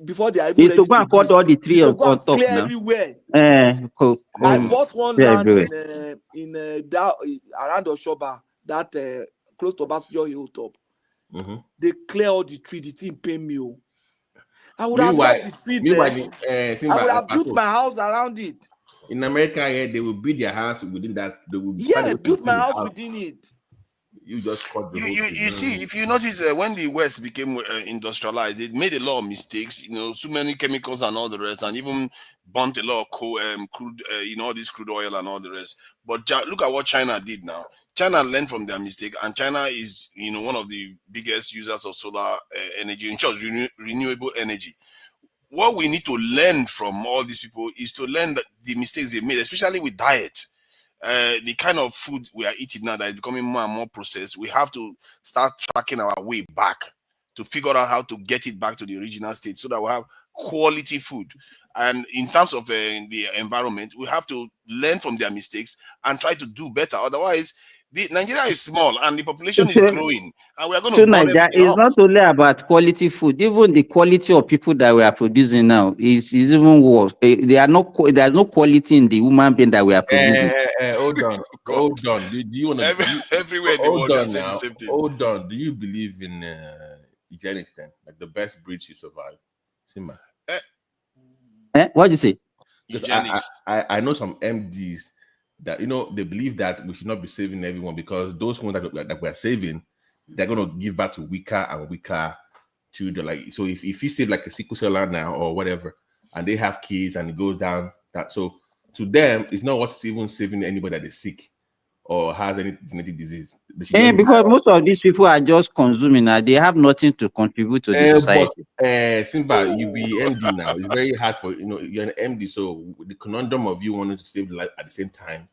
Speaker 5: before they are even
Speaker 22: It's to
Speaker 5: ready
Speaker 22: go
Speaker 5: to
Speaker 22: and cut
Speaker 5: build,
Speaker 22: all the tree
Speaker 5: is to
Speaker 22: on
Speaker 5: go and
Speaker 22: top
Speaker 5: clear
Speaker 22: now.
Speaker 5: everywhere.
Speaker 22: I
Speaker 5: I bought one
Speaker 22: clear
Speaker 5: land
Speaker 22: everywhere.
Speaker 5: in that around Oshoba, that close to Basjo Hilltop. They clear all the tree. The thing pay me. I would have left the tree there. I would have built my house around it.
Speaker 10: In America, yeah, they will build their house within that. They will
Speaker 5: Yeah, build my house within it.
Speaker 10: You just cut the whole thing.
Speaker 7: You see, if you notice, when the West became industrialized, it made a lot of mistakes. You know, so many chemicals and all the rest, and even burnt a lot of crude, all this crude oil and all the rest. But look at what China did now. China learned from their mistake, and China is, one of the biggest users of solar energy, in short, renewable energy. What we need to learn from all these people is to learn the mistakes they made, especially with diet. The kind of food we are eating now that is becoming more and more processed, we have to start tracking our way back to figure out how to get it back to the original state so that we have quality food. And in terms of the environment, we have to learn from their mistakes and try to do better. Otherwise, Nigeria is small and the population is growing, and we are going to burn
Speaker 22: Nigeria
Speaker 7: everything
Speaker 22: is
Speaker 7: up.
Speaker 22: not only about quality food. Even the quality of people that we are producing now is even worse. There's no quality in the human being that we are producing.
Speaker 10: Hold on, hold on. Do you want to?
Speaker 7: Everywhere in the world, they are saying the same thing.
Speaker 10: Hold on. Do you believe in eugenics then? Like the best breed to survive? Simba.
Speaker 22: What do you say?
Speaker 7: Eugenics.
Speaker 10: I know some MDs that they believe that we should not be saving everyone because those ones that we're saving, they're going to give back to weaker and weaker children. Like, so if you save like a sickle celler now or whatever, and they have kids and it goes down, that so to them it's not what's even saving anybody that is sick or has any genetic disease.
Speaker 22: Because most of these people are just consuming and they have nothing to contribute to the society.
Speaker 10: But Simba, you be MD now. It's very hard for you're an MD, so the conundrum of you wanting to save the life at the same time,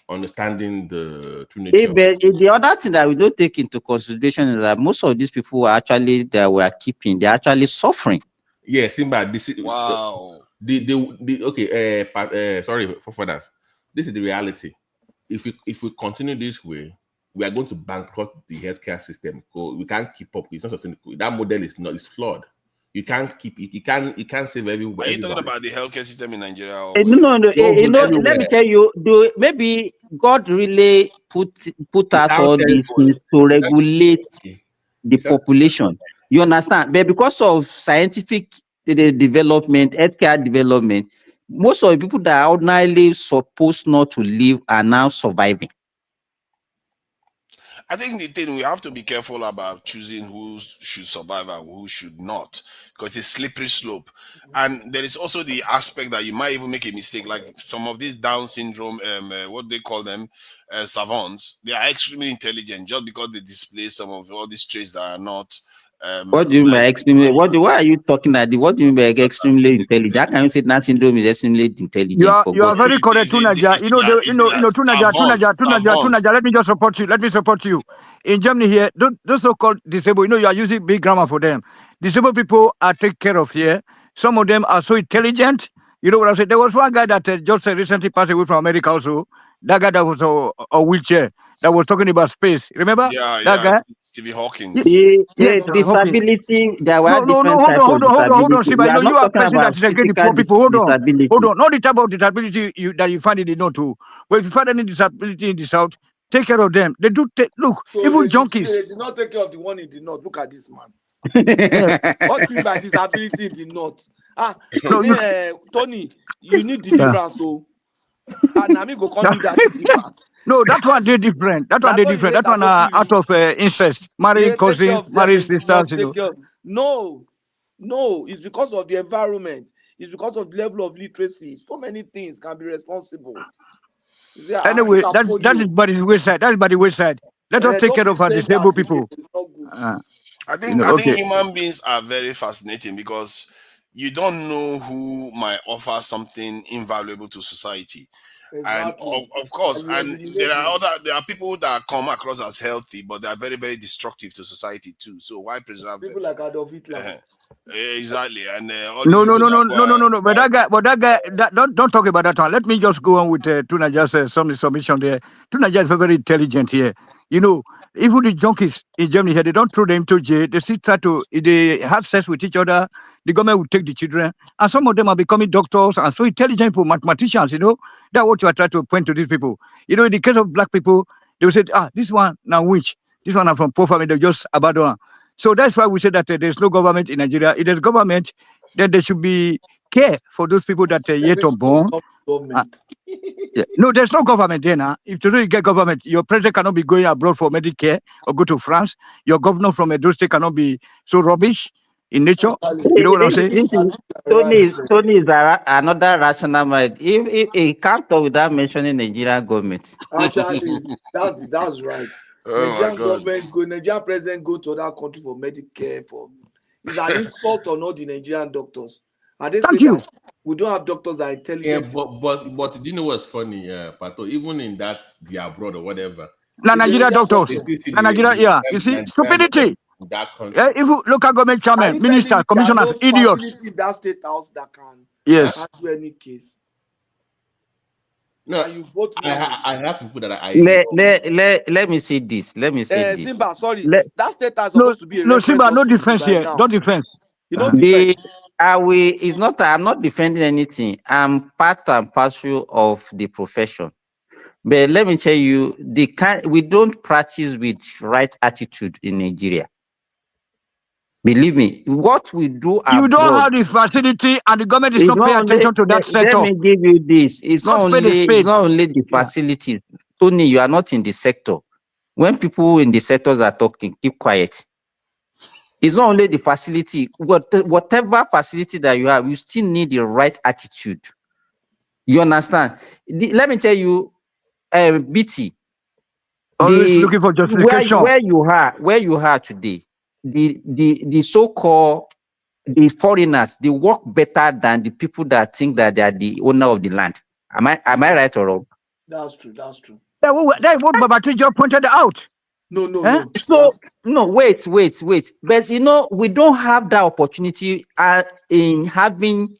Speaker 10: understanding the true nature.
Speaker 22: The other thing that we don't take into consideration is that most of these people are actually that we are keeping, they're actually suffering.
Speaker 10: Yeah, Simba. This is
Speaker 7: wow.
Speaker 10: Sorry for that. This is the reality. If we continue this way, we are going to bankrupt the healthcare system. We can't keep up. It's not sustainable. That model is flawed. You can't save everywhere.
Speaker 7: Are you talking about the healthcare system in Nigeria?
Speaker 22: No. Let me tell you, maybe God really put out all these things to regulate the population. You understand? But because of scientific development, healthcare development, most of the people that are ordinarily supposed not to live are now surviving.
Speaker 7: I think the thing we have to be careful about choosing who should survive and who should not, because it's a slippery slope. And there is also the aspect that you might even make a mistake, like some of these Down syndrome, what they call them, savants. They are extremely intelligent just because they display some of all these traits that are not.
Speaker 22: What do you mean by extremely? Why are you talking at what do you mean by extremely intelligent? How can you say Down syndrome is extremely intelligent?
Speaker 21: You are very correct, Tunaja. Tunaja. Let me just support you. Let me support you. In Germany here, those so-called disabled, you are using big grammar for them. Disabled people are taken care of here. Some of them are so intelligent. You know what I'm saying? There was one guy that just recently passed away from America also. That guy that was a wheelchair that was talking about space. Remember? That guy?
Speaker 7: Stephen Hawking.
Speaker 22: Disability. There were different types of disability.
Speaker 21: Hold on, Steve. You are person that is against the poor people. Hold on. Not the type of disability that you find in the north too. But if you find any disability in the south, take care of them. They do look,
Speaker 5: so
Speaker 21: even junkies.
Speaker 5: They did not take care of the one in the north. Look at this man. What do you mean by disability in the north? Tony, you need deliverance, so and I mean go come do that deliverance.
Speaker 21: No, that one they different. That one out of incest, married cousins, married sisters.
Speaker 5: No, it's because of the environment. It's because of the level of literacy. So many things can be responsible. Yeah,
Speaker 21: Anyway, that is by the wayside. That is by the wayside. Let us take
Speaker 5: don't
Speaker 21: care
Speaker 5: be
Speaker 21: of our
Speaker 5: saying that
Speaker 21: disabled
Speaker 5: again.
Speaker 21: people.
Speaker 5: It's not good.
Speaker 7: I
Speaker 21: You
Speaker 7: think
Speaker 21: know,
Speaker 7: I think
Speaker 21: okay.
Speaker 7: human beings are very fascinating because you don't know who might offer something invaluable to society. And
Speaker 5: Exactly.
Speaker 7: of course,
Speaker 5: And you
Speaker 7: and
Speaker 5: eliminate them.
Speaker 7: there are people that come across as healthy, but they are very, very destructive to society too. So why preserve them?
Speaker 5: People like Adolf Hitler.
Speaker 7: Uh-huh. Exactly, and all
Speaker 21: No,
Speaker 7: these
Speaker 21: no,
Speaker 7: people
Speaker 21: no, no,
Speaker 7: that
Speaker 21: no, no, no, no. But that guy, don't talk about that one. Let me just go on with Tuna just some submission there. Tuna just very intelligent here. You know, even the junkies in Germany here, they don't throw them to jail. They still try to, if they have sex with each other, the government will take the children. And some of them are becoming doctors and so intelligent people, mathematicians, you know. That's what you are trying to point to these people. You know, in the case of black people, they will say, this one now which? This one are from poor family, they just abandon. So that's why we say that there's no government in Nigeria. If there's government, then there should be care for those people that are yet unborn. Yeah. No, there's no government there now. If today you get government, your president cannot be going abroad for Medicare or go to France. Your governor from Edo State cannot be so rubbish in nature. You know what I'm saying?
Speaker 22: Tony is another rational mind. If he can't talk without mentioning Nigerian government.
Speaker 5: Actually, that's right.
Speaker 7: Oh my God.
Speaker 5: Nigerian president go to other country for Medicare for. It's an insult on all the Nigerian doctors. And they say that we don't have doctors that are intelligent.
Speaker 10: Yeah, but do you know what's funny, Pato? Even in that the abroad or whatever.
Speaker 21: Now Nigeria doctors. Now Nigeria, yeah. You see, stupidity.
Speaker 10: That country.
Speaker 21: If local government chairman, minister, commissioners,
Speaker 5: no
Speaker 21: idiots.
Speaker 5: facility in that state house that can handle any case.
Speaker 10: No,
Speaker 5: and you vote
Speaker 10: I have some people that I
Speaker 22: let me say this. Let me say this.
Speaker 5: Simba, sorry,
Speaker 22: Let-
Speaker 5: that state house supposed to be a
Speaker 21: No,
Speaker 5: reference
Speaker 21: Simba, no
Speaker 5: hospital
Speaker 21: defense
Speaker 5: by
Speaker 21: here.
Speaker 5: now.
Speaker 21: Don't defense.
Speaker 5: You know defense.
Speaker 22: It's not. I'm not defending anything. I'm part and parcel of the profession. But let me tell you, we don't practice with right attitude in Nigeria. Believe me, what we do abroad.
Speaker 21: You don't have the facility, and the government is
Speaker 22: It's
Speaker 21: not paying
Speaker 22: not
Speaker 21: attention to that
Speaker 22: let
Speaker 21: sector.
Speaker 22: me give you this. It's not
Speaker 21: Not spade.
Speaker 22: only the facilities. Tony, you are not in the sector. When people in the sectors are talking, keep quiet. It's not only the facility. Whatever facility that you have, you still need the right attitude. You understand? Let me tell you, BT.
Speaker 21: Always looking for justification.
Speaker 22: Where you are today, the so-called the foreigners, they work better than the people that think that they are the owner of the land. Am I right or wrong?
Speaker 5: That's true. That's true.
Speaker 21: That's what Babatunde pointed out.
Speaker 5: No.
Speaker 22: So no, wait. But you know, we don't have that opportunity in having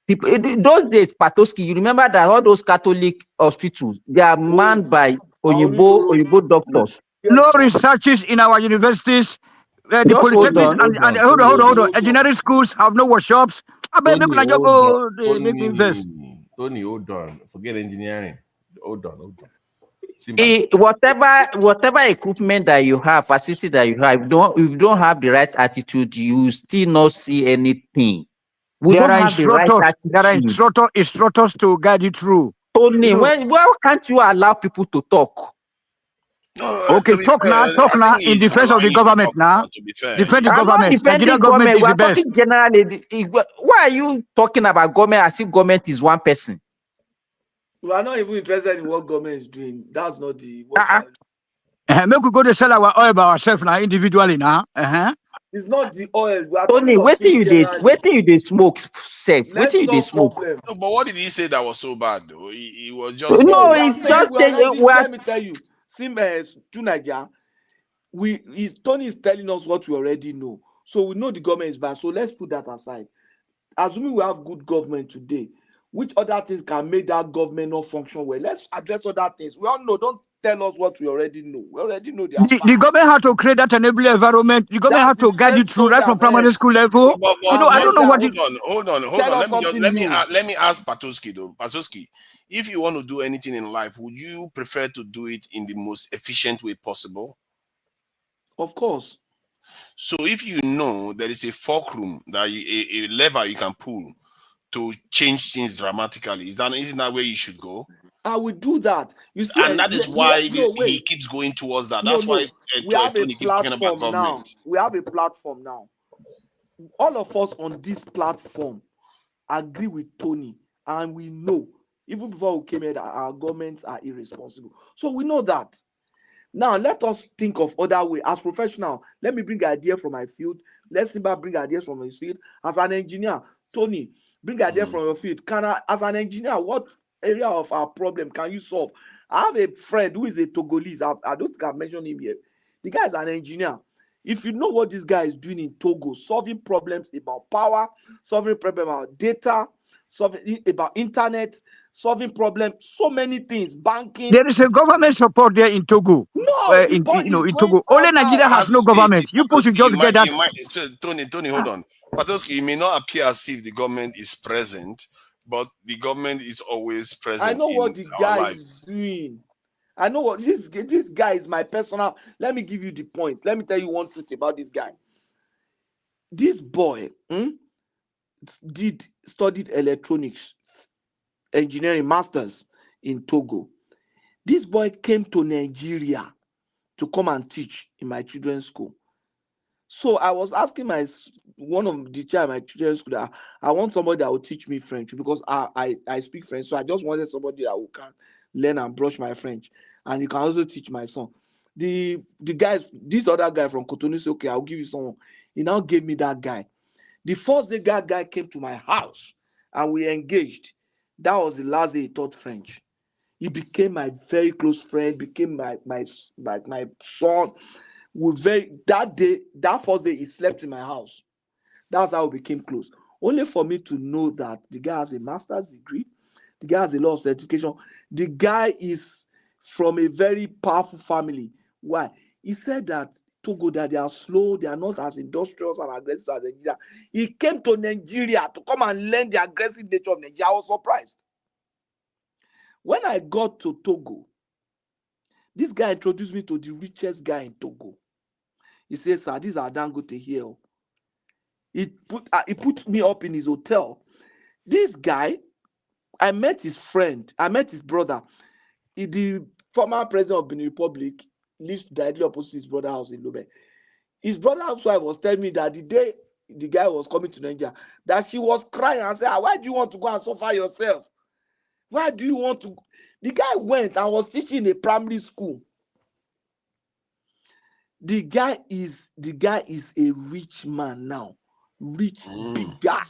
Speaker 22: people. Those days, Patoski, you remember that all those Catholic hospitals, they are manned by Oyibo doctors.
Speaker 21: No researches in our universities. The
Speaker 22: Just hold
Speaker 21: polytechnics
Speaker 22: on.
Speaker 21: and hold on. Engineering schools have no workshops. I bet make una just go make me invest.
Speaker 10: Tony, hold on. Forget engineering. Hold on.
Speaker 22: Whatever equipment that you have, facility that you have, if you don't have the right attitude, you still not see anything. We don't have the right attitude.
Speaker 21: There are instructors to guide you through.
Speaker 22: Tony, why can't you allow people to talk?
Speaker 21: Okay, talk now in defense of the government now. Defend the
Speaker 22: I'm
Speaker 21: government.
Speaker 22: not defending
Speaker 21: Nigeria government is
Speaker 22: We
Speaker 21: the
Speaker 22: are
Speaker 21: best.
Speaker 22: talking generally. Why are you talking about government as if government is one person?
Speaker 5: We are not even interested in what government is doing. That's not the
Speaker 21: Make we go to sell our oil by ourselves now, individually now.
Speaker 5: It's not the oil. We are
Speaker 22: Tony, wait till you dey smoke safe. Wait till you dey smoke.
Speaker 7: No, but what did he say that was so bad though? He was just
Speaker 22: no, it's just
Speaker 5: let me tell you. Naija, Tony is telling us what we already know. So we know the government is bad. So let's put that aside. Assuming we have good government today, which other things can make that government not function well? Let's address other things. We all know. Don't tell us what we already know. We already know
Speaker 21: the government had to create that enabling environment. The government had to guide you through right from primary school level.
Speaker 7: But
Speaker 21: I don't know what.
Speaker 7: Hold on. Let me ask Patoski though. Patoski, if you want to do anything in life, would you prefer to do it in the most efficient way possible?
Speaker 5: Of course.
Speaker 7: So if you know there is a fulcrum that a lever you can pull to change things dramatically, isn't that where you should go?
Speaker 5: I will do that. You see,
Speaker 7: and that is why he keeps going towards that. That's why Tony keeps talking about government.
Speaker 5: We have a platform now. All of us on this platform agree with Tony, and we know even before we came here that our governments are irresponsible. So we know that. Now let us think of other way. As professional, let me bring idea from my field. Let Simba bring ideas from his field. As an engineer, Tony, bring idea from your field. As an engineer, what area of our problem can you solve? I have a friend who is a Togolese. I don't think I've mentioned him yet. The guy is an engineer. If you know what this guy is doing in Togo, solving problems about power, solving problems about data, solving about internet, solving problems, so many things, banking.
Speaker 21: There is a government support there in Togo.
Speaker 5: No,
Speaker 21: In Togo, only
Speaker 5: all
Speaker 21: Nigeria
Speaker 5: out.
Speaker 21: has no government. You supposed to just get that.
Speaker 7: So, Tony, hold on. Patoski, it may not appear as if the government is present, but the government is always present.
Speaker 5: I know what the
Speaker 7: our
Speaker 5: guy
Speaker 7: lives.
Speaker 5: is doing. I know what this guy is my personal. Let me give you the point. Let me tell you one truth about this guy. This boy studied electronics engineering masters in Togo. This boy came to Nigeria to come and teach in my children's school. So I was asking one of the teachers at my children's school that I want somebody that will teach me French because I speak French. So I just wanted somebody that can learn and brush my French. And he can also teach my son. The guys, this other guy from Cotonou said, okay, I'll give you someone. He now gave me that guy. The first day that guy came to my house and we engaged, that was the last day he taught French. He became my very close friend, became my son. That first day he slept in my house. That's how we became close. Only for me to know that the guy has a master's degree, the guy has a lot of education, the guy is from a very powerful family. Why? He said that Togo, that they are slow, they are not as industrious and aggressive as Nigeria. He came to Nigeria to come and learn the aggressive nature of Nigeria. I was surprised. When I got to Togo, this guy introduced me to the richest guy in Togo. He says, sir, these are Dangote here. He put me up in his hotel. This guy, I met his friend. I met his brother. The former president of Benin Republic lives directly opposite his brother's house in Lube. His brother's wife was telling me that the day the guy was coming to Nigeria, that she was crying and said, why do you want to go and suffer yourself? Why do you want to? The guy went and was teaching in a primary school. The guy is a rich man now. Rich, big guy.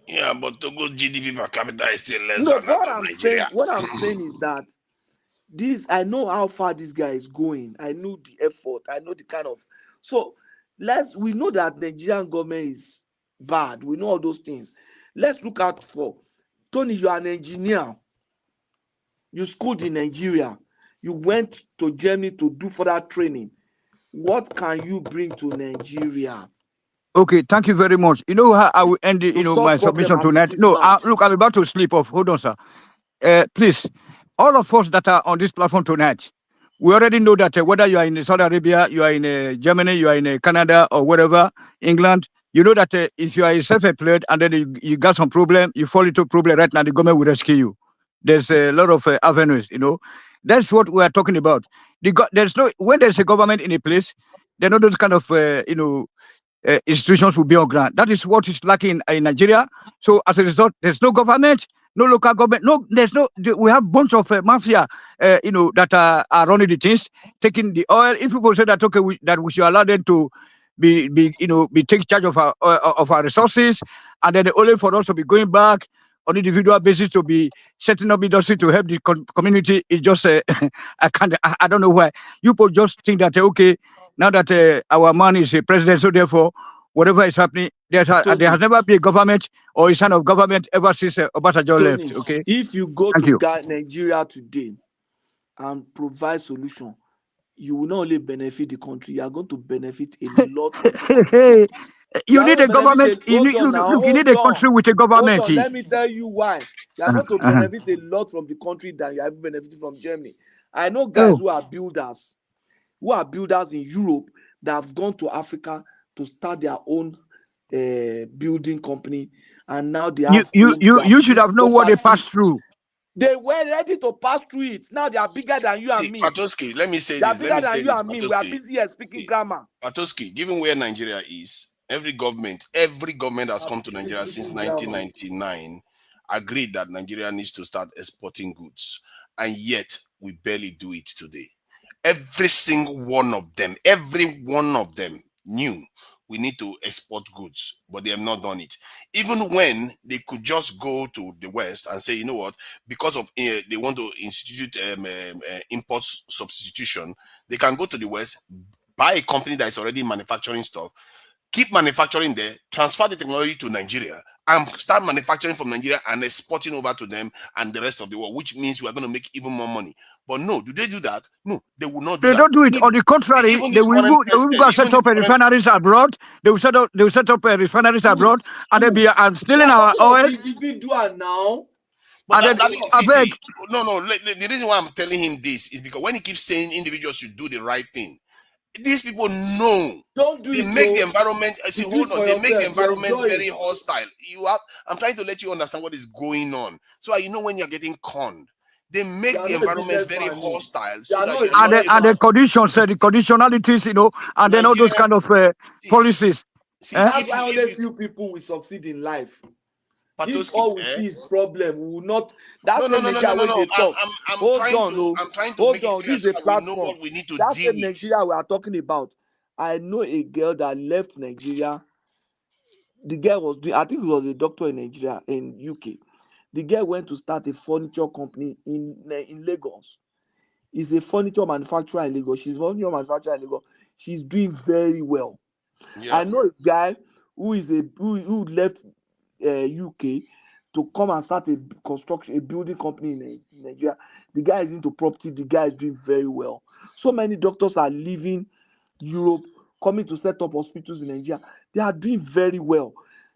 Speaker 7: Yeah, but Togo GDP per capita is still less
Speaker 5: No,
Speaker 7: than that of Nigeria.
Speaker 5: what I'm saying is that I know how far this guy is going. I know the effort. I know the kind of. So we know that the Nigerian government is bad. We know all those things. Let's look out for Tony. You are an engineer. You schooled in Nigeria. You went to Germany to do further training. What can you bring to Nigeria?
Speaker 21: Okay, thank you very much. You know how I will end my submission tonight? No, look, I'm about to sleep off. Hold on, sir. Please, all of us that are on this platform tonight, we already know that whether you are in Saudi Arabia, you are in Germany, you are in Canada or wherever, England, you know that if you are self-employed and then you got some problem, you fall into problem right now, the government will rescue you. There's a lot of avenues, That's what we are talking about. When there's a government in a place, there are not those kind of, institutions will be on ground. That is what is lacking in Nigeria. So as a result, there's no government, no local government. We have bunch of mafia, that are running the things, taking the oil. If people say that, okay, that we should allow them to be take charge of our resources, and then only for us to be going back on individual basis to be setting up industry to help the community is just I don't know why you people just think that okay, now that our man is a president, so therefore whatever is happening, there has never been a government or a sign of government ever since Obasanjo left. Okay,
Speaker 5: if you go
Speaker 21: Thank
Speaker 5: to
Speaker 21: you.
Speaker 5: Nigeria today and provide solution, you will not only benefit the country, you are going to benefit a lot from the country.
Speaker 21: You need a government. You need a country with a government.
Speaker 5: Hold on, let me tell you why. You are going to benefit a lot from the country than you have benefited from Germany. I know guys who are builders in Europe that have gone to Africa to start their own building company, and now they have
Speaker 21: you should have known what they passed through.
Speaker 5: They were ready to pass through it. Now they are bigger than you and me.
Speaker 7: Patoski, let me say
Speaker 5: they
Speaker 7: this.
Speaker 5: are bigger than you and me. We are busy here speaking grammar.
Speaker 7: Patoski, given where Nigeria is, every government that's come to Nigeria since 1999 agreed that Nigeria needs to start exporting goods, and yet we barely do it today. Every single one of them knew we need to export goods, but they have not done it. Even when they could just go to the West and say, you know what, because of they want to institute import substitution, they can go to the West, buy a company that is already manufacturing stuff, keep manufacturing there, transfer the technology to Nigeria, and start manufacturing from Nigeria and exporting over to them and the rest of the world, which means we are going to make even more money. But no, do they do that? No, they will not do that.
Speaker 21: They don't do it. On the contrary, they will go and set up refineries abroad. They will set up refineries abroad, and they'll be stealing our oil.
Speaker 5: Individual now.
Speaker 7: But the reason why I'm telling him this is because when he keeps saying individuals should do the right thing, these people know.
Speaker 5: Don't do
Speaker 7: they
Speaker 5: it,
Speaker 7: make
Speaker 5: bro.
Speaker 7: the environment. See, hold on. They make the environment very
Speaker 5: it.
Speaker 7: hostile. I'm trying to let you understand what is going on, so you know when you're getting conned. They make the environment very hostile, so that
Speaker 21: and the conditions, the conditionalities, you know, and then all those kind of policies.
Speaker 5: That's why only few people will succeed in life. If all we see is problem, we will not. That's
Speaker 7: no.
Speaker 5: They talk.
Speaker 7: I'm trying to make it clear
Speaker 5: this is a
Speaker 7: so
Speaker 5: platform.
Speaker 7: we know what we need to
Speaker 5: That's
Speaker 7: deal
Speaker 5: the Nigeria we are talking about. I know a girl that left Nigeria. The girl was doing, I think it was a doctor in Nigeria, in UK. The girl went to start a furniture company in Lagos. It's a furniture manufacturer in Lagos. She's a furniture manufacturer in Lagos. She's doing very well.
Speaker 7: Yeah.
Speaker 5: I know a guy who left UK to come and start a building company in Nigeria. The guy is into property. The guy is doing very well. So many doctors are leaving Europe, coming to set up hospitals in Nigeria. They are doing very well.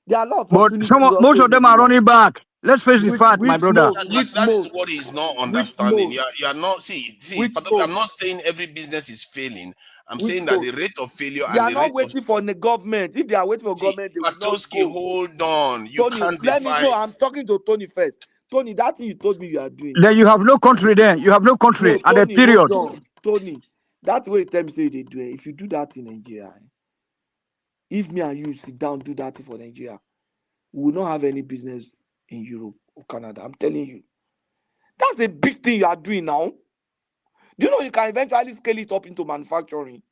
Speaker 5: There are a lot of opportunities.
Speaker 21: But most of them are running back. Let's face the fact, my brother.
Speaker 7: That is what he's not understanding. You are not see. I'm not saying every business is failing. I'm saying that the rate of failure
Speaker 5: they
Speaker 7: and
Speaker 5: are
Speaker 7: the
Speaker 5: not
Speaker 7: rate
Speaker 5: waiting for the government. If they are waiting for government, they will not go.
Speaker 7: Hold on. You can't define.
Speaker 5: No, I'm talking to Tony first. Tony, that thing you told me you are doing.
Speaker 21: Then you have no country. Then you have no country.
Speaker 5: No,
Speaker 21: and
Speaker 5: Tony,
Speaker 21: a period.
Speaker 5: Hold on. Tony, that's what you tell me say they do. If you do that in Nigeria, if me and you sit down do that for Nigeria, we will not have any business in Europe or Canada. I'm telling you. That's a big thing you are doing now. Do you know you can eventually scale it up into manufacturing?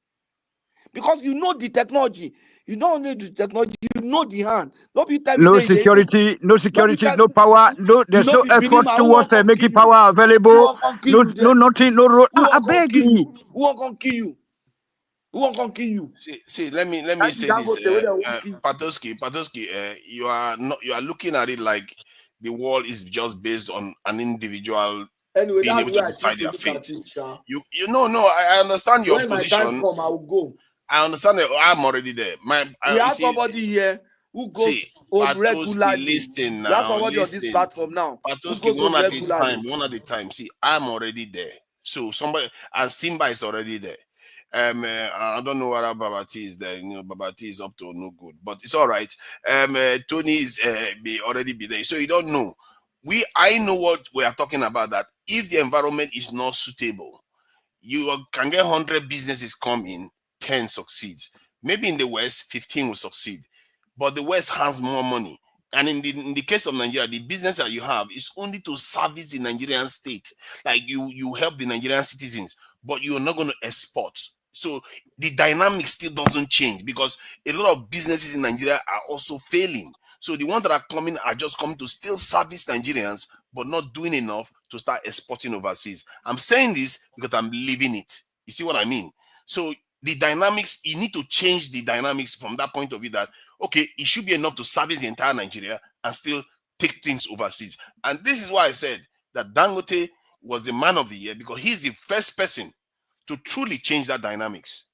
Speaker 5: Because you know the technology. You not only the technology, you know the hand.
Speaker 21: No security, no power, there's no effort towards making power available. No nothing, no road. I beg you.
Speaker 5: Who won't kill you? Who won't kill you?
Speaker 7: See, let me say this. Patoski, you are looking at it like the world is just based on an individual being able to decide their fate. I understand your position.
Speaker 5: When my time come, I will go.
Speaker 7: I understand that I'm already there.
Speaker 5: We have somebody here who goes regularly.
Speaker 7: Listen now.
Speaker 5: We have somebody on this platform now.
Speaker 7: Patoski, one at a time. See, I'm already there. So somebody, and Simba is already there. I don't know whether Babati is there. Babati is up to no good, but it's all right. Tony is already be there, so you don't know. I know what we are talking about. That if the environment is not suitable, you can get 100 businesses come in, 10 succeeds. Maybe in the West, 15 will succeed, but the West has more money. And in the case of Nigeria, the business that you have is only to service the Nigerian state. Like you help the Nigerian citizens, but you're not going to export. So the dynamic still doesn't change because a lot of businesses in Nigeria are also failing. So the ones that are coming are just coming to still service Nigerians, but not doing enough to start exporting overseas. I'm saying this because I'm living it. You see what I mean? So the dynamics, you need to change the dynamics from that point of view that, okay, it should be enough to service the entire Nigeria and still take things overseas. And this is why I said that Dangote was the man of the year, because he's the first person to truly change that dynamics.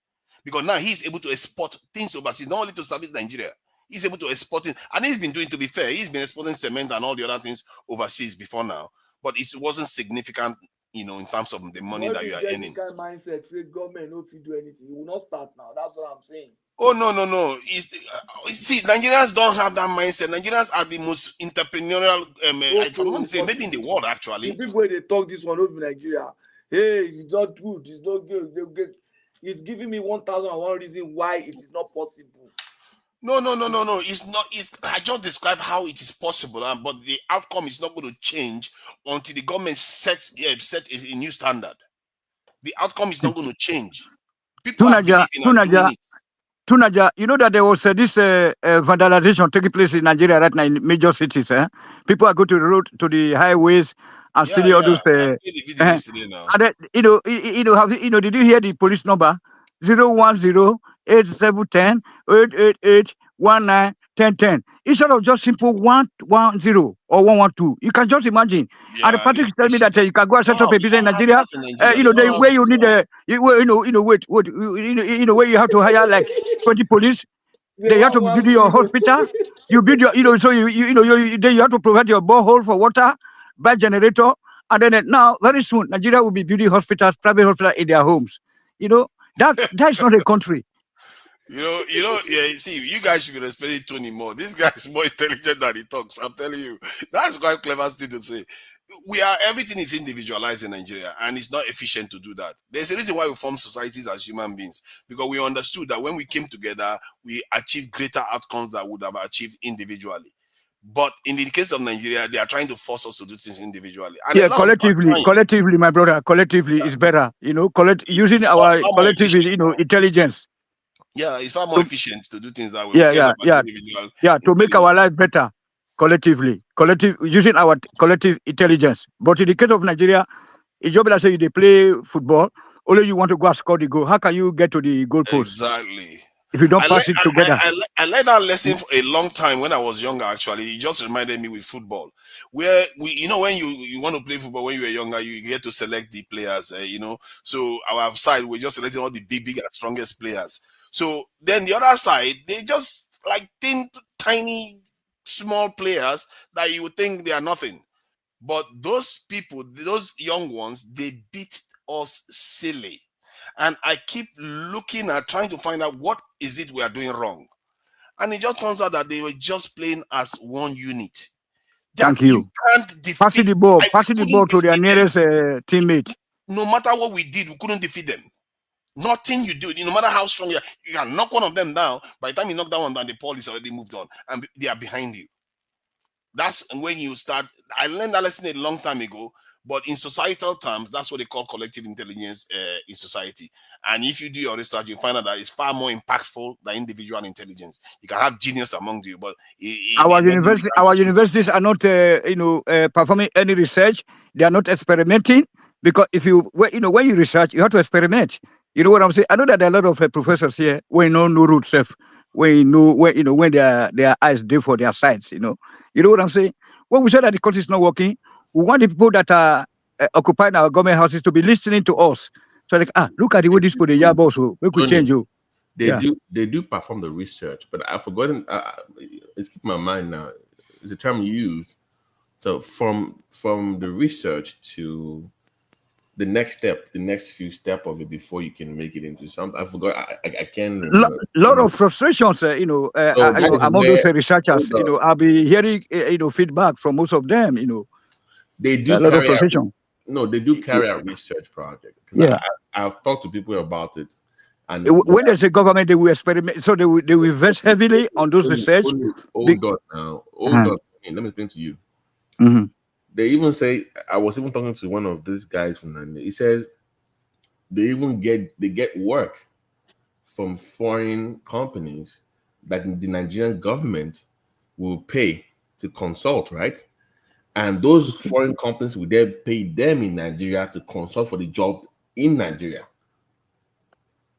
Speaker 7: Because now he's able to export things overseas, not only to service Nigeria. He's able to export it. And he's been doing, to be fair, he's been exporting cement and all the other things overseas before now. But it wasn't significant, in terms of the money that you are earning.
Speaker 5: Kind of mindset, say government no fit do anything. You will not start now. That's what I'm saying.
Speaker 7: Oh, no. See, Nigerians don't have that mindset. Nigerians are the most entrepreneurial, maybe in the world, actually.
Speaker 5: The people they talk this one over Nigeria. Hey, it's not good. It's not good. It's giving me 1,001 reason why it is not possible.
Speaker 7: No. It's not. I just described how it is possible, but the outcome is not going to change until the government set a new standard. The outcome is not going to change. People are
Speaker 21: Tunaja,
Speaker 7: believing and doing it.
Speaker 21: Tunaja, you know that there was this vandalization taking place in Nigeria right now in major cities. People are going to the road, to the highways, and stealing all those.
Speaker 7: I played the video yesterday now.
Speaker 21: And then, did you hear the police number? 010-8710-888-19-1010. Instead of just simple 110 or 112. You can just imagine. And the party is telling me that you can go and set up a business in Nigeria. Where you need where you have to hire like 20 police. They have to build your hospital. You build your, so then you have to provide your borehole for water, buy generator, and then now very soon Nigeria will be building hospitals, private hospitals in their homes. That's not a country.
Speaker 7: See, you guys should be respecting Tony more. This guy is more intelligent than he talks. I'm telling you, that's quite clever thing to say. Everything is individualized in Nigeria, and it's not efficient to do that. There's a reason why we form societies as human beings, because we understood that when we came together, we achieved greater outcomes that would have achieved individually. But in the case of Nigeria, they are trying to force us to do things individually. And
Speaker 21: collectively, my brother, collectively is better. Using our collective, intelligence.
Speaker 7: Yeah, it's far more efficient to do things that way.
Speaker 21: To make our life better. Collectively, using our collective intelligence. But in the case of Nigeria, it's just like say they play football, only you want to go and score the goal. How can you get to the goal post?
Speaker 7: Exactly.
Speaker 21: If you don't pass it together.
Speaker 7: I learned that lesson for a long time when I was younger, actually. It just reminded me with football. Where when you want to play football when you were younger, you get to select the players, So our side, we're just selecting all the big and strongest players. So then the other side, they just like tiny small players that you would think they are nothing, but those people, those young ones, they beat us silly. And I keep looking at trying to find out what is it we are doing wrong, and it just turns out that they were just playing as one unit.
Speaker 21: Thank you. Passing the ball to their nearest teammate.
Speaker 7: No matter what we did, we couldn't defeat them. Nothing you do, no matter how strong you are, you can knock one of them down. By the time you knock that one down, the police already moved on and they are behind you. That's when you start. I learned that lesson a long time ago, but in societal terms, that's what they call collective intelligence in society. And if you do your research, you find out that it's far more impactful than individual intelligence. You can have genius among you, but
Speaker 21: our universities are not, performing any research. They are not experimenting, because when you research, you have to experiment. You know what I'm saying? I know that there are a lot of professors here when no root stuff, when their eyes do for their sides. You know what I'm saying? When we say that the country is not working, we want the people that are occupying our government houses to be listening to us. So look at the way this people they also we could change you.
Speaker 10: They do perform the research, but I've forgotten. It's keep my mind now. It's a term you use. So from the research to the next step, the next few steps of it before you can make it into something. I forgot. I can't remember.
Speaker 21: Lot of frustrations, among those researchers. I'll be hearing, feedback from most of them.
Speaker 10: They do
Speaker 21: a lot of frustration.
Speaker 10: They do carry out research projects. I've talked to people about it. And
Speaker 21: when there's a government, they will experiment. So they will invest heavily on those research.
Speaker 10: Hold on. Let me explain to you.
Speaker 21: Mm-hmm.
Speaker 10: They even say, I was even talking to one of these guys from Nigeria. He says they get work from foreign companies that the Nigerian government will pay to consult, right? And those foreign companies will then pay them in Nigeria to consult for the job in Nigeria.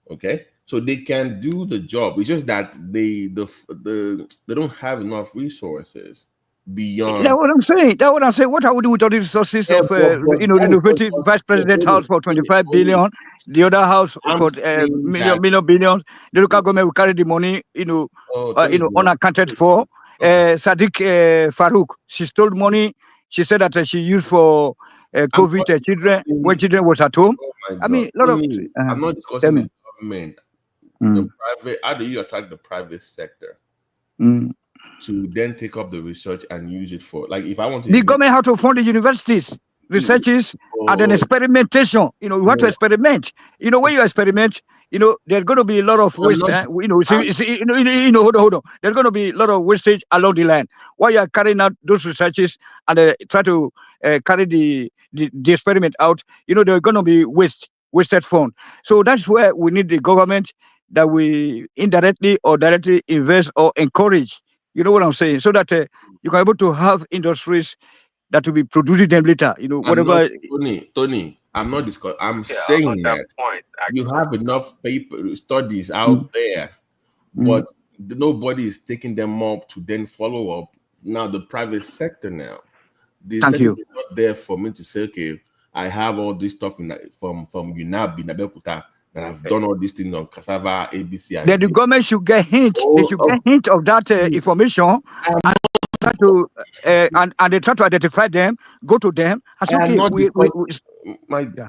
Speaker 10: Okay, so they can do the job. It's just that they don't have enough resources beyond.
Speaker 21: That's what I'm saying. What I would do with all the resources of the innovative vice president house for 25 billion, the other house for million billions. The local government will carry the money, unaccounted for. Sadiq Farouk, she stole money. She said that she used for COVID children when children was at home.
Speaker 10: I'm not discussing the government. The private. How do you attract the private sector to then take up the research and use it for, like, if I want to?
Speaker 21: The government have to fund the universities. researches, and then experimentation. You know, you have to experiment. You know, when you experiment, you know, there's going to be a lot of waste. You know, hold on. There's going to be a lot of wastage along the line while you are carrying out those researches and try to carry the experiment out. You know, there's going to be wasted fund. So that's where we need the government that we indirectly or directly invest or encourage. You know what I'm saying? So that you can able to have industries that will be producing them later. You know, whatever.
Speaker 10: Tony, I'm not discussing. I'm saying that you have enough paper studies out there, but nobody is taking them up to then follow up. Now the private sector the
Speaker 21: Thank
Speaker 10: sector
Speaker 21: you.
Speaker 10: is not there for me to say, okay, I have all this stuff from UNAB in Abeokuta that I've done all these things on cassava, ABC, and
Speaker 21: Then the government should get hint. They should get hint of that information and try to and they try to identify them, go to them. And say, okay,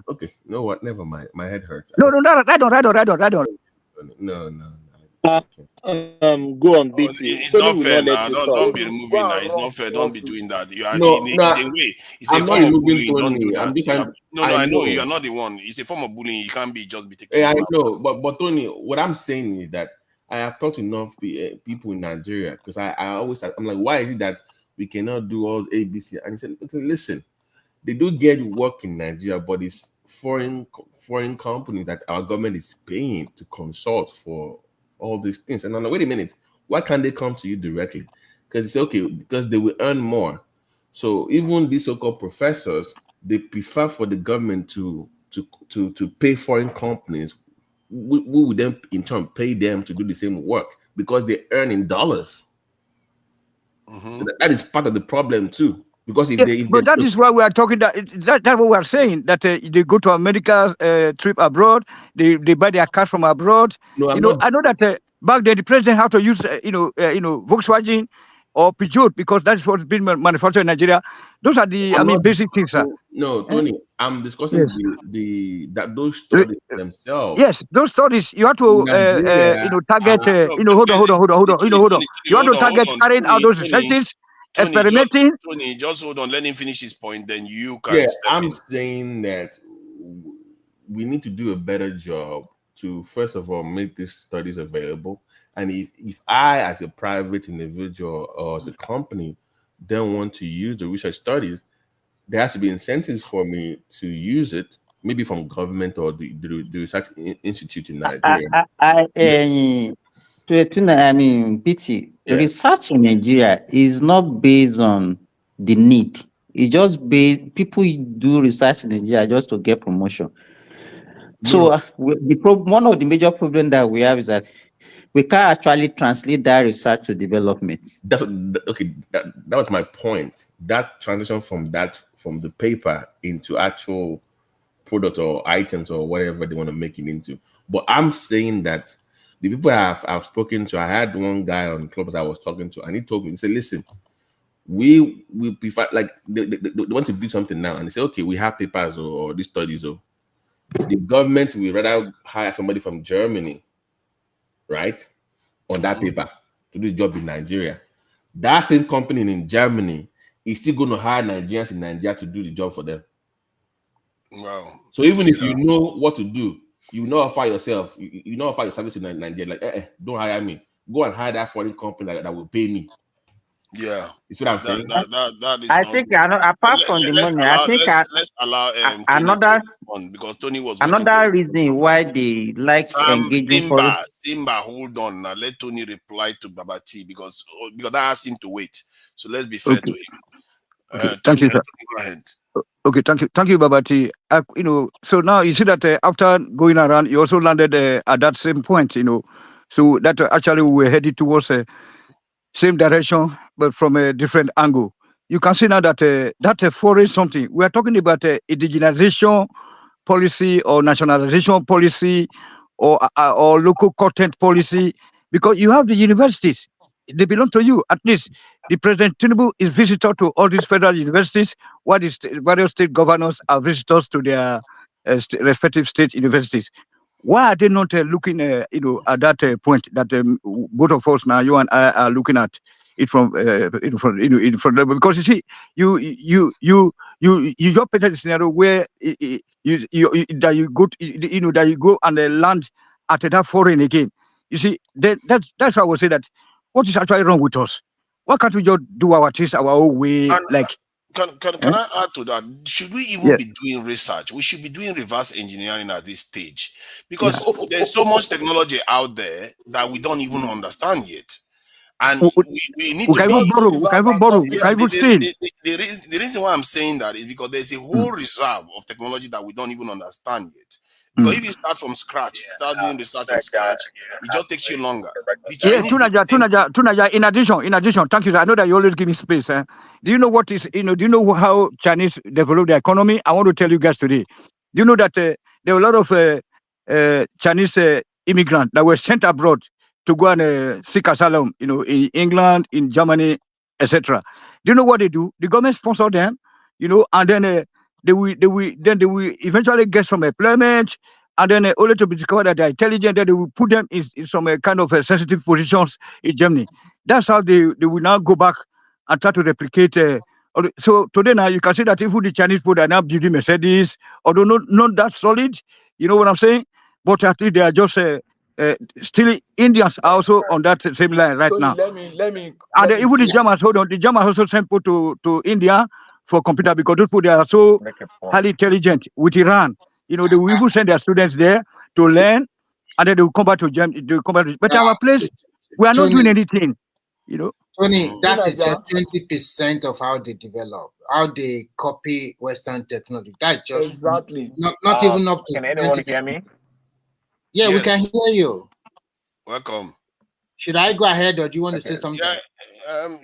Speaker 10: okay. You know what? Never mind. My head hurts.
Speaker 21: No, right on.
Speaker 10: No.
Speaker 4: Go on, BT.
Speaker 7: It's not fair now. Don't be removing that. It's not fair. Don't be doing that. You are it's a way. It's a form of bullying. Don't do that. I know you are not the one. It's a form of bullying. You can't be taken.
Speaker 10: Yeah, I know, but Tony, what I'm saying is that I have taught enough people in Nigeria because I'm like, why is it that we cannot do all ABC? And he said, listen, they do get work in Nigeria, but it's foreign companies that our government is paying to consult for all these things. And I'm like, wait a minute, why can't they come to you directly? Because it's okay, because they will earn more. So even these so-called professors, they prefer for the government to pay foreign companies we would then in turn pay them to do the same work because they earn in dollars. So that is part of the problem too. Because
Speaker 21: that is why we are talking that's what we are saying, that they go to a medical trip abroad, they buy their cars from abroad. I know that back then the president had to use Volkswagen or Peugeot because that's what's been manufactured in Nigeria. Those are the basic things, sir.
Speaker 10: No, Tony, I'm discussing those studies themselves.
Speaker 21: Yes, those studies you have to target. Hold on. You have to target carrying out those researches. Experimenting.
Speaker 7: Tony, just hold on. Let him finish his point. Then you can.
Speaker 10: Yeah, I'm saying that we need to do a better job to first of all make these studies available. And if I, as a private individual or as a company, don't want to use the research studies, there has to be incentives for me to use it, maybe from government or the research institute in Nigeria.
Speaker 22: BT, research in Nigeria is not based on the need. It's just based, people do research in Nigeria just to get promotion. So one of the major problems that we have is that we can't actually translate that research to development.
Speaker 10: That was my point. That transition from the paper into actual product or items or whatever they want to make it into. But I'm saying that the people I've spoken to, I had one guy on clubs I was talking to, and he told me, he said, listen, we prefer, like, they want to do something now, and they say, okay, we have papers or these studies, or the government will rather hire somebody from Germany, right, on that paper to do the job in Nigeria. That same company in Germany is still going to hire Nigerians in Nigeria to do the job for them.
Speaker 7: Wow.
Speaker 10: So even if you know what to do, you know offer yourself, you know offer your service to Nigeria, like, don't hire me. Go and hire that foreign company that will pay me.
Speaker 7: Yeah,
Speaker 10: you see what I'm saying?
Speaker 7: That is.
Speaker 22: I think apart from the money, I think
Speaker 7: let's allow
Speaker 22: another
Speaker 7: Tony because Tony was
Speaker 22: another reason why they like engaging.
Speaker 7: Simba, hold on now. Let Tony reply to Baba T because I asked him to wait. So let's be fair to him.
Speaker 21: Thank you, sir.
Speaker 7: Go ahead.
Speaker 21: Okay, thank you, Baba T. So now you see that after going around, you also landed at that same point. So that actually we were headed towards same direction, but from a different angle. You can see now that that's foreign something. We are talking about indigenization policy or nationalization policy or local content policy, because you have the universities. They belong to you. At least the President Tinubu is visitor to all these federal universities, while the various state governors are visitors to their respective state universities. Why are they not looking, at that point that both of us now, you and I, are looking at it from in front? Because you see, you You just painted a scenario where that you go that you go and land at that foreign again. You see, that's why I would say that what is actually wrong with us? Why can't we just do our things our own way?
Speaker 7: And
Speaker 21: Like,
Speaker 7: can I add to that? Should we even
Speaker 21: yes,
Speaker 7: be doing research? We should be doing reverse engineering at this stage
Speaker 21: yeah.
Speaker 7: because there's so much technology out there that we don't even understand yet. And we need
Speaker 21: We
Speaker 7: to
Speaker 21: can even
Speaker 7: be.
Speaker 21: borrow. We can even borrow. We
Speaker 7: Yeah,
Speaker 21: can even steal.
Speaker 7: the reason why I'm saying that is because there's a whole reserve of technology that we don't even understand yet. Because if you start from scratch, start doing research from scratch, it just takes you longer. The
Speaker 21: Yeah,
Speaker 7: Chinese did the same thing.
Speaker 21: Tunaja. In addition, thank you. I know that you always give me space. Do you know what is? Do you know how Chinese develop their economy? I want to tell you guys today. Do you know that there are a lot of Chinese immigrants that were sent abroad to go and seek asylum? In England, in Germany, etc. Do you know what they do? The government sponsor them. And then they will eventually get some employment. And then only to be discovered that they're intelligent, then they will put them in some kind of sensitive positions in Germany. That's how they will now go back and try to replicate. So today now you can see that even the Chinese people are now building Mercedes, although not that solid. You know what I'm saying? But at least they are just still Indians are also on that same line right
Speaker 5: Tony,
Speaker 21: now.
Speaker 5: let me
Speaker 21: And even the Germans, hold on, the Germans also sent people to India for computer because those people they are so highly intelligent with Iran. They will even send their students there to learn, and then they will come back to Germany. They will come back but our place, we are not doing anything.
Speaker 9: Tony, that is
Speaker 5: Tunaja,
Speaker 9: just 20% of how they develop, how they copy Western technology. That's just
Speaker 5: exactly.
Speaker 9: not even up to
Speaker 11: Can anyone
Speaker 9: 20%.
Speaker 11: hear me?
Speaker 9: Yeah, we can
Speaker 7: Yes.
Speaker 9: hear you.
Speaker 7: Welcome.
Speaker 9: Should I go ahead or do you want to say
Speaker 11: Okay.
Speaker 9: something?
Speaker 7: Yeah,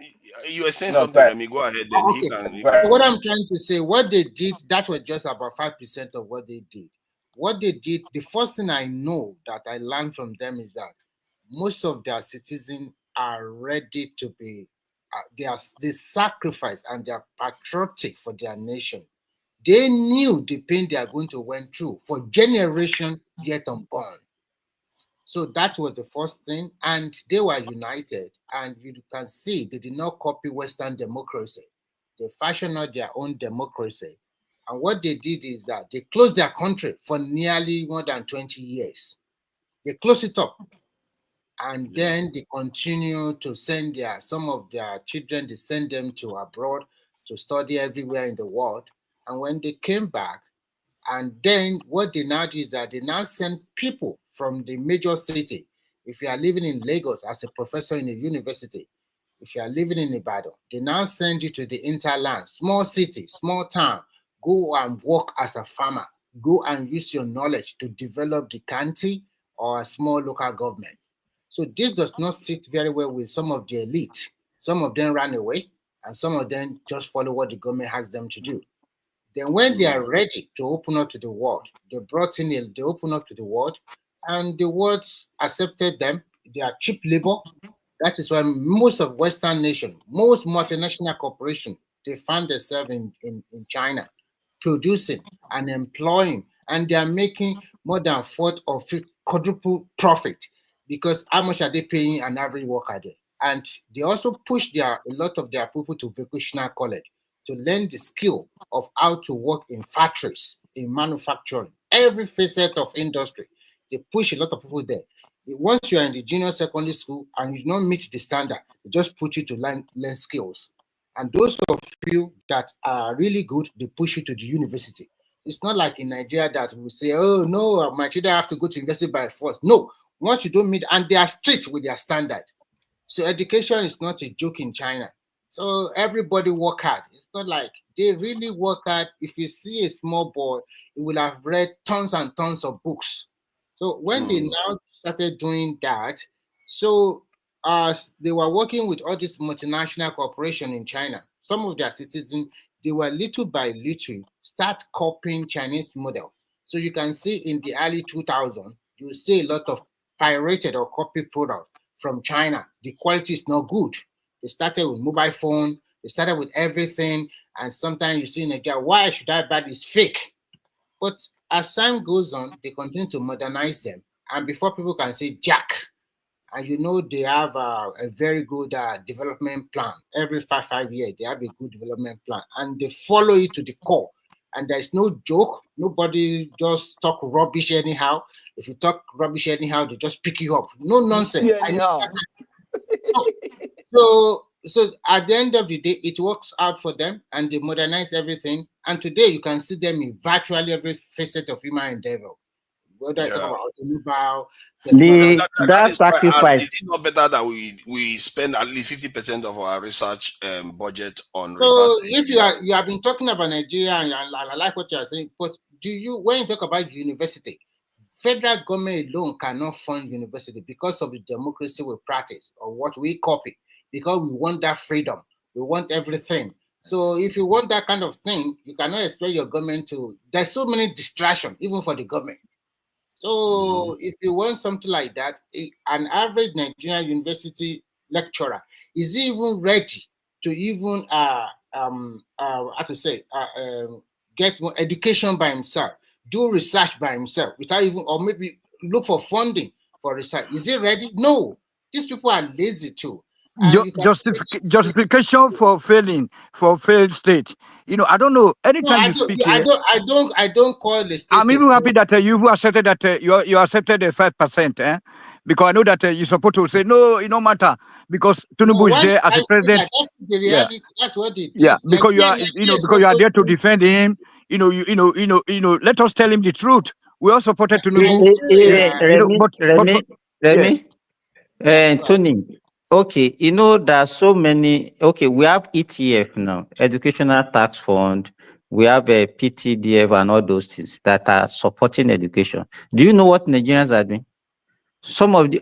Speaker 7: you were saying
Speaker 11: No,
Speaker 7: something.
Speaker 11: but
Speaker 7: Let me go ahead. Then
Speaker 9: Oh,
Speaker 7: he
Speaker 9: okay.
Speaker 7: can.
Speaker 9: So what I'm trying to say, what they did, that was just about 5% of what they did. What they did, the first thing I know that I learned from them is that most of their citizens are ready to be, they sacrifice and they are patriotic for their nation. They knew the pain they are going to went through for generations yet unborn. So that was the first thing, and they were united. And you can see they did not copy Western democracy; they fashioned out their own democracy. And what they did is that they closed their country for nearly more than 20 years. They closed it up, and then they continue to send some of their children. They send them to abroad to study everywhere in the world. And when they came back, and then what they now do is that they now send people from the major city. If you are living in Lagos as a professor in a university, if you are living in Ibadan, they now send you to the interland, small city, small town. Go and work as a farmer. Go and use your knowledge to develop the county or a small local government. So this does not sit very well with some of the elite. Some of them ran away, and some of them just follow what the government has them to do. Then when they are ready to open up to the world, they open up to the world, and the world accepted them. They are cheap labor. That is why most of Western nations, most multinational corporations, they find themselves in China producing and employing, and they are making more than fourth or fifth quadruple profit because how much are they paying an average worker there? And they also push a lot of their people to vocational college to learn the skill of how to work in factories, in manufacturing, every facet of industry. They push a lot of people there. Once you are in the junior secondary school and you don't meet the standard, they just put you to learn skills. And those of you that are really good, they push you to the university. It's not like in Nigeria that we say, oh no, my children have to go to university by force. No, once you don't meet, and they are strict with their standard. So education is not a joke in China. So everybody work hard. It's not like they really work hard. If you see a small boy, he will have read tons and tons of books. So when they now started doing that, so as they were working with all these multinational corporations in China, some of their citizens, they were little by little start copying Chinese model. So you can see in the early 2000s, you see a lot of pirated or copied products from China. The quality is not good. They started with mobile phone, they started with everything, and sometimes you see in Nigeria, why should I buy this fake? But as time goes on, they continue to modernize them. And before people can say Jack, and you know they have a very good development plan. Every 5 years, they have a good development plan, and they follow it to the core. And there's no joke. Nobody just talk rubbish anyhow. If you talk rubbish anyhow, they just pick you up. No nonsense.
Speaker 5: Yeah, anyhow.
Speaker 9: So at the end of the day, it works out for them, and they modernize everything. And today, you can see them in virtually every facet of human endeavor. Whether I talk about mobile,
Speaker 7: That is why I ask, is it not better that we spend at least 50% of our research budget on
Speaker 9: So
Speaker 7: reverse
Speaker 9: if you have been talking about Nigeria, and I like what you are saying, but when you talk about university, federal government alone cannot fund university because of the democracy we practice or what we copy, because we want that freedom, we want everything. So if you want that kind of thing, you cannot expect your government to. There's so many distractions even for the government. So if you want something like that, an average Nigerian university lecturer is he even ready to even get more education by himself, do research by himself without even, or maybe look for funding for research? Is he ready? No. These people are lazy too.
Speaker 21: Justification for failed state. I don't know. Anytime you speak here,
Speaker 9: I don't call the state.
Speaker 21: I'm even happy that you accepted that you accepted the 5%. Because I know that you're supposed to say no, it don't matter because Tinubu is there as a president.
Speaker 9: That's the reality. Yeah. That's what they do.
Speaker 21: Yeah, because you are, because you are there to defend him. Let us tell him the truth. We all supported Tinubu.
Speaker 22: Tony. Okay, there are so many. Okay, we have ETF now, Educational Tax Fund. We have a PTDF and all those things that are supporting education. Do you know what Nigerians are doing?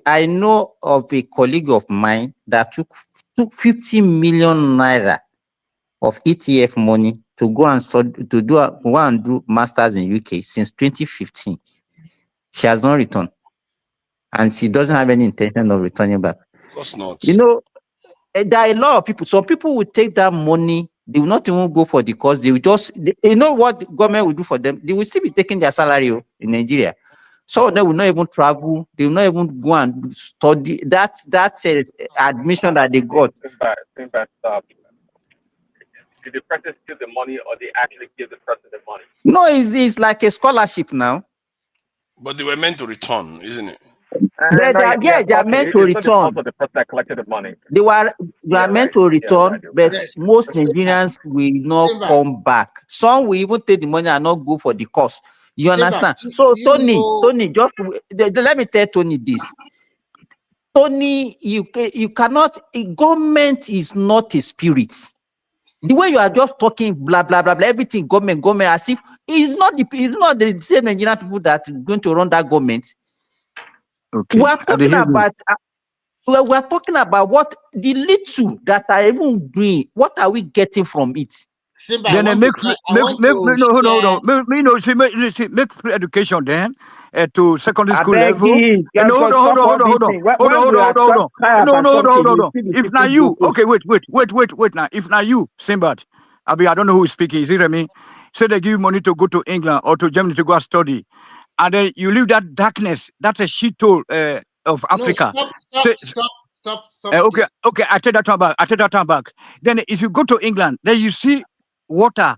Speaker 22: I know of a colleague of mine that took 50 million naira of ETF money to go and do masters in UK since 2015. She has not returned, and she doesn't have any intention of returning back.
Speaker 7: Of course not.
Speaker 22: There are a lot of people. Some people will take that money. They will not even go for the course. They will just, what the government will do for them? They will still be taking their salary in Nigeria. Some of them will not even travel. They will not even go and study. That admission that they got.
Speaker 2: Did the person steal the money, or they actually give the person the money?
Speaker 22: No, it's like a scholarship now.
Speaker 7: But they were meant to return, isn't it?
Speaker 22: They are meant to return.
Speaker 2: Also, the person that collected the money.
Speaker 22: They are meant to return, but most Nigerians will not come back. Some will even take the money and not go for the course. You understand? So, Tony, just let me tell Tony this. Tony, you cannot. Government is not a spirit. The way you are just talking, blah blah blah blah, everything government, as if it's not the same Nigerian people that are going to run that government.
Speaker 21: Okay.
Speaker 22: We are talking about what the little that are even doing. What are we getting from it?
Speaker 9: Simba,
Speaker 21: then make free education then to secondary school level. Hold on. If now you, okay, wait now. If now you, Simba, I don't know who is speaking. Is it me? Say they give you money to go to England or to Germany to go and study, and then you leave that darkness. That's a shithole of Africa.
Speaker 9: Stop.
Speaker 21: Okay. I take that time back. Then if you go to England, then you see water,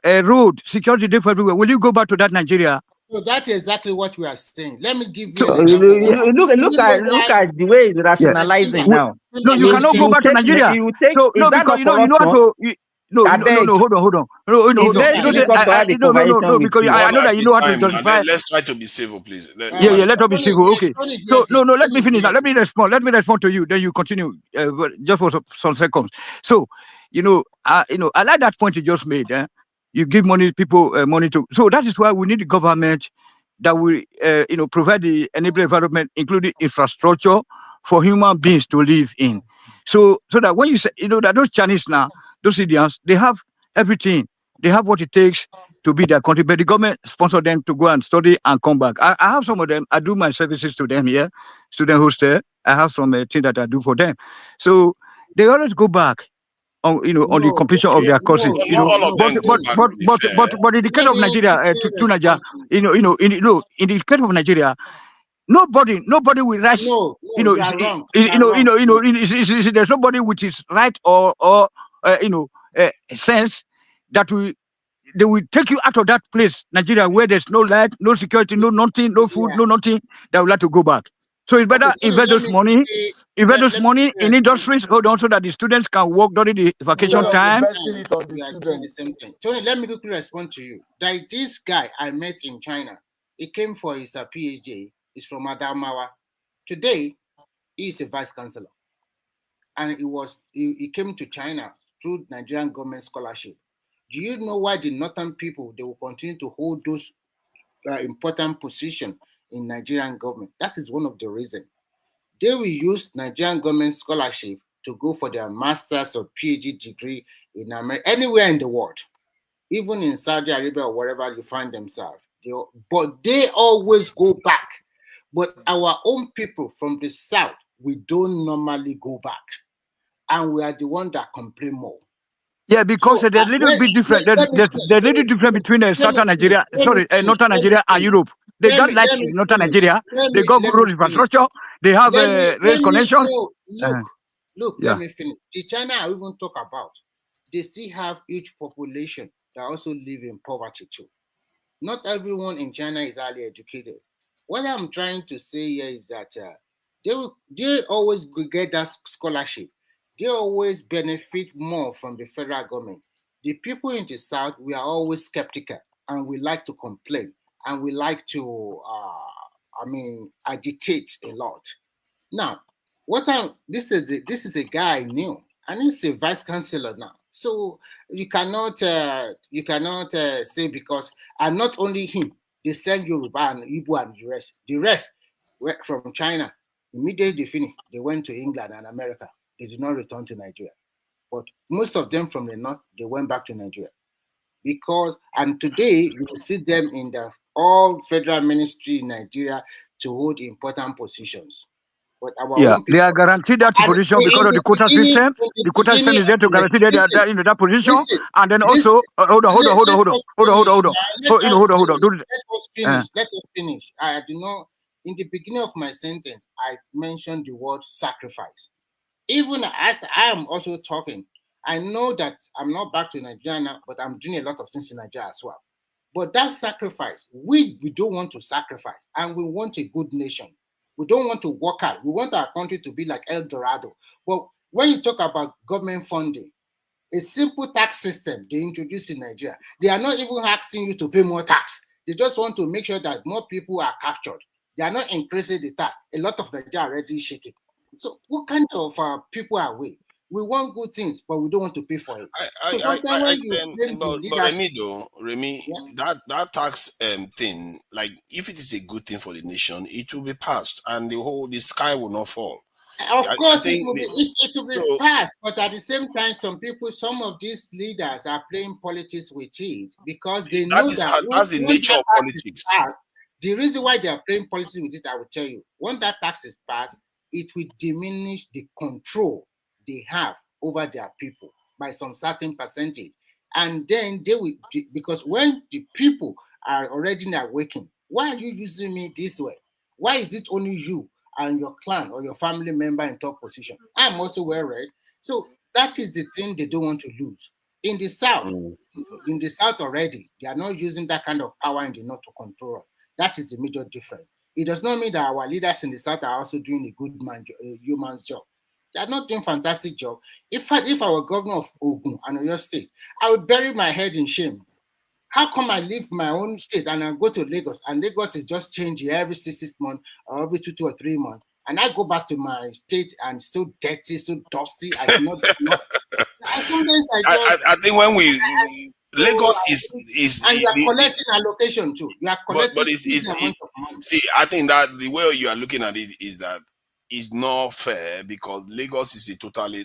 Speaker 21: road, security there for everywhere. Will you go back to that Nigeria?
Speaker 9: So that's exactly what we are saying. Let me give you.
Speaker 22: So, look at the way it's rationalizing now.
Speaker 21: No, you cannot go back to Nigeria. Hold on. No, because I know that you know how to justify.
Speaker 7: Let's try to be civil, please.
Speaker 21: Let us be civil. Okay. So let me finish now. Let me respond to you. Then you continue just for some seconds. So, I like that point you just made. You give people money to. So that is why we need the government that will, provide the enabling environment, including infrastructure for human beings to live in. So that when you say, that those Chinese now, those Indians, they have everything. They have what it takes to be their country, but the government sponsor them to go and study and come back. I have some of them. I do my services to them here, student hostel. I have some things that I do for them. So they always go back on the completion of their courses. But in the case of Nigeria, in the case of Nigeria, Nobody will rush.
Speaker 9: No,
Speaker 21: You know,
Speaker 9: you are wrong.
Speaker 21: there's nobody with his right or sense that they will take you out of that place, Nigeria, where there's no light, no security, no nothing, no food, no nothing. They would like to go back. So it's better invest those money. Invest those money in industries. Hold on, so that the students can work during the vacation time.
Speaker 9: We are saying the same thing. Tony, let me quickly respond to you. That this guy I met in China, he came for his PhD. He's from Adamawa. Today, he is a vice chancellor, and he came to China through Nigerian government scholarship. Do you know why the northern people they will continue to hold those important positions in Nigerian government? That is one of the reasons. They will use Nigerian government scholarship to go for their master's or PhD degree in America, anywhere in the world, even in Saudi Arabia or wherever you find themselves. But they always go back. But our own people from the south, we don't normally go back, and we are the one that complain more.
Speaker 21: Yeah, because there's a little bit different. There's a little different between southern Nigeria, northern Nigeria and Europe. They don't like northern Nigeria. They got good road infrastructure. They have rail connection.
Speaker 9: Look, let me finish. The China I even talk about, they still have huge population that also live in poverty too. Not everyone in China is highly educated. What I'm trying to say here is that they always get that scholarship. They always benefit more from the federal government. The people in the south, we are always skeptical and we like to complain and we like to, agitate a lot. Now, this is a guy I knew, and he's a vice chancellor now. So you cannot say because, and not only him, they send Yoruba and Igbo and the rest were from China. Immediately they finished, they went to England and America. They did not return to Nigeria. But most of them from the north, they went back to Nigeria. And today you will see them in the all federal ministry in Nigeria to hold important positions. But
Speaker 21: they are guaranteed that position because of the quota system. The quota system is there to guarantee that position. And then also, hold on.
Speaker 9: Let us finish. I do not. In the beginning of my sentence, I mentioned the word sacrifice. Even as I am also talking, I know that I'm not back to Nigeria now, but I'm doing a lot of things in Nigeria as well. But that sacrifice, we don't want to sacrifice, and we want a good nation. We don't want to work hard. We want our country to be like El Dorado. But when you talk about government funding, a simple tax system they introduced in Nigeria, they are not even asking you to pay more tax. They just want to make sure that more people are captured. They are not increasing the tax. A lot of Nigeria are already shaking. So what kind of people are we? We want good things, but we don't want to pay for it.
Speaker 7: Remy, that tax thing, like if it is a good thing for the nation, it will be passed, and the sky will not fall.
Speaker 9: Of course, it will be passed, but at the same time, some of these leaders are playing politics with it because they know that's
Speaker 7: the nature of politics.
Speaker 9: The reason why they are playing politics with it, I will tell you. Once that tax is passed, it will diminish the control they have over their people by some certain percentage. And then they will, because when the people are already not working, why are you using me this way? Why is it only you and your clan or your family member in top position? I'm also well read. So that is the thing they don't want to lose. In the south, already, they are not using that kind of power in the north to control us. That is the major difference. It does not mean that our leaders in the south are also doing a human's job. They are not doing a fantastic job. If our governor of Ogun and Oyo State, I would bury my head in shame. How come I leave my own state and I go to Lagos, and Lagos is just changing every 6 months or every 2 or 3 months, and I go back to my state and it's so dirty, so dusty. I cannot.
Speaker 7: I think when Lagos is
Speaker 9: and you are collecting allocation too. You are collecting.
Speaker 7: But see, I think that the way you are looking at it is that it's not fair because Lagos is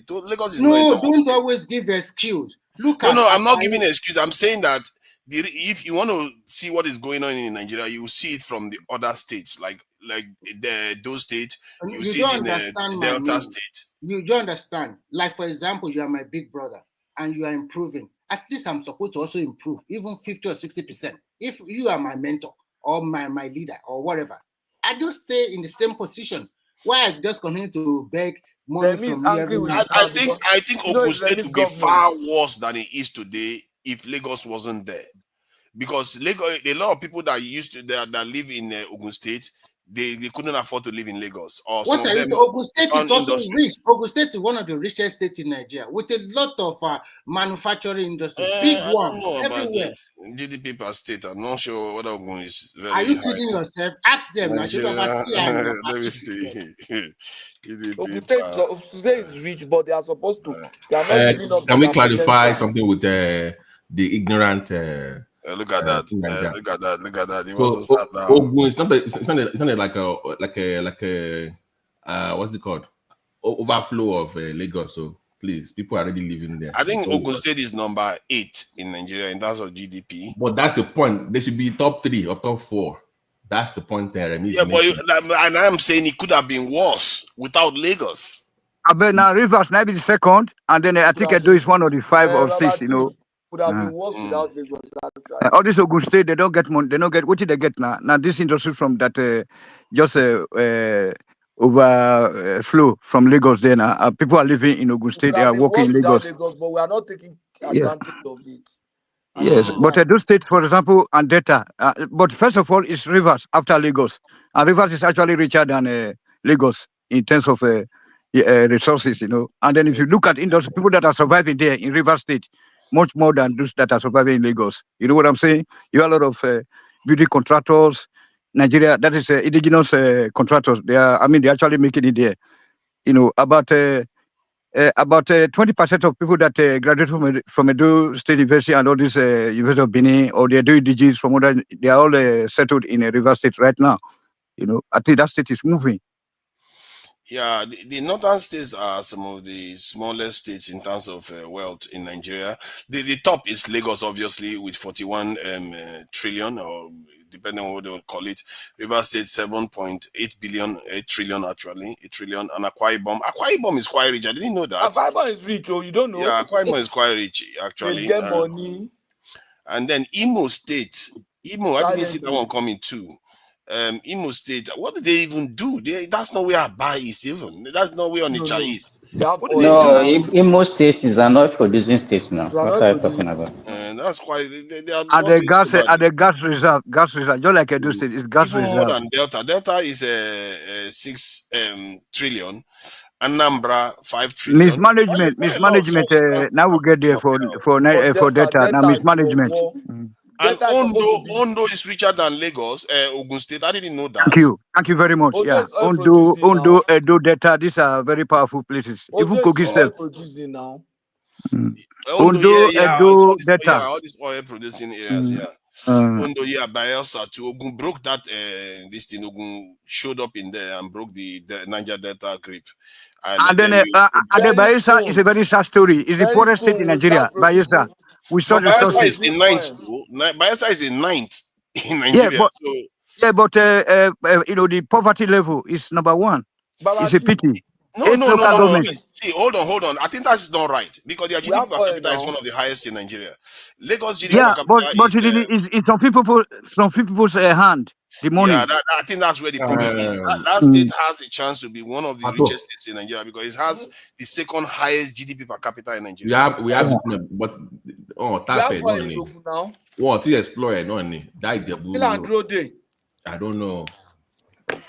Speaker 7: Lagos is
Speaker 9: no. Don't always give excuse.
Speaker 7: I'm not giving an excuse. I'm saying that if you want to see what is going on in Nigeria, you will see it from the other states, like those states. You see it in the Delta state.
Speaker 9: You don't understand. Like for example, you are my big brother, and you are improving. At least I'm supposed to also improve, even 50 or 60%. If you are my mentor or my leader or whatever, I just stay in the same position. Why I just continue to beg money
Speaker 5: Remy is
Speaker 9: from you
Speaker 5: angry
Speaker 9: every
Speaker 5: with
Speaker 9: month?
Speaker 5: it now because
Speaker 7: I think
Speaker 5: you know
Speaker 7: Ogun
Speaker 5: it's
Speaker 7: State
Speaker 5: Remy's
Speaker 7: would be
Speaker 5: government.
Speaker 7: far worse than it is today if Lagos wasn't there. Because Lagos, a lot of people that used to that live in Ogun State, they couldn't afford to live in Lagos, or some
Speaker 9: What
Speaker 7: of
Speaker 9: are you?
Speaker 7: them
Speaker 9: Ogun State is
Speaker 7: found
Speaker 9: also
Speaker 7: industry.
Speaker 9: rich. Ogun State is one of the richest states in Nigeria with a lot of manufacturing industry, big
Speaker 7: I
Speaker 9: one
Speaker 7: don't know about
Speaker 9: everywhere.
Speaker 7: this GDP per state. I'm not sure whether Ogun is
Speaker 9: Are
Speaker 7: very
Speaker 9: you
Speaker 7: high.
Speaker 9: kidding yourself? Ask them. I should have
Speaker 7: Nigeria,
Speaker 9: asked
Speaker 7: let me see.
Speaker 5: Ogun
Speaker 7: GDP
Speaker 5: State is rich, but they are supposed to. They are not
Speaker 10: Uh,
Speaker 5: living up to
Speaker 10: can we
Speaker 5: their
Speaker 10: clarify
Speaker 5: potential.
Speaker 10: something with the ignorant?
Speaker 7: look at that.
Speaker 10: Thing like that.
Speaker 7: Look at that. Look at that. He
Speaker 10: So
Speaker 7: wasn't sat down.
Speaker 10: Ogun, it's not like a what's it called? Overflow of Lagos. So please, people are already living there.
Speaker 7: I think
Speaker 10: Don't
Speaker 7: Ogun
Speaker 10: worry.
Speaker 7: State is number 8 in Nigeria in terms of GDP.
Speaker 10: But that's the point. They should be top 3 or top 4. That's the point there.
Speaker 7: Yeah, and I'm saying it could have been worse without Lagos.
Speaker 21: But now Rivers might be the second, and then I think Edo is one of the 5 or 6. You know,
Speaker 5: Would have been worse without Lagos.
Speaker 21: all this Ogun State, they don't get money. They don't get what did they get now? Now this industry from that just overflow from Lagos. Then people are living in Ogun State. They are working in
Speaker 5: Without
Speaker 21: Lagos.
Speaker 5: Lagos, but we are not taking advantage of it.
Speaker 21: Yes, but Edo State, for example, and Delta. But first of all, it's Rivers after Lagos, and Rivers is actually richer than Lagos in terms of resources, you know. And then if you look at industry, people that are surviving there in Rivers State, much more than those that are surviving in Lagos. You know what I'm saying? You have a lot of building contractors, Nigeria. That is indigenous contractors. They actually making it there. You know, about 20% of people that graduate from Edo State University and all this University of Benin, or they do DGs from other, they are all settled in a River State right now. You know, I think that state is moving.
Speaker 7: Yeah, the northern states are some of the smallest states in terms of wealth in Nigeria. The top is Lagos, obviously, with 41 trillion, or depending on what they would call it. River State, 7.8 billion, 8 trillion actually, 8 trillion. And Akwa Ibom. Akwa Ibom is quite rich. I didn't know that.
Speaker 5: Akwa Ibom is rich, oh, you don't know?
Speaker 7: Yeah, Akwa Ibom is quite rich, actually.
Speaker 5: They get money.
Speaker 7: And then Imo State. I didn't see that one coming too. Imo State, what do they even do? That's not where Aba is even. That's not where Onitsha is. What do they do?
Speaker 22: Imo State is an oil producing state now. What are you talking about?
Speaker 7: That's quite. They are
Speaker 21: At the gas reserve, just like Edo State, it's gas
Speaker 7: even
Speaker 21: reserve.
Speaker 7: more than Delta. Delta is 6 trillion. Anambra 5 trillion.
Speaker 21: Mismanagement. Now we get there for data. Now mismanagement.
Speaker 7: And Ondo is richer than Lagos, Ogun State. I didn't know that.
Speaker 21: Thank you very much. Yeah, Ondo, Edo, Delta. These are very powerful places. Even Kogi State.
Speaker 5: Producing now.
Speaker 21: Ondo, Edo, Delta.
Speaker 7: All these oil producing areas. Yeah. Ondo, Bayelsa to Ogun broke that. This thing Ogun showed up in there and broke the Niger Delta grip.
Speaker 21: And then Bayelsa is a very sad story. It's the poorest state in Nigeria. Bayelsa. We saw the
Speaker 7: Bayelsa is in 9th. Bayelsa is in 9th in Nigeria.
Speaker 21: But you know, the poverty level is number 1. It's a pity.
Speaker 7: No. See, hold on. I think that's not right because their GDP per capita is one of the highest in Nigeria. Lagos GDP per capita
Speaker 21: but it's some people's hand. The money.
Speaker 7: Yeah, I think that's where the problem is. That state has a chance to be one of the richest states in Nigeria because it has the second highest GDP per capita in Nigeria.
Speaker 10: We have but
Speaker 5: now.
Speaker 10: What to explore no ni that I don't know.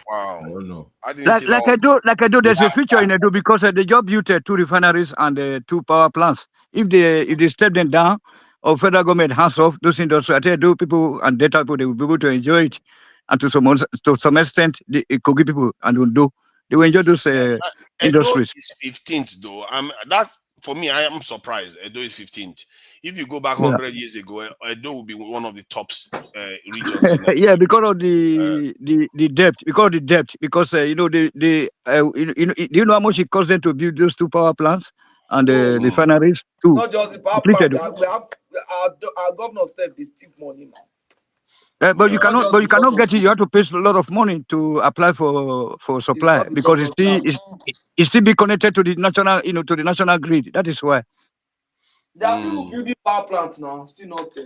Speaker 7: Wow.
Speaker 10: I don't know.
Speaker 21: Like I do, there's a future in Edo because they just built 2 refineries and 2 power plants. If they step them down or federal government hands off those industries, I tell you, people and data people, they will be able to enjoy it. And to some extent, the Kogi people and Undo, they will enjoy those industries.
Speaker 7: Edo is 15th though. That for me, I am surprised. Edo is 15th. If you go back 100 years ago, Edo will be one of the top regions.
Speaker 21: Yeah, because of the debt. Because you know do you know how much it cost them to build those 2 power plants and the refineries too?
Speaker 5: Not just the power plant. We have our governor said they steal money now.
Speaker 21: But you cannot get it. You have to pay a lot of money to apply for supply because it's still be connected to the national grid. That is why.
Speaker 5: They are still building power plants now. Still not.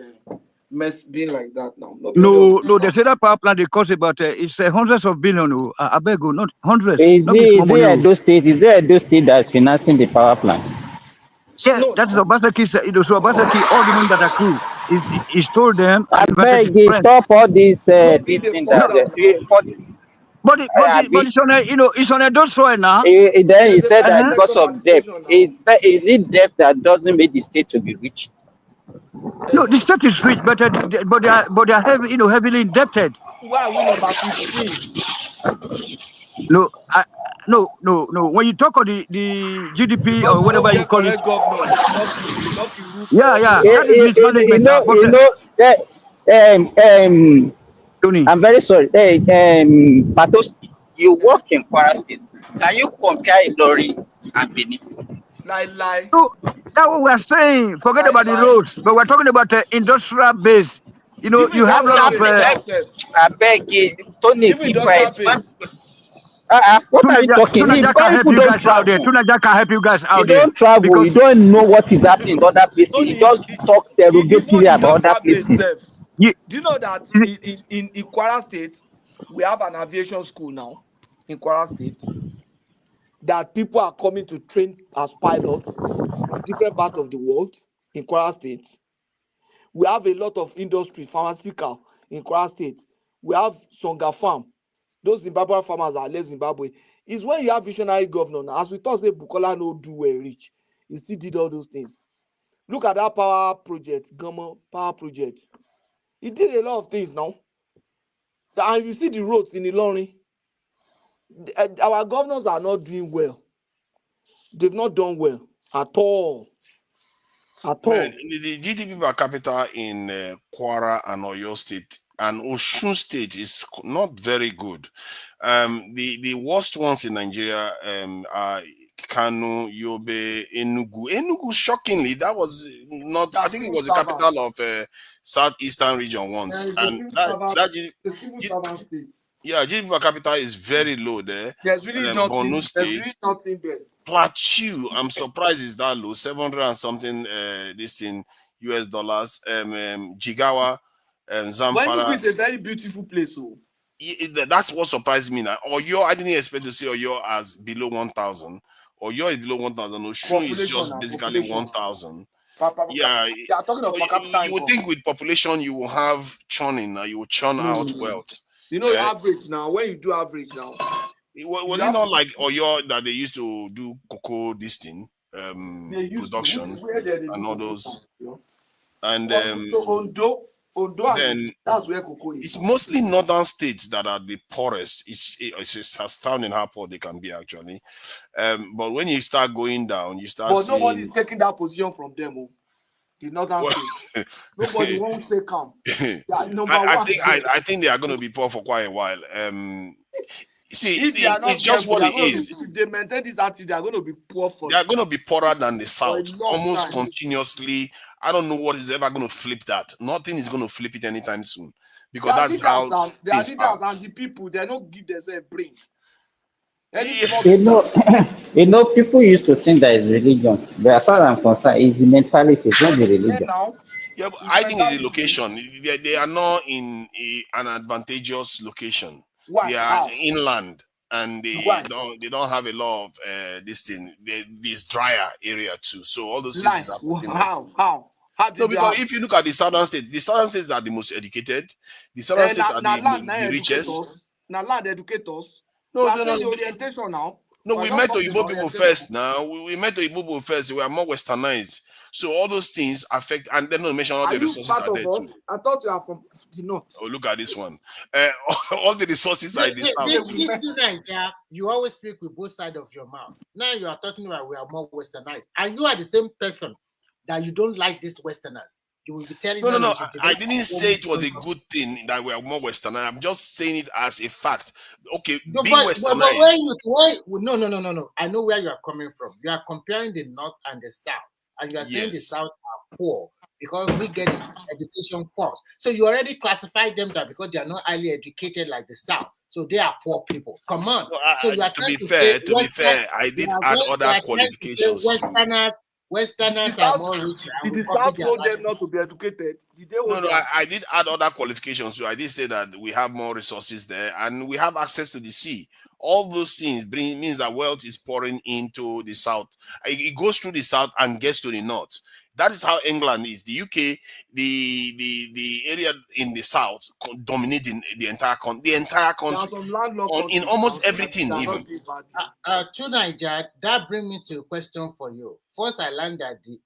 Speaker 5: mess being like that now.
Speaker 21: No, they say that power plant they cost about it's hundreds of billions. I beg you, not hundreds.
Speaker 11: Is
Speaker 21: Not be
Speaker 11: it
Speaker 21: small
Speaker 11: is
Speaker 21: money.
Speaker 11: it Edo State? Is it Edo State that's financing the power plant?
Speaker 21: Yeah, that is Obasaki. So Obasaki, all the money that accrue, is told them
Speaker 11: I
Speaker 21: and invested
Speaker 11: beg
Speaker 21: in
Speaker 11: you,
Speaker 21: friends.
Speaker 11: stop all this
Speaker 5: be
Speaker 11: this
Speaker 5: the
Speaker 11: thing
Speaker 5: fund
Speaker 11: that
Speaker 5: am now.
Speaker 21: But it's on a it's on a dot soil now.
Speaker 11: Then he
Speaker 5: There's a
Speaker 11: said that
Speaker 5: percentage
Speaker 11: because
Speaker 5: of
Speaker 11: of debt.
Speaker 5: participation now.
Speaker 11: Is it debt that doesn't make the state to be rich?
Speaker 21: No, the state is rich, but they are heavy, heavily indebted.
Speaker 5: Why are we number 15?
Speaker 21: No, no. When you talk of the GDP
Speaker 5: Because
Speaker 21: or
Speaker 5: you don't
Speaker 21: whatever you
Speaker 5: get
Speaker 21: call it,
Speaker 5: correct governor. Lucky
Speaker 21: yeah,
Speaker 5: Rufus.
Speaker 21: that is mismanagement now. But
Speaker 11: That I'm very sorry. Patos, you work in Kwara State. Can you compare Ilorin and Benin?
Speaker 5: Lie.
Speaker 21: So that's what we're saying. Forget about the roads, but we're talking about the industrial base.
Speaker 5: Even
Speaker 21: You have a lot of.
Speaker 11: I beg you, Tony,
Speaker 5: Even
Speaker 11: keep
Speaker 5: industrial
Speaker 11: quiet.
Speaker 5: base.
Speaker 11: What are you talking?
Speaker 21: Tunaja
Speaker 11: Because
Speaker 21: can help
Speaker 11: people
Speaker 21: you
Speaker 11: don't
Speaker 21: guys out there.
Speaker 11: travel.
Speaker 21: Tunaja can help you guys
Speaker 11: You
Speaker 21: out there
Speaker 11: don't travel. You
Speaker 21: because
Speaker 11: don't know what is happening in other places. You just talk derogatory
Speaker 5: Even
Speaker 11: about other
Speaker 5: industrial base
Speaker 11: places.
Speaker 5: self. Do you know that in Kwara State, we have an aviation school now in Kwara State that people are coming to train as pilots from different parts of the world in Kwara State. We have a lot of industry, pharmaceutical in Kwara State. We have Songa Farm. Those Zimbabwean farmers that left Zimbabwe. It's when you have visionary governor now. As we talk, say Bukola no do well rich. He still did all those things. Look at that power project, Gama power project. He did a lot of things now. And you see the roads in Ilorin. Our governors are not doing well. They've not done well at all.
Speaker 7: Man, the GDP per capita in Kwara and Oyo State and Osun State is not very good. The worst ones in Nigeria are Kano, Yobe, Enugu. Enugu, shockingly, that was not. I think it was the capital of southeastern region once, and GDP per capita is very low there.
Speaker 5: There's really nothing.
Speaker 7: Borno
Speaker 5: There's
Speaker 7: State.
Speaker 5: really nothing there.
Speaker 7: Plateau, I'm surprised it's that low, 700 and something this in US dollars. Jigawa,
Speaker 5: When
Speaker 7: Zamfara.
Speaker 5: is a very beautiful place, so
Speaker 7: That's what surprised me now. Oyo, I didn't expect to see Oyo as below 1,000. Oyo is below 1,000. Osun is just basically 1,000. Yeah,
Speaker 5: you are talking of per capita
Speaker 7: you would
Speaker 5: income.
Speaker 7: think with population you will have churning, you will churn out wealth.
Speaker 5: You know, average now. When you do average now,
Speaker 7: was it not like Oyo that they used to do cocoa this thing, production and all those, and
Speaker 5: Ondo,
Speaker 7: then
Speaker 5: that's where cocoa is.
Speaker 7: it's mostly northern states that are the poorest. It's astounding how poor they can be actually. But when you start going down, you start.
Speaker 5: But
Speaker 7: seeing...
Speaker 5: nobody's taking that position from them. Oh. The northern states. Nobody won't stay calm.
Speaker 7: I think they are going to be poor for quite a while. See, it's just what it is.
Speaker 5: If they maintain this attitude, they are going to be poor for.
Speaker 7: They are going to be poorer than the South, almost continuously. I don't know what is ever going to flip that. Nothing is going to flip it anytime soon, because that's how
Speaker 5: the leaders and the people, they don't give themselves a brain.
Speaker 11: You know, people used to think that it's religion, but as far as I'm concerned, it's the mentality, it's not the religion.
Speaker 7: Yeah, but I think it's the location. They are not in an advantageous location.
Speaker 5: Why?
Speaker 7: They are inland, and they don't have a lot of this drier area too. So all those things are
Speaker 5: how?
Speaker 7: No, because if you look at the southern states are the most educated. The southern states are the richest.
Speaker 5: Now land educators.
Speaker 7: No.
Speaker 5: The orientation now.
Speaker 7: No, we met Igbo people first now. We met Igbo people first. We are more westernized. So all those things affect, and then not mention all the resources are there too.
Speaker 5: I thought you are from the north.
Speaker 7: Oh, look at this one. All the resources are in the south.
Speaker 9: You always speak with both sides of your mouth. Now you are talking about we are more westernized. And you are the same person that you don't like these westerners. You will be telling them.
Speaker 7: No. I didn't say it was a good thing that we are more westernized. I'm just saying it as a fact. Okay, being westernized.
Speaker 9: No. I know where you are coming from. You are comparing the north and the south. And you are saying the South are poor because we get education first. So you already classified them that because they are not highly educated like the South. So they are poor people. Come on.
Speaker 7: No, to be fair, I did add other qualifications.
Speaker 9: Westerners Westerners
Speaker 5: The
Speaker 9: are
Speaker 5: South,
Speaker 9: more rich and
Speaker 5: did
Speaker 9: we
Speaker 5: the
Speaker 9: copy
Speaker 5: South
Speaker 9: their
Speaker 5: hold them
Speaker 9: lifestyle.
Speaker 5: not to be educated? Did they hold
Speaker 7: No,
Speaker 5: them?
Speaker 7: I did add other qualifications. So I did say that we have more resources there and we have access to the sea. All those things means that wealth is pouring into the south. It goes through the south and gets to the north. That is how England is. The UK, the area in the south dominating the entire country.
Speaker 5: There are some landlocked
Speaker 7: In
Speaker 5: countries
Speaker 7: almost
Speaker 5: that
Speaker 7: everything,
Speaker 5: are
Speaker 7: even.
Speaker 5: not doing bad.
Speaker 9: To Niger, that brings me to a question for you. First, I learned that the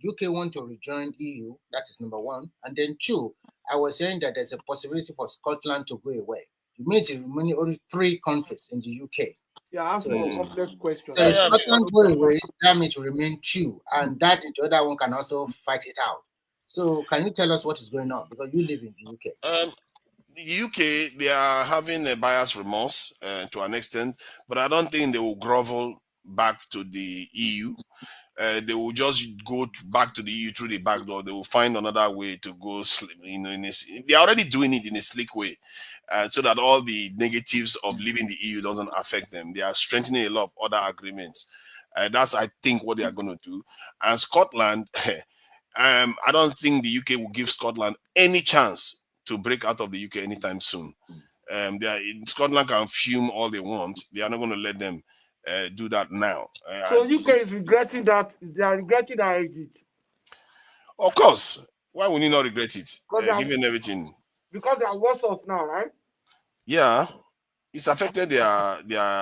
Speaker 9: UK want to rejoin EU. That is number one. And then two, I was saying that there's a possibility for Scotland to go away. You made it remaining only 3 countries in the UK.
Speaker 5: Yeah, ask more complex questions.
Speaker 9: So if Scotland go away, that means to remain 2, and that the other one can also fight it out. So can you tell us what is going on? Because you live in the UK.
Speaker 7: The UK, they are having a buyer's remorse to an extent, but I don't think they will grovel back to the EU. They will just go back to the EU through the back door. They will find another way to go. They are already doing it in a slick way, so that all the negatives of leaving the EU doesn't affect them. They are strengthening a lot of other agreements. That's, I think, what they are going to do. And Scotland, I don't think the UK will give Scotland any chance to break out of the UK anytime soon. Scotland can fume all they want. They are not going to let them do that now.
Speaker 5: So UK is regretting that. They are regretting that exit.
Speaker 7: Of course. Why would you not regret it?
Speaker 5: Because
Speaker 7: Given everything.
Speaker 5: Because they are worse off now, right?
Speaker 7: Yeah. It's affected their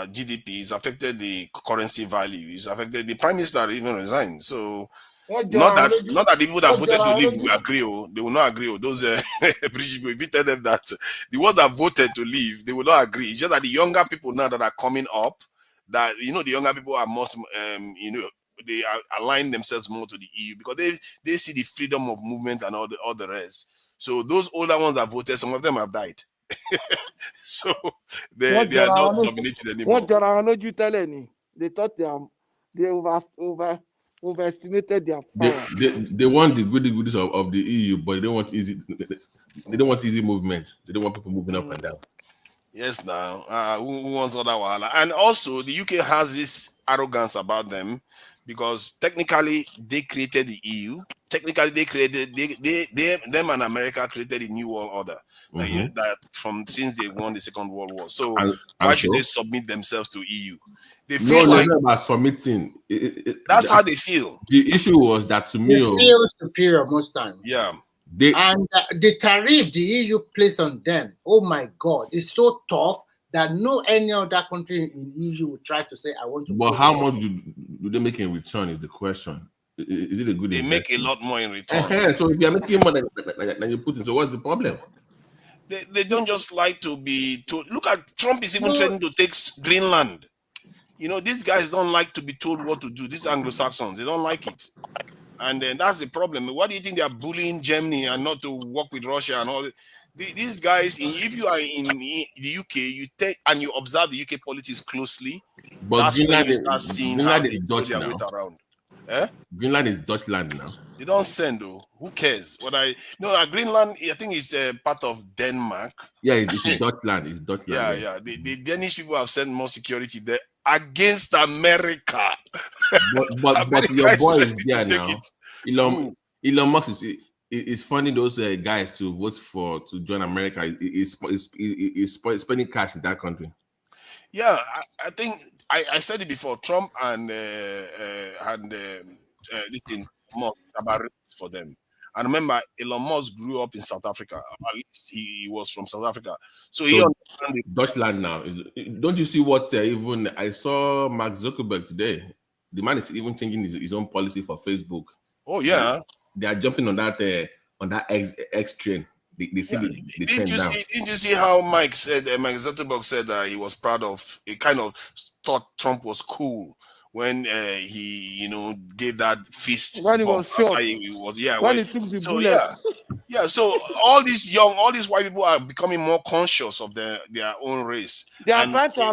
Speaker 7: GDP. It's affected the currency value. It's affected the prime minister even resigned. So not that the people that voted to leave will agree. They will not agree. Those British people, if you tell them that the ones that voted to leave, they will not agree. It's just that the younger people now that are coming up, that the younger people are more, they align themselves more to the EU because they see the freedom of movement and all the rest. So those older ones that voted, some of them have died. So they are not dominated anymore.
Speaker 5: What you telling? They thought they overestimated their power.
Speaker 10: They want the goodies of the EU, but they don't want easy. They don't want easy movement. They don't want people moving up and down.
Speaker 7: Yes, now who wants all that wahala? And also the UK has this arrogance about them because technically they created the EU. Technically they created them and America created a new world order that from since they won the Second World War. So why should they submit themselves to EU? They feel like
Speaker 10: about submitting.
Speaker 7: That's how they feel.
Speaker 10: The issue was that to me,
Speaker 9: they feel superior most times.
Speaker 7: Yeah.
Speaker 9: And the tariff the EU placed on them, oh my God, it's so tough that no any other country in EU would try to say, I want to.
Speaker 10: But how much do they make in return is the question. Is it a good
Speaker 7: They
Speaker 10: investment?
Speaker 7: make a lot more in return.
Speaker 10: So if you're making more than you put in, so what's the problem?
Speaker 7: They don't just like to be told. Look at Trump is even threatening to take Greenland. These guys don't like to be told what to do. These Anglo-Saxons, they don't like it. And then that's the problem. Why do you think they are bullying Germany and not to work with Russia and all that? These guys, if you are in the UK, you take and you observe the UK politics closely.
Speaker 10: But
Speaker 7: that's when you start seeing how they throw
Speaker 10: Dutch
Speaker 7: their
Speaker 10: now.
Speaker 7: weight around.
Speaker 10: Greenland is Dutch land now.
Speaker 7: They don't send though. Who cares? Greenland, I think it's part of Denmark.
Speaker 10: Yeah, it's Dutch land. It's Dutch land.
Speaker 7: Yeah. The Danish people have sent more security there against America.
Speaker 10: But your boy is there now. Elon Musk is funding those guys to vote to join America. Is spending cash in that country.
Speaker 7: Yeah, I think I said it before. Trump and this thing about race for them. And remember, Elon Musk grew up in South Africa. At least he was from South Africa. So he understands
Speaker 10: Deutschland now. Don't you see what even I saw Mark Zuckerberg today? The man is even changing his own policy for Facebook.
Speaker 7: Oh yeah,
Speaker 10: they are jumping on that X train. They see the trend down.
Speaker 7: Didn't you see how Mike Zuckerberg said that he was proud of? He kind of thought Trump was cool when he gave that fist
Speaker 5: when he was shot.
Speaker 7: When
Speaker 5: he took the bullet.
Speaker 7: So all these white people are becoming more conscious of their own race.
Speaker 5: They are trying to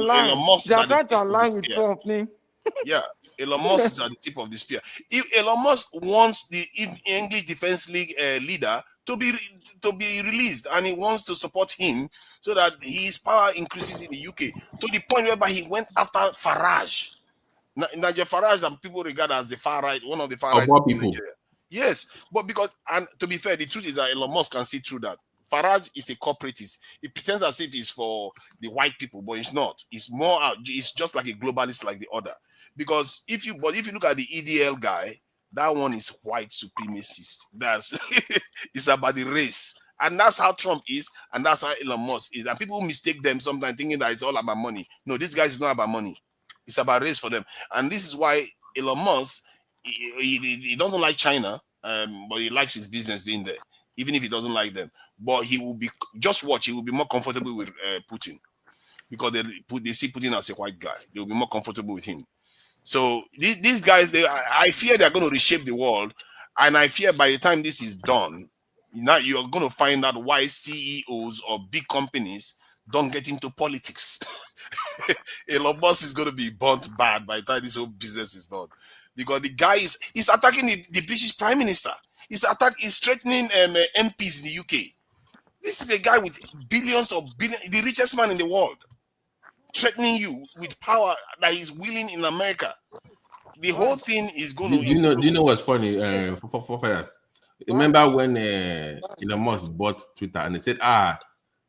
Speaker 5: align with Trump.
Speaker 7: Yeah, Elon Musk is at the tip of the spear. If Elon Musk wants the English Defense League leader to be released, and he wants to support him so that his power increases in the UK to the point whereby he went after Farage. Nigel Farage and people regard as the far right, one of the far
Speaker 10: Of
Speaker 7: right
Speaker 10: what
Speaker 7: in
Speaker 10: people?
Speaker 7: Nigeria. Yes, but because, and to be fair, the truth is that Elon Musk can see through that. Farage is a corporatist. He pretends as if it's for the white people, but it's not. It's more. It's just like a globalist, like the other. Because if you look at the EDL guy, that one is white supremacist. That's it's about the race, and that's how Trump is, and that's how Elon Musk is. And people mistake them sometimes, thinking that it's all about money. No, this guy is not about money. It's about race for them, and this is why Elon Musk he doesn't like China, but he likes his business being there, even if he doesn't like them. But he will be just watch. He will be more comfortable with Putin because they see Putin as a white guy. They will be more comfortable with him. So these guys, I fear they're going to reshape the world, and I fear by the time this is done, now you're going to find out why CEOs of big companies don't get into politics. Elon Musk is going to be burnt bad by the time this whole business is done, because the guy is attacking the British Prime Minister. He's threatening MPs in the UK. This is a guy with billions, the richest man in the world, threatening you with power that he's wielding in America. The whole thing is going to.
Speaker 10: Do you know what's funny? For finance, remember when Elon Musk bought Twitter and they said,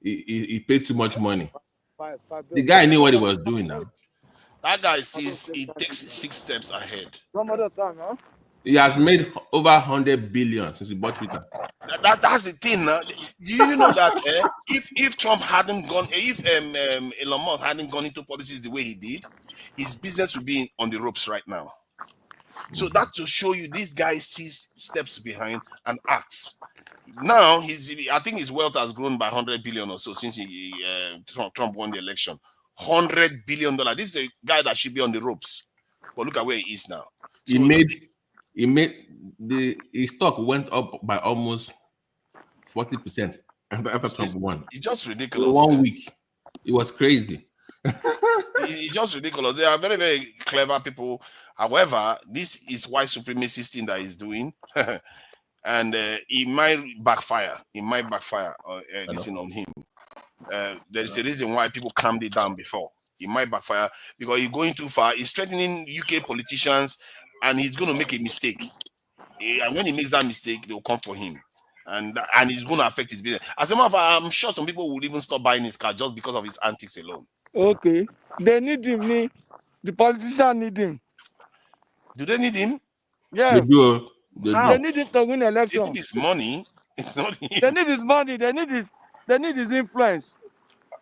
Speaker 10: he paid too much money. The guy knew what he was doing now.
Speaker 7: That guy he takes 6 steps ahead.
Speaker 5: Some other time, huh?
Speaker 10: He has made over 100 billion since he bought Twitter.
Speaker 7: That's the thing. Do you know that if Trump hadn't gone, if Elon Musk hadn't gone into politics the way he did, his business would be on the ropes right now. So that to show you, this guy sees steps behind and acts. Now I think his wealth has grown by 100 billion or so since Trump won the election. $100 billion. This is a guy that should be on the ropes, but look at where he is now. So his stock went up by almost 40% after Trump won. It's just ridiculous.
Speaker 10: 1 week, it was crazy.
Speaker 7: It's just ridiculous. They are very, very clever people. However, this is white supremacist thing that he's doing, and it might backfire. It might backfire. This on him. There is a reason why people calmed it down before. It might backfire because he's going too far. He's threatening UK politicians, and he's going to make a mistake. And when he makes that mistake, they'll come for him, and it's going to affect his business. As a matter of fact, I'm sure some people will even stop buying his car just because of his antics alone.
Speaker 5: Okay, they need him. The politicians need him.
Speaker 7: Do they need him?
Speaker 5: Yeah,
Speaker 10: they do.
Speaker 5: They need him to win election.
Speaker 7: They need his money. It's not him.
Speaker 5: They need his money. They need his influence.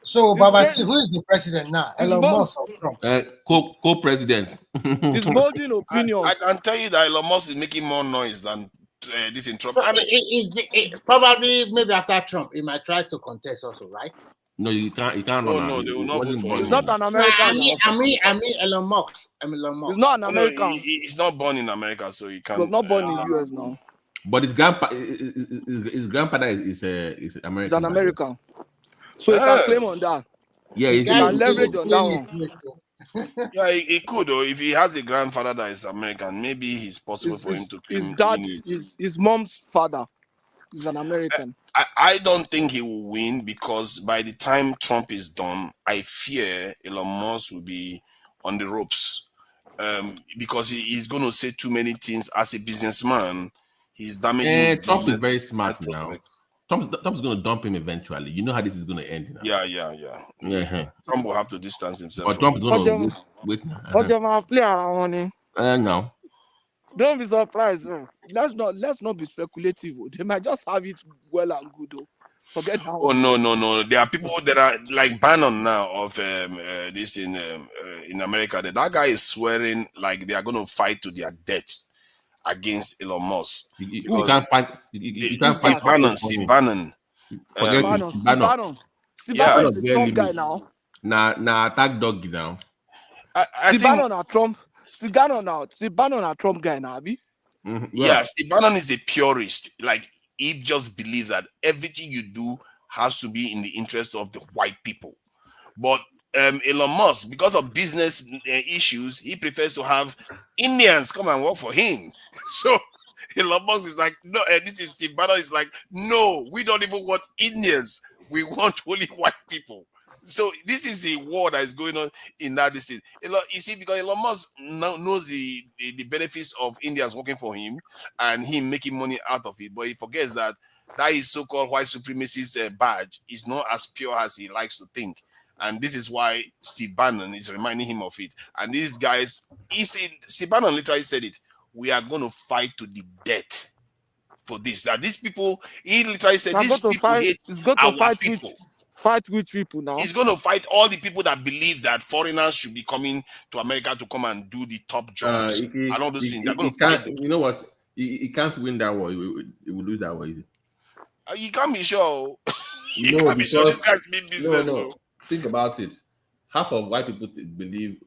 Speaker 9: So, Babati, who is the president now? Elon Musk or Trump?
Speaker 10: Co-president.
Speaker 5: He's molding opinions.
Speaker 7: I can tell you that Elon Musk is making more noise than this in Trump.
Speaker 9: Probably maybe after Trump, he might try to contest also, right?
Speaker 10: No, you can't.
Speaker 7: No, they will not vote for him.
Speaker 5: He's not an American.
Speaker 9: I mean, Elon Musk. Elon Musk.
Speaker 5: He's not an American.
Speaker 7: No, he's not born in America, so he can't.
Speaker 5: He was not born in the US now.
Speaker 10: But his grandfather is American.
Speaker 5: He's an American. So he can claim on that.
Speaker 10: Yeah,
Speaker 5: he can leverage on that one.
Speaker 7: Yeah, he could, though. If he has a grandfather that is American, maybe it's possible for him to claim.
Speaker 5: His dad, his mom's father is an American.
Speaker 7: I don't think he will win, because by the time Trump is done, I fear Elon Musk will be on the ropes, because he's going to say too many things as a businessman. He's damaging.
Speaker 10: Trump is very smart now. Trump is going to dump him eventually. You know how this is going to end now.
Speaker 7: Yeah. Trump will have to distance himself.
Speaker 10: But Trump is going to wait now.
Speaker 5: But they might play around him.
Speaker 10: No.
Speaker 5: Don't be surprised. Let's not be speculative. They might just have it well and good. Though. Forget that.
Speaker 7: Oh no! There are people that are like Bannon now of this in America. That guy is swearing like they are going to fight to their death against Elon Musk.
Speaker 10: You can't fight. You can't fight
Speaker 7: Bannon. Steve Bannon.
Speaker 5: Bannon. Steve Bannon is a Trump guy now.
Speaker 10: Nah, attack dog now.
Speaker 5: Steve Bannon are Trump. Steve Bannon are Trump guy now, Abi.
Speaker 7: Yeah, Steve Bannon is a purist. Like, he just believes that everything you do has to be in the interest of the white people. But Elon Musk, because of business issues, he prefers to have Indians come and work for him. So Elon Musk is like, no, this is Steve Bannon is like, no, we don't even want Indians. We want only white people. So this is a war that is going on in that distance. You see, because Elon Musk knows the benefits of Indians working for him and him making money out of it, but he forgets that his so-called white supremacist badge is not as pure as he likes to think. And this is why Steve Bannon is reminding him of it. And these guys, Steve Bannon literally said it, we are going to fight to the death for this. That these people, he literally said, these people hate our people.
Speaker 5: Fight with people now.
Speaker 7: He's going to fight all the people that believe that foreigners should be coming to America to come and do the top jobs. And all those things. They're going to fight them.
Speaker 10: You know what? He can't win that war. He will lose that war.
Speaker 7: You can't be sure.
Speaker 10: You can't be sure. This guy's big business. No. Think about it. Half of white people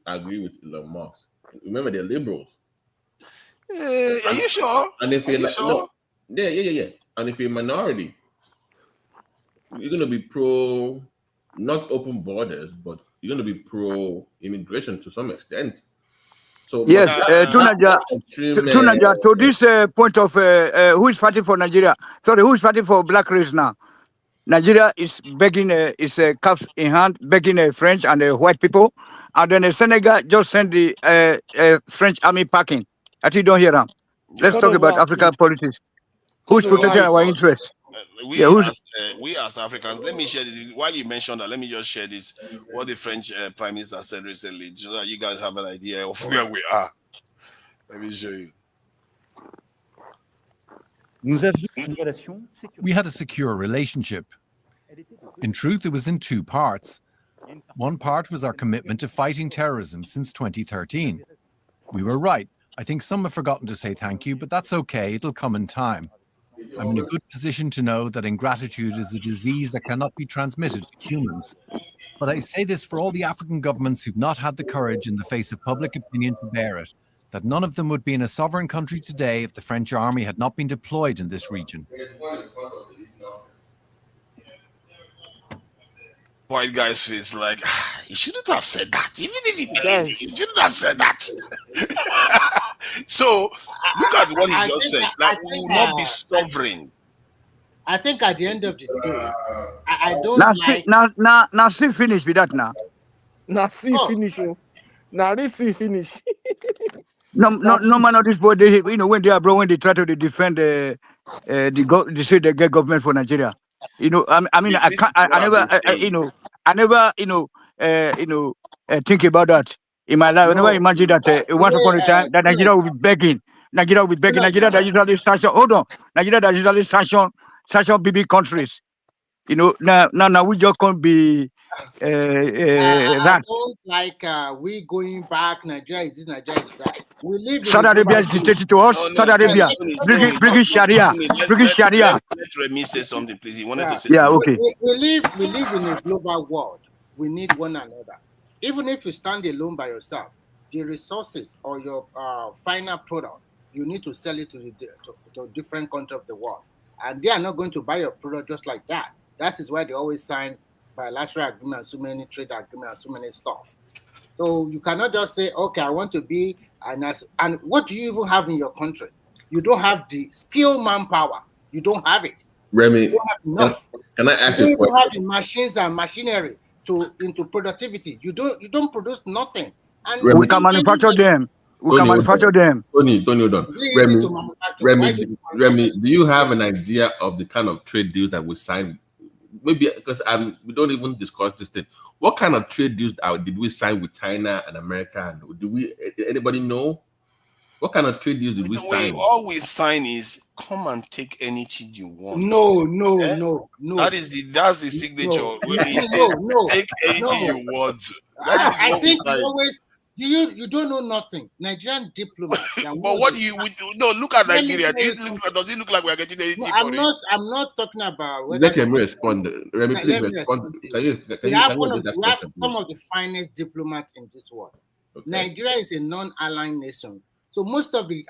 Speaker 10: agree with Elon Musk. Remember, they're liberals.
Speaker 7: Are you sure?
Speaker 10: And if you're sure? Yeah. And if you're a minority, you're going to be pro, not open borders, but you're going to be pro immigration to some extent. So
Speaker 21: yes, Tunaja, to this point of who is fighting for Nigeria? Sorry, who is fighting for black race now? Nigeria is begging, cups in hand, begging French and white people, and then Senegal just sent the French army packing. I think you don't hear them. Let's talk about African politics. Who's protecting our interests?
Speaker 7: We as Africans, let me share this. While you mentioned that, let me just share this. What the French Prime Minister said recently, so that you guys have an idea of where we are. Let me show you.
Speaker 13: We had a secure relationship. In truth, it was in two parts. One part was our commitment to fighting terrorism since 2013. We were right. I think some have forgotten to say thank you, but that's okay. It'll come in time. I'm in a good position to know that ingratitude is a disease that cannot be transmitted to humans. But I say this for all the African governments who've not had the courage in the face of public opinion to bear it, that none of them would be in a sovereign country today if the French army had not been deployed in this region.
Speaker 7: White guy's face like, he shouldn't have said that. Even if he believed it, he shouldn't have said that. So, look at what he just said. Like, we will not be sovereign.
Speaker 9: I think at the end of the day, I don't
Speaker 21: Now, see finish with that now.
Speaker 5: Now, see finish. Now, this see finish.
Speaker 21: No man of this boy, when they are bro, when they try to defend the get government for Nigeria. I never think about that in my life. I never imagine that once upon a time that Nigeria will be begging. Nigeria that usually sanction. Hold on, Nigeria that usually sanction BB countries. Now we just can't be.
Speaker 9: I don't like we going back. Nigeria is this, Nigeria is that. We live in
Speaker 21: Saudi Arabia is dictated to us. Saudi Arabia, bringing Sharia,
Speaker 7: Let Remy say something, please. He wanted to say something.
Speaker 21: Okay.
Speaker 9: We live in a global world. We need one another. Even if you stand alone by yourself, the resources or your final product, you need to sell it to different countries of the world, and they are not going to buy your product just like that. That is why they always sign bilateral agreements, so many trade agreements, so many stuff. So you cannot just say, okay, I want to be and what do you even have in your country? You don't have the skill manpower. You don't have it.
Speaker 10: Remy,
Speaker 9: you don't have enough.
Speaker 10: Can I ask you a question?
Speaker 9: You don't have the machines and machinery into productivity. You don't produce nothing. And
Speaker 10: Remy,
Speaker 21: we can manufacture them. We can manufacture them.
Speaker 10: Tony, hold on. Remy, do you have an idea of the kind of trade deals that we sign? Maybe because we don't even discuss this thing. What kind of trade deals did we sign with China and America? And anybody know? What kind of trade deals did we sign?
Speaker 7: All we sign is come and take anything you want.
Speaker 9: No.
Speaker 7: That's the signature.
Speaker 9: No.
Speaker 7: Take anything you want.
Speaker 9: I think always. You don't know nothing. Nigerian diplomats.
Speaker 7: But what do you look at Nigeria? Does it look like we are getting anything for it?
Speaker 9: I'm not talking about.
Speaker 10: Let him respond. Remy, please respond.
Speaker 9: We have some of the finest diplomats in this world. Okay. Nigeria is a non-aligned nation. So most of the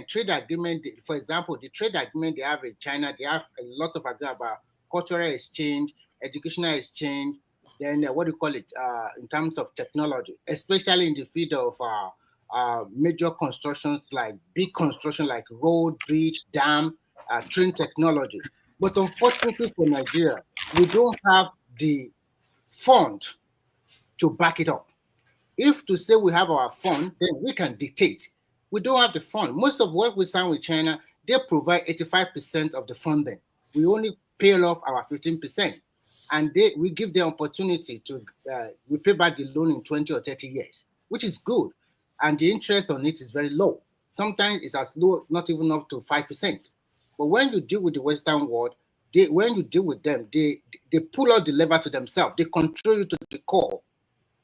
Speaker 9: trade agreement, for example, the trade agreement they have with China, they have a lot of agreement about cultural exchange, educational exchange, then in terms of technology, especially in the field of major constructions like big construction like road, bridge, dam, train technology. But unfortunately for Nigeria, we don't have the fund to back it up. If to say we have our fund, then we can dictate. We don't have the fund. Most of what we sign with China, they provide 85% of the funding. We only pay off our 15%. And we give them opportunity to repay back the loan in 20 or 30 years, which is good. And the interest on it is very low. Sometimes it's as low, not even up to 5%. But when you deal with the Western world, when you deal with them, they pull out the lever to themselves. They control you to the core.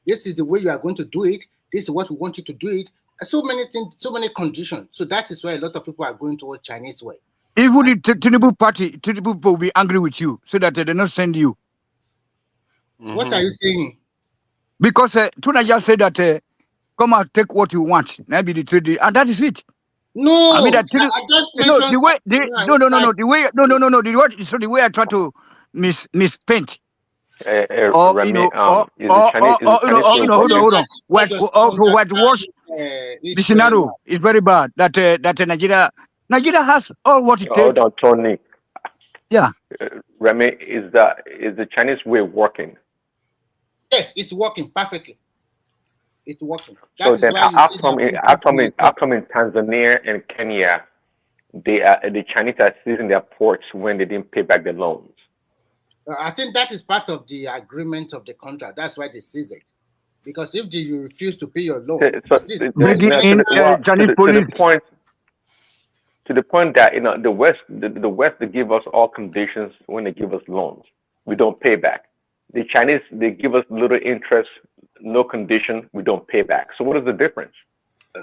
Speaker 9: This is the way you are going to do it. This is what we want you to do it. So many things, so many conditions. So that is why a lot of people are going towards Chinese way.
Speaker 21: Even the Tinubu party, Tinubu will be angry with you so that they do not send you.
Speaker 9: What are you saying?
Speaker 21: Because Tuna just said that come and take what you want. Maybe the trade, and that is it.
Speaker 9: No,
Speaker 21: I mean that
Speaker 9: I just mentioned
Speaker 21: the way the way I try to mispaint. Or
Speaker 2: Remy,
Speaker 21: you know,
Speaker 2: is the Chinese
Speaker 21: hold on. Whitewash the scenario is very bad. That Nigeria has all what it takes.
Speaker 2: Hold on, Tony.
Speaker 21: Yeah.
Speaker 2: Remy, is the Chinese way working?
Speaker 9: Yes, it's working perfectly. It's working.
Speaker 2: So then, how come in Tanzania and Kenya, the Chinese are seizing their ports when they didn't pay back the loans?
Speaker 9: I think that is part of the agreement of the contract. That's why they seize it. Because if you refuse to pay your loan,
Speaker 2: to the point that the West they give us all conditions when they give us loans, we don't pay back. The Chinese, they give us little interest, no condition, we don't pay back. So what is the difference?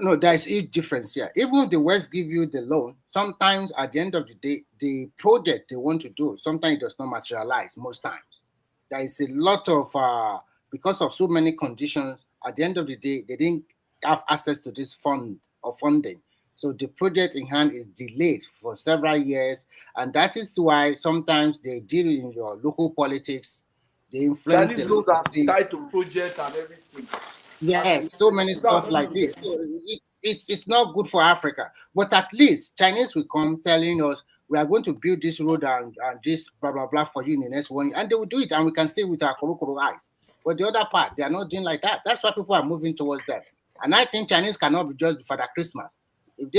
Speaker 9: No, there's a difference here. Even if the West give you the loan, sometimes at the end of the day, the project they want to do, sometimes it does not materialize. Most times, there is a lot of because of so many conditions. At the end of the day, they didn't have access to this fund or funding, so the project in hand is delayed for several years, and that is why sometimes they deal in your local politics. They influence
Speaker 5: Chinese loans are tied to projects and everything.
Speaker 9: Yes, so many stuff like this. So it's not good for Africa. But at least Chinese will come telling us we are going to build this road and this blah blah blah for you in the next 1 year, and they will do it, and we can see with our koro eyes. But the other part, they are not doing like that. That's why people are moving towards them. And I think Chinese cannot be judged for that Christmas. If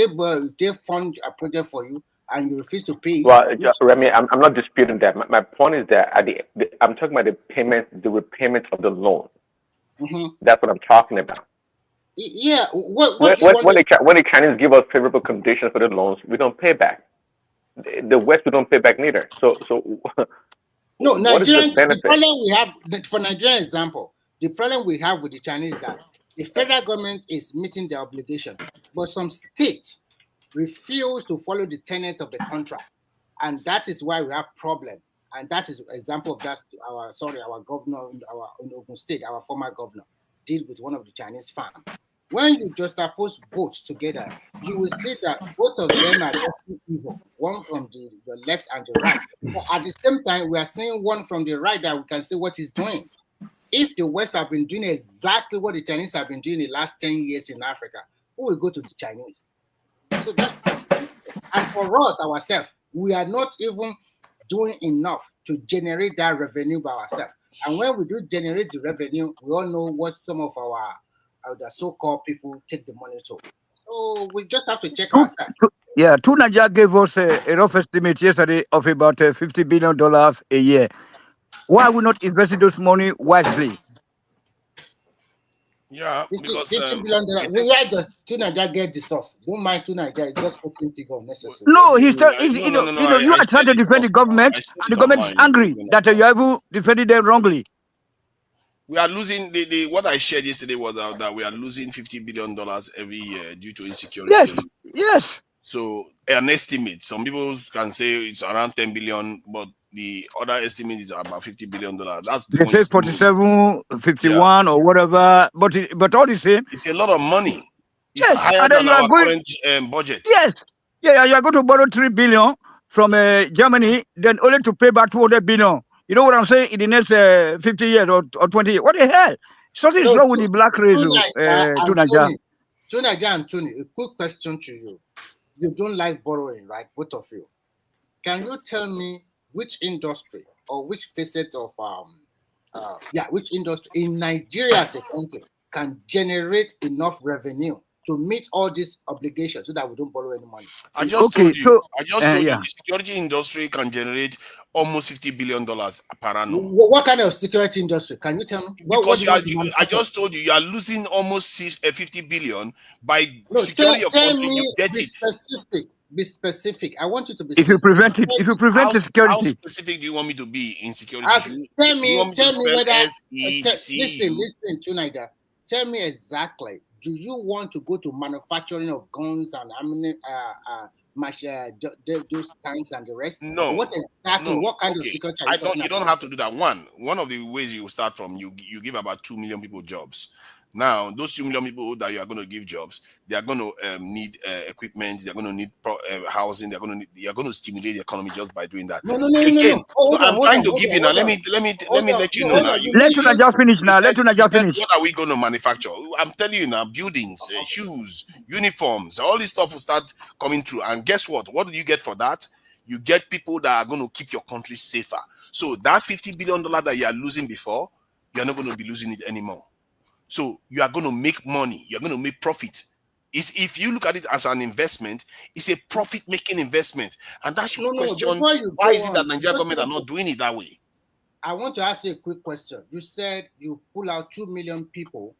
Speaker 9: they fund a project for you and you refuse to pay,
Speaker 2: well, Remy, I'm not disputing that. My point is that I'm talking about the repayment of the loan.
Speaker 9: Mm-hmm.
Speaker 2: That's what I'm talking about.
Speaker 9: Yeah. When
Speaker 2: the Chinese give us favorable conditions for the loans, we don't pay back. The West, we don't pay back neither. So
Speaker 9: no,
Speaker 2: what is the benefit?
Speaker 9: The problem we have for Nigerian example, the problem we have with the Chinese is that the federal government is meeting their obligation, but some states refuse to follow the tenet of the contract, and that is why we have problem. And that is an example of that. Our governor in Ogun State, our former governor, did with one of the Chinese farms. When you just oppose both together, you will see that both of them are evil. One from the left and the right. But at the same time, we are seeing one from the right that we can see what he's doing. If the West have been doing exactly what the Chinese have been doing the last 10 years in Africa, who will go to the Chinese? So that's and for us ourselves, we are not even doing enough to generate that revenue by ourselves. And when we do generate the revenue, we all know what some of our the so-called people take the money to. So we just have to check ourselves.
Speaker 21: Yeah, Tunaja gave us a rough estimate yesterday of about $50 billion a year. Why are we not investing those money wisely?
Speaker 7: Yeah, because
Speaker 9: $50 billion. We like the Tunaja get the source. Don't mind Tunaja, just putting figure necessary.
Speaker 21: No, you are trying to defend the government, and the government is angry that you have defended them wrongly.
Speaker 7: We are losing what I shared yesterday was that we are losing $50 billion every year due to insecurity.
Speaker 21: Yes.
Speaker 7: So an estimate, some people can say it's around 10 billion, but the other estimate is about $50 billion. That's
Speaker 21: they say 47, 51 or whatever, but all the same,
Speaker 7: it's a lot of money. It's
Speaker 21: yes,
Speaker 7: higher
Speaker 21: and then
Speaker 7: than our current budget.
Speaker 21: Yes, yeah, you are going to borrow $3 billion from Germany, then only to pay back $200 billion. You know what I'm saying? In the next 50 years or 20 years, what the hell? Something is wrong with the black race,
Speaker 9: Tunaja and Tony, a quick question to you. You don't like borrowing, right? Both of you. Can you tell me which industry or which facet of which industry in Nigeria as a country can generate enough revenue to meet all these obligations so that we don't borrow any money?
Speaker 7: I just told you. The security industry can generate almost $50 billion per annum.
Speaker 9: What kind of security industry? Can you tell me?
Speaker 7: Because I just told you are losing almost 50 billion by securing your
Speaker 9: tell
Speaker 7: country.
Speaker 9: Me,
Speaker 7: you get
Speaker 9: be
Speaker 7: it.
Speaker 9: Specific. Be specific. I want you to be.
Speaker 21: If you prevent it, if you prevent the security.
Speaker 7: How specific do you want me to be in security?
Speaker 9: Tell me whether.
Speaker 7: listen,
Speaker 9: Tunaida. Tell me exactly. Do you want to go to manufacturing of guns and those tanks and the rest?
Speaker 7: No.
Speaker 9: What exactly?
Speaker 7: No.
Speaker 9: What kind of security are you talking
Speaker 7: you don't have to do that. One of the ways you start from, you give about 2 million people jobs. Now, those 2 million people that you are going to give jobs, they are going to need equipment. They are going to need housing. You're going to stimulate the economy just by doing that.
Speaker 9: No.
Speaker 7: I'm trying to give you now. Let me let you know now.
Speaker 21: Let Tuna just finish now. Let Tuna just finish.
Speaker 7: What are we going to manufacture? I'm telling you now. Buildings, shoes, uniforms, all this stuff will start coming through. And guess what? What do you get for that? You get people that are going to keep your country safer. So that $50 billion that you are losing before, you're not going to be losing it anymore. So you are going to make money. You're going to make profit. If you look at it as an investment, it's a profit-making investment. And that should question, why is it that Nigerian government are not doing it that way?
Speaker 9: I want to ask you a quick question. You said you pull out 2 million people,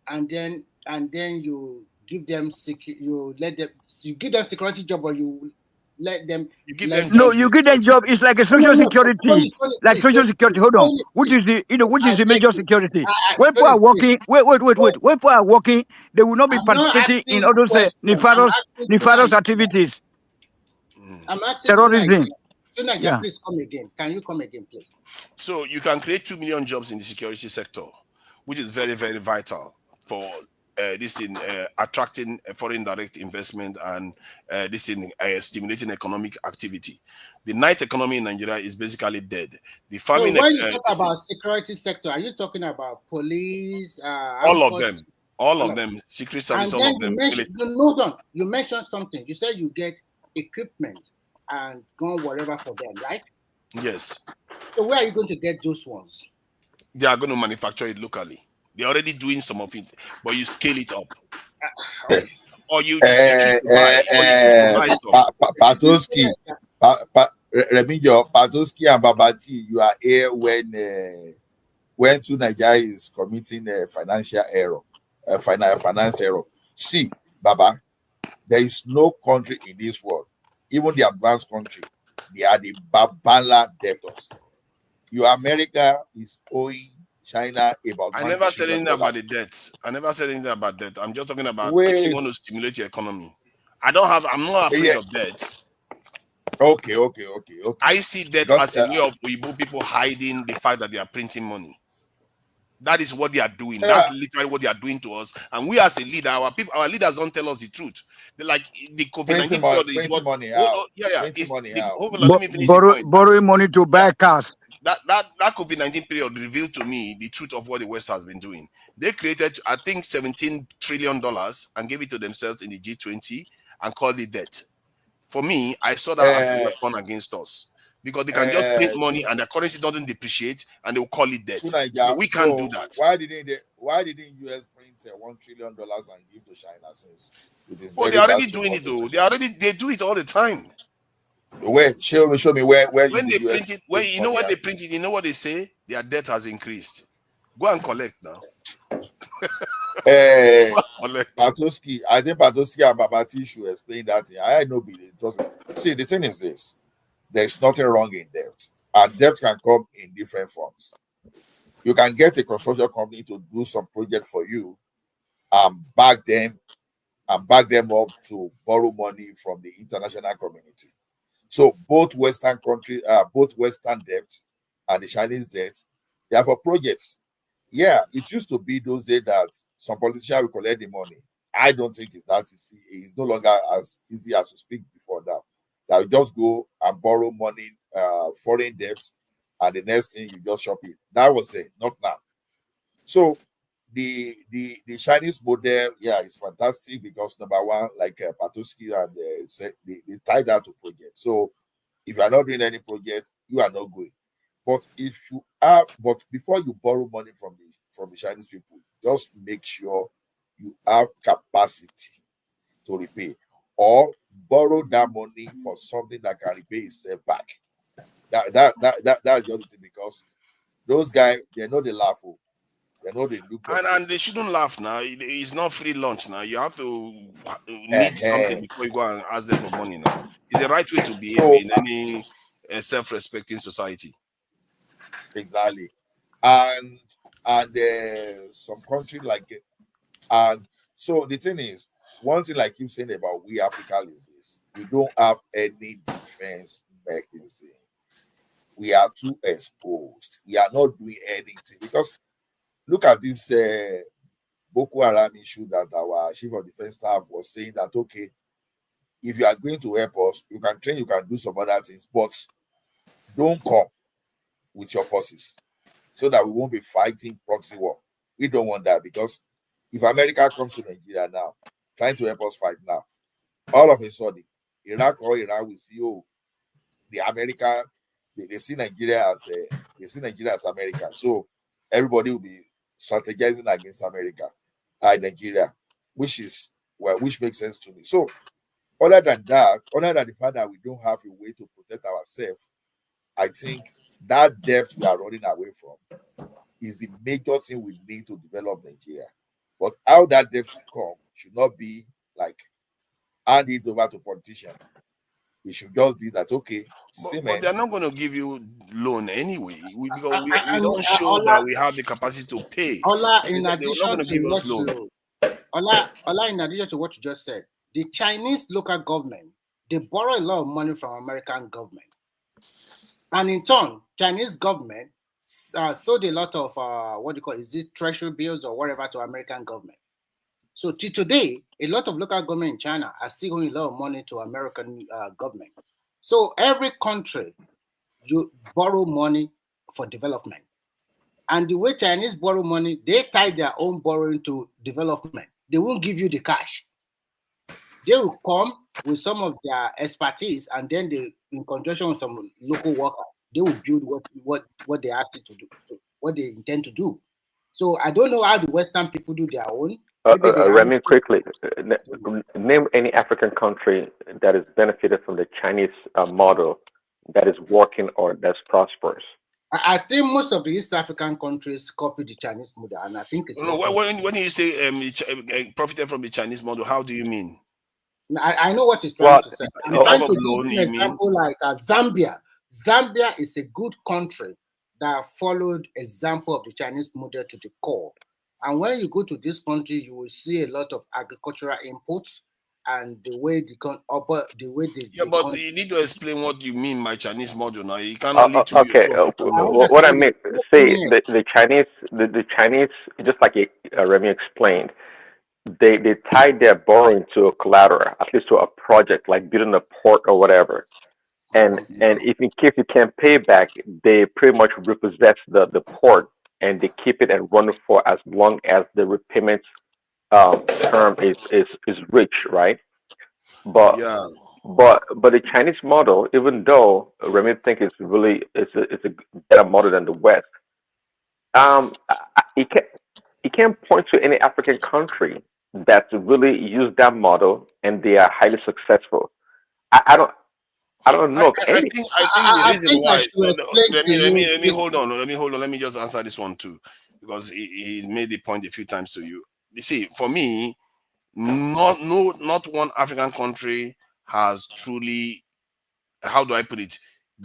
Speaker 9: and then you give them you give them security job, or you let them.
Speaker 21: You give them job. It's like a social security, like social security. Hold on, which is the major security? When people are working, wait. When people are working, they will not be participating in all those nefarious activities.
Speaker 9: I'm asking
Speaker 21: terrorism.
Speaker 9: Tunaja, please come again. Can you come again, please?
Speaker 7: So you can create 2 million jobs in the security sector, which is very, very vital for attracting foreign direct investment and stimulating economic activity. The night economy in Nigeria is basically dead. The farming.
Speaker 9: So when you talk about security sector, are you talking about police?
Speaker 7: All of them, secret service, all of them.
Speaker 9: You mentioned something. You said you get equipment and gun whatever for them, right?
Speaker 7: Yes.
Speaker 9: So where are you going to get those ones?
Speaker 7: They are going to manufacture it locally. They're already doing some of it, but you scale it up. Or you choose to buy stuff.
Speaker 14: Patoski, Remigio, Patoski and Babati, you are here when to Nigeria is committing a financial error, finance error. See, Baba, there is no country in this world, even the advanced country, they are the Babala debtors. Your America is owing China about.
Speaker 7: I never said anything about the debt. I'm just talking about if you want to stimulate your economy. I'm not afraid of debt.
Speaker 14: Okay.
Speaker 7: I see debt as a way of Igbo people hiding the fact that they are printing money. That is what they are doing. That's literally what they are doing to us. And we as a leader, our leaders don't tell us the truth. They're like the COVID-19 period is what money out. Hold on, let me finish the point.
Speaker 21: Borrowing money to buy cars.
Speaker 7: That COVID-19 period revealed to me the truth of what the West has been doing. They created, I think, $17 trillion and gave it to themselves in the G20 and called it debt. For me, I saw that as a weapon against us because they can just print money and the currency doesn't depreciate and they will call it debt. But we can't do that.
Speaker 14: Why didn't US print $1 trillion and give to China since it is?
Speaker 7: Oh, they're already doing it though. They do it all the time.
Speaker 14: Where show me where
Speaker 7: when they print it, when they print it, you know what they say? Their debt has increased. Go and collect now.
Speaker 14: Patoski, I think Patoski and Babati should explain that thing. I know, see, the thing is this: there's nothing wrong in debt, and debt can come in different forms. You can get a construction company to do some project for you, and back them up to borrow money from the international community. So both Western countries, both Western debt and the Chinese debt, they are for projects. Yeah, it used to be those days that some politicians will collect the money. I don't think it's that easy. It's no longer as easy as to speak before now. That you just go and borrow money, foreign debt, and the next thing you just shop it. That was it, not now. So the Chinese model, yeah, it's fantastic because number one, like Patoski and they tie that to project. So if you are not doing any project, you are not going. But if you have, but before you borrow money from the Chinese people, just make sure you have capacity to repay, or borrow that money for something that can repay itself back. That's the other thing, because those guys, they know they laugh. They know they look your
Speaker 7: And
Speaker 14: face.
Speaker 7: they shouldn't laugh now. It's not free lunch now. You have to need something before you go and ask them for money now. It's the right way to behave
Speaker 14: So
Speaker 7: in any self-respecting society.
Speaker 14: exactly, and some country like it, and so the thing is, one thing I keep saying about we Africans is this: we don't have any defense mechanism. We are too exposed. We are not doing anything, because look at this Boko Haram issue that our chief of defense staff was saying that, okay, if you are going to help us, you can train, you can do some other things, but don't come with your forces, so that we won't be fighting proxy war. We don't want that, because if America comes to Nigeria now, trying to help us fight now, all of a sudden, Iraq or Iran will see, oh, the America, they see Nigeria as America. So everybody will be strategizing against America, Nigeria, which makes sense to me. So other than the fact that we don't have a way to protect ourselves, I think that depth we are running away from is the major thing we need to develop Nigeria. But how that depth should come should not be like hand it over to politicians. It should just be that, okay,
Speaker 7: But they're
Speaker 14: cement.
Speaker 7: not going to give you loan anyway, because we don't show that we have the capacity to pay.
Speaker 9: Ola, in
Speaker 7: They're not
Speaker 9: addition
Speaker 7: going to
Speaker 9: to
Speaker 7: give us
Speaker 9: what
Speaker 7: loan.
Speaker 9: in addition to what you just said, the Chinese local government, they borrow a lot of money from American government, and in turn, Chinese government sold a lot of what do you call it? Is it treasury bills or whatever to American government. So to today, a lot of local government in China are still owing a lot of money to American government. So every country, you borrow money for development. And the way Chinese borrow money, they tie their own borrowing to development. They won't give you the cash. They will come with some of their expertise, and then they, in conjunction with some local workers, they will build what they ask you to do, what they intend to do. So I don't know how the Western people do their own. Maybe they have.
Speaker 2: Remy, quickly, name any African country that has benefited from the Chinese model that is working or that's prosperous.
Speaker 9: I think most of the East African countries copy the Chinese model, and I think it's.
Speaker 7: No, when you say profited from the Chinese model, how do you mean?
Speaker 9: I know what he's trying to say. I'm trying to
Speaker 7: loan,
Speaker 9: give an example like Zambia. Zambia is a good country that followed example of the Chinese model to the core. And when you go to this country, you will see a lot of agricultural inputs and the way
Speaker 7: but you need to explain what you mean by Chinese model now. You cannot lead to
Speaker 2: Okay, what I meant, say the Chinese, just like Remy explained, they tied their borrowing to a collateral, at least to a project like building a port or whatever. And if in case you can't pay back, they pretty much repossess the port and they keep it and run it for as long as the repayment term is reached, right? But the Chinese model, even though Remy think it's a better model than the West, you can't point to any African country that's really used that model and they are highly successful. I don't know of any.
Speaker 7: I think the reason why. Let me hold on. Let me just answer this one too, because he made the point a few times to you. You see, for me, not one African country has truly, how do I put it,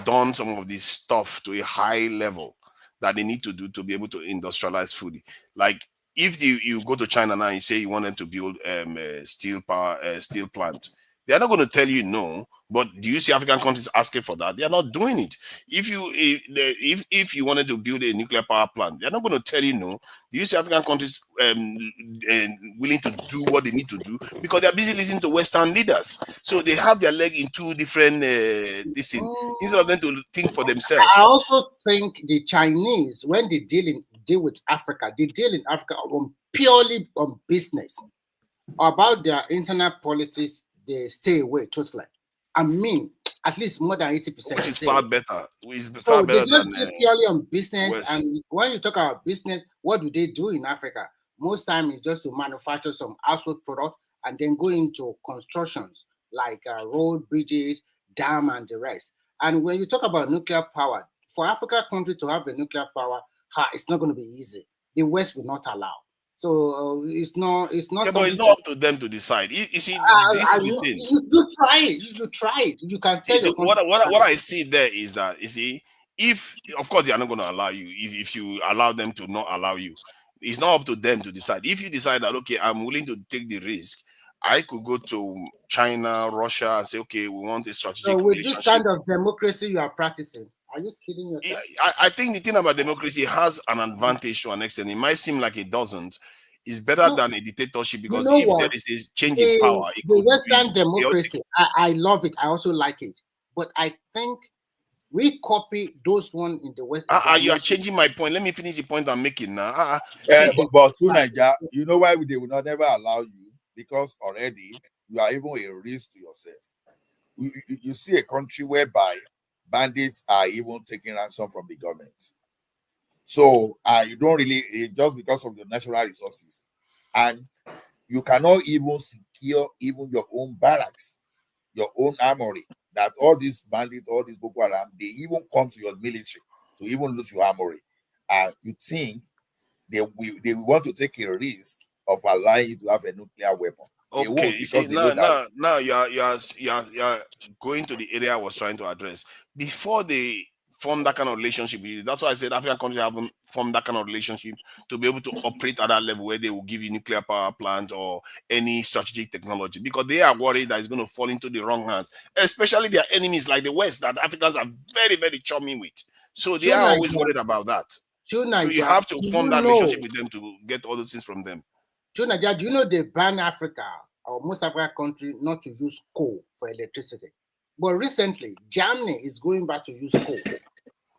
Speaker 7: done some of this stuff to a high level that they need to do to be able to industrialize food. Like if you go to China now and you say you wanted to build a steel plant, they're not going to tell you no. But do you see African countries asking for that? They're not doing it. If you wanted to build a nuclear power plant, they're not going to tell you no. Do you see African countries willing to do what they need to do? Because they're busy listening to Western leaders. So they have their leg in two different instead of them to think for themselves.
Speaker 9: I also think the Chinese, when they deal with Africa, they deal in Africa purely on business. About their internal politics, they stay away totally. I mean, at least more than 80%.
Speaker 7: Which is far better. It's far
Speaker 9: So they
Speaker 7: better
Speaker 9: just
Speaker 7: than
Speaker 9: live purely on business.
Speaker 7: West.
Speaker 9: And when you talk about business, what do they do in Africa? Most time it's just to manufacture some household product and then go into constructions like road, bridges, dam, and the rest. And when you talk about nuclear power, for Africa country to have a nuclear power, it's not going to be easy. The West will not allow. So it's not.
Speaker 7: Yeah, but it's not up to them to decide. You see, this is the thing.
Speaker 9: You try it. You try it. You can tell your
Speaker 7: what I see there is that, you see, if of course they are not going to allow you, if you allow them to not allow you, it's not up to them to decide. If you decide that, okay, I'm willing to take the risk, I could go to China, Russia, and say, okay, we want a strategic
Speaker 9: So with
Speaker 7: relationship.
Speaker 9: this kind of democracy you are practicing, are you kidding yourself?
Speaker 7: I think the thing about democracy has an advantage to an extent. It might seem like it doesn't. It's better than a dictatorship, because
Speaker 9: You know
Speaker 7: if
Speaker 9: what?
Speaker 7: there is a change in power, it
Speaker 9: The
Speaker 7: could
Speaker 9: Western
Speaker 7: be
Speaker 9: democracy, I love it. I also like it. But I think we copy those one in the West.
Speaker 7: You are changing my point. Let me finish the point I'm making now.
Speaker 14: But to Nigeria, you know why they will not never allow you? Because already you are even a risk to yourself. You see a country whereby bandits are even taking ransom from the government. So you don't really, just because of your natural resources, and you cannot even secure even your own barracks, your own armory. That all these bandits, all these Boko Haram, they even come to your military to even lose your armory. You think they want to take a risk of allowing you to have a nuclear weapon? They
Speaker 7: Okay,
Speaker 14: won't,
Speaker 7: you see,
Speaker 14: because they know that.
Speaker 7: now you're going to the area I was trying to address. Before they form that kind of relationship with you, that's why I said African countries haven't formed that kind of relationship to be able to operate at that level where they will give you nuclear power plant or any strategic technology, because they are worried that it's going to fall into the wrong hands, especially their enemies like the West that Africans are very, very chummy with. So they are always worried about that. So you have to form that relationship with them to get all those things from them.
Speaker 9: Do you know they ban Africa or most African countries not to use coal for electricity? But recently, Germany is going back to use coal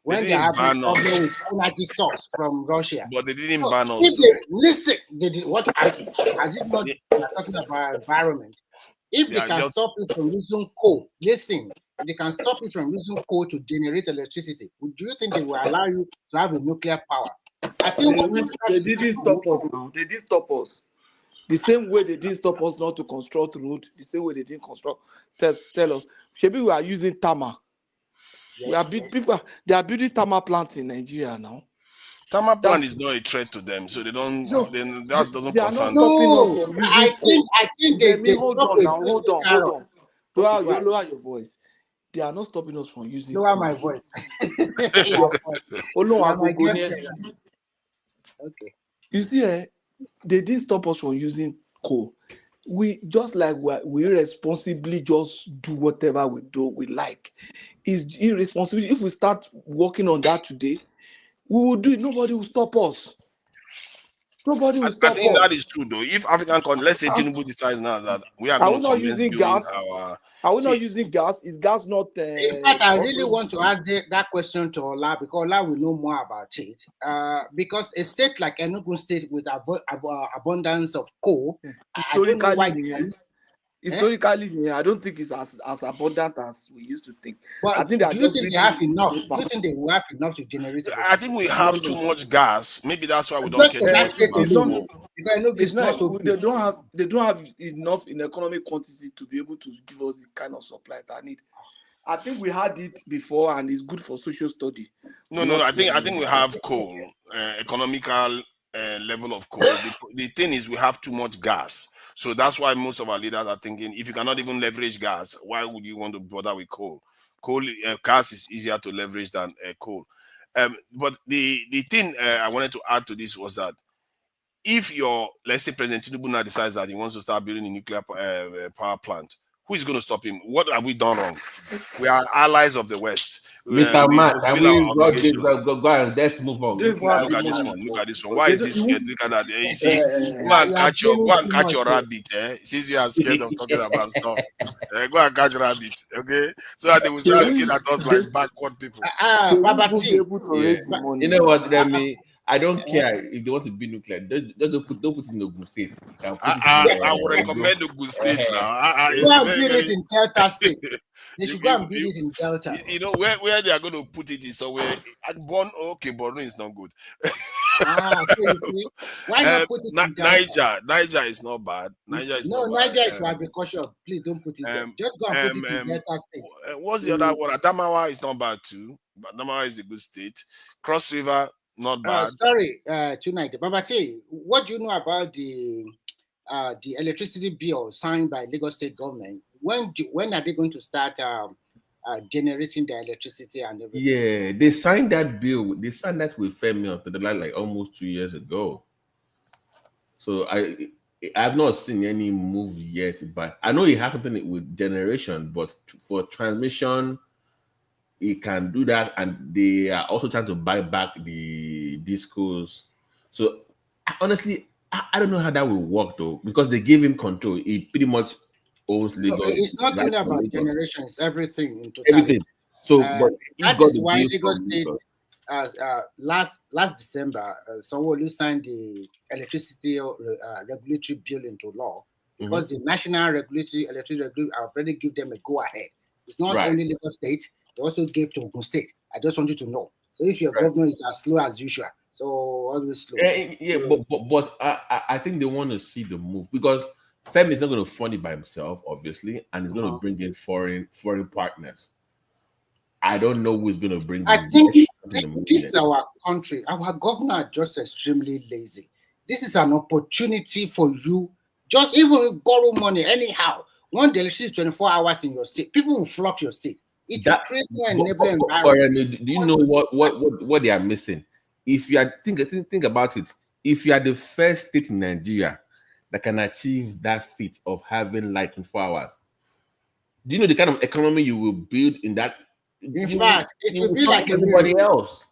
Speaker 9: when they have a problem with energy source from Russia.
Speaker 7: But they didn't ban us.
Speaker 9: Listen, they did what? As if not, we are talking about environment. If they can stop it from using coal, listen, if they can stop it from using coal to generate electricity, do you think they will allow you to have a nuclear power? I think
Speaker 5: they didn't stop us now. They didn't stop us. The same way they didn't stop us not to construct road, the same way they didn't construct. Tell us. Maybe we are using Tama.
Speaker 9: Yes,
Speaker 5: people. They are building Tama plants in Nigeria now.
Speaker 7: Tama plant is not a threat to them, so they don't. That doesn't
Speaker 5: they
Speaker 7: concern
Speaker 5: them.
Speaker 9: No, I think they
Speaker 5: hold on. Lower your voice. They are not stopping us from using.
Speaker 9: Lower my voice. Okay.
Speaker 5: You see, they didn't stop us from using coal. We just like we irresponsibly just do whatever we like. It's irresponsible. If we start working on that today, we will do it. Nobody will stop us. Nobody will stop us.
Speaker 7: I think that is true, though. If African countries, let's say Tinubu decides now that we are going to
Speaker 5: not using gas. Are we not using gas? Is gas not?
Speaker 9: In fact, I really want to ask that question to Ola, because Ola will know more about it. Because a state like Enugu State with abundance of coal,
Speaker 5: historically, I don't think it's as abundant as we used to think.
Speaker 9: But
Speaker 5: I think
Speaker 9: do you think they have enough? Do you think they will have enough to generate?
Speaker 7: I think we have too much gas. Maybe that's why we don't care too much about it.
Speaker 5: They don't have enough in economic quantity to be able to give us the kind of supply that I need. I think we had it before, and it's good for social study.
Speaker 7: No. I think we have coal, economical level of coal. The thing is, we have too much gas, so that's why most of our leaders are thinking, if you cannot even leverage gas, why would you want to bother with coal? Gas is easier to leverage than coal. But the thing I wanted to add to this was that if let's say President Tinubu now decides that he wants to start building a nuclear power plant, who is going to stop him? What have we done wrong? We are allies of the West.
Speaker 10: Mr. Matt, go let's move on.
Speaker 7: Look at this one. Look at this one. Why is this scared? Look at that. You see, go and catch your rabbit. Since you are scared of talking about stuff, go and catch rabbit. Okay, so that they will start looking at us like backward people.
Speaker 10: You know what, Remy? I don't care if they want to be nuclear. Just don't put it in the good state.
Speaker 7: I would recommend the good state now.
Speaker 9: In Delta State. They should go and build it in Delta.
Speaker 7: You know where they are going to put it is somewhere. Okay, Borno is not good.
Speaker 9: So you see, why not put it in Delta?
Speaker 7: Niger is not bad. Niger is not bad.
Speaker 9: Niger is for agriculture. Please don't put it there. Just go and put it in Delta State.
Speaker 7: What's the other one? Adamawa is not bad too. But Adamawa is a good state. Cross River, not bad.
Speaker 9: Sorry, tonight, Babati, what do you know about the electricity bill signed by Lagos State government? When are they going to start generating the electricity and everything?
Speaker 10: Yeah, they signed that bill. They signed that with Femi up to the line like almost 2 years ago. So I've not seen any move yet, but I know it has something with generation, but for transmission, it can do that, and they are also trying to buy back the discos. So honestly, I don't know how that will work though, because they give him control. He pretty much owns Lagos.
Speaker 9: It's not only about generation; it's everything in totality.
Speaker 10: Everything. So, but
Speaker 9: that is why Lagos State last December, Sanwo-Olu signed the electricity regulatory bill into law, because the National Electricity Regulatory already give them a go ahead. It's not only Lagos State; they also gave to Ogun State. I just want you to know. So if your government is as slow as usual, so always slow.
Speaker 10: But I think they want to see the move, because Femi is not going to fund it by himself, obviously, and he's going to bring in foreign partners. I don't know who's going to bring.
Speaker 9: I think this is our country. Our governor are just extremely lazy. This is an opportunity for you. Just even borrow money anyhow. Once the electricity is 24 hours in your state, people will flock your state. It will create more enabling environment.
Speaker 10: Do you know what they are missing? If you are think about it, if you are the first state in Nigeria that can achieve that feat of having light in 4 hours, do you know the kind of economy you will build in that?
Speaker 9: In fact, it will be like
Speaker 10: everybody else.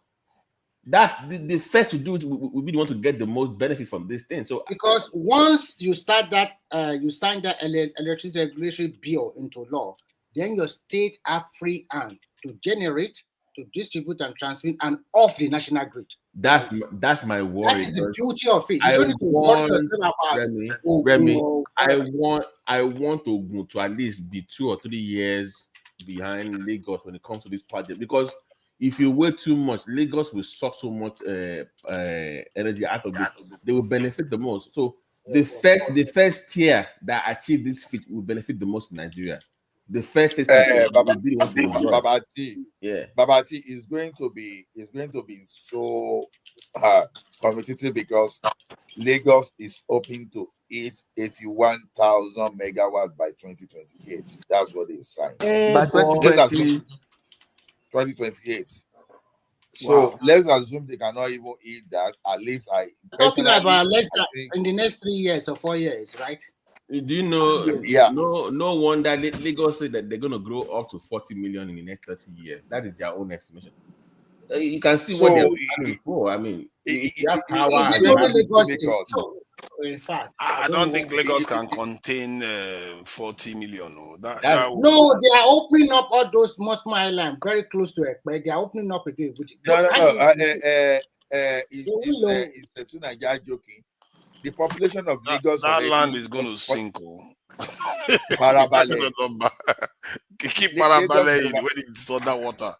Speaker 10: That's the first to do it. We really want to get the most benefit from this thing. So
Speaker 9: because once you start that, you sign that electricity regulatory bill into law, then your state have free hand to generate, to distribute and transmit, and off the national grid.
Speaker 10: That's my worry.
Speaker 9: That is the beauty of it. You don't need to worry yourself about
Speaker 10: Remy, I want Ogun to at least be 2 or 3 years behind Lagos when it comes to this project, because if you wait too much, Lagos will suck so much energy out of it. They will benefit the most. So the first tier that achieve this feat will benefit the most in Nigeria. The first
Speaker 14: Babati is going to be so competitive, because Lagos is hoping to hit 81,000 megawatts by 2028. That's what they signed.
Speaker 5: By
Speaker 14: 2028. So let's assume they cannot even hit that. At least
Speaker 9: talking about in the next 3 years or 4 years, right?
Speaker 10: Do you know?
Speaker 14: Yeah.
Speaker 10: No wonder Lagos said that they're going to grow up to 40 million in the next 30 years. That is their own estimation. You can see what they're planning for. I mean,
Speaker 9: in fact,
Speaker 7: I don't think Lagos can contain 40 million.
Speaker 9: No, they are opening up all those Mosman Island very close to Ekpe. They are opening up again.
Speaker 14: It's Nigeria joking. The population of Lagos,
Speaker 7: that land is going to sink.
Speaker 14: Parabale.
Speaker 7: Keep Parabale when it's underwater.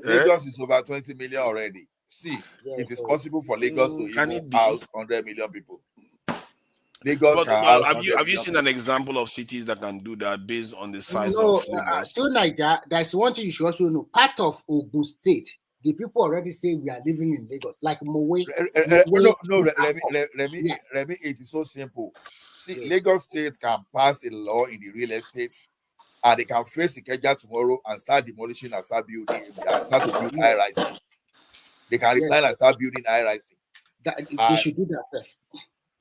Speaker 14: Lagos is over 20 million already. See, it is possible for Lagos to even house 100 million people. Lagos
Speaker 7: have you seen an example of cities that can do that based on the size of Lagos?
Speaker 9: So like that's one thing you should also know. Part of Ogun State, the people already say we are living in Lagos, like Mowe.
Speaker 14: Remy, it is so simple. See, Lagos State can pass a law in the real estate, and they can face Ikeja tomorrow and start demolishing and start building and start to build high rising. They can replan and start building high rising.
Speaker 9: They should do that, sir.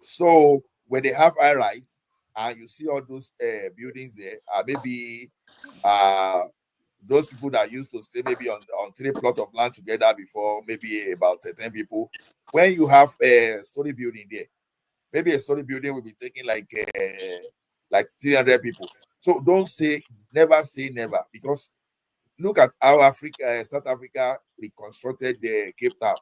Speaker 14: So when they have high rise and you see all those buildings there, maybe those people that used to stay maybe on 3 plots of land together before, maybe about 10 people. When you have a story building there, maybe a story building will be taking like 300 people. So never say never, because look at how South Africa reconstructed the Cape Town.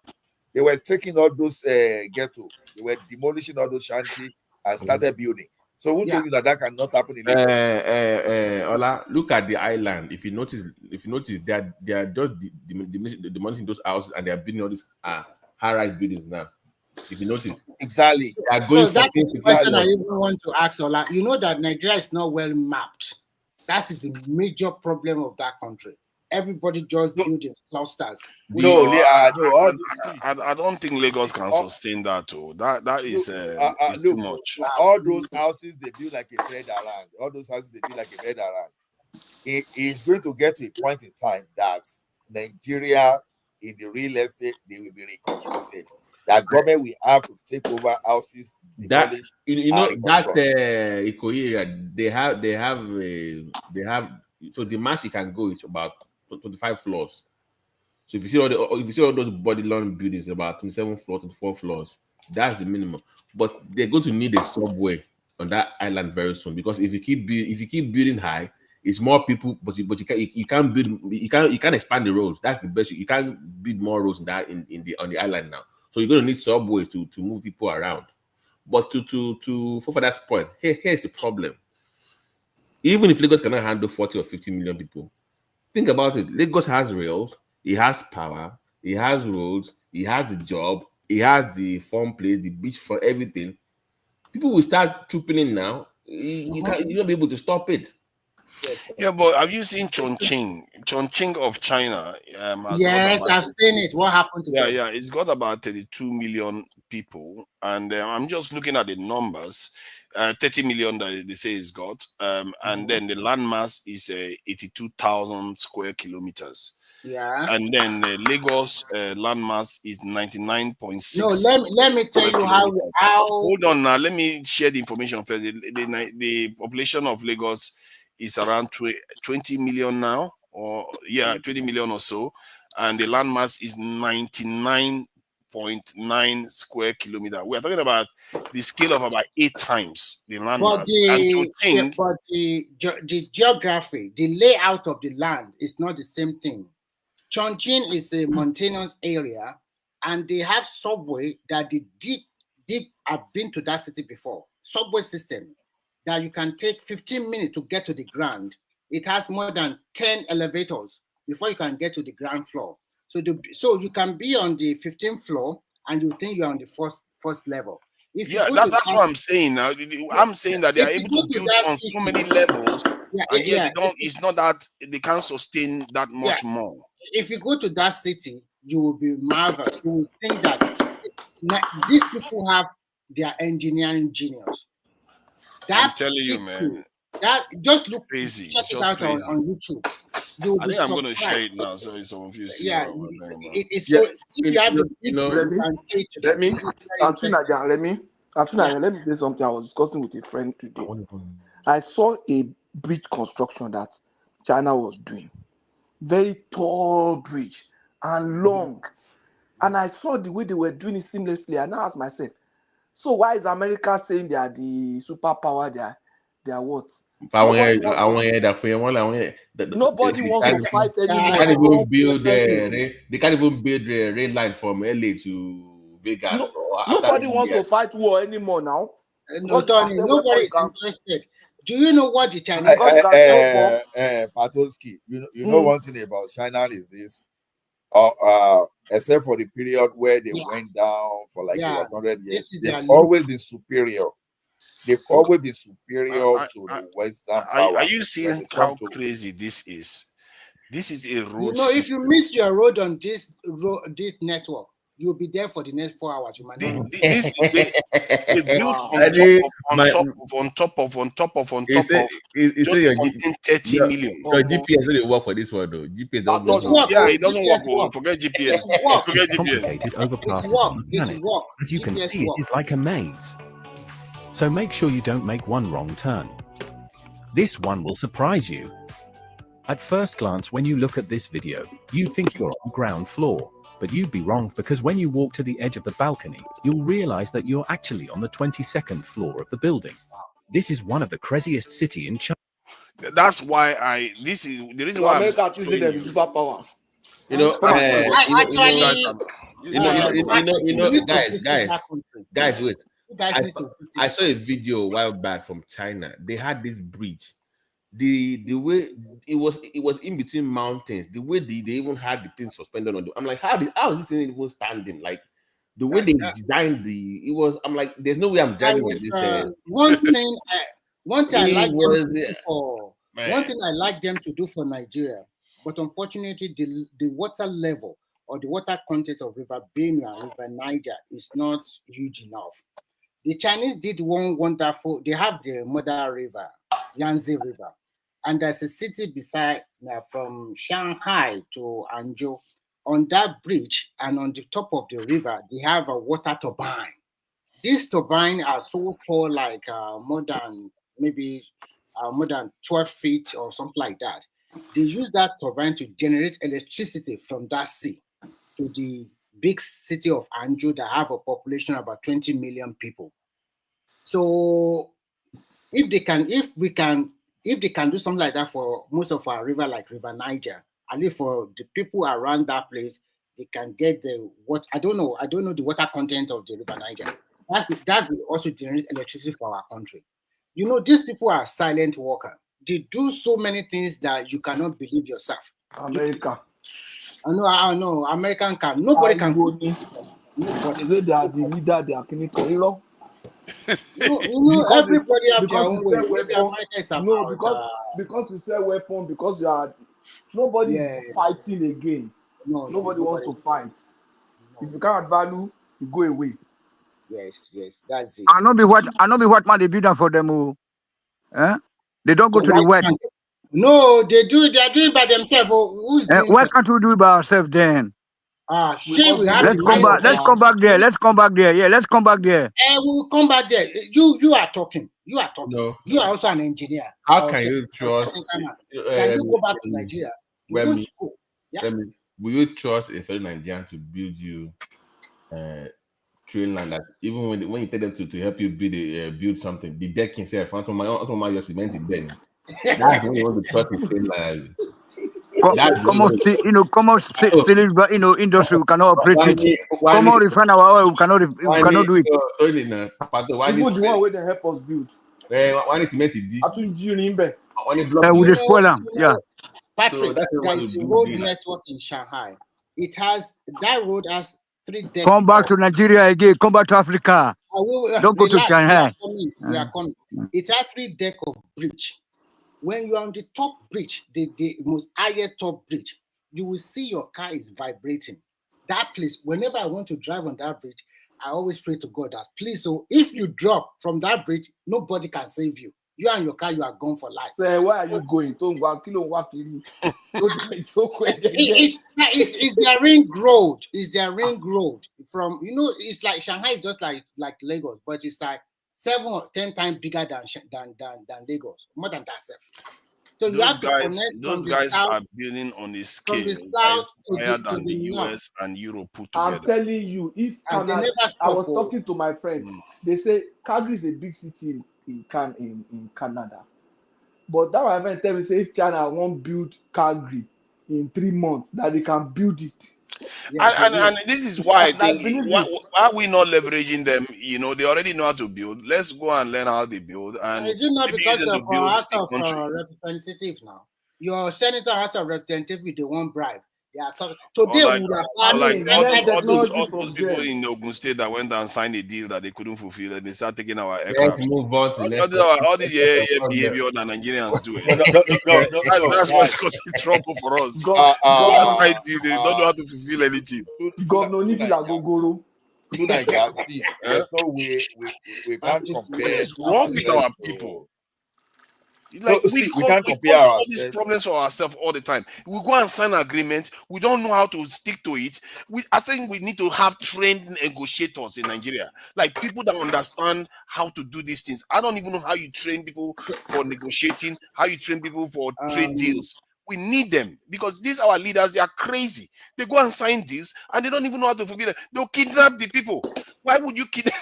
Speaker 14: They were taking all those ghetto, they were demolishing all those shanty and started building. So who told you that that cannot happen in Lagos?
Speaker 10: Ola, look at the island. If you notice, they are just demolishing those houses and they are building all these high-rise buildings now. If you notice,
Speaker 14: exactly,
Speaker 10: they are going
Speaker 9: So that is the question I
Speaker 10: floors.
Speaker 9: even want to ask Ola. You know that Nigeria is not well mapped. That is the major problem of that country. Everybody just building clusters.
Speaker 7: I don't think Lagos can sustain that. Too. That is too much.
Speaker 14: All those houses they build like a bed around. All those houses they build like a bed around. It is going to get to a point in time that Nigeria, in the real estate, they will be reconstructed. That government will have to take over houses,
Speaker 10: That
Speaker 14: demolish,
Speaker 10: you know that
Speaker 14: reconstruct.
Speaker 10: Ikoyi area, they have so the max you can go is about 25 floors. So if you see all those body long buildings about 27 floors, 24 floors, that's the minimum. But they're going to need a subway on that island very soon, because if you keep building high, it's more people, but you can't expand the roads. That's the best. You can't build more roads on the island now. So you're going to need subways to move people around. But for that point, here's the problem. Even if Lagos cannot handle 40 or 50 million people, think about it. Lagos has rails, it has power, it has roads, it has the job, it has the fun place, the beach for everything. People will start trooping in now. You won't be able to stop it.
Speaker 7: Yeah, but have you seen Chongqing? Chongqing of China.
Speaker 9: Yes, I've seen it. What happened to them?
Speaker 7: Yeah, it's got about 32 million people, and I'm just looking at the numbers. 30 million that they say it's got, and then the landmass is 82,000 square kilometers.
Speaker 9: Yeah.
Speaker 7: And then Lagos landmass is 99.6.
Speaker 9: No, let me tell you how.
Speaker 7: Hold on now. Let me share the information first. The population of Lagos is around 20 million now, or 20 million or so, and the landmass is 99.9 square kilometer. We are talking about the scale of about 8 times the landmass.
Speaker 9: But the geography, the layout of the land is not the same thing. Chongqing is a mountainous area, and they have subway that the deep. I've been to that city before. Subway system that you can take 15 minutes to get to the ground. It has more than 10 elevators before you can get to the ground floor. So you can be on the 15th floor and you think you're on the first level.
Speaker 7: That's what I'm saying now. I'm saying that they are able to build on so many levels, and yet it's not that they can't sustain that much more.
Speaker 9: If you go to that city, you will be marveled. You will think that these people have their engineering genius.
Speaker 7: I'm telling you, man.
Speaker 9: That just look
Speaker 7: crazy.
Speaker 9: Check it out on YouTube.
Speaker 7: I think I'm going to share it now, so some of you see.
Speaker 9: It's so. If you have
Speaker 5: let me say something. I was discussing with a friend today. I saw a bridge construction that China was doing. Very tall bridge and long. And I saw the way they were doing it seamlessly. And I asked myself, so why is America saying they are the superpower? They are what?
Speaker 10: Nobody
Speaker 5: wants to fight anymore.
Speaker 10: They can't even build the rail line from LA to Vegas.
Speaker 5: Nobody wants to fight war anymore now.
Speaker 9: No, Tony, nobody is interested. Do you know what the Chinese
Speaker 14: Patosky, you know one thing about China is this, except for the period where they went down for like 100 years, they've always been superior. They've always been superior to the Western power.
Speaker 7: Are you seeing how crazy this is? This is a road.
Speaker 9: If you miss your road on this network, you'll be there for the next 4 hours. You might not.
Speaker 7: They built on top of.
Speaker 10: Just
Speaker 7: your 30 million.
Speaker 10: Your GPS doesn't work for this one though. GPS doesn't
Speaker 7: work. Yeah, it doesn't work. Forget GPS. Forget GPS.
Speaker 12: Complicated overpasses on the planet. As you can see, it is like a maze. So make sure you don't make one wrong turn. This one will surprise you. At first glance, when you look at this video, you think you're on ground floor. But you'd be wrong, because when you walk to the edge of the balcony, you'll realize that you're actually on the 22nd floor of the building. This is one of the craziest cities in China.
Speaker 7: That's why this is the reason why
Speaker 5: America choosing them superpower.
Speaker 10: Guys, wait.
Speaker 9: You guys
Speaker 10: I,
Speaker 9: need to visit.
Speaker 10: I saw a video a while back from China. They had this bridge. The way it was in between mountains. The way they even had the thing suspended on. I'm like, how is this thing even standing? Like the way they designed it was. I'm like, there's no way I'm driving with this.
Speaker 9: One thing I like them to do for
Speaker 10: man.
Speaker 9: one thing I like them to do for Nigeria, but unfortunately the water level or the water content of River Benue and River Niger is not huge enough. The Chinese did one wonderful. They have the Mother River, Yangtze River, and there's a city beside from Shanghai to Anzhou. On that bridge and on the top of the river, they have a water turbine. These turbines are so tall, like more than 12 feet or something like that. They use that turbine to generate electricity from that sea to the big city of Anzhou that have a population of about 20 million people. So if they can do something like that for most of our river, like River Niger, at least for the people around that place, they can get the what I don't know the water content of the River Niger. That will also generate electricity for our country. You know, these people are silent workers. They do so many things that you cannot believe yourself.
Speaker 5: America.
Speaker 9: I know. American can. Nobody can.
Speaker 5: Nobody. They say they are the leader. They are clinical. You
Speaker 9: know everybody have their own way.
Speaker 5: Because you sell weapon, because you are nobody fighting again. Nobody wants to fight. No. If you can't add value, you go away.
Speaker 9: Yes, that's it.
Speaker 21: I know be what man they build them for them. Eh? They don't go to the wet.
Speaker 9: No, they do. They are doing by themselves.
Speaker 21: Why can't we do it by ourselves then?
Speaker 9: Let's
Speaker 21: come back there. Let's come back there. Yeah, let's come back there.
Speaker 9: We'll come back there. You are talking.
Speaker 10: No.
Speaker 9: You are also an engineer.
Speaker 10: How can you trust?
Speaker 9: Can you go back to Nigeria?
Speaker 10: Will you trust a fellow Nigerian to build you train land that even when you tell them to help you build something, the deck himself, my your cement in then. That's when you want to trust his train land.
Speaker 21: Industry we cannot operate it. Come on, refine our oil, we cannot do it.
Speaker 5: People the one way they help us build.
Speaker 10: One is cement in
Speaker 21: we just spoil them. Yeah.
Speaker 9: Patrick, there is a road network in Shanghai. That road has 3 decks.
Speaker 21: Come back to Nigeria again. Come back to Africa. Don't go to Shanghai.
Speaker 9: We are coming. It has 3 decks of bridge. When you are on the top bridge, the most highest top bridge, you will see your car is vibrating. That place, whenever I want to drive on that bridge, I always pray to God that please, so if you drop from that bridge, nobody can save you. You and your car, you are gone for life.
Speaker 5: So where are you going?
Speaker 9: It's their ring road. It's their ring road. From it's like Shanghai is just like Lagos, but it's like 7 or 10 times bigger than Lagos, more than that. So you have to connect.
Speaker 7: Those guys are building on a scale higher than the US and Europe put together.
Speaker 5: I'm telling you, if Canada, I was talking to my friend, they say Calgary is a big city in Canada, but that my friend tell me say if China won't build Calgary in 3 months, that they can build it.
Speaker 7: And this is why I think why are we not leveraging them? They already know how to build. Let's go and learn how they build. And
Speaker 9: is it not because of our House of Representative now? Your senator House of Representative, they won't bribe. They are talking today.
Speaker 7: All those people in Ogun State that went and signed a deal that they couldn't fulfill, and they start taking our aircraft.
Speaker 10: Move on to
Speaker 7: all this behavior that Nigerians do. That's what's causing trouble for us. They don't know how to fulfill anything.
Speaker 5: Governor Nifila Gogoro.
Speaker 14: There's no way we can't compare.
Speaker 7: It's wrong with our people. Like we can't compare all these problems for ourselves all the time. We go and sign an agreement. We don't know how to stick to it. I think we need to have trained negotiators in Nigeria, like people that understand how to do these things. I don't even know how you train people for negotiating, how you train people for trade deals. We need them because these our leaders. They are crazy. They go and sign deals and they don't even know how to fulfill it. They'll kidnap the people. Why would you kidnap?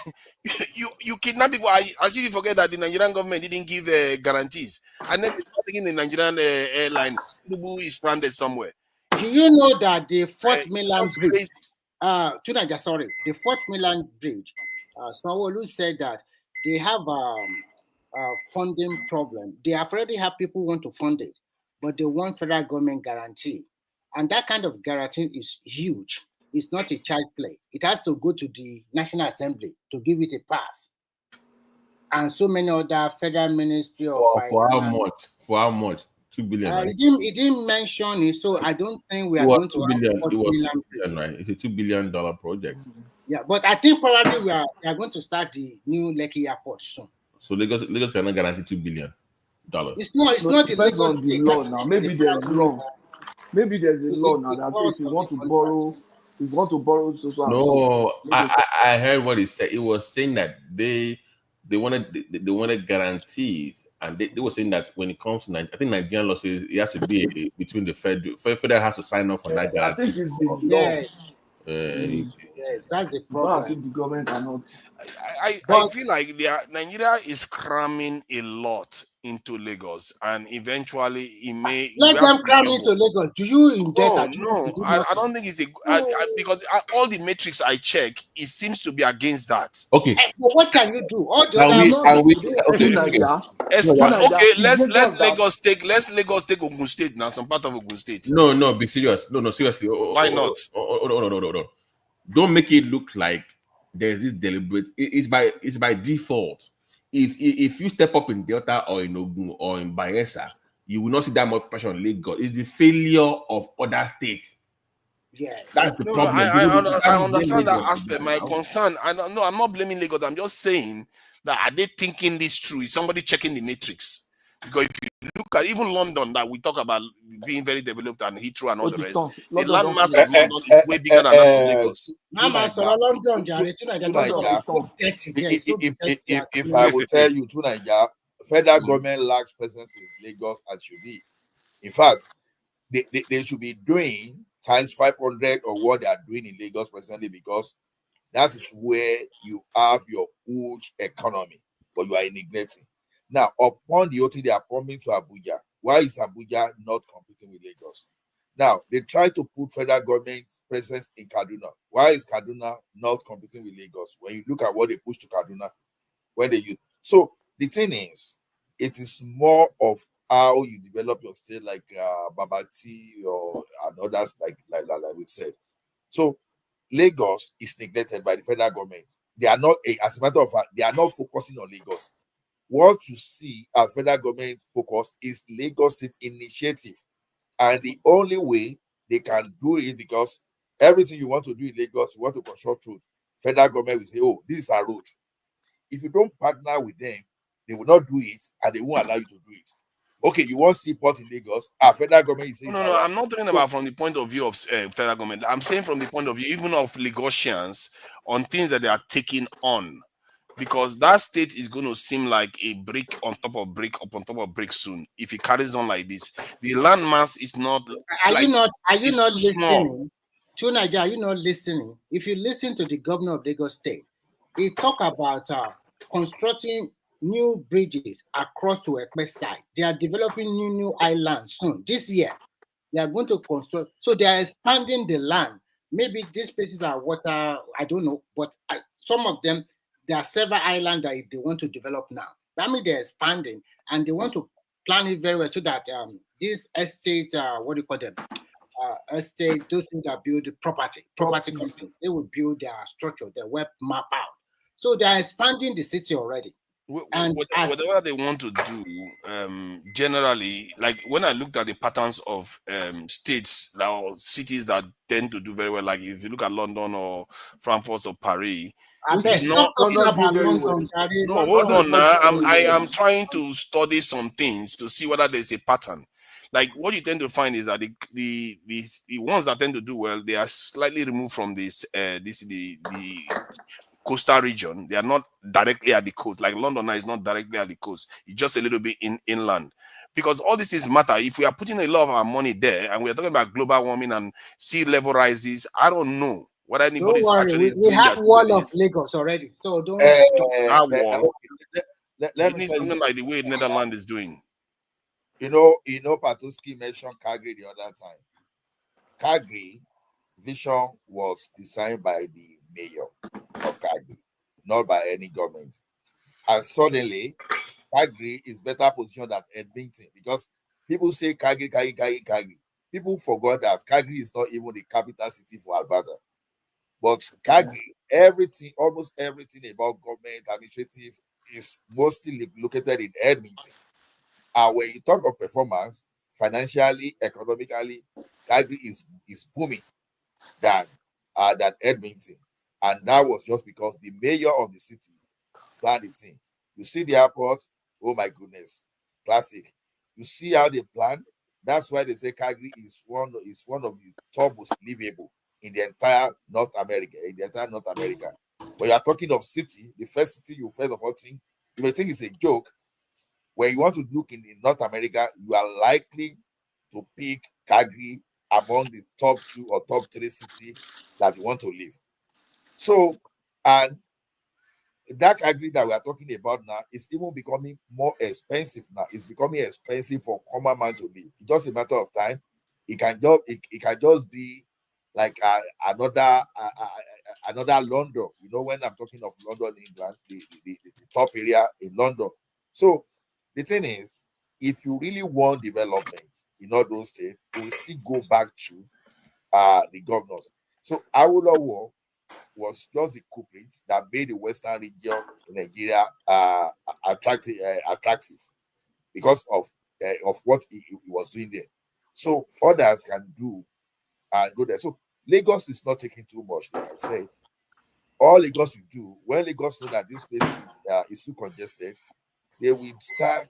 Speaker 7: You kidnap people as if you forget that the Nigerian government didn't give guarantees, and then taking the Nigerian airline, Lubu is stranded somewhere.
Speaker 9: Do you know that the Fort Milan Bridge, the Fort Milan Bridge, Sanwo-Olu said that they have funding problem. They have already have people who want to fund it, but they want federal government guarantee. And that kind of guarantee is huge. It's not a child play. It has to go to the National Assembly to give it a pass. And so many other federal ministry of finance.
Speaker 10: For how much? For how much? 2 billion, right?
Speaker 9: He didn't mention it, so I don't think we are going to have 40 million.
Speaker 10: 2 billion, right? It's a $2 billion project.
Speaker 9: Yeah, but I think probably we are going to start the new Lekki airport soon.
Speaker 10: So Lagos cannot guarantee $2 billion.
Speaker 9: It's not the
Speaker 5: depends
Speaker 9: Lagos
Speaker 5: on the law now. Maybe there's law. Maybe there's a law now that says if you want to borrow so.
Speaker 10: No, I heard what he said. He was saying that they wanted guarantees, and they were saying that when it comes to I think Nigerian law says it has to be between the federal has to sign off on that guarantee.
Speaker 5: I think it's the law.
Speaker 9: Yes, that's the
Speaker 5: But
Speaker 9: problem.
Speaker 5: the government cannot.
Speaker 7: I feel like Nigeria is cramming a lot into Lagos, and eventually it may
Speaker 9: let them cram into Lagos. Do you in debt?
Speaker 7: No, I don't think it's because all the metrics I check, it seems to be against that.
Speaker 10: Okay,
Speaker 9: but what can you do? All the
Speaker 7: let's Lagos take Ogun State now, some part of Ogun State.
Speaker 10: No, be serious. No, seriously.
Speaker 7: Why not?
Speaker 10: No. Don't make it look like there's this deliberate. It's by default. If you step up in Delta or in Ogun or in Bayelsa, you will not see that much pressure on Lagos. It's the failure of other states.
Speaker 9: Yes,
Speaker 10: that's the problem.
Speaker 7: I understand that aspect. My concern, I'm not blaming Lagos. I'm just saying that are they thinking this through? Is somebody checking the matrix? Because if you look at even London, that we talk about being very developed and Heathrow and all the rest, the land mass of London is way bigger than that of Lagos.
Speaker 14: If I will tell you, to Nigeria, federal government lacks presence in Lagos as should be. In fact, they should be doing times 500 of what they are doing in Lagos presently, because that is where you have your huge economy, but you are neglecting. Now, upon the OT, they are coming to Abuja. Why is Abuja not competing with Lagos? Now, they try to put federal government presence in Kaduna. Why is Kaduna not competing with Lagos? When you look at what they push to Kaduna, when they use. So, the thing is, it is more of how you develop your state, like Babati or and others, like we said. So, Lagos is neglected by the federal government. They are not, as a matter of fact, they are not focusing on Lagos. What you see as federal government focus is Lagos State initiative. And the only way they can do it, because everything you want to do in Lagos, you want to construct road, federal government will say, oh, this is our road. If you don't partner with them, they will not do it, and they won't allow you to do it. Okay, you want seaport in Lagos? Federal government is saying
Speaker 7: no. I'm not talking about from the point of view of federal government. I'm saying from the point of view even of Lagosians on things that they are taking on. Because that state is going to seem like a brick on top of brick upon top of brick soon if it carries on like this. The landmass is not.
Speaker 9: Are you not listening? To Nigeria, are you not listening? If you listen to the governor of Lagos State, he talk about constructing new bridges across to Ekpe side. They are developing new islands soon. This year, they are going to construct. So they are expanding the land. Maybe these places are water. I don't know, but some of them. There are several islands that if they want to develop now. That means they're expanding and they want to plan it very well so that these estates, what do you call them? Estate, those who that build the property company, they will build their structure, their web map out. So they're expanding the city already.
Speaker 7: And whatever they want to do, generally, like when I looked at the patterns of states or cities that tend to do very well, like if you look at London or Frankfurt or Paris,
Speaker 9: stop talking about London.
Speaker 7: No, hold on now. I am trying to study some things to see whether there's a pattern. Like what you tend to find is that the ones that tend to do well, they are slightly removed from the coastal region. They are not directly at the coast. Like London now is not directly at the coast. It's just a little bit inland. Because all this is matter. If we are putting a lot of our money there and we are talking about global warming and sea level rises, I don't know what anybody's actually
Speaker 9: we have wall of Lagos already. So don't
Speaker 7: wall. Let me something like the way Netherlands is doing.
Speaker 14: You know, Patuski mentioned Calgary the other time. Calgary vision was designed by the mayor of Calgary, not by any government. And suddenly, Calgary is better positioned than Edmonton because people say Calgary. People forgot that Calgary is not even the capital city for Alberta. But Calgary, everything, almost everything about government, administrative is mostly located in Edmonton. And when you talk of performance, financially, economically, Calgary is booming than Edmonton. And that was just because the mayor of the city planned the thing. You see the airport, oh my goodness, classic. You see how they plan. That's why they say Calgary is one of the top most livable in the entire North America. When you are talking of city, the first city you first of all think, you may think it's a joke. When you want to look in North America, you are likely to pick Calgary among the top 2 or top 3 cities that you want to live. So, and that Calgary that we are talking about now is even becoming more expensive now. It's becoming expensive for common man to live. It's just a matter of time. It can just be like another London. You know, when I'm talking of London, England, the top area in London. So the thing is, if you really want development in all those states, you will still go back to the governors. So Awolowo was just the culprit that made the Western region in Nigeria attractive because of what he was doing there. So others can do and go there. So Lagos is not taking too much, like I said. All Lagos will do, when Lagos know that this place is too congested, they will start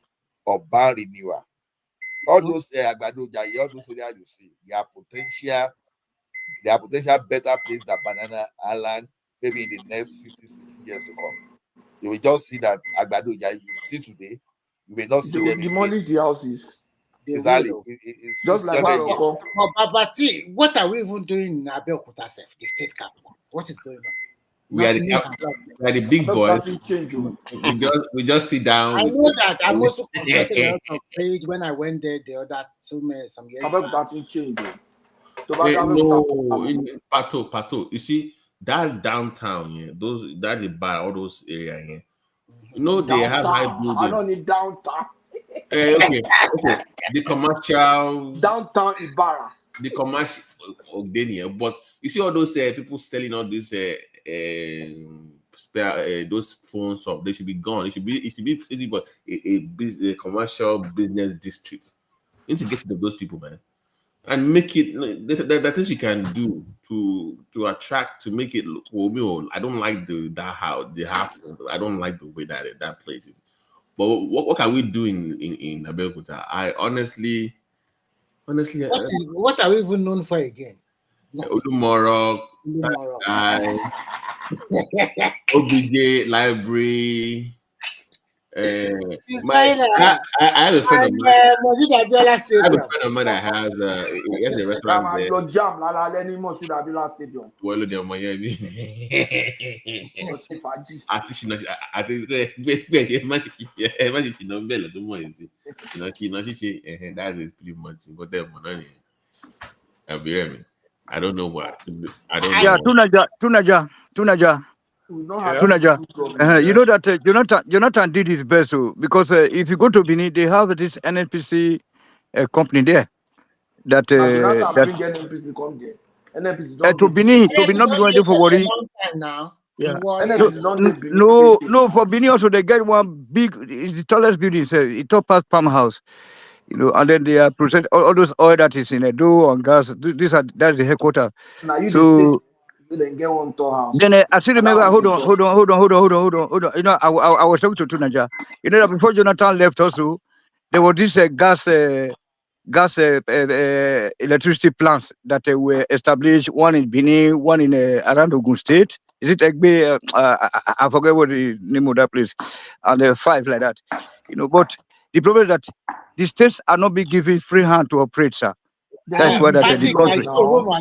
Speaker 14: urban renewal. All those Agbado, all those areas you see, they are potential better place than Banana Island, maybe in the next 50, 16 years to come. You will just see that Agbado you see today, you may not see
Speaker 5: They will
Speaker 14: them
Speaker 5: demolish
Speaker 14: again.
Speaker 5: the houses.
Speaker 14: Exactly.
Speaker 5: Just like Maroko.
Speaker 9: But what are we even doing in Abeokuta, the state capital? What is going on?
Speaker 10: We are the big boys. We just sit down.
Speaker 9: I know that. I'm also collecting a lot of page when I went there the other some years back.
Speaker 10: No, in Pato. You see that downtown here, that the bar, all those area here. You know they have high building.
Speaker 5: I don't need downtown.
Speaker 10: Okay. The commercial
Speaker 5: downtown Ibarra.
Speaker 10: The commercial but you see all those people selling all these those phones up. They should be gone. It should be a commercial business district. You need to get rid of those people, man, and make it. That things you can do to attract, to make it look. Well, I don't like the house. I don't like the way that place is. But what can we do in Abeokuta? I honestly.
Speaker 9: What are we even known for again?
Speaker 10: Udumoro, OBJ Library. I have a friend of mine. I have a friend of mine that has he has a restaurant there. That is pretty much what they're money. I don't know what. I don't know.
Speaker 21: Yeah, Tunaja. You know that Jonathan did his best, because if you go to Benin, they have this NNPC company there. That
Speaker 5: bring NNPC come there. NNPC
Speaker 21: to Benin not be going for worry. Yeah. No, for Benin also they get one big, it's the tallest building, the top past farmhouse. You know, and then they are present all those oil that is in a dough and gas. That's the headquarters.
Speaker 5: Now you
Speaker 21: so
Speaker 5: then get one tall house.
Speaker 21: Then I still remember. Hold on. You know, I was talking to Tunaja. You know that before Jonathan left, also there was this gas electricity plants that were established. One in Benin, one in around Ogun State. Is it Egbe? I forget what the name of that place. And 5 like that. You know, but the problem is that the states are not being given free hand to operate, sir. That's why that the country. So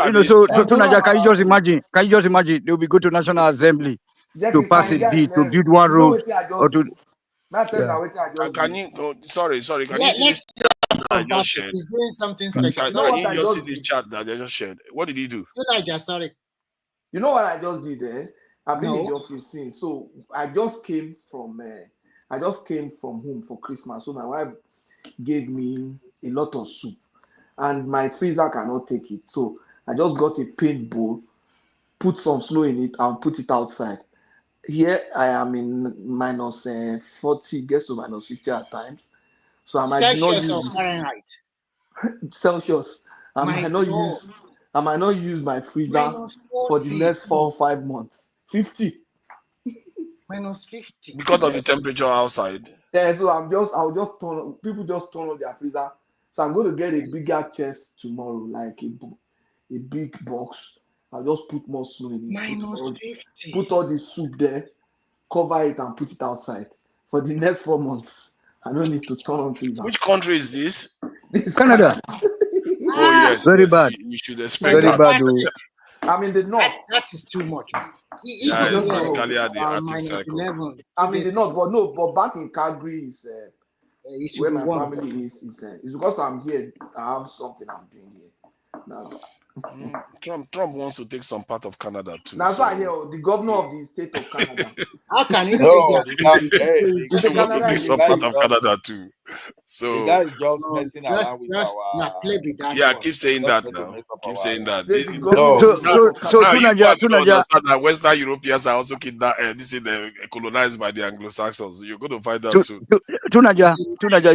Speaker 21: you know, so Tunaja, can you just imagine? They will be go to National Assembly to pass a deed to build one road or to.
Speaker 7: Can you go? Sorry. Can you see this chat that I just shared?
Speaker 9: He's doing something special.
Speaker 7: Can you just see this chat that I just shared? What did he do?
Speaker 9: Tunaja, sorry.
Speaker 5: You know what I just did there? I've been in the
Speaker 9: No.
Speaker 5: office since. So I just came from home for Christmas. So my wife gave me a lot of soup, and my freezer cannot take it. So I just got a paint bowl, put some snow in it, and put it outside. Here I am in minus 40, gets to minus 50 at times. So I might not
Speaker 9: Celsius or
Speaker 5: use
Speaker 9: Fahrenheit?
Speaker 5: Celsius. I
Speaker 9: My
Speaker 5: might not
Speaker 9: God.
Speaker 5: use my freezer
Speaker 9: Minus
Speaker 5: for the
Speaker 9: 40.
Speaker 5: next 4 or 5 months. 50.
Speaker 9: Minus 50.
Speaker 7: Because of the temperature outside.
Speaker 5: Yeah, so I'll just people just turn on their freezer. So I'm going to get a bigger chest tomorrow, like a big box. I'll just put more snow in it,
Speaker 9: Minus 50.
Speaker 5: put all the soup there, cover it and put it outside for the next 4 months. I don't need to turn on freezer.
Speaker 7: Which country is this?
Speaker 5: This is
Speaker 21: Canada.
Speaker 7: Oh yes,
Speaker 21: Very
Speaker 7: yes.
Speaker 21: bad.
Speaker 7: You should expect
Speaker 21: Very
Speaker 7: that.
Speaker 21: bad. Oh.
Speaker 5: I'm in the north.
Speaker 9: That is too much.
Speaker 7: Yeah,
Speaker 9: Even
Speaker 7: it's
Speaker 9: here,
Speaker 7: basically at the Arctic
Speaker 9: minus
Speaker 7: Circle.
Speaker 9: 11.
Speaker 5: I'm in the north, but back in Calgary is
Speaker 9: it should
Speaker 5: where
Speaker 9: be
Speaker 5: my
Speaker 9: warm.
Speaker 5: family is. It's because I'm here. I have something I'm doing here now.
Speaker 7: Trump wants to take some part of Canada too.
Speaker 5: Now,
Speaker 7: So
Speaker 5: so I hear the governor of the state of Canada.
Speaker 9: How can he
Speaker 14: No,
Speaker 9: take
Speaker 14: the
Speaker 7: he wants to
Speaker 5: Canada
Speaker 7: take
Speaker 5: is
Speaker 7: some part of Canada too.
Speaker 14: the
Speaker 7: So
Speaker 14: guy is just
Speaker 9: No,
Speaker 14: messing around with
Speaker 9: just
Speaker 14: our.
Speaker 9: play with that
Speaker 7: yeah,
Speaker 9: one.
Speaker 7: keep saying
Speaker 14: Just
Speaker 7: that
Speaker 14: trying to
Speaker 7: now.
Speaker 14: mess up
Speaker 7: Keep
Speaker 14: our.
Speaker 7: saying that.
Speaker 5: the
Speaker 7: This,
Speaker 5: governor
Speaker 14: No,
Speaker 5: of the state of
Speaker 21: So
Speaker 7: now you are going to
Speaker 21: Tunaja.
Speaker 7: understand that Western Europeans are also kidnapped. This is colonized by the Anglo-Saxons. You're going to find out soon.
Speaker 21: Tunaja.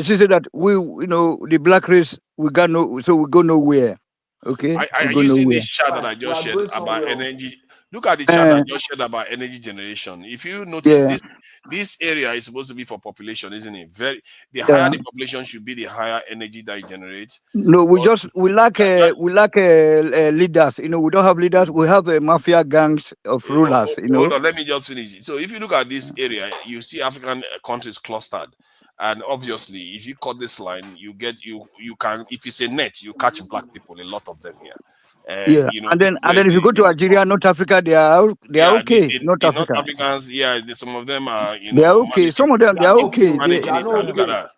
Speaker 21: She said that the black race, we got we go nowhere. Okay, we
Speaker 7: Are
Speaker 21: go
Speaker 7: you seeing
Speaker 21: nowhere.
Speaker 7: this chart that I
Speaker 5: we
Speaker 7: just
Speaker 5: are
Speaker 7: shared
Speaker 5: going
Speaker 7: about
Speaker 5: somewhere.
Speaker 7: energy? Look at the chart I just shared about energy generation. If you notice
Speaker 21: Yeah,
Speaker 7: this area is supposed to be for population, isn't it? The
Speaker 21: yeah.
Speaker 7: higher the population should be, the higher energy that it generates.
Speaker 21: No, we
Speaker 7: But
Speaker 21: lack leaders. We don't have leaders. We have mafia gangs of rulers.
Speaker 7: hold on, let me just finish. So if you look at this area, you see African countries clustered. And obviously, if you cut this line, you can, if it's a net, you catch black people, a lot of them here.
Speaker 21: Yeah, and then if you go to Algeria, North Africa, they are okay. North
Speaker 7: the North
Speaker 21: Africa,
Speaker 7: Africans, some of them are,
Speaker 21: they are okay. Some of them they are okay.
Speaker 7: managing it. Look at that.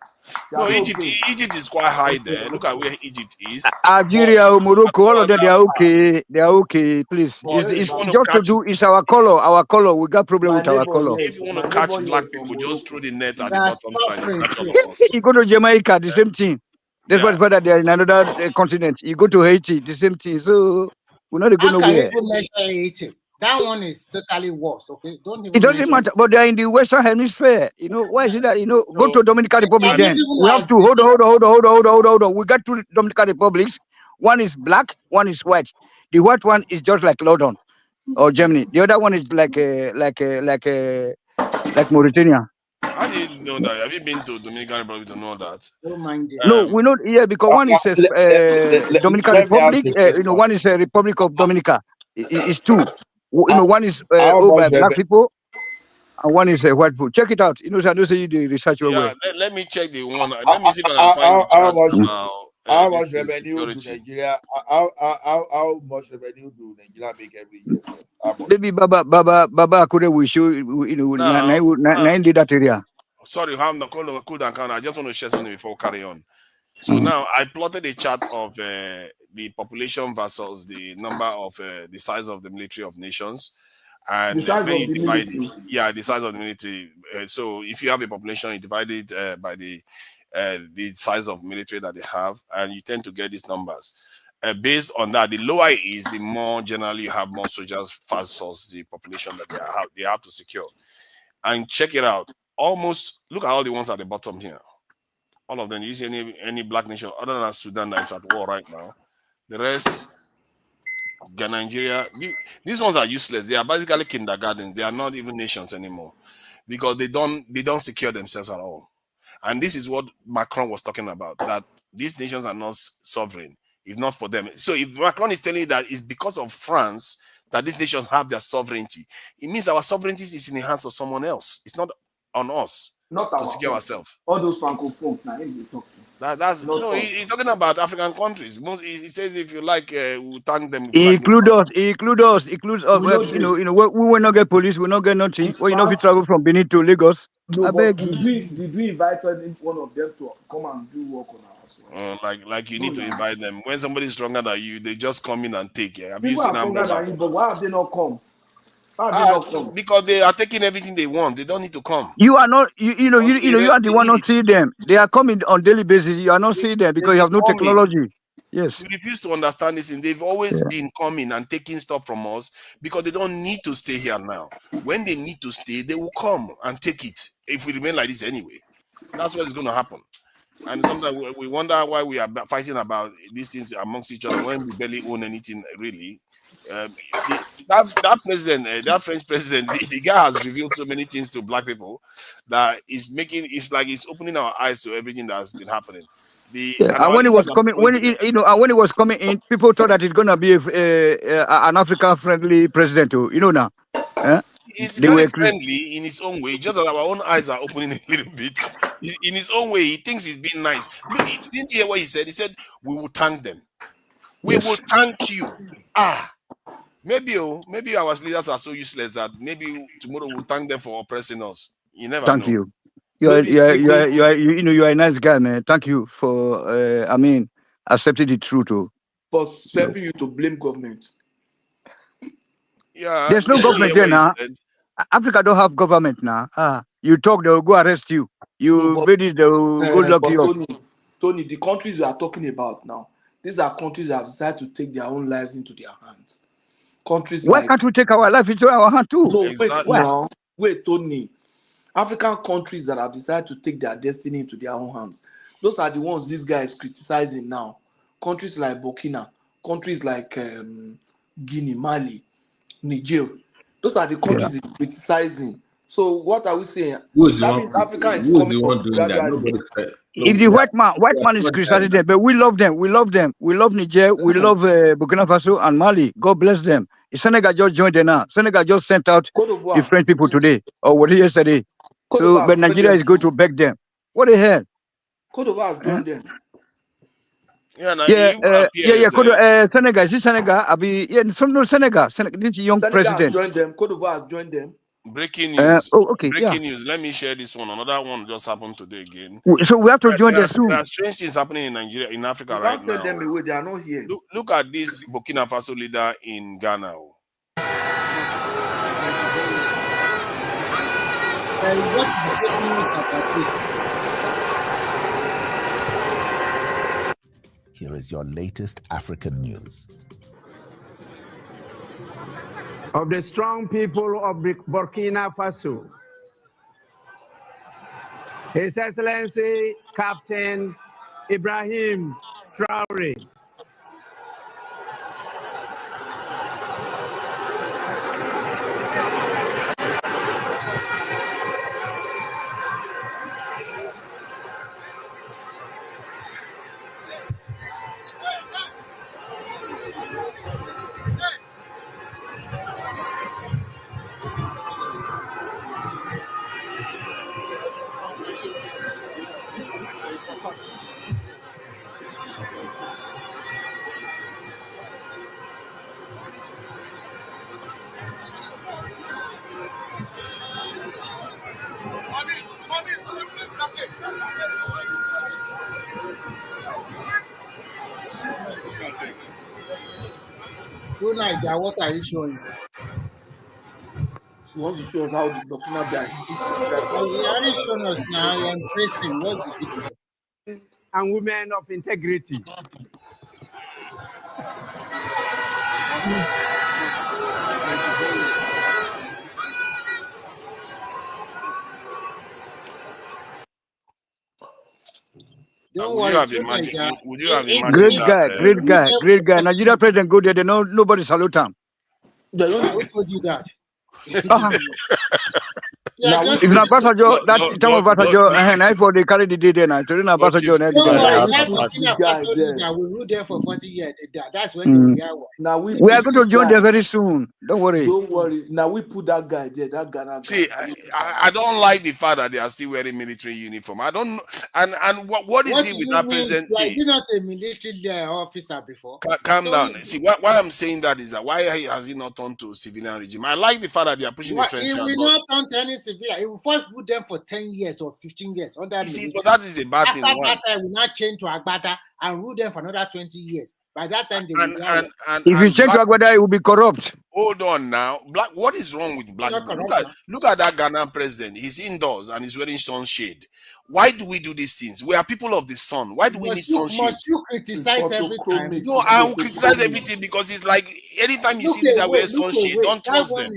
Speaker 5: They
Speaker 7: No,
Speaker 5: are not
Speaker 7: Egypt,
Speaker 5: okay.
Speaker 7: Egypt is quite high there. Look at where Egypt is.
Speaker 21: Algeria, Morocco, all of them they are okay. They are okay. Please,
Speaker 7: If you want
Speaker 21: it's
Speaker 7: to
Speaker 21: just to
Speaker 7: catch,
Speaker 21: do. It's our color. Our color. We got problem
Speaker 5: My
Speaker 21: with our
Speaker 5: neighbor,
Speaker 21: color.
Speaker 7: if you want to catch black people, just throw the net at the
Speaker 9: That's
Speaker 7: bottom side. You
Speaker 9: suffering
Speaker 7: catch all
Speaker 9: too.
Speaker 7: of us.
Speaker 21: You go to Jamaica, the same thing. That's
Speaker 7: Yeah.
Speaker 21: why they are in another continent. You go to Haiti, the same thing. So we're not going
Speaker 9: How can you
Speaker 21: nowhere.
Speaker 9: even measure 80? That one is totally worse. Okay, don't
Speaker 21: It
Speaker 9: even
Speaker 21: doesn't
Speaker 9: measure.
Speaker 21: matter, but they are in the Western Hemisphere. Why is it that go to Dominican
Speaker 9: They
Speaker 21: Republic
Speaker 9: are not
Speaker 21: then?
Speaker 9: even
Speaker 21: We have
Speaker 9: as
Speaker 21: to hold on. We got two Dominican Republics. One is black, one is white. The white one is just like London or Germany. The other one is like Mauritania.
Speaker 7: How do you know that? Have you been to Dominican Republic to know that?
Speaker 9: Don't mind it.
Speaker 21: No, we know. Yeah, because one is Dominican
Speaker 14: let me ask
Speaker 21: Republic.
Speaker 14: you this one.
Speaker 21: One is Republic of Dominica. It's two.
Speaker 14: How,
Speaker 21: One is
Speaker 14: how
Speaker 21: owned by
Speaker 14: much
Speaker 21: black people, and one is white people. Check it out. I don't say you the research well.
Speaker 7: Yeah, let me check the one. Let me see if I can find the
Speaker 14: how
Speaker 7: chart
Speaker 14: much
Speaker 7: about
Speaker 14: how
Speaker 7: this
Speaker 14: much revenue do
Speaker 7: security.
Speaker 14: Nigeria how much revenue do Nigeria make every year, sir? How much?
Speaker 21: Maybe Baba Akure will show nine did that area.
Speaker 7: Sorry, I'm not cool down. I just want to share something before we carry on. So now I plotted a chart of the population versus the number of the size of the military of nations, and
Speaker 5: The size
Speaker 7: when
Speaker 5: of
Speaker 7: you
Speaker 5: the
Speaker 7: divide it,
Speaker 5: military.
Speaker 7: the size of the military. So if you have a population, you divide it by the size of military that they have, and you tend to get these numbers. Based on that, the lower it is, the more generally you have more soldiers versus the population that they have to secure. And check it out. Almost look at all the ones at the bottom here. All of them. You see any black nation other than Sudan that is at war right now? The rest, Nigeria. These ones are useless. They are basically kindergartens. They are not even nations anymore because they don't secure themselves at all. And this is what Macron was talking about, that these nations are not sovereign, if not for them. So if Macron is telling you that it's because of France that these nations have their sovereignty, it means our sovereignty is in the hands of someone else. It's not on us
Speaker 5: Not
Speaker 7: to
Speaker 5: our
Speaker 7: secure
Speaker 5: own.
Speaker 7: ourselves.
Speaker 5: All those francophones now they talk.
Speaker 7: That's
Speaker 5: Not
Speaker 7: no.
Speaker 5: us.
Speaker 7: He's talking about African countries. He says if you like, we'll thank them. If you
Speaker 21: He
Speaker 7: like,
Speaker 21: include us. He include us. Includes us.
Speaker 5: We know
Speaker 21: We will not get police. We will not get nothing.
Speaker 5: it's
Speaker 21: Well, if you
Speaker 5: fast.
Speaker 21: travel from Benin to Lagos,
Speaker 5: No,
Speaker 21: I
Speaker 5: but
Speaker 21: beg.
Speaker 5: did we invite one of them to come and do work on our soil?
Speaker 7: like you
Speaker 5: No,
Speaker 7: need to
Speaker 5: nah.
Speaker 7: invite them. When somebody's stronger than you, they just come in and take. Yeah, have you
Speaker 5: People
Speaker 7: seen
Speaker 5: are stronger
Speaker 7: Ambrella?
Speaker 5: than you, but why have they not come? How they not come?
Speaker 7: Because they are taking everything they want. They don't need to come.
Speaker 21: You are not, you are the one not seeing them. They are coming on daily basis. You are not seeing them because you have no technology. Yes.
Speaker 7: We refuse to understand this, and they've always been coming and taking stuff from us because they don't need to stay here now. When they need to stay, they will come and take it. If we remain like this anyway, that's what is going to happen. And sometimes we wonder why we are fighting about these things amongst each other when we barely own anything really. That president, that French president, the guy has revealed so many things to black people that it's like he's opening our eyes to everything that's been happening.
Speaker 21: And when it was coming, when it was coming in, people thought that it's gonna be an African-friendly president too. Now,
Speaker 7: he's very friendly in his own way. Just that our own eyes are opening a little bit. In his own way, he thinks he's being nice. Look, didn't you hear what he said? He said, "We will thank them. We will thank you." Maybe our leaders are so useless that maybe tomorrow we'll thank them for oppressing us. You never know.
Speaker 21: Thank you. You are a nice guy, man. Thank you for accepting the truth too.
Speaker 5: For helping you to blame government.
Speaker 7: Yeah.
Speaker 21: There's no government there now. Africa don't have government now. You talk, they will go arrest you. You made it, they will go lock you up.
Speaker 5: Tony, the countries we are talking about now, these are countries that have decided to take their own lives into their hands. Countries
Speaker 21: Why can't we take our life into our hand too?
Speaker 5: No, wait, Tony. African countries that have decided to take their destiny into their own hands. Those are the ones this guy is criticizing now. Countries like Burkina, countries like Guinea, Mali, Niger. Those are the countries he's criticizing. So what are we saying? That means Africa is coming up gradually.
Speaker 21: If the white man is criticizing them, but we love them. We love them. We love Niger. We love Burkina Faso and Mali. God bless them. Senegal just joined them now. Senegal just sent out the French people today, or what yesterday. So, but Nigeria is going to beg them. What the hell?
Speaker 5: Cote d'Ivoire joined them.
Speaker 21: Senegal. Is it Senegal? Senegal. This young president.
Speaker 5: Joined them. Cote d'Ivoire joined them.
Speaker 7: Breaking news.
Speaker 21: Breaking
Speaker 7: news. Let me share this one. Another one just happened today again.
Speaker 21: So we have to join them soon.
Speaker 7: There are strange things happening in Nigeria, in Africa right now.
Speaker 5: Them away. They are not here.
Speaker 7: Look at this Burkina Faso leader in Ghana.
Speaker 9: What is the good news about this?
Speaker 15: Here is your latest African news.
Speaker 16: Of the strong people of Burkina Faso, His Excellency Captain Ibrahim Traore.
Speaker 9: Through Niger, what are you showing?
Speaker 5: He wants to show us how the Burkina Faso.
Speaker 9: You already shown us now. You're interesting. What's the video?
Speaker 16: And women of integrity.
Speaker 9: Don't
Speaker 7: would
Speaker 9: worry.
Speaker 7: you have imagined
Speaker 21: Great
Speaker 7: that,
Speaker 21: guy. Nigeria president go there. They know nobody salute him.
Speaker 9: Who told you that?
Speaker 21: If not Basajo, that time of Basajo, and I for they carry the day there now. So now Basajo,
Speaker 9: we ruled there for 40 years. That's when we are.
Speaker 5: Now
Speaker 21: we are going to join them very soon. Don't worry.
Speaker 5: Now we put that guy there. That Ghana.
Speaker 7: See, I don't like the fact that they are still wearing military uniform. I don't know. And what is it with that president?
Speaker 9: Is he not a military officer before?
Speaker 7: Calm down. See, why I'm saying that is that why has he not turned to civilian regime? I like the fact that they are pushing the French.
Speaker 9: He will not turn to any civilian. He will first put them for 10 years or 15 years under military.
Speaker 7: But that is a bad thing.
Speaker 9: After that time, we now change to Agbada and rule them for another 20 years. By that time, they will
Speaker 21: if you change to Agbada, it will be corrupt.
Speaker 7: hold on now. Black, what is wrong with black people? Look at that Ghana president. He's indoors and he's wearing sunshade. Why do we do these things? We are people of the sun. Why do we need sunshade?
Speaker 9: Must you criticize every time?
Speaker 7: No, I will criticize everything because it's like anytime you see that wear sunshade, don't trust them.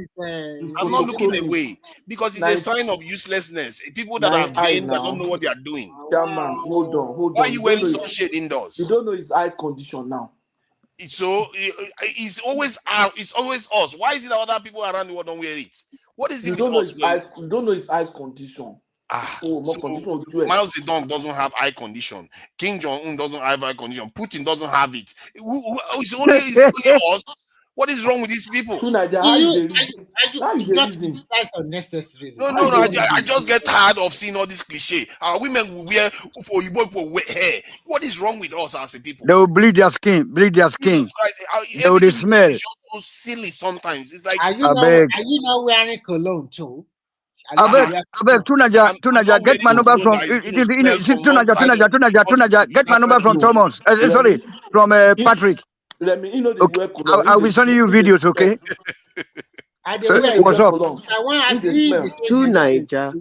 Speaker 7: I'm not looking away because it's a sign of uselessness. People that are vain, that don't know what they are doing.
Speaker 5: Chairman, hold on.
Speaker 7: Why are you wearing sunshade indoors?
Speaker 5: You don't know his eyes condition now.
Speaker 7: It's always out. It's always us. Why is it that other people around the world don't wear it? What is it?
Speaker 5: You don't know his eyes. You don't know his eyes condition.
Speaker 7: Mao Zedong doesn't have eye condition. Kim Jong-un doesn't have eye condition. Putin doesn't have it. It's only us. What is wrong with these people?
Speaker 9: Just unnecessary.
Speaker 7: No. I just get tired of seeing all this cliche. Our women will wear hair. What is wrong with us as a people?
Speaker 21: They will bleed their skin. Jesus Christ, they will smell.
Speaker 7: It's just so silly sometimes. It's like
Speaker 9: are you not wearing cologne too?
Speaker 21: Abeg, Tunaja, get my number from Tunaja, get my number from Thomas. Sorry, from Patrick.
Speaker 5: Let me,
Speaker 21: okay. I'll be sending you videos, okay? What's up?
Speaker 17: To Niger.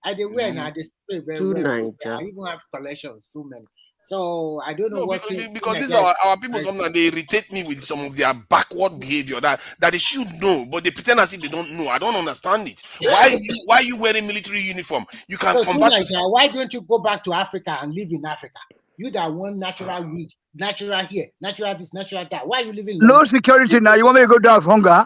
Speaker 9: I wear now they spray very well. I even have collections, so many. So I don't know
Speaker 7: because these are our people. Sometimes they irritate me with some of their backward behavior that they should know, but they pretend as if they don't know. I don't understand it. Why are you wearing military uniform? You can convert.
Speaker 9: Why don't you go back to Africa and live in Africa? You that want natural weed, natural here, natural this, natural that. Why are you living?
Speaker 21: No security now. You want me to go down of hunger?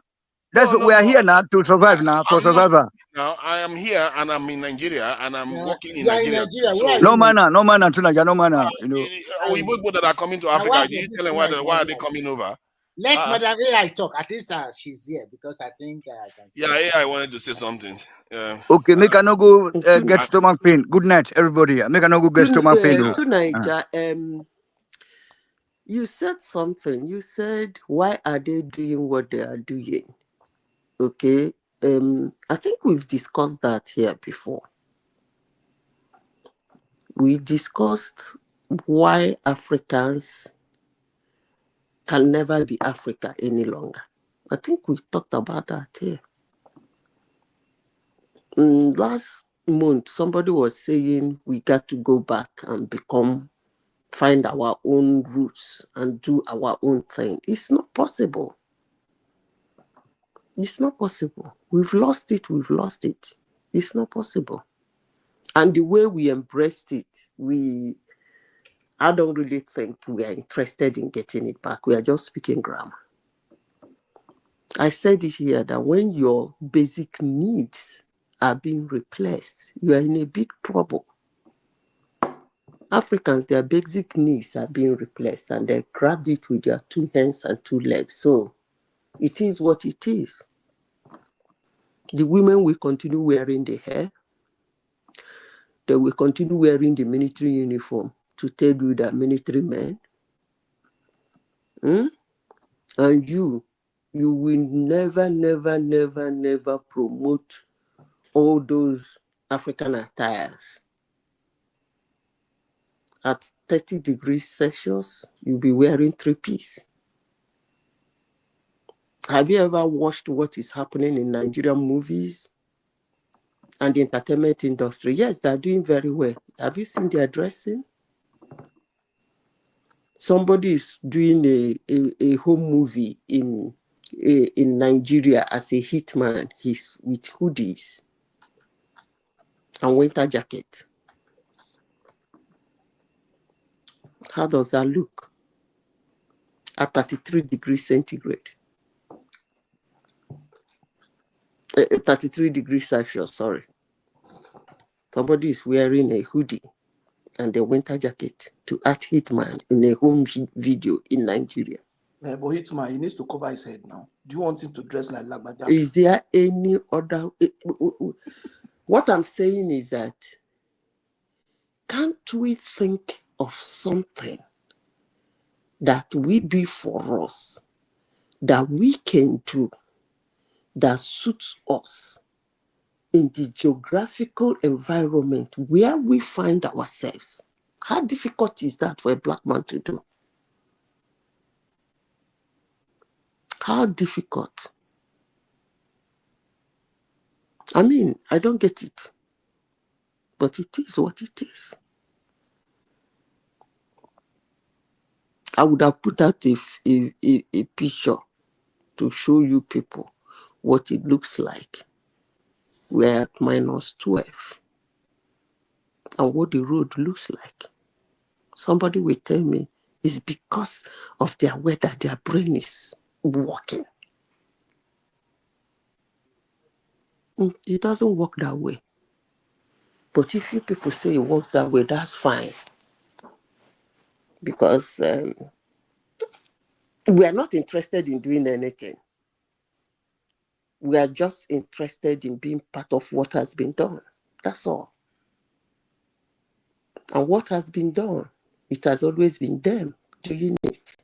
Speaker 21: That's what we are here now to survive now. For survivor.
Speaker 7: Now I am here and I'm in Nigeria and I'm working in Nigeria.
Speaker 21: No manner, Tunaja, no manner. You know.
Speaker 7: People that are coming to Africa, you tell them why are they coming over?
Speaker 9: Let Madam AI talk. At least she's here because I think I can.
Speaker 7: Yeah, AI wanted to say something.
Speaker 21: Okay, make I no go get stomach pain. Good night, everybody. Make I no go get stomach pain.
Speaker 17: To Niger, you said something. You said, why are they doing what they are doing? Okay. I think we've discussed that here before. We discussed why Africans can never be Africa any longer. I think we talked about that here. Last month, somebody was saying we got to go back and find our own roots and do our own thing. It's not possible. It's not possible. We've lost it. It's not possible. And the way we embraced it, I don't really think we are interested in getting it back. We are just speaking grammar. I said it here that when your basic needs are being replaced, you are in a big trouble. Africans, their basic needs are being replaced and they grabbed it with their 2 hands and 2 legs. So it is what it is. The women will continue wearing the hair. They will continue wearing the military uniform to tell you that military men. And you will never promote all those African attires. At 30 degrees Celsius, you'll be wearing 3-piece. Have you ever watched what is happening in Nigerian movies and the entertainment industry? Yes, they're doing very well. Have you seen their dressing? Somebody is doing a home movie in Nigeria as a hitman. He's with hoodies and winter jacket. How does that look? At 33 degrees centigrade. 33 degrees Celsius, sorry. Somebody is wearing a hoodie and a winter jacket to act hitman in a home video in Nigeria.
Speaker 5: Yeah, but hitman, he needs to cover his head now. Do you want him to dress like Lagbaja?
Speaker 17: Is there any other... What I'm saying is that can't we think of something that will be for us, that we can do, that suits us in the geographical environment where we find ourselves? How difficult is that for a black man to do? How difficult? I mean, I don't get it. But it is what it is. I would have put out a picture to show you people what it looks like. We're at -12. And what the road looks like. Somebody will tell me it's because of their weather, their brain is working. It doesn't work that way. But if you people say it works that way, that's fine. Because we are not interested in doing anything. We are just interested in being part of what has been done. That's all. And what has been done, it has always been them doing it.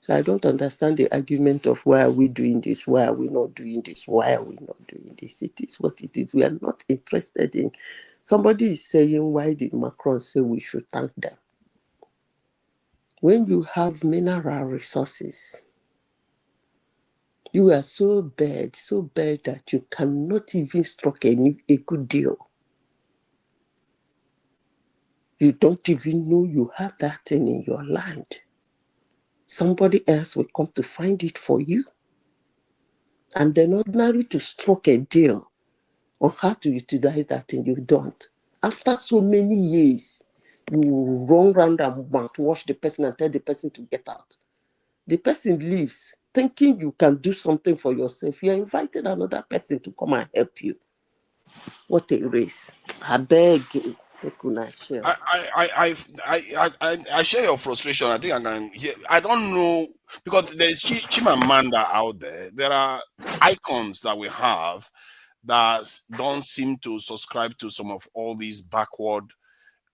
Speaker 17: So I don't understand the argument of why are we doing this? Why are we not doing this? Why are we not doing this? It is what it is. We are not interested in. Somebody is saying, why did Macron say we should thank them? When you have mineral resources, you are so bad that you cannot even strike a good deal. You don't even know you have that thing in your land. Somebody else will come to find it for you. And then ordinary to strike a deal on how to utilize that thing, you don't. After so many years, you run around and mouthwash the person and tell the person to get out. The person leaves, thinking you can do something for yourself. You are inviting another person to come and help you. What a race. I beg you.
Speaker 7: I share your frustration. I think I can hear. I don't know because there's Chimamanda out there. There are icons that we have that don't seem to subscribe to some of all these backward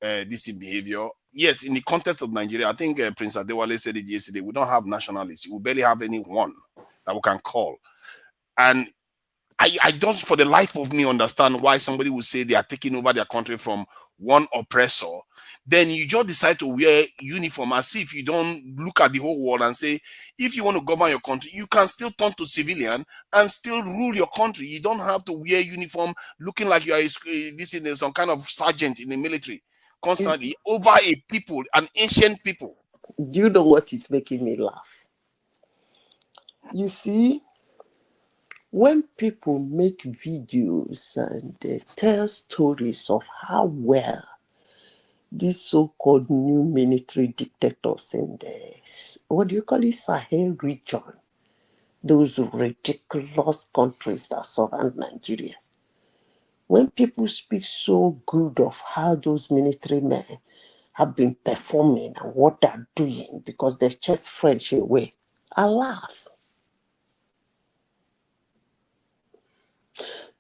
Speaker 7: this behavior. Yes, in the context of Nigeria, I think Prince Adewale said it yesterday. We don't have nationalists. We barely have anyone that we can call. And I don't, for the life of me, understand why somebody would say they are taking over their country from one oppressor. Then you just decide to wear uniform as if you don't look at the whole world and say, if you want to govern your country, you can still turn to civilian and still rule your country. You don't have to wear uniform looking like you are some kind of sergeant in the military constantly over a people, an ancient people.
Speaker 17: Do you know what is making me laugh? You see, when people make videos and they tell stories of how well these so-called new military dictators in the, what do you call it, Sahel region, those ridiculous countries that surround Nigeria, when people speak so good of how those military men have been performing and what they're doing because they chase French away, I laugh.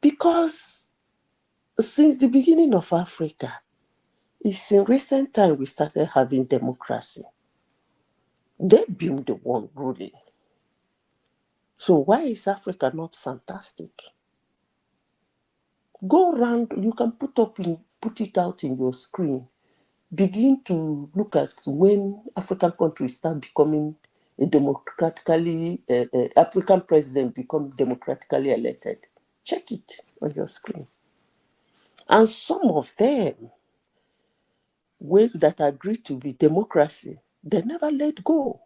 Speaker 17: Because since the beginning of Africa, it's in recent time we started having democracy. They've been the one ruling. So why is Africa not fantastic? Go around, you can put it out in your screen. Begin to look at when African countries start becoming a democratically, African president become democratically elected. Check it on your screen. And some of them, that agree to be democracy, they never let go.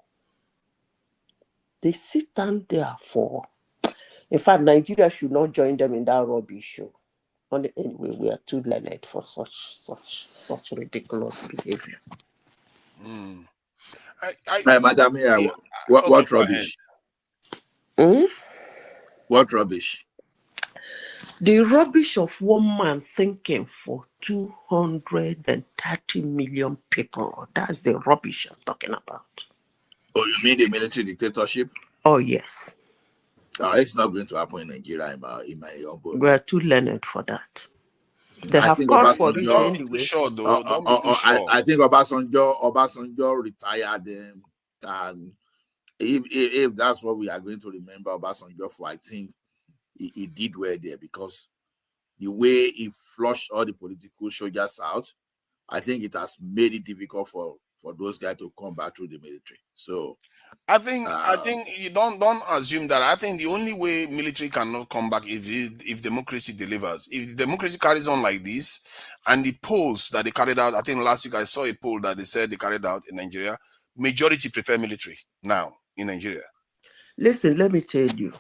Speaker 17: They sit down there for. In fact, Nigeria should not join them in that rubbish show. Anyway, we are too learned for such ridiculous behavior.
Speaker 14: Madam, what rubbish? What rubbish?
Speaker 17: The rubbish of one man thinking for 230 million people. That's the rubbish I'm talking about.
Speaker 14: Oh, you mean the military dictatorship?
Speaker 17: Oh, yes.
Speaker 14: It's not going to happen in Nigeria, in my opinion.
Speaker 17: We are too learned for that. They have called for it anyway.
Speaker 7: Sure, though. Don't be too sure.
Speaker 14: I think Obasanjo retired them. And if that's what we are going to remember Obasanjo for, I think he did well there, because the way he flushed all the political soldiers out, I think it has made it difficult for for those guys to come back through the military. So
Speaker 7: I think you don't assume that. I think the only way military cannot come back is if democracy delivers. If democracy carries on like this, and the polls that they carried out, I think last week I saw a poll that they said they carried out in Nigeria, majority prefer military now in Nigeria.
Speaker 17: Listen, let me tell you.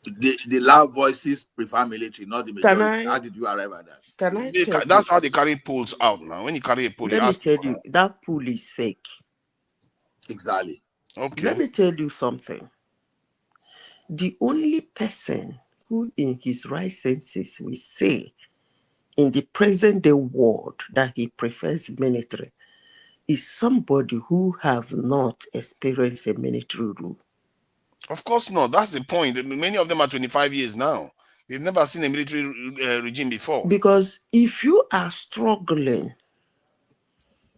Speaker 14: The loud voices prefer military, not the majority. How did you arrive at that?
Speaker 17: Can I tell
Speaker 7: That's
Speaker 17: you?
Speaker 7: how they carry polls out now. When you carry a poll,
Speaker 17: Let me tell you, that pool is fake.
Speaker 14: Exactly.
Speaker 7: Okay.
Speaker 17: Let me tell you something. The only person who in his right senses will say in the present day world that he prefers military is somebody who have not experienced a military rule.
Speaker 7: Of course not. That's the point. Many of them are 25 years now. They've never seen a military regime before.
Speaker 17: Because if you are struggling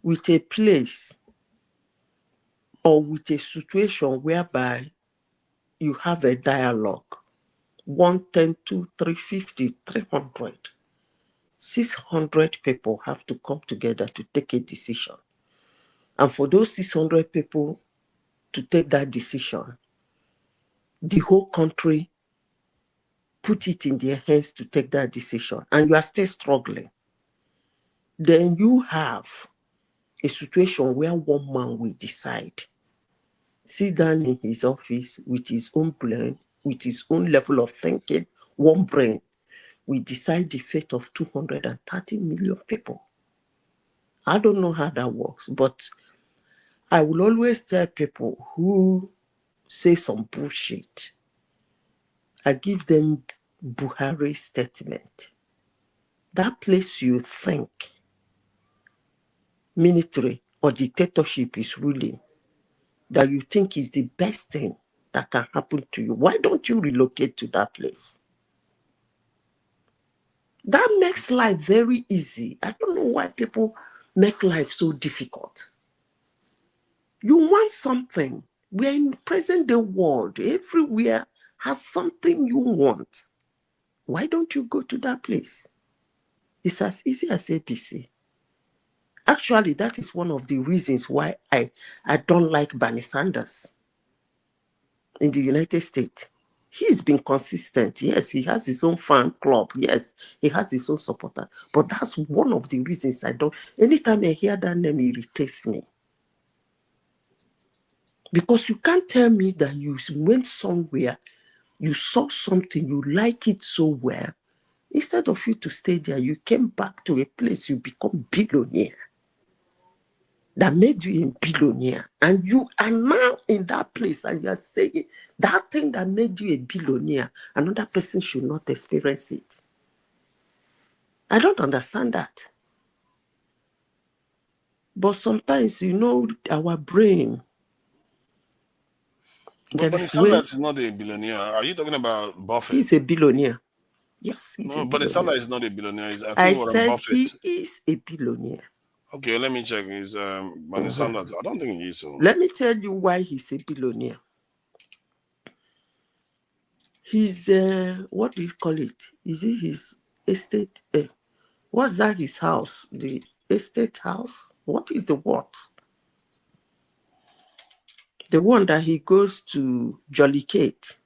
Speaker 17: with a place or with a situation whereby you have a dialogue, 110, 2, 350, 300, 600 people have to come together to take a decision. And for those 600 people to take that decision, the whole country put it in their hands to take that decision, and you are still struggling. Then you have a situation where one man will decide, sit down in his office with his own brain, with his own level of thinking, one brain, will decide the fate of 230 million people. I don't know how that works, but I will always tell people who say some bullshit, I give them Buhari's statement. That place you think military or dictatorship is ruling, that you think is the best thing that can happen to you, why don't you relocate to that place? That makes life very easy. I don't know why people make life so difficult. You want something. We're in the present day world. Everywhere has something you want. Why don't you go to that place? It's as easy as ABC. Actually, that is one of the reasons why I don't like Bernie Sanders in the United States. He's been consistent. Yes, he has his own fan club. Yes, he has his own supporter. But that's one of the reasons I don't. Anytime I hear that name, it irritates me. Because you can't tell me that you went somewhere, you saw something, you like it so well. Instead of you to stay there, you came back to a place you become billionaire. That made you a billionaire. And you are now in that place and you are saying that thing that made you a billionaire, another person should not experience it. I don't understand that. But sometimes, our brain.
Speaker 7: But Bernie Sanders is not a billionaire. Are you talking about Buffett?
Speaker 17: He's a billionaire. Yes, he's a billionaire.
Speaker 7: Bernie Sanders is not a billionaire.
Speaker 17: I said he is a billionaire.
Speaker 7: Okay, let me check his Bernie Sanders. I don't think he is so.
Speaker 17: Let me tell you why he's a billionaire. He's what do you call it? Is it his estate? What's that? His house? The estate house? What is the what? The one that he goes to Jollicate.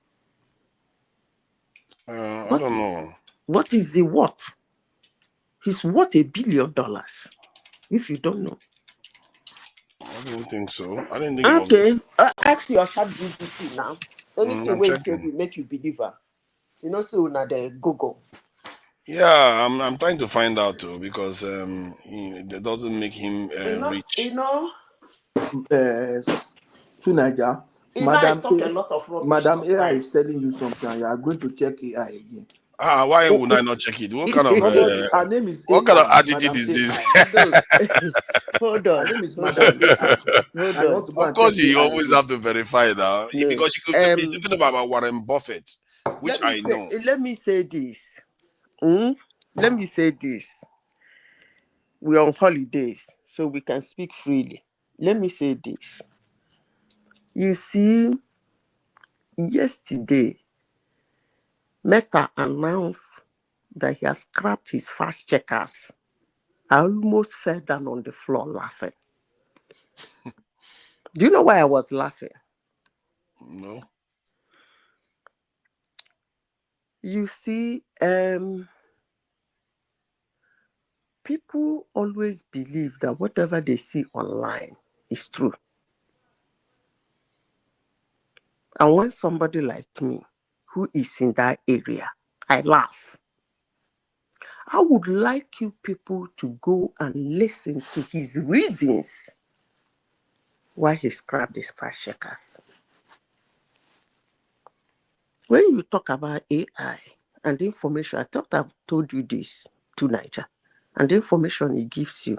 Speaker 7: I don't know.
Speaker 17: What is the what? He's worth $1 billion. If you don't know.
Speaker 7: I didn't think so. I didn't think.
Speaker 17: Okay, ask your chat GPT now. Anything where you will make you believer. So now the Google.
Speaker 7: Yeah, I'm trying to find out too because that doesn't make him rich.
Speaker 5: Tunaja, Madam AI is telling you something. You are going to check AI again.
Speaker 7: Why would I not check it? What kind of
Speaker 5: her name is
Speaker 7: what kind of
Speaker 5: AI,
Speaker 7: attitude is this?
Speaker 17: Hold on.
Speaker 5: Her name is Madam AI.
Speaker 7: Of course, you always have to verify that because you could be thinking about Warren Buffett, which I know.
Speaker 17: Let me say this. Let me say this. We're on holidays, so we can speak freely. Let me say this. You see, yesterday, Meta announced that he has scrapped his fast checkers. I almost fell down on the floor laughing. Do you know why I was laughing?
Speaker 7: No.
Speaker 17: You see, people always believe that whatever they see online is true. And when somebody like me, who is in that area, I laugh. I would like you people to go and listen to his reasons why he scrapped these fact checkers. When you talk about AI and the information, I thought I've told you this to Niger, and the information it gives you,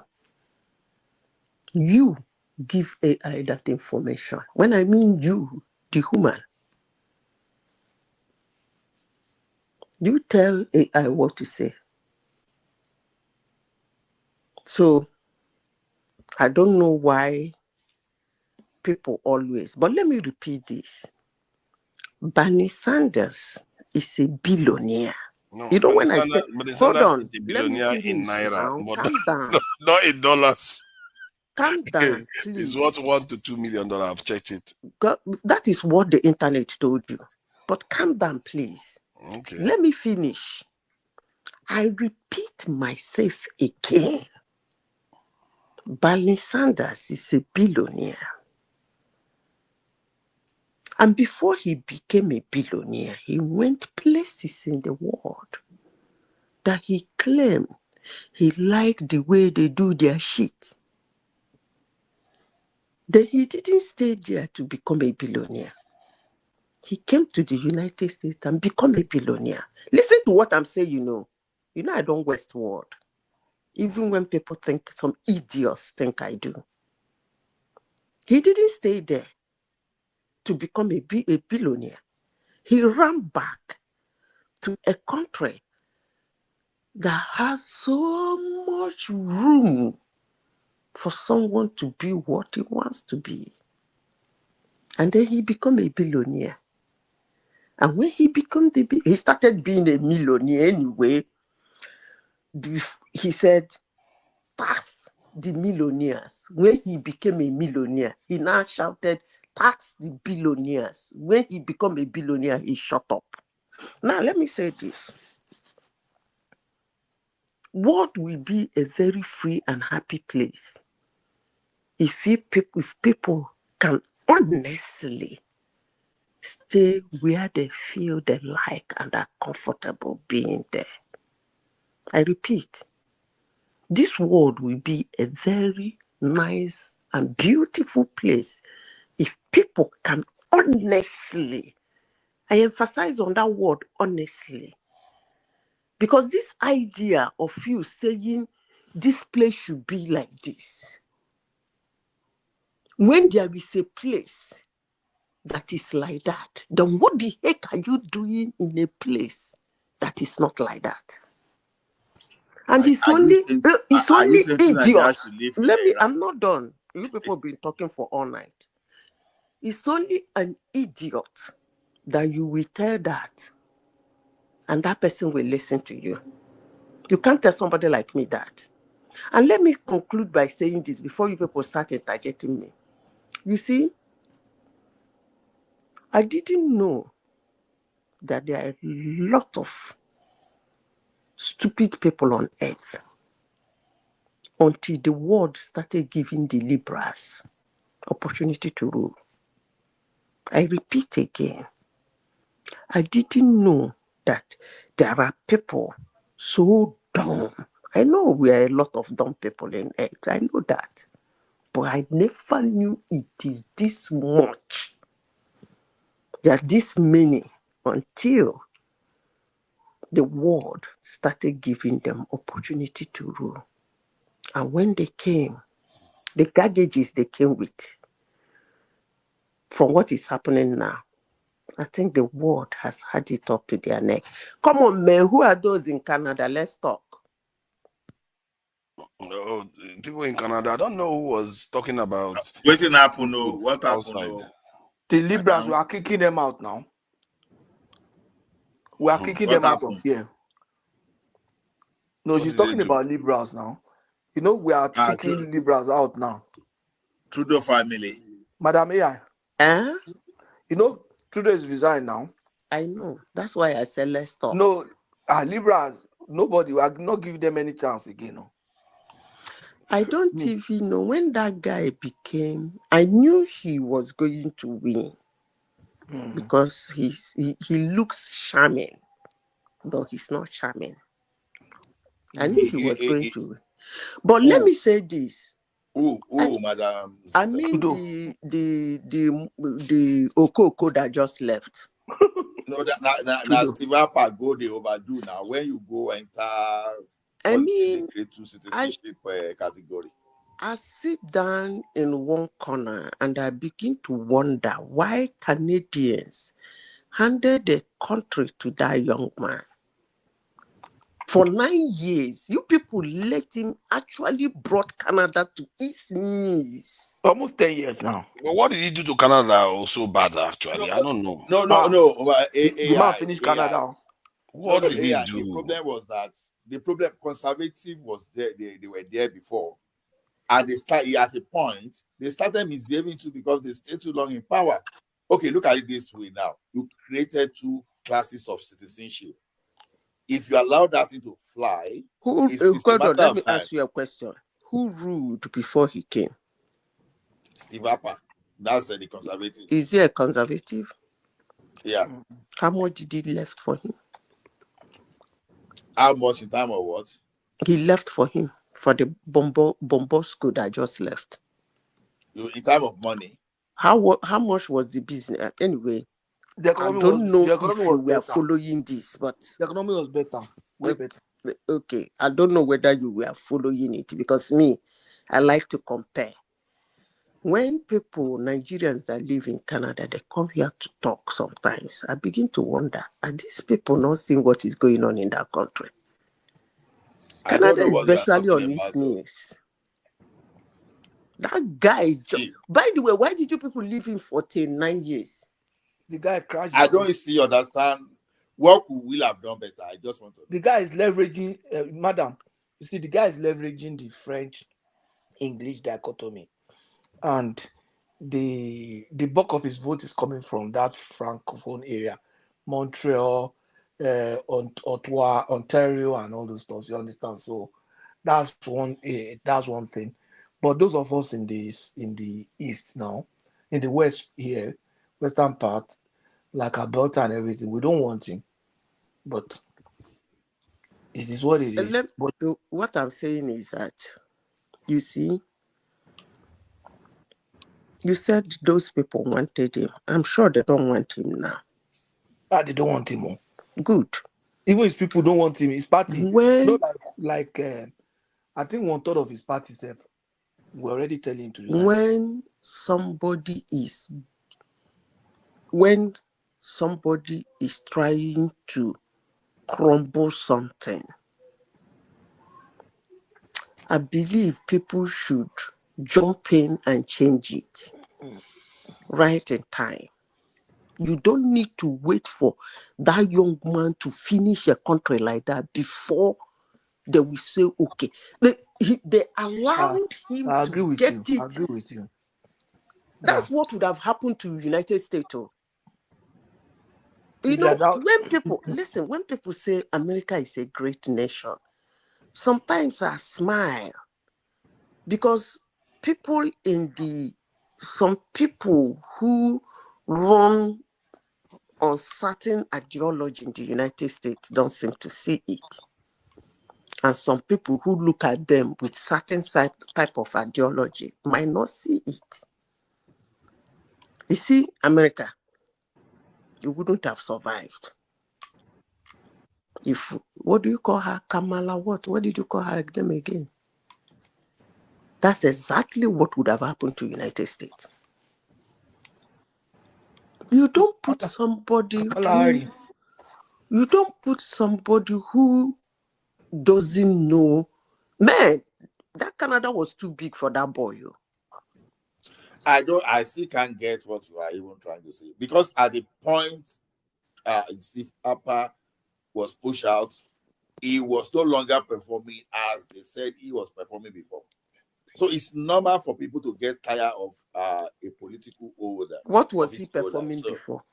Speaker 17: you give AI that information. When I mean you, the human, you tell AI what to say. So I don't know why people always, but let me repeat this. Bernie Sanders is a billionaire.
Speaker 7: No,
Speaker 17: You know, when I say, hold
Speaker 7: Sanders
Speaker 17: on,
Speaker 7: is a
Speaker 17: let me
Speaker 7: billionaire in
Speaker 17: finish
Speaker 7: naira,
Speaker 17: now.
Speaker 7: but
Speaker 17: Calm down.
Speaker 7: not in dollars.
Speaker 17: Calm down,
Speaker 7: It's
Speaker 17: please.
Speaker 7: worth $1 to $2 million. I've checked it.
Speaker 17: God, that is what the internet told you. But calm down, please.
Speaker 7: Okay.
Speaker 17: Let me finish. I repeat myself again. Bernie Sanders is a billionaire. And before he became a billionaire, he went places in the world that he claimed he liked the way they do their shit. Then he didn't stay there to become a billionaire. He came to the United States and become a billionaire. Listen to what I'm saying, you know. You know I don't waste word. Even when people think some idiots think I do. He didn't stay there to become a billionaire. He ran back to a country that has so much room for someone to be what he wants to be. And then he became a billionaire. And when he became he started being a millionaire anyway. He said, tax the millionaires. When he became a millionaire, he now shouted, tax the billionaires. When he became a billionaire, he shut up. Now, let me say this. World will be a very free and happy place if people can honestly stay where they feel they like and are comfortable being there. I repeat, this world will be a very nice and beautiful place if people can honestly, I emphasize on that word honestly, because this idea of you saying this place should be like this, when there is a place that is like that, then what the heck are you doing in a place that is not like that? And it's only idiots. I'm not done. You people have been talking for all night. It's only an idiot that you will tell that, and that person will listen to you. You can't tell somebody like me that. And let me conclude by saying this before you people start interjecting me. You see, I didn't know that there are a lot of stupid people on earth until the world started giving the liberals opportunity to rule. I repeat again, I didn't know that there are people so dumb. I know we are a lot of dumb people in earth. I know that. But I never knew it is this much. There are this many until the world started giving them opportunity to rule. And when they came, the baggages they came with, from what is happening now, I think the world has had it up to their neck. Come on, man, who are those in Canada? Let's talk.
Speaker 7: Oh, people in Canada, I don't know who was talking about
Speaker 14: waiting happen. No, what happened?
Speaker 7: outside.
Speaker 14: No.
Speaker 5: The liberals, we are kicking them out now. We are kicking them out of here. No, she's talking about liberals now. You know, we are kicking liberals out now.
Speaker 14: Trudeau family.
Speaker 5: Madam AI. You know, Trudeau is resigned now.
Speaker 17: I know. That's why I said let's talk.
Speaker 5: No, Liberals, nobody will not give them any chance again. No.
Speaker 17: I don't even know when that guy became. I knew he was going to win because he looks charming, but he's not charming. I knew he was going to win. But let me say this.
Speaker 14: Madam.
Speaker 17: I mean the Okoko that just left.
Speaker 14: No, now Steve Harper go they overdo now. When you go enter,
Speaker 17: I mean,
Speaker 14: grade 2 citizenship category.
Speaker 17: I sit down in one corner and I begin to wonder why Canadians handed the country to that young man. For 9 years, you people let him actually brought Canada to its knees.
Speaker 5: Almost 10 years now.
Speaker 7: But what did he do to Canada also bad, actually? I don't know.
Speaker 14: No.
Speaker 5: The man finished Canada.
Speaker 7: What did he
Speaker 14: AI,
Speaker 7: do?
Speaker 14: The problem was that conservative was there. They were there before. And they started at a point, they started misbehaving too because they stayed too long in power. Okay, look at it this way now. You created 2 classes of citizenship. If you allow that thing to fly,
Speaker 17: let me ask you a question. Who ruled before he came?
Speaker 14: Steve Harper. That's the conservative.
Speaker 17: Is he a conservative?
Speaker 14: Yeah.
Speaker 17: How much did he left for him?
Speaker 14: How much in time or what?
Speaker 17: He left for him for the Bombo school that just left.
Speaker 14: In time of money.
Speaker 17: How much was the business? Anyway, I don't know if you were following this, but
Speaker 5: the economy was better. Way better.
Speaker 17: Okay, I don't know whether you were following it because me, I like to compare. When Nigerians that live in Canada, they come here to talk sometimes, I begin to wonder, are these people not seeing what is going on in that country? Canada is virtually on its knees. That guy, by the way, why did you people live in 49 years?
Speaker 5: The guy crashed.
Speaker 14: I don't still understand what we will have done better. I just want to know.
Speaker 5: The guy is leveraging, madam, you see, the guy is leveraging the French-English dichotomy. And the bulk of his vote is coming from that francophone area, Montreal, Ottawa, Ontario, and all those stuff. You understand? So that's one thing. But those of us in the east now, in the west here, western part, like Alberta and everything, we don't want him. But it is what it is.
Speaker 17: What I'm saying is that, you see, you said those people wanted him. I'm sure they don't want him now.
Speaker 5: They don't want him more.
Speaker 17: Good.
Speaker 5: Even his people don't want him. His party,
Speaker 17: I
Speaker 5: think 1/3 of his party self, we're already telling him to resign.
Speaker 17: When somebody is trying to crumble something, I believe people should jump in and change it right in time. You don't need to wait for that young man to finish a country like that before they will say, okay. They allowed him to get it.
Speaker 5: I agree with you.
Speaker 17: That's what would have happened to United States. You know, when people say America is a great nation, sometimes I smile because some people who run on certain ideology in the United States don't seem to see it. And some people who look at them with certain type of ideology might not see it. You see, America, you wouldn't have survived. What do you call her? Kamala what? What did you call her name again? That's exactly what would have happened to United States. You don't put somebody who doesn't know. Man, that Canada was too big for that boy.
Speaker 14: I still can't get what you are even trying to say. Because at the point Steve Harper was pushed out, he was no longer performing as they said he was performing before. So it's normal for people to get tired of a political holder.
Speaker 17: What was he performing before?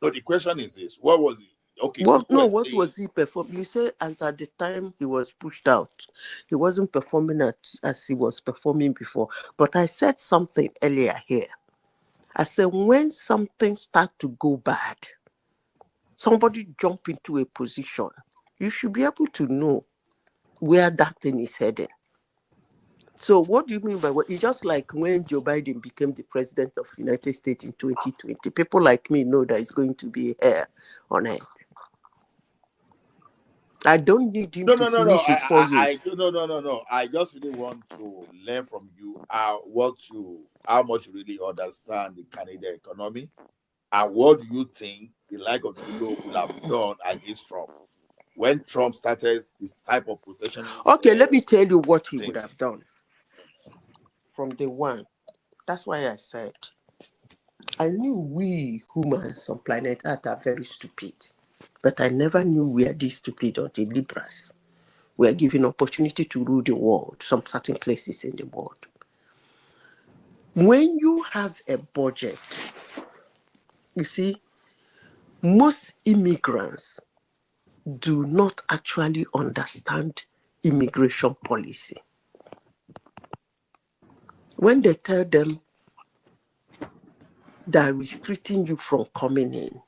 Speaker 14: No, the question is this: what was it? Okay,
Speaker 17: What was he performing? You say as at the time he was pushed out, he wasn't performing as he was performing before. But I said something earlier here. I said when something starts to go bad, somebody jump into a position, you should be able to know where that thing is heading. So what do you mean by what? It's just like when Joe Biden became the president of the United States in 2020. People like me know that it's going to be hell on earth. I don't need him to finish his 4 years.
Speaker 14: No. I just really want to learn from you how much you really understand the Canadian economy, and what do you think the like of Trudeau would have done against Trump when Trump started this type of protectionist?
Speaker 17: Okay, let me tell you what he would have done from day one. That's why I said I knew we humans on planet Earth are very stupid, but I never knew we are this stupid until Libras were given opportunity to rule the world, some certain places in the world. When you have a budget, you see, most immigrants do not actually understand immigration policy. When they tell them they're restricting you from coming in,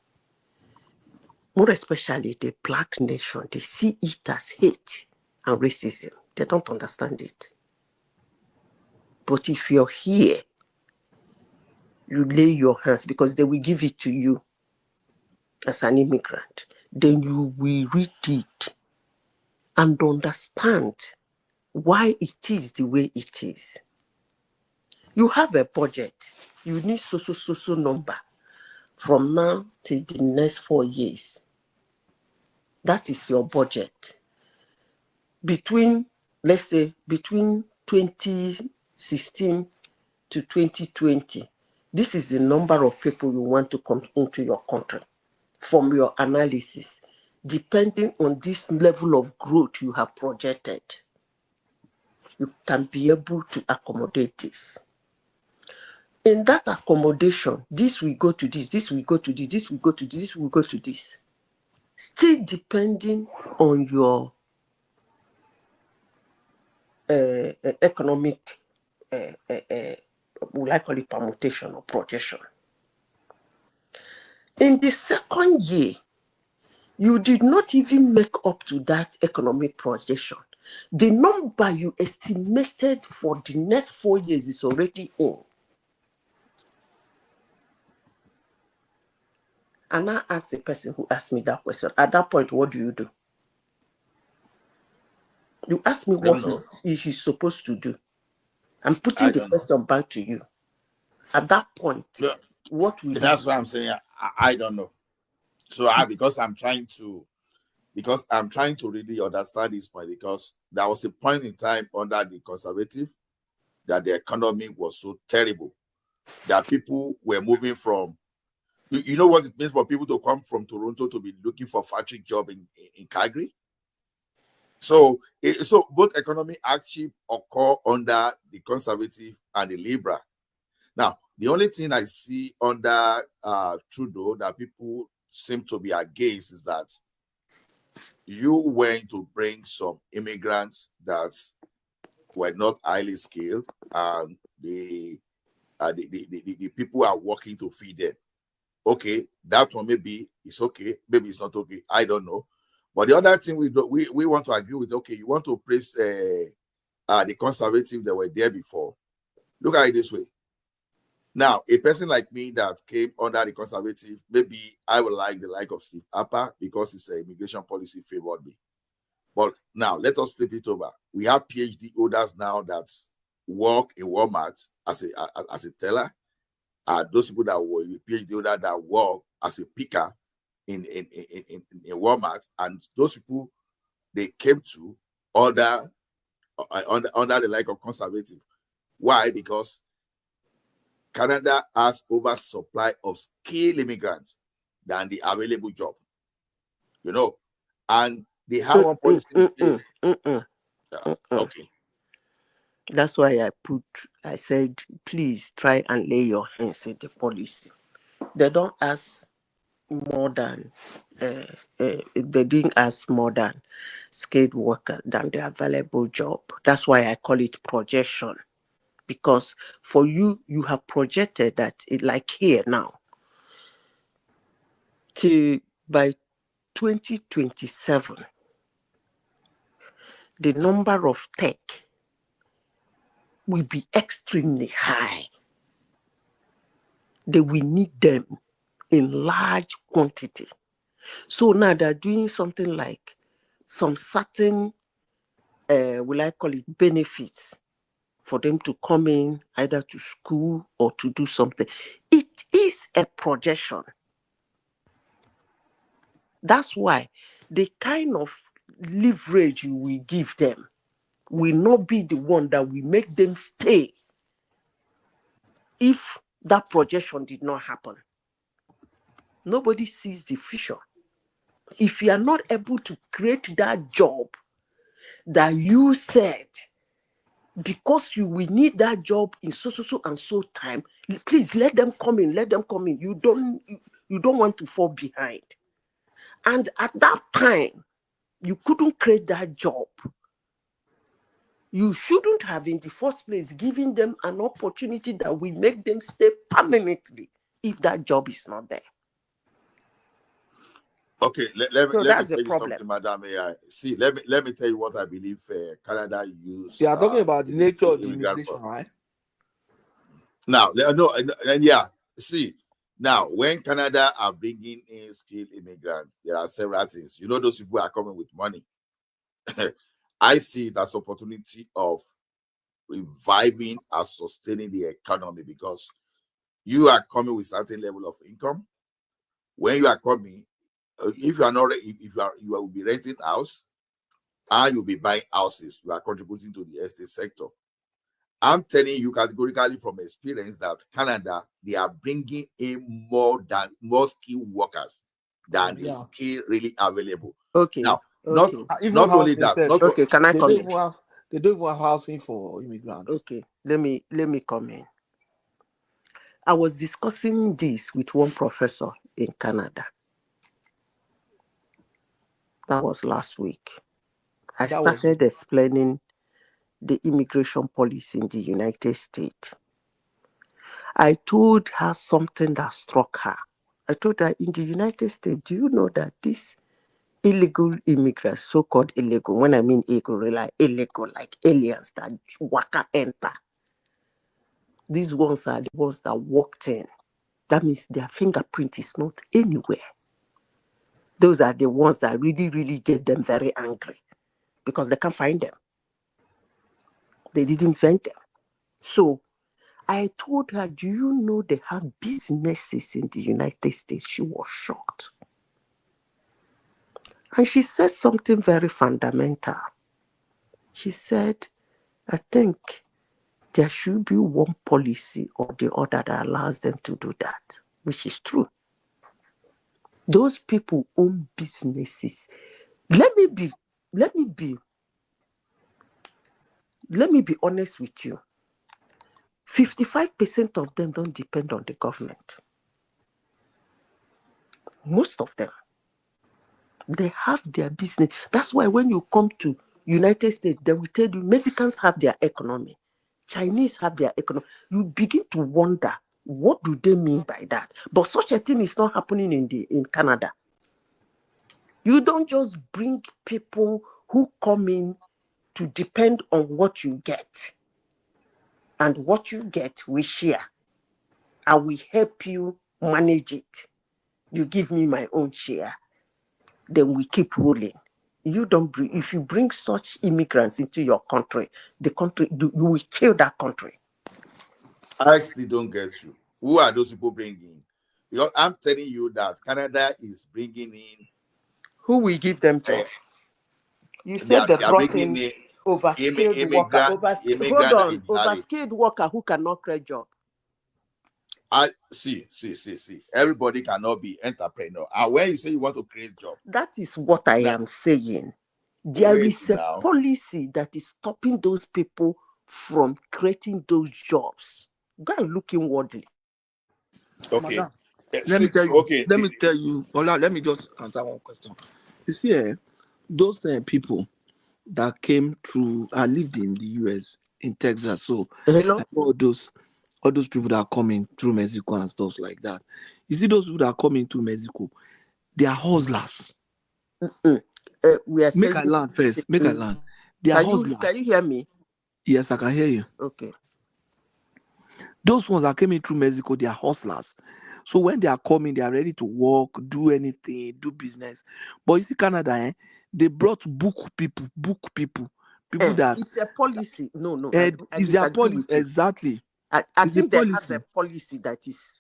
Speaker 17: more especially the black nation, they see it as hate and racism. They don't understand it. But if you're here, you lay your hands because they will give it to you as an immigrant. Then you will read it and understand why it is the way it is. You have a budget. You need so number from now till the next 4 years. That is your budget. Between, let's say, between 2016 to 2020, this is the number of people you want to come into your country from your analysis. Depending on this level of growth you have projected, you can be able to accommodate this. In that accommodation, this will go to this will go to this, this will go to this, this will go to this. Still depending on your economic, would I call it permutation or projection. In the second year, you did not even make up to that economic projection. The number you estimated for the next 4 years is already in. And I asked the person who asked me that question, at that point, what do? You ask me what he's supposed to do. I'm putting the question back to you. At that point, what will
Speaker 14: that's what I'm saying. I don't know. So because I'm trying to really understand this point, because there was a point in time under the conservative that the economy was so terrible that people were moving from, you know what it means for people to come from Toronto to be looking for factory job in Calgary. So both economy actually occur under the conservative and the liberal. Now, the only thing I see under Trudeau that people seem to be against is that you went to bring some immigrants that were not highly skilled, and the people are working to feed them. Okay, that one maybe it's okay, maybe it's not okay. I don't know. But the other thing we want to agree with, okay, you want to praise the conservative that were there before. Look at it this way. Now, a person like me that came under the conservative, maybe I would like the like of Steve Harper because his immigration policy favored me. But now, let us flip it over. We have PhD holders now that work in Walmart as a teller. Those people that were PhD holder that work as a picker in Walmart, and those people, they came to under the like of conservative. Why? Because Canada has oversupply of skilled immigrants than the available job. You know, and they have one policy. Okay.
Speaker 17: That's why I said, please try and lay your hands in the policy. They don't ask more than, they didn't ask more than skilled worker than the available job. That's why I call it projection. Because for you have projected that, like here now, by 2027, the number of tech will be extremely high. They will need them in large quantity. So now they're doing something like some certain, will I call it, benefits for them to come in either to school or to do something. It is a projection. That's why the kind of leverage you will give them will not be the one that will make them stay if that projection did not happen. Nobody sees the future. If you are not able to create that job that you said, because you will need that job in so and so time, please let them come in. You don't want to fall behind. And at that time, you couldn't create that job. You shouldn't have in the first place given them an opportunity that will make them stay permanently if that job is not there.
Speaker 14: Okay, let me
Speaker 17: that's
Speaker 14: tell
Speaker 17: the
Speaker 14: you
Speaker 17: problem.
Speaker 14: something, Madam AI. See, let me tell you what I believe Canada used.
Speaker 5: You are talking about the nature of the immigration, right?
Speaker 14: Now, no, and yeah. See, now when Canada are bringing in skilled immigrants, there are several things. You know, those people are coming with money. I see it as opportunity of reviving and sustaining the economy because you are coming with certain level of income. When you are coming, if you are not, if you will be renting house and you'll be buying houses, you are contributing to the estate sector. I'm telling you categorically from experience that Canada, they are bringing in more skilled workers than the skill really available.
Speaker 17: Okay.
Speaker 14: Now,
Speaker 17: okay.
Speaker 14: Not only that.
Speaker 17: Okay, can I come in?
Speaker 5: They don't even have housing for immigrants.
Speaker 17: Okay, let me come in. I was discussing this with one professor in Canada. That was last week. I started explaining the immigration policy in the United States. I told her something that struck her. I told her, in the United States, do you know that these illegal immigrants, so-called illegal, when I mean illegal, like aliens that waka enter, these ones are the ones that walked in. That means their fingerprint is not anywhere. Those are the ones that really, really get them very angry because they can't find them. They didn't invent them. So I told her, do you know they have businesses in the United States? She was shocked. And she said something very fundamental. She said, I think there should be one policy or the other that allows them to do that, which is true. Those people own businesses. Let me be honest with you. 55% of them don't depend on the government. Most of them, they have their business. That's why when you come to United States, they will tell you Mexicans have their economy, Chinese have their economy. You begin to wonder, what do they mean by that? But such a thing is not happening in Canada. You don't just bring people who come in to depend on what you get. And what you get, we share. I will help you manage it. You give me my own share. Then we keep rolling. You don't bring, if you bring such immigrants into your country, you will kill that country.
Speaker 14: I still don't get you. Who are those people bringing? Because I'm telling you that Canada is bringing in.
Speaker 17: Who will give them job? You said they brought in overskilled worker. Overskilled worker who cannot create job.
Speaker 14: See. Everybody cannot be entrepreneur. And when you say you want to create job,
Speaker 17: that is what I am saying. There is a policy that is stopping those people from creating those jobs. Go and look inwardly.
Speaker 14: Okay.
Speaker 5: Madam, let me tell you.
Speaker 14: Okay.
Speaker 5: Let me tell you. Ola, let me just answer one question. You see, those people that came through, I lived in the US, in Texas, so
Speaker 17: Hello?
Speaker 5: I know all those people that are coming through Mexico and stuff like that. You see, those people that are coming to Mexico, they are hustlers.
Speaker 17: We are
Speaker 5: Make I
Speaker 17: saying.
Speaker 5: land first. Make I land. They are hustlers.
Speaker 17: Can you hear me?
Speaker 5: Yes, I can hear you.
Speaker 17: Okay.
Speaker 5: Those ones that came in through Mexico, they are hustlers. So when they are coming, they are ready to work, do anything, do business. But you see, Canada, they brought people that
Speaker 17: It's a policy. No, I
Speaker 5: is their
Speaker 17: disagree
Speaker 5: policy
Speaker 17: with you.
Speaker 5: exactly.
Speaker 17: I
Speaker 5: It's
Speaker 17: think
Speaker 5: a
Speaker 17: they have
Speaker 5: policy.
Speaker 17: a policy that is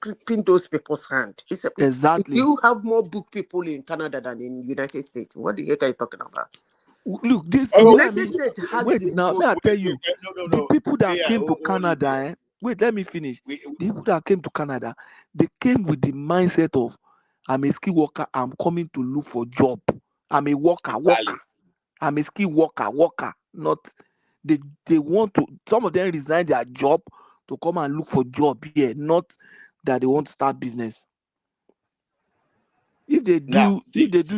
Speaker 17: gripping those people's hand.
Speaker 5: Exactly.
Speaker 17: You have more book people in Canada than in United States. What the heck are you talking about?
Speaker 5: Look, this
Speaker 17: United States has
Speaker 5: wait
Speaker 17: the
Speaker 5: now.
Speaker 17: most.
Speaker 5: May I tell you, the people that
Speaker 14: Yeah,
Speaker 5: came to
Speaker 14: hold it there.
Speaker 5: Canada, wait, let me finish. The people that came to Canada, they came with the mindset of, I'm a ski worker, I'm coming to look for job. I'm a worker. I'm a ski worker. Not they want to. Some of them resign their job to come and look for job here, not that they want to start business. If they do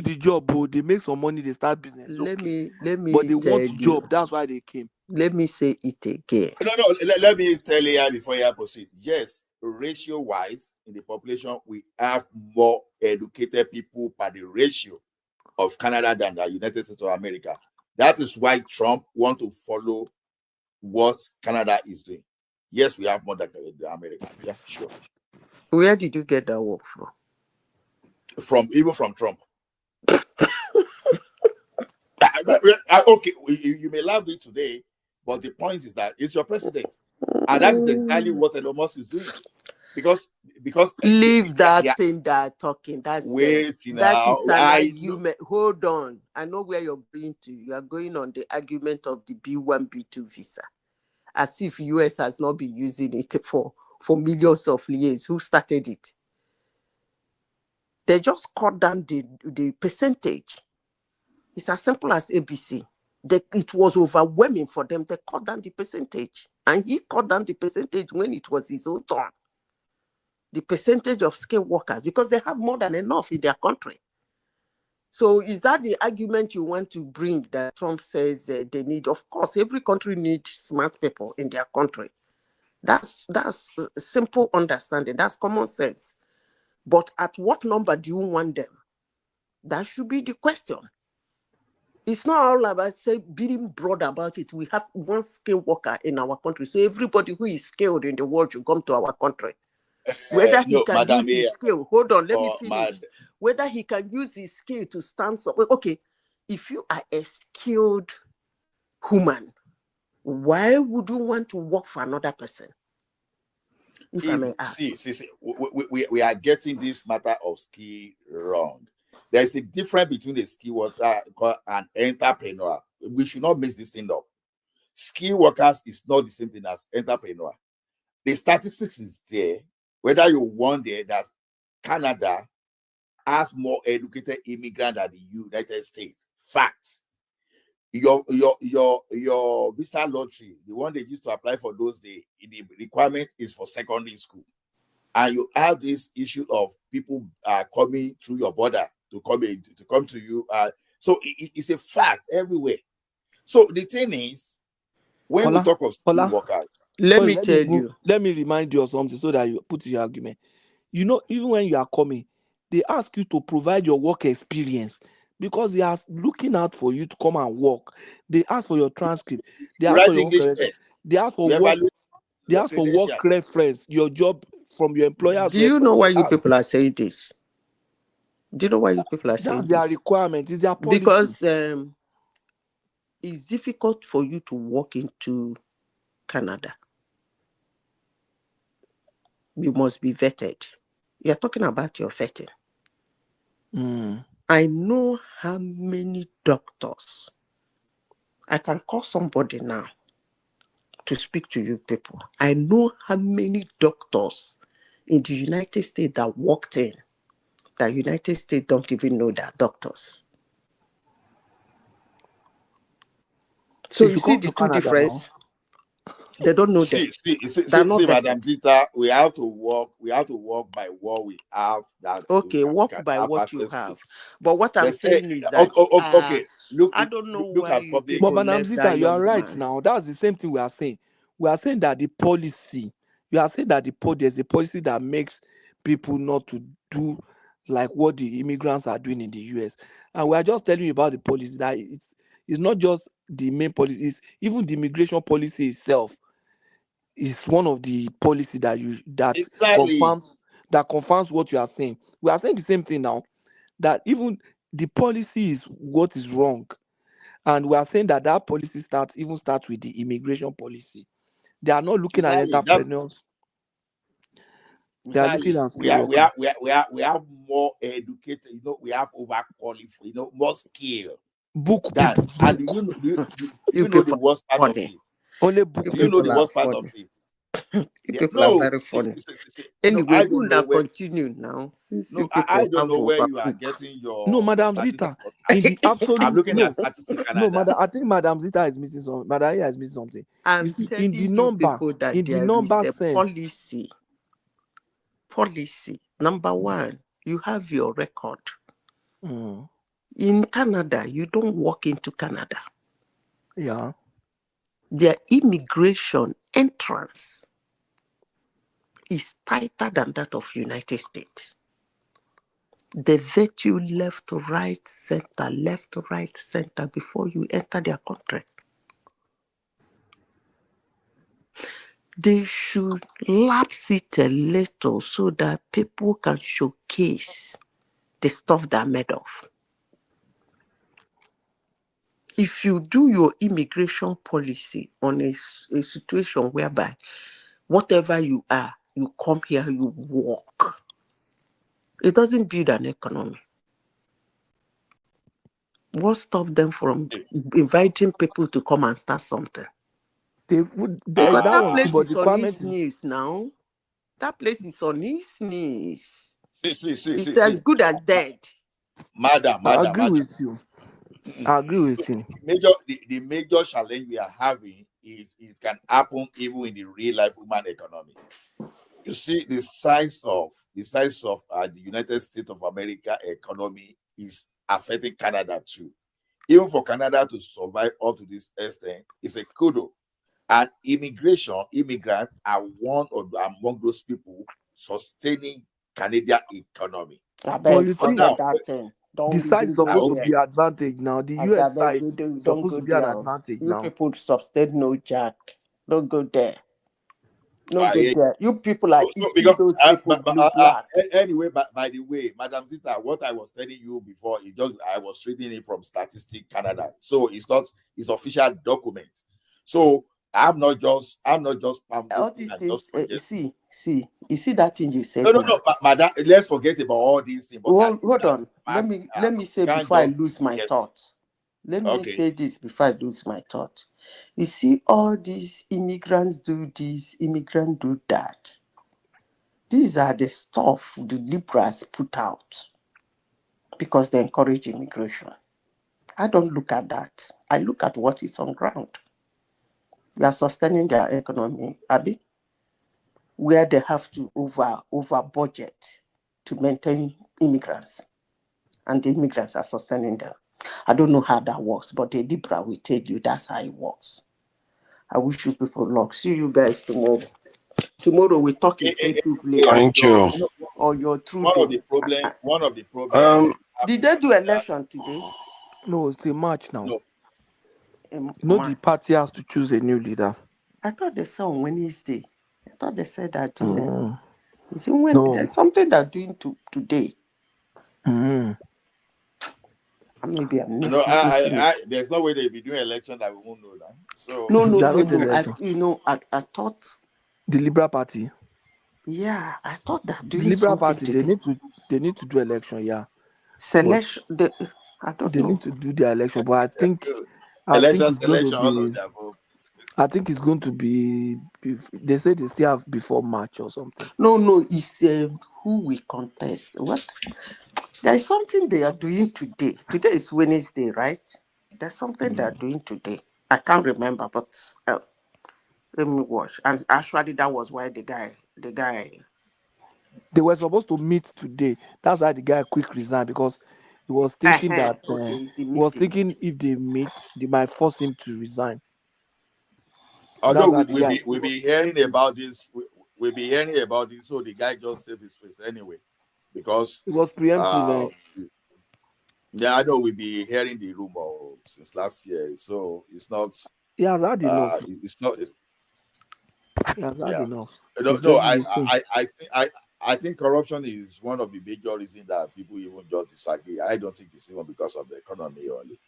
Speaker 5: the job, they make some money, they start business.
Speaker 17: Let me
Speaker 5: But they
Speaker 17: tell
Speaker 5: want
Speaker 17: you.
Speaker 5: job. That's why they came.
Speaker 17: Let me say it again.
Speaker 14: No. Let me tell you before you proceed. Yes, ratio-wise, in the population, we have more educated people by the ratio of Canada than the United States of America. That is why Trump wants to follow what Canada is doing. Yes, we have more than America. Yeah, sure.
Speaker 17: Where did you get that work from?
Speaker 14: Even from Trump. Okay, you may love it today, but the point is that it's your president, and that is entirely what Elon Musk is doing. Because
Speaker 17: leave that thing that talking. That is an argument. Hold on, I know where you're going to. You are going on the argument of the B1, B2 visa, as if US has not been using it for millions of years. Who started it? They just cut down the percentage. It's as simple as ABC. It was overwhelming for them. They cut down the percentage. And he cut down the percentage when it was his own turn. The percentage of skilled workers, because they have more than enough in their country. So is that the argument you want to bring that Trump says they need? Of course, every country needs smart people in their country. That's simple understanding. That's common sense. But at what number do you want them? That should be the question. It's not all about being broad about it. We have one skilled worker in our country. So everybody who is skilled in the world should come to our country. Whether he can use his skill. Hold on, let me finish. Whether he can use his skill to stand up. Okay, if you are a skilled human, why would you want to work for another person? If I may ask.
Speaker 14: See, we are getting this matter of skill wrong. There's a difference between a skill worker and entrepreneur. We should not mix this thing up. Skill workers is not the same thing as entrepreneur. The statistics is there, whether you want there, that Canada has more educated immigrants than the United States. Fact. Your visa lottery, the one they used to apply for those days, the requirement is for secondary school. And you have this issue of people coming through your border to come to you. So it's a fact everywhere. So the thing is, when we talk of skill workers,
Speaker 17: let me
Speaker 5: remind you of something so that you put your argument. You know, even when you are coming, they ask you to provide your work experience because they are looking out for you to come and work. They ask for your transcript. They ask for your work. They ask for work. They ask for work reference, your job from your employers.
Speaker 17: Do you know why you people are saying this? Do you know why you people are saying
Speaker 5: that's
Speaker 17: this?
Speaker 5: Their requirement. It's their policy.
Speaker 17: Because it's difficult for you to walk into Canada. You must be vetted. You're talking about your vetting. I know how many doctors. I can call somebody now to speak to you people. I know how many doctors in the United States that walked in. The United States don't even know they're doctors. So you see the two difference. They don't know them. They're not
Speaker 14: Madam
Speaker 17: vetted.
Speaker 14: Zita, we have to work by what we have that
Speaker 17: Okay,
Speaker 14: we
Speaker 17: walk
Speaker 14: can
Speaker 17: by
Speaker 14: have
Speaker 17: what you
Speaker 14: access to.
Speaker 17: have. But what I'm saying is that
Speaker 14: Okay.
Speaker 17: I don't know
Speaker 14: Look
Speaker 17: why
Speaker 14: at
Speaker 17: you
Speaker 14: public.
Speaker 5: But
Speaker 17: people
Speaker 5: Madam
Speaker 17: left that
Speaker 5: Zita, you are
Speaker 17: young
Speaker 5: right
Speaker 17: man.
Speaker 5: now. That's the same thing we are saying. We are saying that the policy, you are saying that there's a policy that makes people not to do like what the immigrants are doing in the US. And we are just telling you about the policy that it's not just the main policy, it's even the immigration policy itself is one of the policy that
Speaker 14: Exactly.
Speaker 5: confirms what you are saying. We are saying the same thing now, that even the policy is what is wrong. And we are saying that policy starts with the immigration policy. They are not looking at
Speaker 14: Exactly. That's
Speaker 5: entrepreneurs. They are looking
Speaker 14: exactly.
Speaker 5: at skilled workers.
Speaker 14: We have more educated. We have overqualified. More skill
Speaker 5: Book
Speaker 14: than.
Speaker 5: people.
Speaker 14: And
Speaker 5: Book.
Speaker 14: do
Speaker 17: You
Speaker 14: you know the
Speaker 17: people
Speaker 14: worst
Speaker 17: are
Speaker 14: part of
Speaker 17: funny.
Speaker 14: it?
Speaker 5: Only book
Speaker 17: You
Speaker 14: Do you know
Speaker 5: people.
Speaker 14: the
Speaker 17: people are
Speaker 14: worst part of
Speaker 17: funny.
Speaker 14: it?
Speaker 17: You
Speaker 14: Yeah,
Speaker 17: people are
Speaker 14: no,
Speaker 17: very funny.
Speaker 14: see, no,
Speaker 17: Anyway,
Speaker 14: I
Speaker 17: we
Speaker 14: don't know
Speaker 17: now
Speaker 14: where.
Speaker 17: continue now. Since
Speaker 14: No,
Speaker 17: you people
Speaker 14: I don't
Speaker 17: have
Speaker 14: know where you are
Speaker 17: overbook.
Speaker 14: getting
Speaker 5: No,
Speaker 14: your
Speaker 5: Madam
Speaker 14: statistics.
Speaker 5: Zita, in the
Speaker 14: I'm
Speaker 5: absolute
Speaker 14: looking at
Speaker 5: no,
Speaker 14: Statistics
Speaker 5: no,
Speaker 14: Canada.
Speaker 5: Madam. I think Madam Zita is missing something. Madam Iya is missing something. You
Speaker 17: I'm
Speaker 5: see,
Speaker 17: telling you people that there is a
Speaker 5: sense,
Speaker 17: policy. Number one, you have your record.
Speaker 5: Mm.
Speaker 17: In Canada, you don't walk into Canada.
Speaker 5: Yeah.
Speaker 17: Their immigration entrance is tighter than that of United States. They vet you left, right, center before you enter their country. They should lapse it a little so that people can showcase the stuff they're made of. If you do your immigration policy on a situation whereby whatever you are, you come here, you work, it doesn't build an economy. What stops them from inviting people to come and start something?
Speaker 5: Because
Speaker 17: that
Speaker 5: one
Speaker 17: place
Speaker 5: too, but
Speaker 17: is
Speaker 5: the
Speaker 17: on
Speaker 5: requirement
Speaker 17: his
Speaker 5: is
Speaker 17: knees now. That place is on his knees.
Speaker 14: It's
Speaker 17: as good as dead.
Speaker 14: Madam.
Speaker 5: I agree with you.
Speaker 14: The major challenge we are having is it can happen even in the real life human economy. You see, the size of the United States of America economy is affecting Canada too. Even for Canada to survive up to this extent, it's a kudo. And immigrants are one among those people sustaining Canadian economy.
Speaker 17: I beg, forget
Speaker 14: now,
Speaker 17: that thing.
Speaker 5: The
Speaker 17: Don't
Speaker 5: side is
Speaker 17: even go
Speaker 5: supposed to
Speaker 17: there.
Speaker 5: be advantage now. The
Speaker 17: As I
Speaker 5: US
Speaker 17: beg
Speaker 5: side
Speaker 17: you,
Speaker 5: is
Speaker 17: don't
Speaker 5: supposed
Speaker 17: go
Speaker 5: to be an
Speaker 17: there.
Speaker 5: advantage
Speaker 17: You
Speaker 5: now.
Speaker 17: people sustain no jack. Don't go there. No go
Speaker 14: yeah.
Speaker 17: there. You people are eating
Speaker 14: because,
Speaker 17: those people blue black.
Speaker 14: Anyway, by the way, Madam Zita, what I was telling you before, I was reading it from Statistics Canada, so it's official document. So I'm not just
Speaker 17: all these things. You see that thing you said.
Speaker 14: No, Madam. Let's forget about all these things.
Speaker 17: Hold on. Let me say before I lose my thought. Let me say this before I lose my thought. You see, all these immigrants do this, immigrants do that. These are the stuff the liberals put out because they encourage immigration. I don't look at that. I look at what is on ground. They are sustaining their economy, Abby, where they have to over budget to maintain immigrants, and the immigrants are sustaining them. I don't know how that works, but the Libra will tell you that's how it works. I wish you people luck. See you guys tomorrow. Tomorrow we talk extensively.
Speaker 7: Thank you.
Speaker 17: Or your true
Speaker 14: One
Speaker 17: day.
Speaker 14: of the problems.
Speaker 17: Did they do election today?
Speaker 5: No, it's a March now.
Speaker 14: No.
Speaker 5: The party has to choose a new leader.
Speaker 17: I thought they said on Wednesday. I thought they said that
Speaker 5: Mm.
Speaker 17: Is it when there's something they're doing today?
Speaker 5: Mm.
Speaker 17: Maybe I'm missing.
Speaker 14: There's no way they'll be doing election that we won't know that. So
Speaker 17: No. I thought
Speaker 5: the Liberal Party.
Speaker 17: Yeah, I thought they're doing
Speaker 5: the Liberal
Speaker 17: something
Speaker 5: Party.
Speaker 17: today.
Speaker 5: They need to do election. Yeah.
Speaker 17: Selection. I don't know.
Speaker 5: They need to do their election, but I think
Speaker 14: election
Speaker 5: it's going
Speaker 14: selection.
Speaker 5: to be. I think it's going to be. They say they still have before March or something.
Speaker 17: No. It's who we contest. What? There is something they are doing today. Today is Wednesday, right? There's something they are doing today. I can't remember, but Let me watch. And actually, that was why the guy.
Speaker 5: They were supposed to meet today. That's why the guy quick resigned because he was thinking that
Speaker 17: Okay, it's the
Speaker 5: he was
Speaker 17: meeting.
Speaker 5: thinking if they meet, they might force him to resign. So
Speaker 14: Although
Speaker 5: that's why the guy.
Speaker 14: we be hearing about this, we be hearing about this, so the guy just saved his face anyway, because
Speaker 5: It was preemptive.
Speaker 14: yeah, I know we be hearing the rumor since last year, so it's not.
Speaker 5: He has had enough.
Speaker 14: It's not.
Speaker 5: He has had
Speaker 14: Yeah.
Speaker 5: enough
Speaker 14: No,
Speaker 5: since
Speaker 14: no.
Speaker 5: 2018.
Speaker 14: I think corruption is one of the major reasons that people even just disagree. I don't think it's even because of the economy only.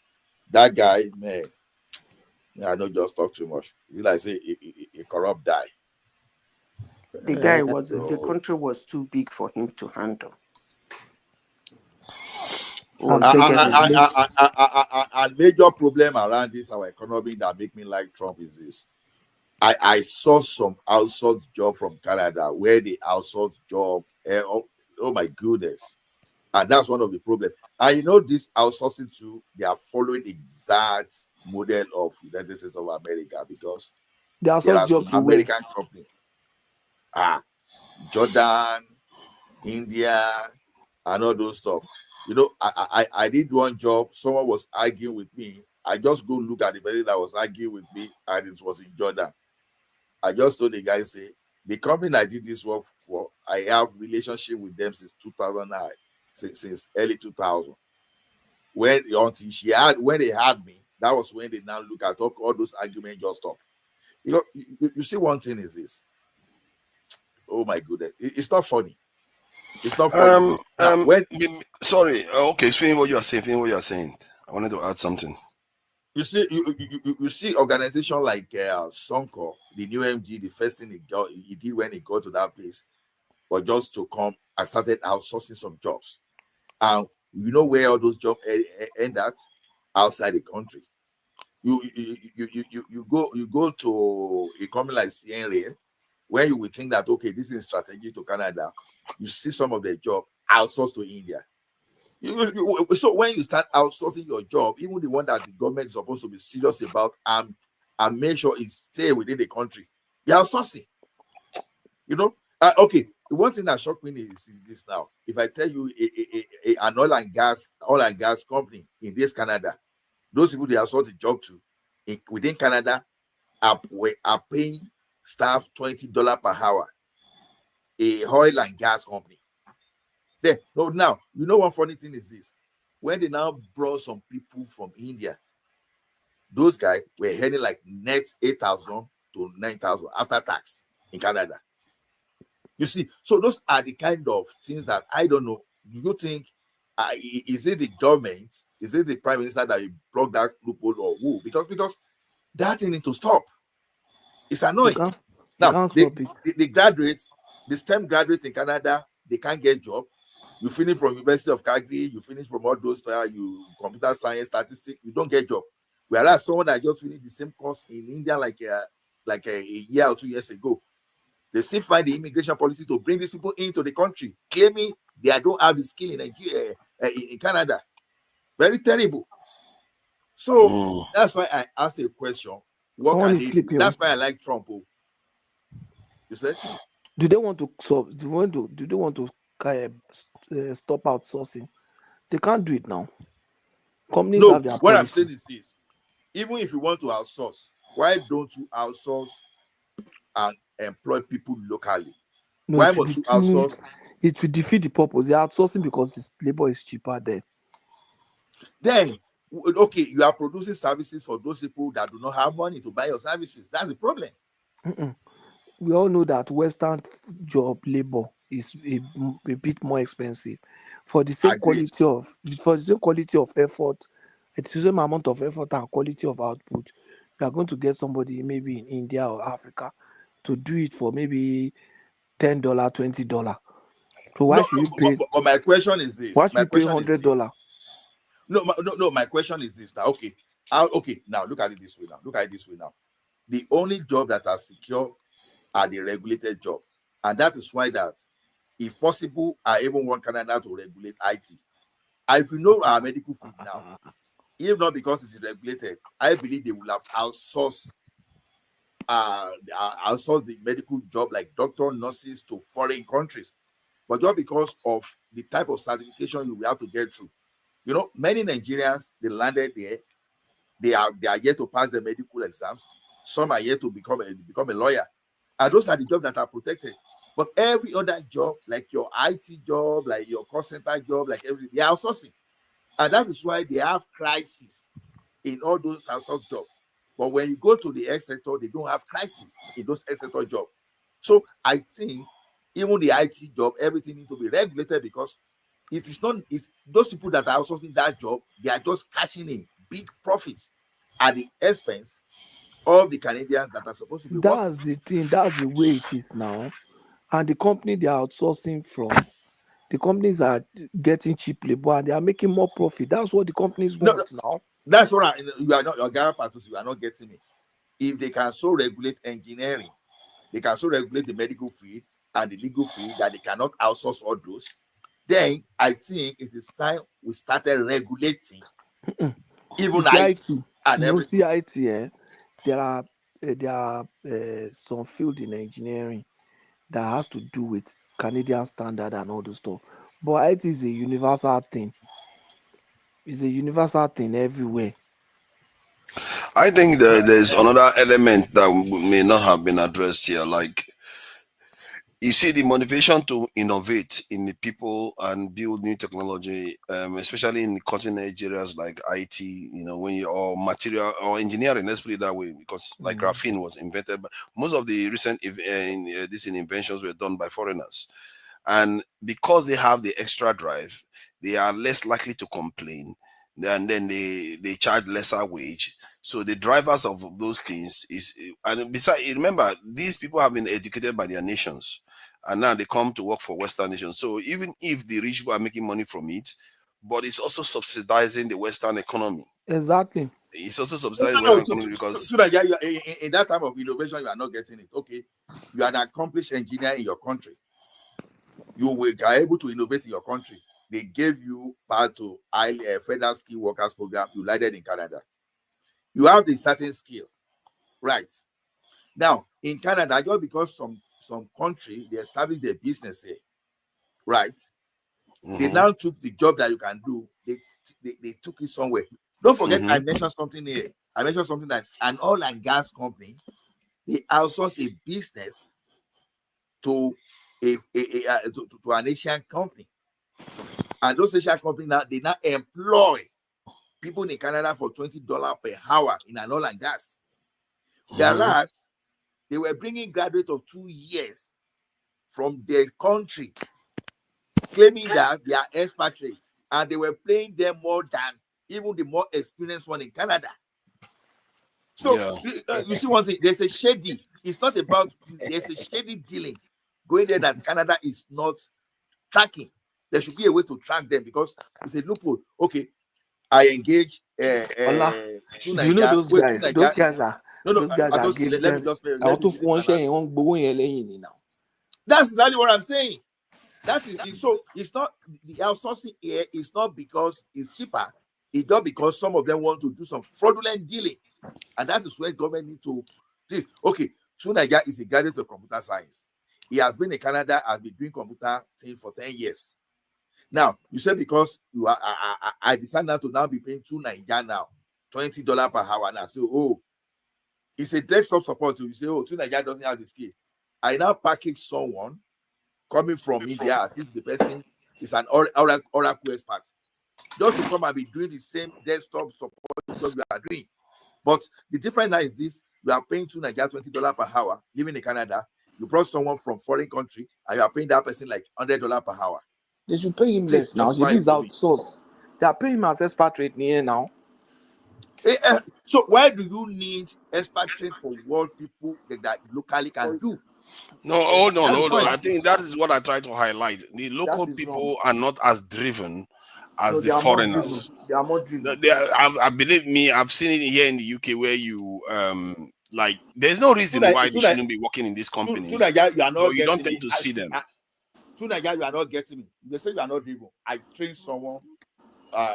Speaker 14: That guy, man, I don't just talk too much. You like say a corrupt guy.
Speaker 17: The guy was. The country was too big for him to handle.
Speaker 14: And major problem around this our economy that make me like Trump is this. I saw some outsourced job from Canada where the outsourced job, oh my goodness. And that's one of the problems. And you know, this outsourcing too, they are following the exact model of United States of America because
Speaker 5: there are
Speaker 14: some
Speaker 5: some
Speaker 14: American companies. Jordan, India, and all those stuff. You know, I did one job, someone was arguing with me. I just go look at the person that was arguing with me, and it was in Jordan. I just told the guy, say, the company I did this work for, I have relationship with them since 2009, since early 2000. When they had me, that was when they now look at all those arguments just stop. You know, you see, one thing is this. Oh my goodness, it's not funny. It's not funny.
Speaker 18: Sorry. Okay, explain what you are saying. I wanted to add something.
Speaker 14: You see, you see, organization like Sonko, the new MD, the first thing he did when he got to that place was just to come and started outsourcing some jobs. And you know where all those jobs end at? Outside the country. You go to a company like CNRA, where you would think that okay, this is strategy to Canada. You see some of the job outsourced to India. So when you start outsourcing your job, even the one that the government is supposed to be serious about and make sure it stay within the country, you're outsourcing. You know, okay. The one thing that shocked me is this now. If I tell you an oil and gas company in this Canada, those people they outsource the job to within Canada are paying staff $20 per hour. A oil and gas company. There. No, now you know one funny thing is this. When they now brought some people from India, those guys were earning like net 8,000 to 9,000 after tax in Canada. You see, so those are the kind of things that I don't know. Do you think is it the government, is it the prime minister that blocked that loophole or who? Because that thing need to stop. It's annoying. Now the graduates, the STEM graduates in Canada, they can't get job. You finish from University of Calgary, you finish from all those you computer science, statistics, you don't get job. Whereas someone that just finished the same course in India like a year or 2 years ago, they still find the immigration policy to bring these people into the country, claiming they don't have the skill in Nigeria, in Canada. Very terrible. So that's why I asked a question. What can they do? That's why I like Trump. You said?
Speaker 5: Do they want to solve? Do they want to stop outsourcing? They can't do it now. Companies have their
Speaker 14: what
Speaker 5: policy.
Speaker 14: I'm saying is this: even if you want to outsource, why don't you outsource and employ people locally?
Speaker 5: No,
Speaker 14: why must you outsource?
Speaker 5: It will defeat the purpose. They're outsourcing because labor is cheaper there.
Speaker 14: Then, okay, you are producing services for those people that do not have money to buy your services. That's the problem.
Speaker 5: We all know that Western job labor is a bit more expensive for the same quality of effort. It's the same amount of effort and quality of output. You are going to get somebody maybe in India or Africa to do it for maybe $10, $20. So why should you pay?
Speaker 14: But my question is this:
Speaker 5: why should you pay $100?
Speaker 14: No. My question is this: now, okay. Now look at it this way. Now, the only job that are secure are the regulated job, and that is why that, if possible, I even want Canada to regulate IT. If you know our medical field now, if not because it's regulated, I believe they will have outsourced outsource the medical job like doctor, nurses to foreign countries. But just because of the type of certification you will have to get through. You know, many Nigerians, they landed there, they are yet to pass the medical exams. Some are yet to become a lawyer. And those are the jobs that are protected. But every other job, like your IT job, like your call center job, like everything, they are outsourcing. And that is why they have crisis in all those outsourced jobs. But when you go to the health sector, they don't have crisis in those health sector jobs. So I think even the IT job, everything needs to be regulated because it is not, those people that are outsourcing that job, they are just cashing in big profits at the expense of the Canadians that are supposed to be working.
Speaker 5: That's the thing. That's the way it is now. And the company they are outsourcing from, the companies are getting cheap labor and they are making more profit. That's what the companies
Speaker 14: No,
Speaker 5: want now.
Speaker 14: that's what you are not, your Garapatos, you are not getting me. If they can so regulate engineering, they can so regulate the medical field and the legal field that they cannot outsource all those, then I think it is time we started regulating even IT and everything.
Speaker 5: See IT, there are some field in engineering that has to do with Canadian standard and all those stuff. But IT is a universal thing. It's a universal thing everywhere.
Speaker 18: I think there's another element that may not have been addressed here. Like, you see, the motivation to innovate in the people and build new technology, especially in cutting edge areas like IT, you know, when you or material or engineering, let's put it that way, because like graphene was invented, but most of the recent these inventions were done by foreigners. And because they have the extra drive, they are less likely to complain, and then they charge lesser wage. So the drivers of those things is, and besides, remember, these people have been educated by their nations, and now they come to work for Western nations. So even if the rich people are making money from it, but it's also subsidizing the Western economy.
Speaker 5: Exactly.
Speaker 18: It's also subsidizing the Western economy because
Speaker 14: so that in that type of innovation, you are not getting it. Okay, you are an accomplished engineer in your country. You are able to innovate in your country. They gave you part to federal skill workers program. You landed in Canada. You have the certain skill, right? Now in Canada, just because some country they established their business here, right? They now took the job that you can do. They took it somewhere. Don't forget, I mentioned something here. I mentioned something that an oil and gas company, they outsource a business to an Asian company, and those Asian companies now they now employ people in Canada for $20 per hour in an oil and gas. Whereas they were bringing graduates of 2 years from their country, claiming that they are expatriates, and they were paying them more than even the more experienced one in Canada. So you see one thing, there's a shady, it's not about, there's a shady dealing going there that Canada is not tracking. There should be a way to track them because it's a loophole. Okay, I engage
Speaker 5: Do you know those guys? Those guys are
Speaker 14: let me just that's exactly what I'm saying. That is so it's not the outsourcing here is not because it's cheaper, it's not because some of them want to do some fraudulent dealing. And that is where government need to this. Okay, Sunaja is a graduate of computer science. He has been in Canada, has been doing computer thing for 10 years. Now, you say because you are I decided now to now be paying $2 now, $20 per hour now. So, oh, it's a desktop support. You say, oh, Sunaja doesn't have the skill. I now package someone coming from India as if the person is an Oracle expert, just to come and be doing the same desktop support job you are doing. But the difference now is this: you are paying $20 per hour, living in Canada. You brought someone from foreign country, and you are paying that person like $100 per hour.
Speaker 5: They should pay him less now. He lives outsourced. They are paying him as expatriate here now.
Speaker 14: So why do you need expatriate for what people that locally can do?
Speaker 18: No, hold on. I think that is what I try to highlight. The local people are not as driven as the foreigners.
Speaker 5: They are more driven.
Speaker 18: I believe me, I've seen it here in the UK where you like there's no reason why they shouldn't be working in these companies.
Speaker 14: You are not
Speaker 18: but you don't tend to see them.
Speaker 14: Tunaja, you are not getting me. They say you are not driven. I trained someone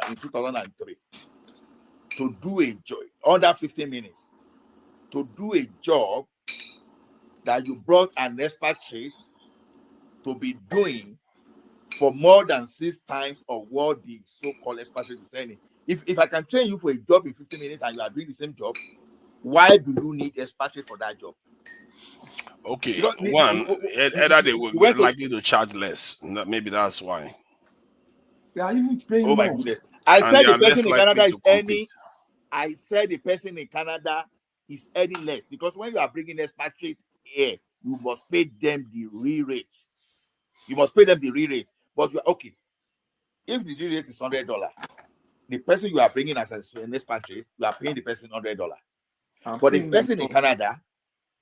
Speaker 14: in 2003 to do a job under 15 minutes to do a job that you brought an expatriate to be doing for more than 6 times of what the so-called expatriate is earning. If I can train you for a job in 50 minutes and you are doing the same job, why do you need expatriate for that job?
Speaker 7: Okay,
Speaker 14: Because
Speaker 7: either they will
Speaker 14: went to,
Speaker 7: likely to charge less. Maybe that's why.
Speaker 5: They are even paying
Speaker 14: oh my
Speaker 5: more.
Speaker 14: goodness. I
Speaker 7: And
Speaker 14: said
Speaker 7: they
Speaker 14: the
Speaker 7: are less
Speaker 14: person in
Speaker 7: likely
Speaker 14: Canada
Speaker 7: to
Speaker 14: is
Speaker 7: compete.
Speaker 14: earning. I said the person in Canada is earning less because when you are bringing expatriate here, you must pay them the re-rate. You must pay them the re-rate. But you are okay. If the re-rate is $100, the person you are bringing as an expatriate, you are paying the person $100. But the person in Canada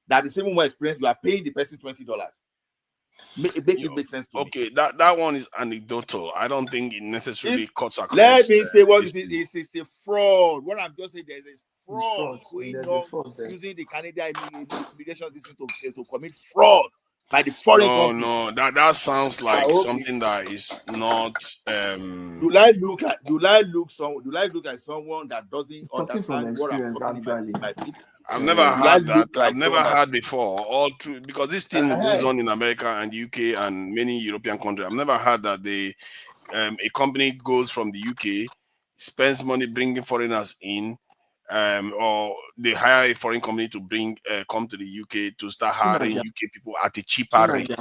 Speaker 14: that is even more experienced, you are paying the person $20. It makes sense to me.
Speaker 7: Okay, that one is anecdotal. I don't think it necessarily cuts across.
Speaker 14: Let me say what it is. It's a fraud. What I'm just saying, there's a fraud going on using the Canadian immigration system to commit fraud by the foreign company.
Speaker 7: No, that sounds like something that is not.
Speaker 14: Do I look at someone that doesn't understand what I'm talking in my field?
Speaker 7: I've never heard that. I've never heard before. All true, because this thing goes on in America and UK and many European countries. I've never heard that a company goes from the UK, spends money bringing foreigners in, or they hire a foreign company to come to the UK to start hiring UK people at a cheaper rate.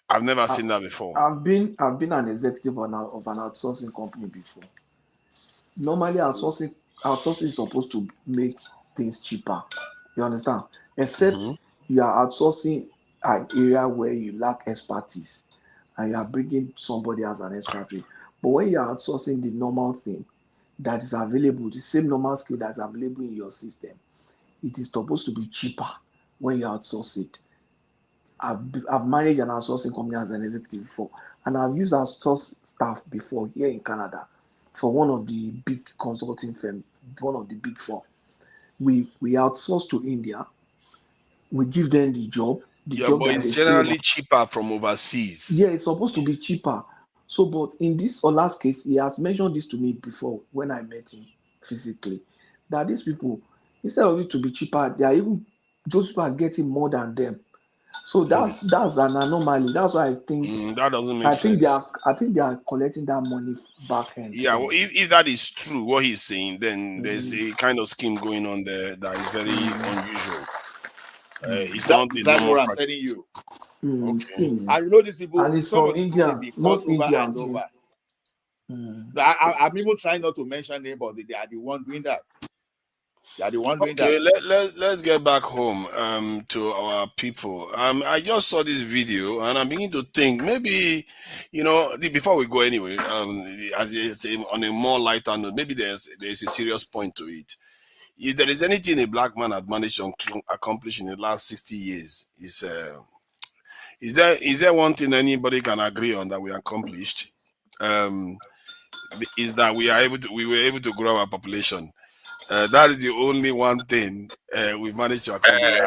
Speaker 7: I've never seen that before.
Speaker 5: I've been an executive of an outsourcing company before. Normally, outsourcing is supposed to make things cheaper. You understand? Except you are outsourcing an area where you lack expertise and you are bringing somebody as an expatriate. But when you are outsourcing the normal thing that is available, the same normal skill that's available in your system, it is supposed to be cheaper when you outsource it. I've managed an outsourcing company as an executive before, and I've used outsourced staff before here in Canada for one of the big consulting firms, one of the big four. We outsource to India. We give them the job.
Speaker 7: But it's generally cheaper from overseas.
Speaker 5: Yeah, it's supposed to be cheaper. So, but in this Ola's case, he has mentioned this to me before when I met him physically, that these people, instead of it to be cheaper, those people are getting more than them. So that's an anomaly. That's why I think
Speaker 7: that doesn't make sense.
Speaker 5: I think they are collecting that money back end.
Speaker 7: Yeah, well, if that is true, what he's saying, then there's a kind of scheme going on there that is very unusual. It's not the normal
Speaker 14: what I'm
Speaker 7: practice.
Speaker 14: telling you.
Speaker 7: Okay.
Speaker 14: And you know these people,
Speaker 5: and it's
Speaker 14: some
Speaker 5: from
Speaker 14: of these people
Speaker 5: India,
Speaker 14: may be
Speaker 5: not
Speaker 14: crossed over
Speaker 5: Indians.
Speaker 14: and over. I'm even trying not to mention name, but they are the one doing that. They are the one doing that.
Speaker 7: Let's get back home to our people. I just saw this video and I'm beginning to think maybe, before we go anyway, as I say, on a more lighter note, maybe there's a serious point to it. If there is anything a black man had managed to accomplish in the last 60 years, is there one thing anybody can agree on that we accomplished? Is that we were able to grow our population. That is the only one thing we've managed to accomplish.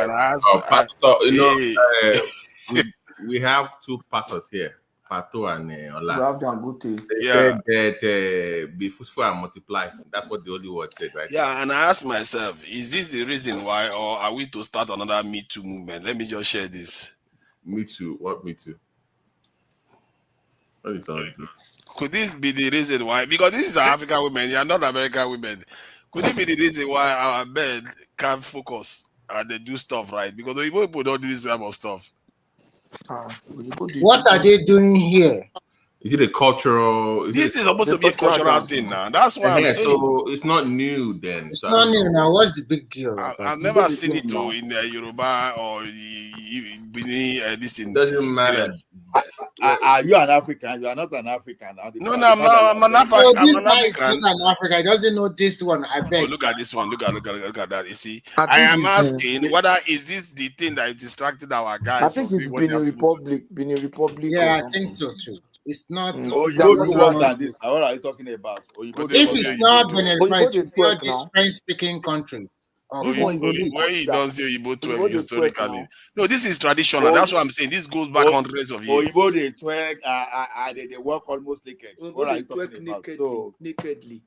Speaker 10: We have two pastors here, Pato and Ola.
Speaker 5: You have Dangote.
Speaker 10: They said that be fruitful and multiply. That's what the Holy Word said, right?
Speaker 7: Yeah, and I asked myself, is this the reason why, or are we to start another Me Too movement? Let me just share this.
Speaker 10: Me Too? What Me Too? What is all this?
Speaker 7: Could this be the reason why? Because this is African women, you are not American women. Could it be the reason why our men can't focus and they do stuff right? Because the people don't do this type of stuff.
Speaker 9: What are they doing here?
Speaker 10: Is it a cultural?
Speaker 7: This is supposed to be a cultural thing now. That's why I'm saying.
Speaker 10: So it's not new then.
Speaker 9: It's not new now. What's the big deal?
Speaker 7: I've never seen it in the Yoruba or this in.
Speaker 10: Doesn't matter.
Speaker 14: Are you an African? You are not an African.
Speaker 7: No, I'm an African.
Speaker 9: I'm an African. Not an African. He doesn't know this one. I bet.
Speaker 7: Look at this one. Look at that. You see, I am asking whether is this the thing that distracted our guys?
Speaker 5: I think it's Benin Republic.
Speaker 9: Yeah, I think so too. It's not.
Speaker 14: You don't do worse than this. What are you talking about?
Speaker 9: If it's not Benin Republic, it's not this French-speaking country.
Speaker 7: Where you don't see Igbo twerk historically. No, this is traditional. That's what I'm saying. This goes back hundreds of years.
Speaker 14: Igbo they twerk, they work almost naked. What are you talking about?
Speaker 5: Nakedly.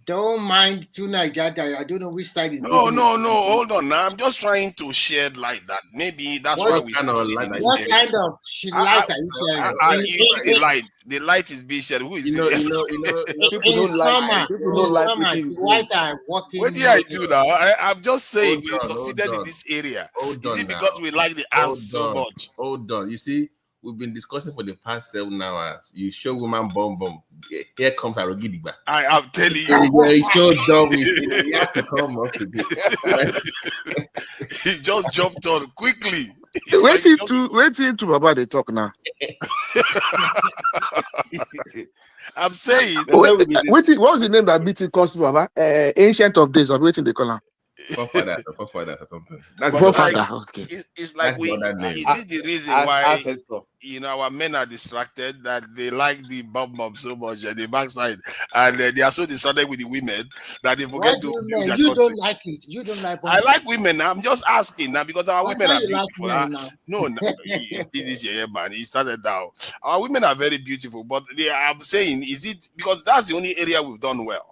Speaker 9: Don't mind to Nigeria. I don't know which side is
Speaker 7: No,
Speaker 9: giving
Speaker 7: no,
Speaker 9: it.
Speaker 7: no. Hold on. Now I'm just trying to shed light that maybe that's why
Speaker 9: What
Speaker 7: we
Speaker 10: kind of
Speaker 7: succeed
Speaker 10: light
Speaker 7: in
Speaker 10: are
Speaker 7: this
Speaker 10: you
Speaker 9: what
Speaker 7: area.
Speaker 9: kind of shit light are you sharing?
Speaker 7: You see the light. The light is being shed. Who is
Speaker 10: You know,
Speaker 7: it?
Speaker 5: People
Speaker 9: In
Speaker 5: don't like
Speaker 9: summer,
Speaker 5: people don't
Speaker 9: in
Speaker 5: like
Speaker 9: summer,
Speaker 5: putting
Speaker 9: the
Speaker 5: you bring.
Speaker 9: white are walking.
Speaker 7: What did I do now? I'm just saying we
Speaker 10: hold
Speaker 7: succeeded in
Speaker 10: on.
Speaker 7: this area.
Speaker 10: Hold
Speaker 7: Is
Speaker 10: on
Speaker 7: it because
Speaker 10: now.
Speaker 7: we like the ass so much?
Speaker 10: Hold on. You see, we've been discussing for the past 7 hours. You show woman bomb. Here comes Arogidigba.
Speaker 7: I am telling you.
Speaker 10: You showed dumb. You have to come up to it.
Speaker 7: He just jumped on quickly.
Speaker 14: Waiting to Baba they talk now.
Speaker 7: I'm saying.
Speaker 14: What was the name that BT cost Baba? Ancient of Days, or waiting they call him.
Speaker 10: Forefather or something. That's
Speaker 14: Forefather. Okay.
Speaker 7: It's like
Speaker 10: That's the other name.
Speaker 7: Is it the reason why our men are distracted that they like the bomb so much and the backside, and they are so distracted with the women that they forget to build their
Speaker 9: You
Speaker 7: country?
Speaker 9: don't like it. You don't like.
Speaker 7: I like women. I'm just asking now because our women are beautiful.
Speaker 9: Like now?
Speaker 7: No, you see this year, man. He started now. Our women are very beautiful, but I'm saying, is it because that's the only area we've done well?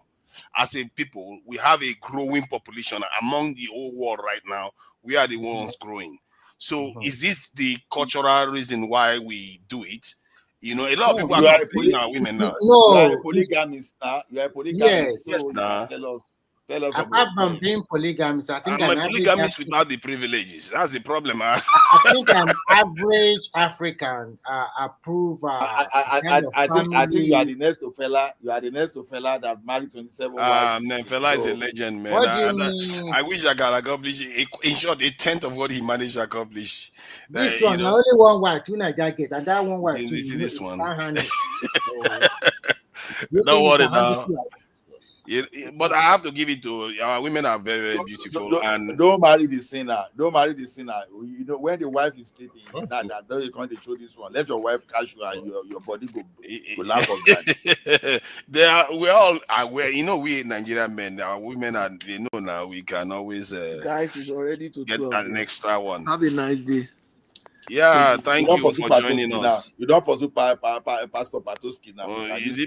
Speaker 7: As a people, we have a growing population among the whole world right now. We are the ones growing. So is this the cultural reason why we do it? A lot of people are complaining our women now.
Speaker 14: You are a polygamist now. You are a polygamist.
Speaker 9: Yes.
Speaker 14: So tell us
Speaker 9: apart from being polygamist, I think
Speaker 7: I'm a polygamist without the privileges. That's the problem.
Speaker 9: I think an average African approve.
Speaker 14: I think you are the next fella. You are the next fella that married 27 wives.
Speaker 7: Man, fella is a legend, man.
Speaker 9: What do you mean?
Speaker 7: I wish I could accomplish, in short, a tenth of what he managed to accomplish.
Speaker 9: This one, only one wife, 2 Nigeria get, and that one wife.
Speaker 7: You see this one.
Speaker 9: Don't
Speaker 7: worry now. But I have to give it to our women are very, very beautiful.
Speaker 14: Don't marry the sinner. Don't marry the sinner. When the wife is sleeping, that you can't show this one. Let your wife catch you and your body go laugh of that.
Speaker 7: We're all aware. We Nigerian men, our women are. They know now. We can always.
Speaker 5: Guys, is already to
Speaker 7: get an extra one.
Speaker 5: Have a nice day.
Speaker 7: Yeah, thank you for joining us.
Speaker 14: You don't pursue Pastor Patoski now.
Speaker 7: Is he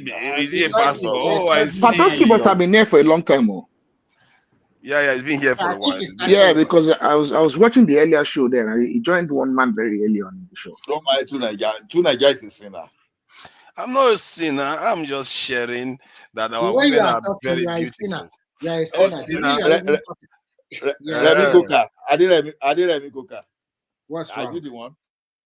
Speaker 7: a pastor? Oh, I see.
Speaker 14: Patoski must have been here for a long time.
Speaker 7: Yeah, he's been here for a while.
Speaker 14: Yeah, because I was watching the earlier show there, and he joined one man very early on in the show. Don't mind Tunaja is a sinner.
Speaker 7: I'm not a sinner. I'm just sharing that our women are very beautiful.
Speaker 9: Yeah, a sinner.
Speaker 14: Remy Coca. Remy Coca.
Speaker 9: What's wrong?
Speaker 14: Are you the one?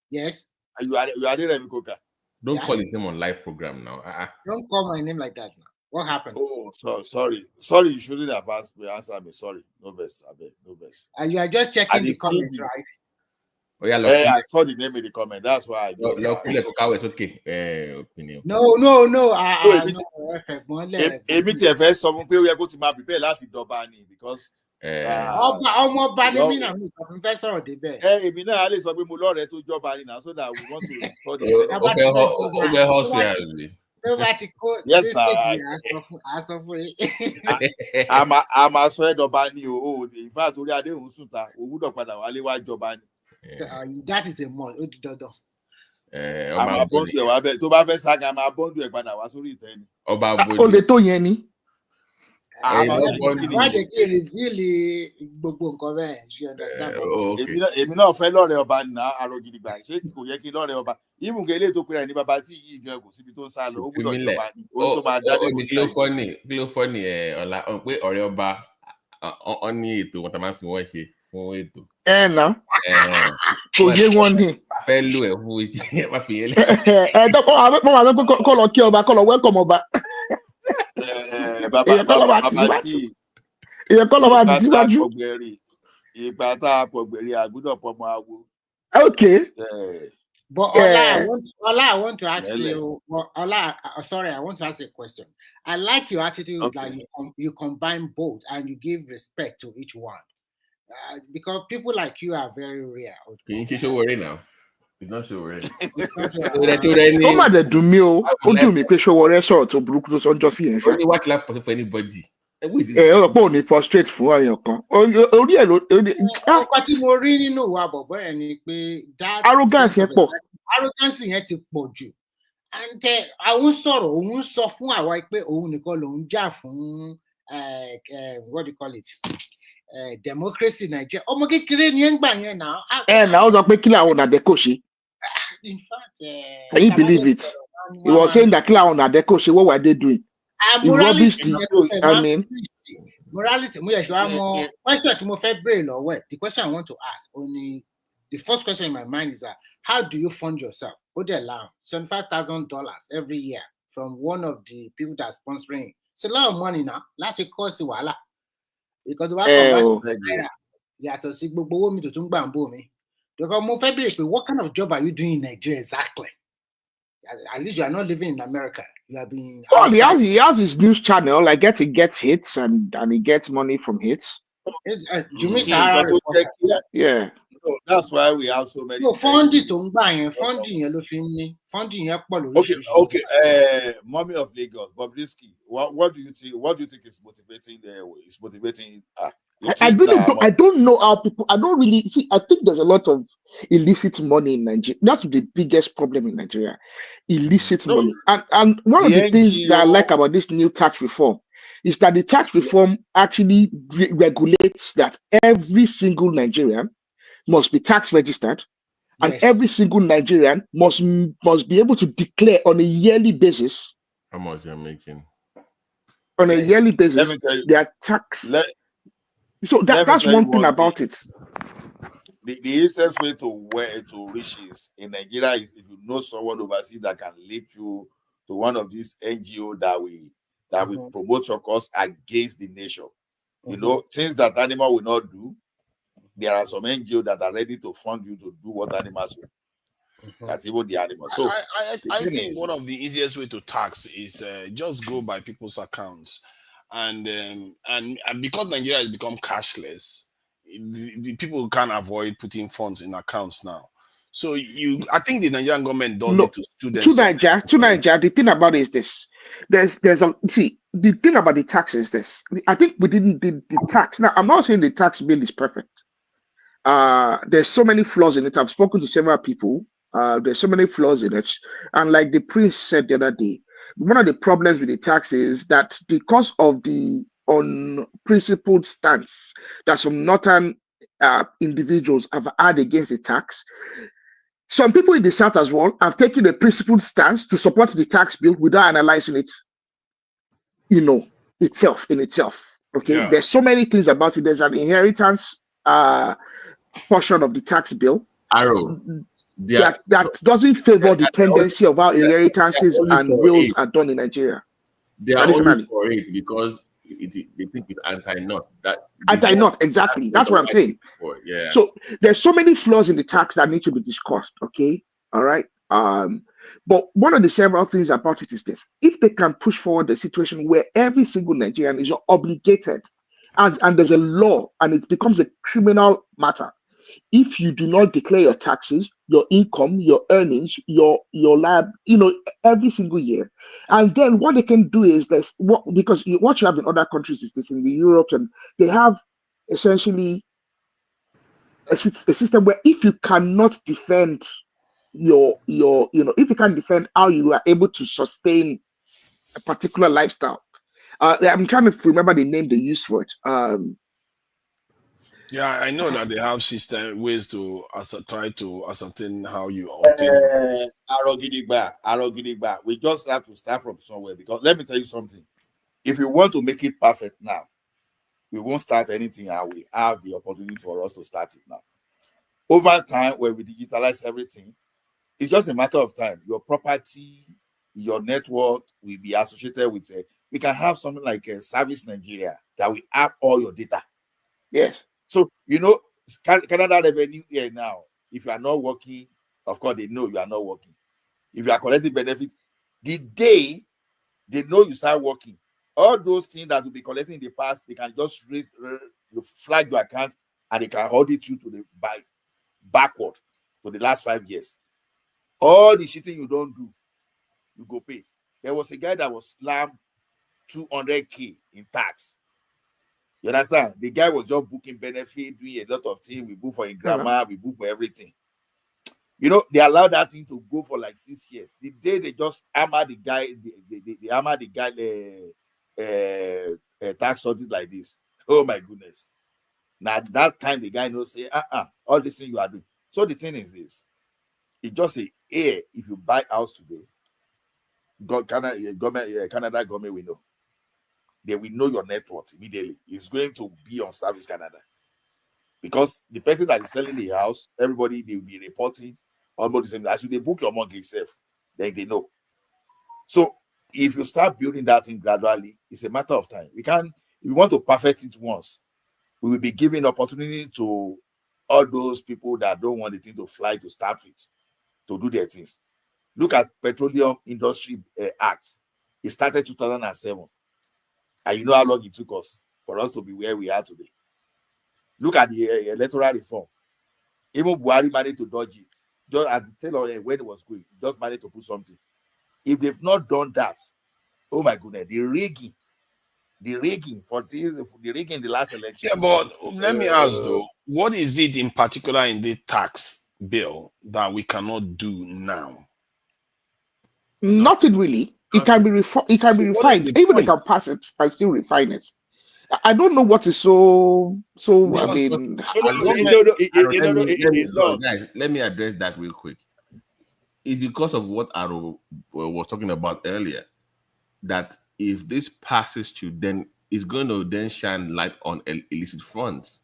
Speaker 9: Yes.
Speaker 14: You are Remy Coca.
Speaker 10: Don't call his name on live program now.
Speaker 9: Don't call my name like that now. What happened?
Speaker 14: Oh, sorry. You shouldn't have answered me. Sorry. No best. No best.
Speaker 9: You are just checking the comments, right?
Speaker 10: Oh, yeah,
Speaker 14: I saw the name in the comment. That's why I
Speaker 10: go. It's okay. Opinion.
Speaker 9: No.
Speaker 14: Because
Speaker 9: ọmọ ọba ni mí náà mi kò fẹ́ sọ̀rọ̀ débẹ̀.
Speaker 14: Èmi náà á lè sọ pé mo lọ́rẹ̀ẹ́ tó jọba ni náà so that we want to restore the.
Speaker 9: Tó bá ti kó
Speaker 14: yes sir.
Speaker 9: Àsọ fún yín.
Speaker 14: A máa sọ ẹ̀dọ̀ba ni o in fact orí adéhùn sùn ta òwúdọ̀ padà wálé wá jọba ni.
Speaker 9: That is a must. Ó di dandan.
Speaker 14: A máa bọ́ndù ẹ̀ wá bẹ́ẹ̀ tó bá fẹ́ sága máa bọ́ndù ẹ̀ padà wá sórí ìtẹ́ ni.
Speaker 10: Ọba Abodi.
Speaker 14: O lè tó yẹn ni.
Speaker 9: Why they can reveal gbogbo nǹkan bẹ́ẹ̀? You understand?
Speaker 14: Èmi náà fẹ́ lọ́rẹ̀ ọba nà Arogidigba ṣé kò yẹ kí lọ́rẹ̀ ọba ìmùgẹ̀ ilé tó pera ẹ̀ ní bàbá tí yìí gan kò síbi tó ń sá lọ ó gbọ́dọ̀ jọba ni orí tó máa dá dé.
Speaker 10: Kí ló fọ́ ni ọ̀la pé ọ̀rẹ́ ọba ọ ní ètò wọn tá máa fi wọ́n ṣe fún ètò.
Speaker 14: Nà kò yé wọn ni.
Speaker 10: Fẹ́ lò ẹ̀ fún etí ẹ̀ má fi yẹn lẹ̀.
Speaker 14: Mo máa sọ pé kọ́ lọ kí ọba kọ́ lọ wẹ́kọ̀mù ọba. Ìyẹn kọ́ ló máa ti síwájú. Ìgbà tá a pọ̀gbẹ̀rì àgùdọ̀ pọ̀ mọ́ àwo. Okay.
Speaker 9: But Ola, I want to ask you. Ola, sorry, I want to ask you a question. I like your attitude that you combine both and you give respect to each one. Because people like you are very rare.
Speaker 10: Can you show worry now? It's not show worry.
Speaker 14: Ó mà dẹ̀ dùn mí o. Ó dùn mí pé Sowore sọ̀rọ̀ tó burúkú tó sọ́njọ́ sí yẹn.
Speaker 10: Only what life possible for anybody.
Speaker 14: Ó pọ̀ ní frustrate fún àyàn kan. Orí ẹ̀ ló.
Speaker 9: Ọkọ tí mo rí nínú ìwà bọ̀bọ̀ ẹ̀ ni pé
Speaker 14: arrogance yẹn pọ̀.
Speaker 9: Arrogance yẹn ti pọ̀ jù. And àwọn sọ̀rọ̀ òun sọ fún àwa pé òun nìkan lòun jà fún what do you call it? Democracy in Nigeria. Oh, now.
Speaker 4: And I was a killer on a decoshi.
Speaker 9: In fact,
Speaker 4: can you believe it? He was saying that killer on a decoshi. What were they doing? He rubbished the. I mean,
Speaker 9: morality. The question I want to ask only the first question in my mind is that how do you fund yourself? Put the allowance $75,000 every year from one of the people that are sponsoring. It's a lot of money now. Let's cost you because what what kind of job are you doing in Nigeria exactly? At least you are not living in America. You are being.
Speaker 4: Oh, he has his news channel. Like he gets hits and he gets money from hits.
Speaker 14: Yeah. So that's why we have so many.
Speaker 9: No, funding. Okay.
Speaker 14: Mommy of Lagos, Bobrisky. What do you think? What do you think is motivating
Speaker 4: I don't know how people. I don't really see. I think there's a lot of illicit money in Nigeria. That's the biggest problem in Nigeria, illicit money. And one of the things that I like about this new tax reform is that the tax reform actually regulates that every single Nigerian must be tax registered, and every single Nigerian must be able to declare on a yearly basis
Speaker 10: how much they're making.
Speaker 4: On a yearly basis, their tax. So that's one thing about it.
Speaker 14: The easiest way to reach is in Nigeria is if you know someone overseas that can lead you to one of these NGO that will promote your cause against the nation. You know, things that animal will not do. There are some NGO that are ready to fund you to do what animals will. That even the animals. So
Speaker 7: I think one of the easiest way to tax is just go by people's accounts, and because Nigeria has become cashless, the people can't avoid putting funds in accounts now. So I think the Nigerian government does it to students.
Speaker 4: To Nigeria, the thing about it is this. The thing about the tax is this. I think we didn't the tax. Now, I'm not saying the tax bill is perfect. There's so many flaws in it. I've spoken to several people. There's so many flaws in it. And like the prince said the other day, one of the problems with the tax is that because of the unprincipled stance that some northern individuals have had against the tax, some people in the South as well have taken a principled stance to support the tax bill without analyzing it, itself. Okay. Yeah. There's so many things about it. There's an inheritance portion of the tax bill that doesn't favor the tendency of how inheritances and wills are done in Nigeria.
Speaker 10: They are only for it because they think it's anti-nut.
Speaker 4: Anti-nut, exactly. That's what I'm saying.
Speaker 10: Yeah.
Speaker 4: So there's so many flaws in the tax that need to be discussed. Okay. All right. But one of the several things about it is this: if they can push forward the situation where every single Nigerian is obligated, and there's a law, and it becomes a criminal matter if you do not declare your taxes, your income, your earnings, your lab, every single year. And then what they can do is this: because what you have in other countries is this in the Europe, and they have essentially a system where if you cannot defend if you can't defend how you are able to sustain a particular lifestyle. I'm trying to remember the name they use for it.
Speaker 7: Yeah, I know that they have ways to try to ascertain how you obtain.
Speaker 14: Arogidigba. We just have to start from somewhere, because let me tell you something. If you want to make it perfect now, we won't start anything and we have the opportunity for us to start it now. Over time, when we digitalize everything, it's just a matter of time. Your property, your network will be associated with we can have something like a Service Nigeria that will have all your data.
Speaker 4: Yes.
Speaker 14: So, Canada revenue here now, if you are not working, of course, they know you are not working. If you are collecting benefits, the day they know you start working, all those things that will be collecting in the past, they can just flag your account and they can audit you to backward to the last 5 years. All the shitting you don't do, you go pay. There was a guy that was slammed 200K in tax. You understand? The guy was just booking benefit, doing a lot of things. We book for a grammar, we book for everything. They allowed that thing to go for like 6 years. The day they just hammer the guy, they hammer the guy tax something like this. Oh my goodness. Now that time the guy knows say, all this thing you are doing. So the thing is this. It just say, hey, if you buy house today, Canada government will know. They will know your net worth immediately. It's going to be on Service Canada. Because the person that is selling the house, everybody they will be reporting almost the same. As you they book your mortgage itself, then they know. So if you start building that thing gradually, it's a matter of time. If we want to perfect it once, we will be giving opportunity to all those people that don't want the thing to fly to start with, to do their things. Look at Petroleum Industry Act. It started 2007. And you know how long it took us for us to be where we are today. Look at the electoral reform. Even Buhari managed to dodge it. Just at the tail of when it was going, he just managed to put something. If they've not done that, oh my goodness, the rigging in the last election.
Speaker 7: Yeah, but let me ask though, what is it in particular in the tax bill that we cannot do now?
Speaker 4: Nothing really. It can be refined. Even they can pass it and still refine it. I don't know what is so. I mean,
Speaker 10: guys, let me address that real quick. It's because of what Aro was talking about earlier, that if this passes to, then it's going to then shine light on illicit funds,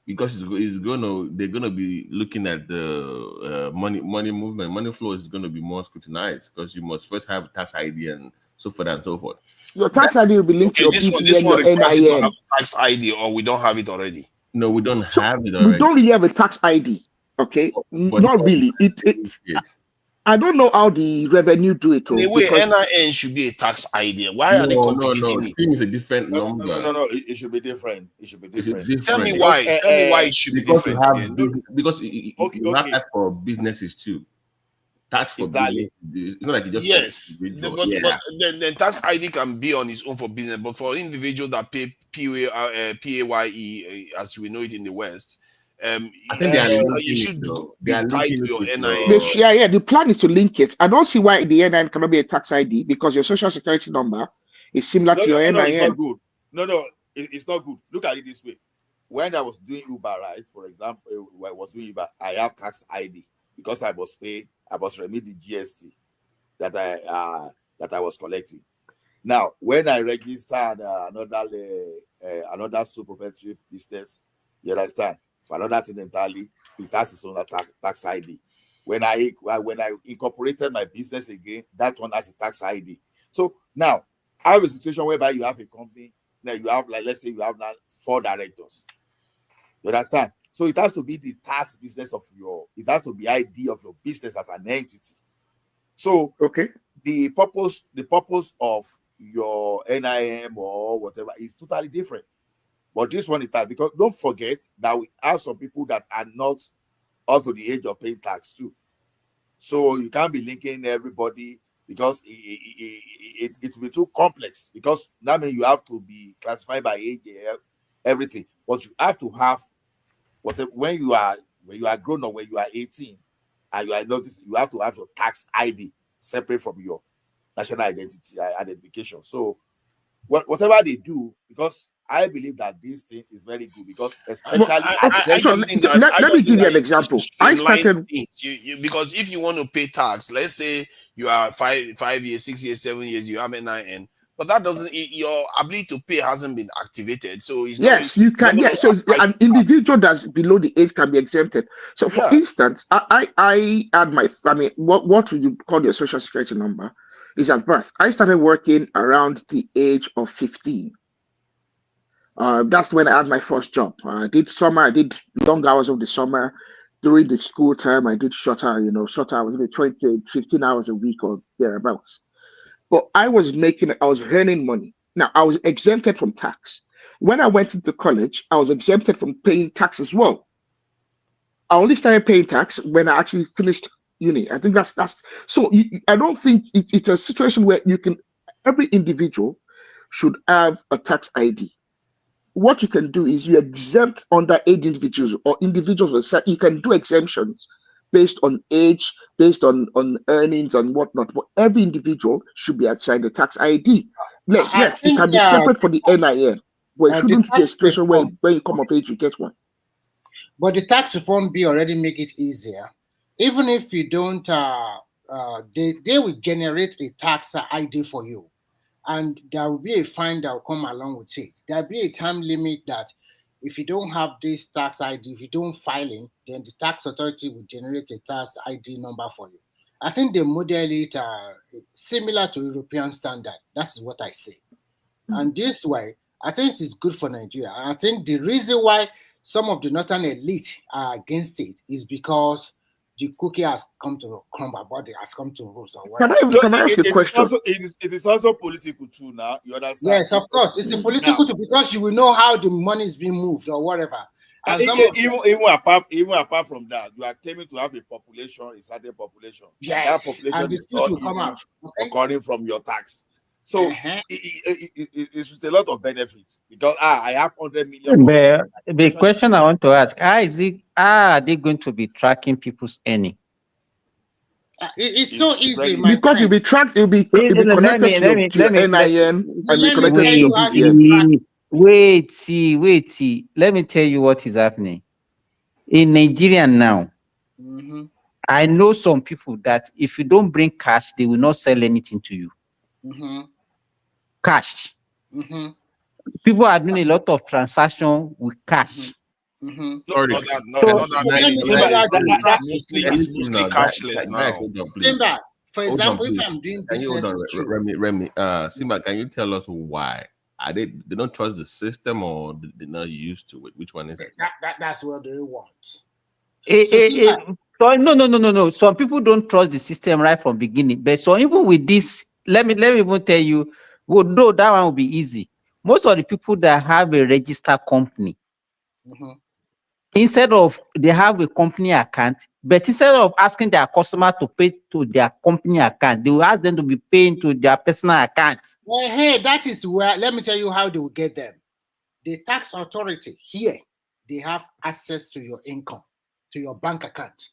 Speaker 10: because they're going to be looking at the money movement. Money flow is going to be more scrutinized, because you must first have tax ID and so forth and so forth.
Speaker 4: Your tax ID will be linked to your BPN, your
Speaker 7: NIN.
Speaker 4: NIN.
Speaker 7: Tax ID, or we don't have it already.
Speaker 10: No, we don't have it already.
Speaker 4: We don't really have a tax ID. Okay, not really. I don't know how the revenue do it.
Speaker 7: The way NIN should be a tax ID. Why are they complicating it?
Speaker 10: PIN is a different number.
Speaker 14: No. It should be different. It should be different.
Speaker 7: Tell me why. Tell me why it should be different.
Speaker 10: Because you have that for businesses too. Tax for business. It's not like you just
Speaker 7: but the tax ID can be on its own for business, but for individuals that pay PAYE, as we know it in the West,
Speaker 10: I think
Speaker 7: you should be tied to your NIN.
Speaker 4: The plan is to link it. I don't see why the NIN cannot be a tax ID, because your social security number is similar to your NIN.
Speaker 14: It's not good. No, it's not good. Look at it this way. When I was doing Uber, right, for example, when I was doing Uber, I have tax ID because I was paid. I was remitting GST that I was collecting. Now, when I registered another sole proprietary business, you understand, for another thing entirely, it has its own tax ID. When I incorporated my business again, that one has a tax ID. So now I have a situation whereby you have a company, now you have, like, let's say you have now 4 directors. You understand? So it has to be the tax business it has to be ID of your business as an entity. So the purpose of your NIM or whatever is totally different. But this one is that, because don't forget that we have some people that are not up to the age of paying tax too. So you can't be linking everybody, because it will be too complex, because that means you have to be classified by age, everything. But you have to have when you are grown up, when you are 18 and you are noticed, you have to have your tax ID separate from your national identification. So whatever they do, because I believe that this thing is very good, because especially
Speaker 4: let me give you an example. I started
Speaker 7: because if you want to pay tax, let's say you are 5 years, 6 years, 7 years, you have NIN, but that doesn't, your ability to pay hasn't been activated. So it's
Speaker 4: you can. Yeah, so an individual that's below the age can be exempted. So, for instance, I had what would you call your social security number is at birth. I started working around the age of 15. That's when I had my first job. I did long hours of the summer. During the school term, I did shorter hours, maybe 15 hours a week or thereabouts. But I was earning money. Now, I was exempted from tax. When I went into college, I was exempted from paying tax as well. I only started paying tax when I actually finished uni. I think that's so. I don't think it's a situation where every individual should have a tax ID. What you can do is you exempt underage individuals or individuals. You can do exemptions based on age, based on earnings and whatnot. But every individual should be assigned a tax ID.
Speaker 9: I
Speaker 4: Yes, it
Speaker 9: think
Speaker 4: can be separate for the NIN, but it
Speaker 9: the
Speaker 4: shouldn't be a
Speaker 9: tax
Speaker 4: situation where
Speaker 9: reform,
Speaker 4: when you come of age, you get one.
Speaker 9: but the tax reform bill already make it easier. Even if you don't, they will generate a tax ID for you, and there will be a fine that will come along with it. There will be a time limit that if you don't have this tax ID, if you don't file it, then the tax authority will generate a tax ID number for you. I think they model it similar to European standard. That's what I say. And this way, I think it's good for Nigeria. And I think the reason why some of the northern elite are against it is because the cookie has come to crumble, body has come to roost or whatever.
Speaker 4: Can I ask a question?
Speaker 14: It is also political too now. You understand?
Speaker 9: Yes, of course. It's a political too, because you will know how the money is being moved or whatever. And
Speaker 14: even apart from that, you are claiming to have a population, a certain population.
Speaker 9: Yes,
Speaker 14: that population
Speaker 9: and the
Speaker 14: is
Speaker 9: truth
Speaker 14: not
Speaker 9: will come out. Okay?
Speaker 14: according from your tax. So it's with a lot of benefits because I have 100 million.
Speaker 22: The question I want to ask: how are they going to be tracking people's earning?
Speaker 9: It's so easy,
Speaker 4: because you'll be tracked, you'll be connected to your NIN and be connected to your BVN.
Speaker 22: Wait. Let me tell you what is happening in Nigeria now.
Speaker 9: Mm-hmm.
Speaker 22: I know some people that if you don't bring cash, they will not sell anything to you.
Speaker 9: Mm-hmm.
Speaker 22: Cash.
Speaker 9: Mm-hmm.
Speaker 22: People are doing a lot of transaction with cash.
Speaker 9: Mm-hmm.
Speaker 10: Sorry,
Speaker 14: it's mostly cashless now.
Speaker 9: Simba, for
Speaker 10: Hold
Speaker 9: example,
Speaker 10: on,
Speaker 9: if I'm doing
Speaker 10: can you
Speaker 9: business
Speaker 10: hold on,
Speaker 9: with you,
Speaker 10: Remy, Simba, can you tell us why? Are they don't trust the system or they're not used to it? Which one is it?
Speaker 9: That's what they want.
Speaker 22: So no. Some people don't trust the system right from beginning. But so even with this, let me even tell you, though that one will be easy. Most of the people that have a registered company, instead of they have a company account, but instead of asking their customer to pay to their company account, they will ask them to be paying to their personal account.
Speaker 9: Well, hey, that is where, let me tell you how they will get them. The tax authority here, they have access to your income, to your bank account.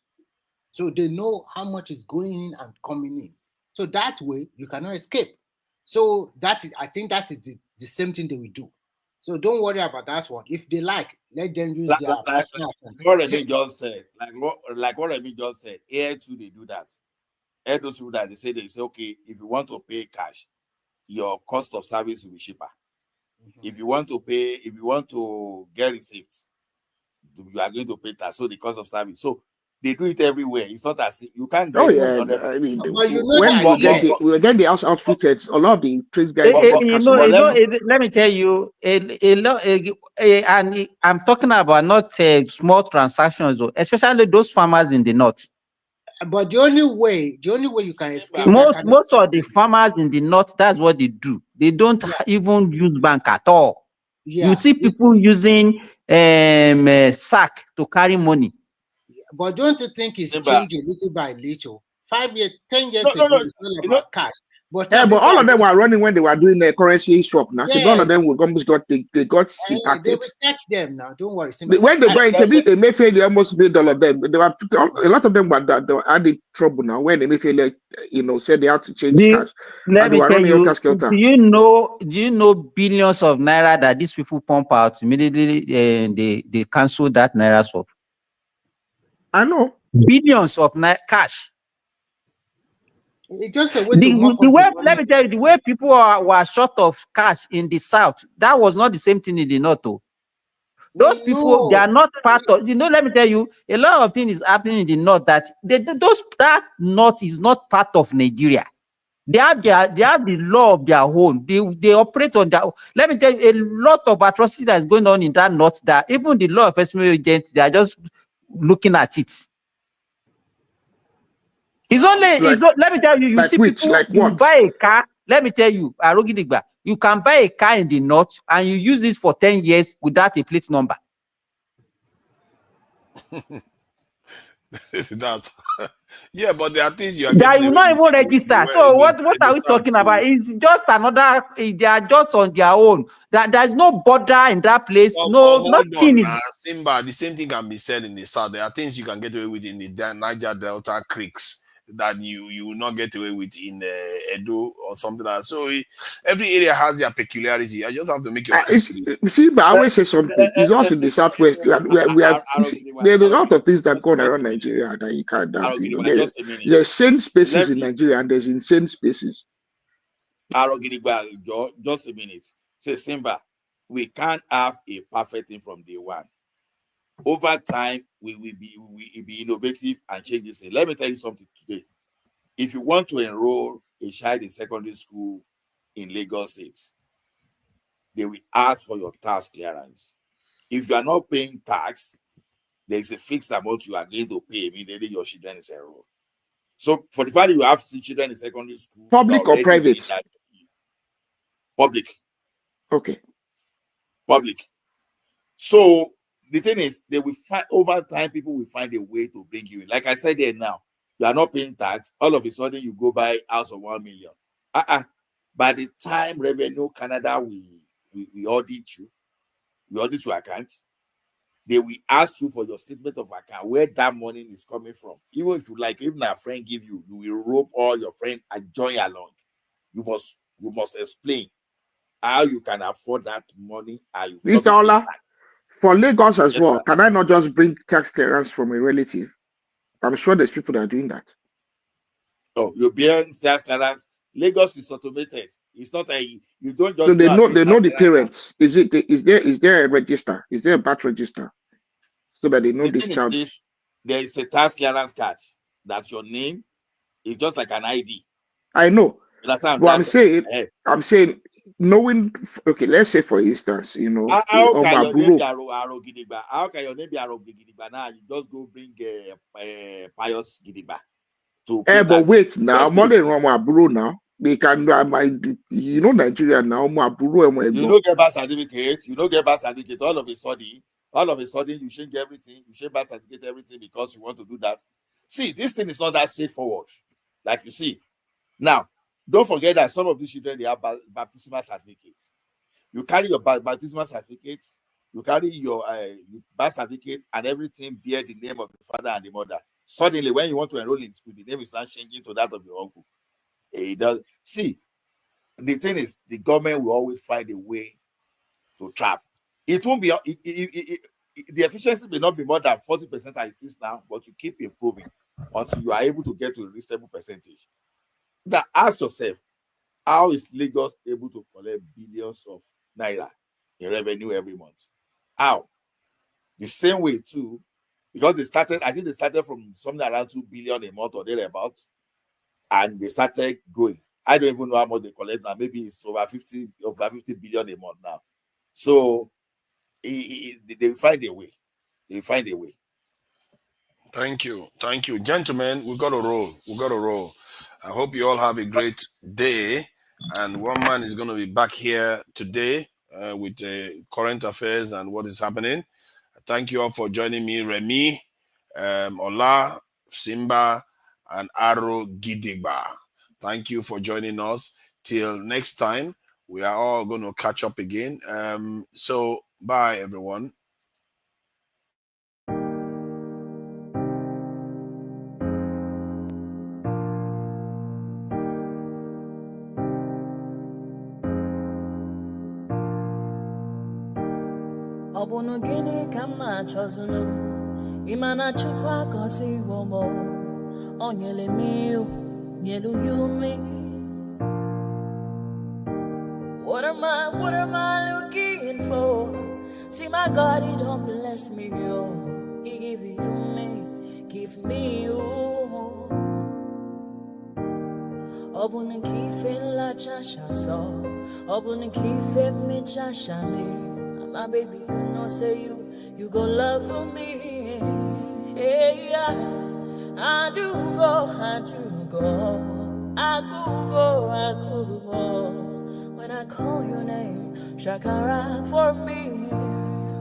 Speaker 9: So they know how much is going in and coming in. So that way you cannot escape. So I think that is the same thing they will do. So don't worry about that one. If they like, let them use their personal account.
Speaker 14: What Remy just said, like what Remy just said, Air too they do that. Air those people that they say okay, if you want to pay cash, your cost of service will be cheaper. If you want to get receipts, you are going to pay tax. So the cost of service. So they do it everywhere. It's not as you can't get.
Speaker 4: Oh yeah, I mean, when we get the house outfitted, a lot of the trades guys.
Speaker 22: Let me tell you, and I'm talking about not small transactions, though, especially those farmers in the north.
Speaker 9: But the only way you can escape
Speaker 22: most of the farmers in the north, that's what they do. They don't even use bank at all. You see people using sack to carry money.
Speaker 9: But don't you think it's changing little by little? 5 years, 10 years ago, it's all about cash. But
Speaker 4: all of them were running when they were doing the currency swap. Now, so none of them would almost got they got impacted.
Speaker 9: They will catch them now. Don't worry.
Speaker 4: When they go into Mayfair, they almost made all of them. They were a lot of them were having trouble now when Mayfair, said they had to change cash.
Speaker 22: Let me tell you. Do you know billions of naira that these people pump out immediately? They cancel that naira swap.
Speaker 4: I know.
Speaker 22: Billions of cash.
Speaker 9: It's just a way to
Speaker 22: let me tell you, the way people were short of cash in the south, that was not the same thing in the north. Those people, they are not part of. Let me tell you, a lot of things is happening in the north that that north is not part of Nigeria. They have the law of their own. They operate on their own. Let me tell you, a lot of atrocity that is going on in that north that even the law enforcement agents, they are just looking at it. It's only, let me tell you, you see people, you buy a car, let me tell you, Arogidigba, you can buy a car in the north and you use it for 10 years without a plate number.
Speaker 7: Yeah, but there are things you are
Speaker 22: That
Speaker 7: getting
Speaker 22: will
Speaker 7: away
Speaker 22: not
Speaker 7: with
Speaker 22: even register. So
Speaker 7: in
Speaker 22: what
Speaker 7: the
Speaker 22: are we
Speaker 7: south
Speaker 22: talking
Speaker 7: too.
Speaker 22: about? It's just another. They are just on their own. That there's no border in that place.
Speaker 7: But
Speaker 22: No,
Speaker 7: hold
Speaker 22: nothing
Speaker 7: on
Speaker 22: is.
Speaker 7: now, Simba. The same thing can be said in the south. There are things you can get away with in the Niger Delta creeks that you will not get away with in Edo or something like that. So every area has their peculiarity. I just have to make your peace with it.
Speaker 4: See, but I always say something. It's us in the southwest. You see, there's a lot of things that go on around Nigeria that you can't have. You know,
Speaker 14: Just a minute.
Speaker 4: there's sane spaces
Speaker 14: Let
Speaker 4: in
Speaker 14: me,
Speaker 4: Nigeria and there's insane spaces.
Speaker 14: just a minute. Say, Simba, we can't have a perfect thing from day one. Over time, we will be innovative and change this thing. Let me tell you something today. If you want to enroll a child in secondary school in Lagos State, they will ask for your tax clearance. If you are not paying tax, there is a fixed amount you are going to pay immediately your children is enrolled. So for the fact you have children in secondary school,
Speaker 4: Public or private?
Speaker 14: Public.
Speaker 4: Okay.
Speaker 14: Public. So the thing is, they will find over time, people will find a way to bring you in. Like I said there now, you are not paying tax. All of a sudden, you go buy house of 1 million. By the time Revenue Canada we audit you, we audit your account, they will ask you for your statement of account where that money is coming from. Even if you like, even a friend give you, you will rope all your friends and join along. You must explain how you can afford that money.
Speaker 4: Mr. Ola, for Lagos as
Speaker 14: Yes,
Speaker 4: well,
Speaker 14: sir.
Speaker 4: can I not just bring tax clearance from a relative? I'm sure there's people that are doing that.
Speaker 14: Oh, you're bearing tax clearance. Lagos is automated. It's not you don't just
Speaker 4: So they know the parents. Is there a register? Is there a batch register? So that they know
Speaker 14: the
Speaker 4: this
Speaker 14: thing
Speaker 4: child.
Speaker 14: is this, there is a tax clearance card. That's your name. It's just like an ID.
Speaker 4: I know.
Speaker 14: That's how
Speaker 4: But I'm saying, knowing, okay, let's say for instance, you know,
Speaker 14: how can your name be Aro Gidigba? How can your name be Aro Gidigba? Now you just go bring Pius Gidigba to pay
Speaker 4: but
Speaker 14: tax.
Speaker 4: wait now, more than one now. They can you know Nigeria now,
Speaker 14: you don't get birth certificate, all of a sudden you change everything, you change birth certificate, everything because you want to do that. See, this thing is not that straightforward. Like you see. Now, don't forget that some of these children they have baptismal certificates. You carry your baptismal certificate, you carry your birth certificate, and everything bear the name of the father and the mother. Suddenly, when you want to enroll in school, the name is not changing to that of your uncle. It does. See, the thing is, the government will always find a way to trap. It won't be the efficiency may not be more than 40% as it is now, but you keep improving until you are able to get to a reasonable percentage. Now, ask yourself, how is Lagos able to collect billions of naira in revenue every month? How? The same way too, because I think they started from something around 2 billion a month or thereabout, and they started growing. I don't even know how much they collect now. Maybe it's over 50 billion a month now. So they find a way. They find a way.
Speaker 7: Thank you, gentlemen. We got to roll. I hope you all have a great day. And one man is going to be back here today with current affairs and what is happening. Thank you all for joining me, Remy, Ola, Simba, and Aro Gidigba. Thank you for joining us. Till next time, we are all going to catch up again. So bye, everyone.
Speaker 3: Ọbụnụ gịnị ka m na-achọzụnụ ịma na Chukwu agọziwo m o nyere m iwu nyelu ya ume. What am I looking for? See my God, he don't bless me, he give you me, give me you. Ọbụnụ ka ife nlachacha sọ, ọbụnụ ka ife mmechacha mee. My baby, you know, say you go love me. Hey, yeah. I do go. I could go. When I call your name, Shakara for me.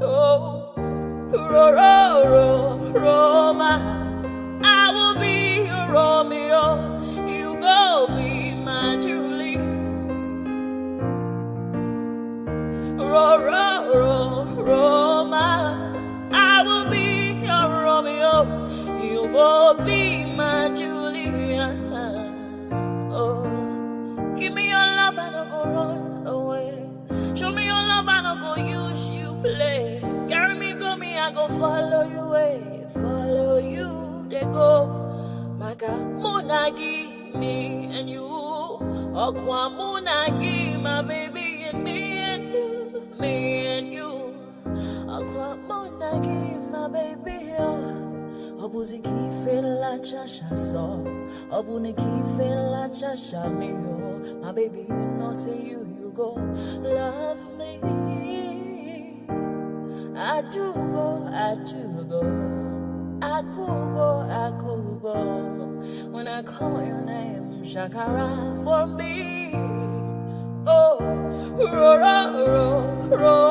Speaker 3: Oh, Roma, I will be your Romeo, you go be my Julie. Roma, I will be your Romeo, you go be my Julia. Oh, give me your love and I'll go run away. Show me your love and I'll go use you play. Carry me, go me, I go follow you away. Follow you, they go. Maka Munagi, me and you. Okwa Munagi, my baby, and me and you. Me and you. Okwa Munagi, my baby, Obuzi kife la chasha so. Obuni kife la chasha me, my baby, you know, say you go. Love me. I do go. I could go. When I call your name, Shakara for me. Oh, ro, ro, ro, ro.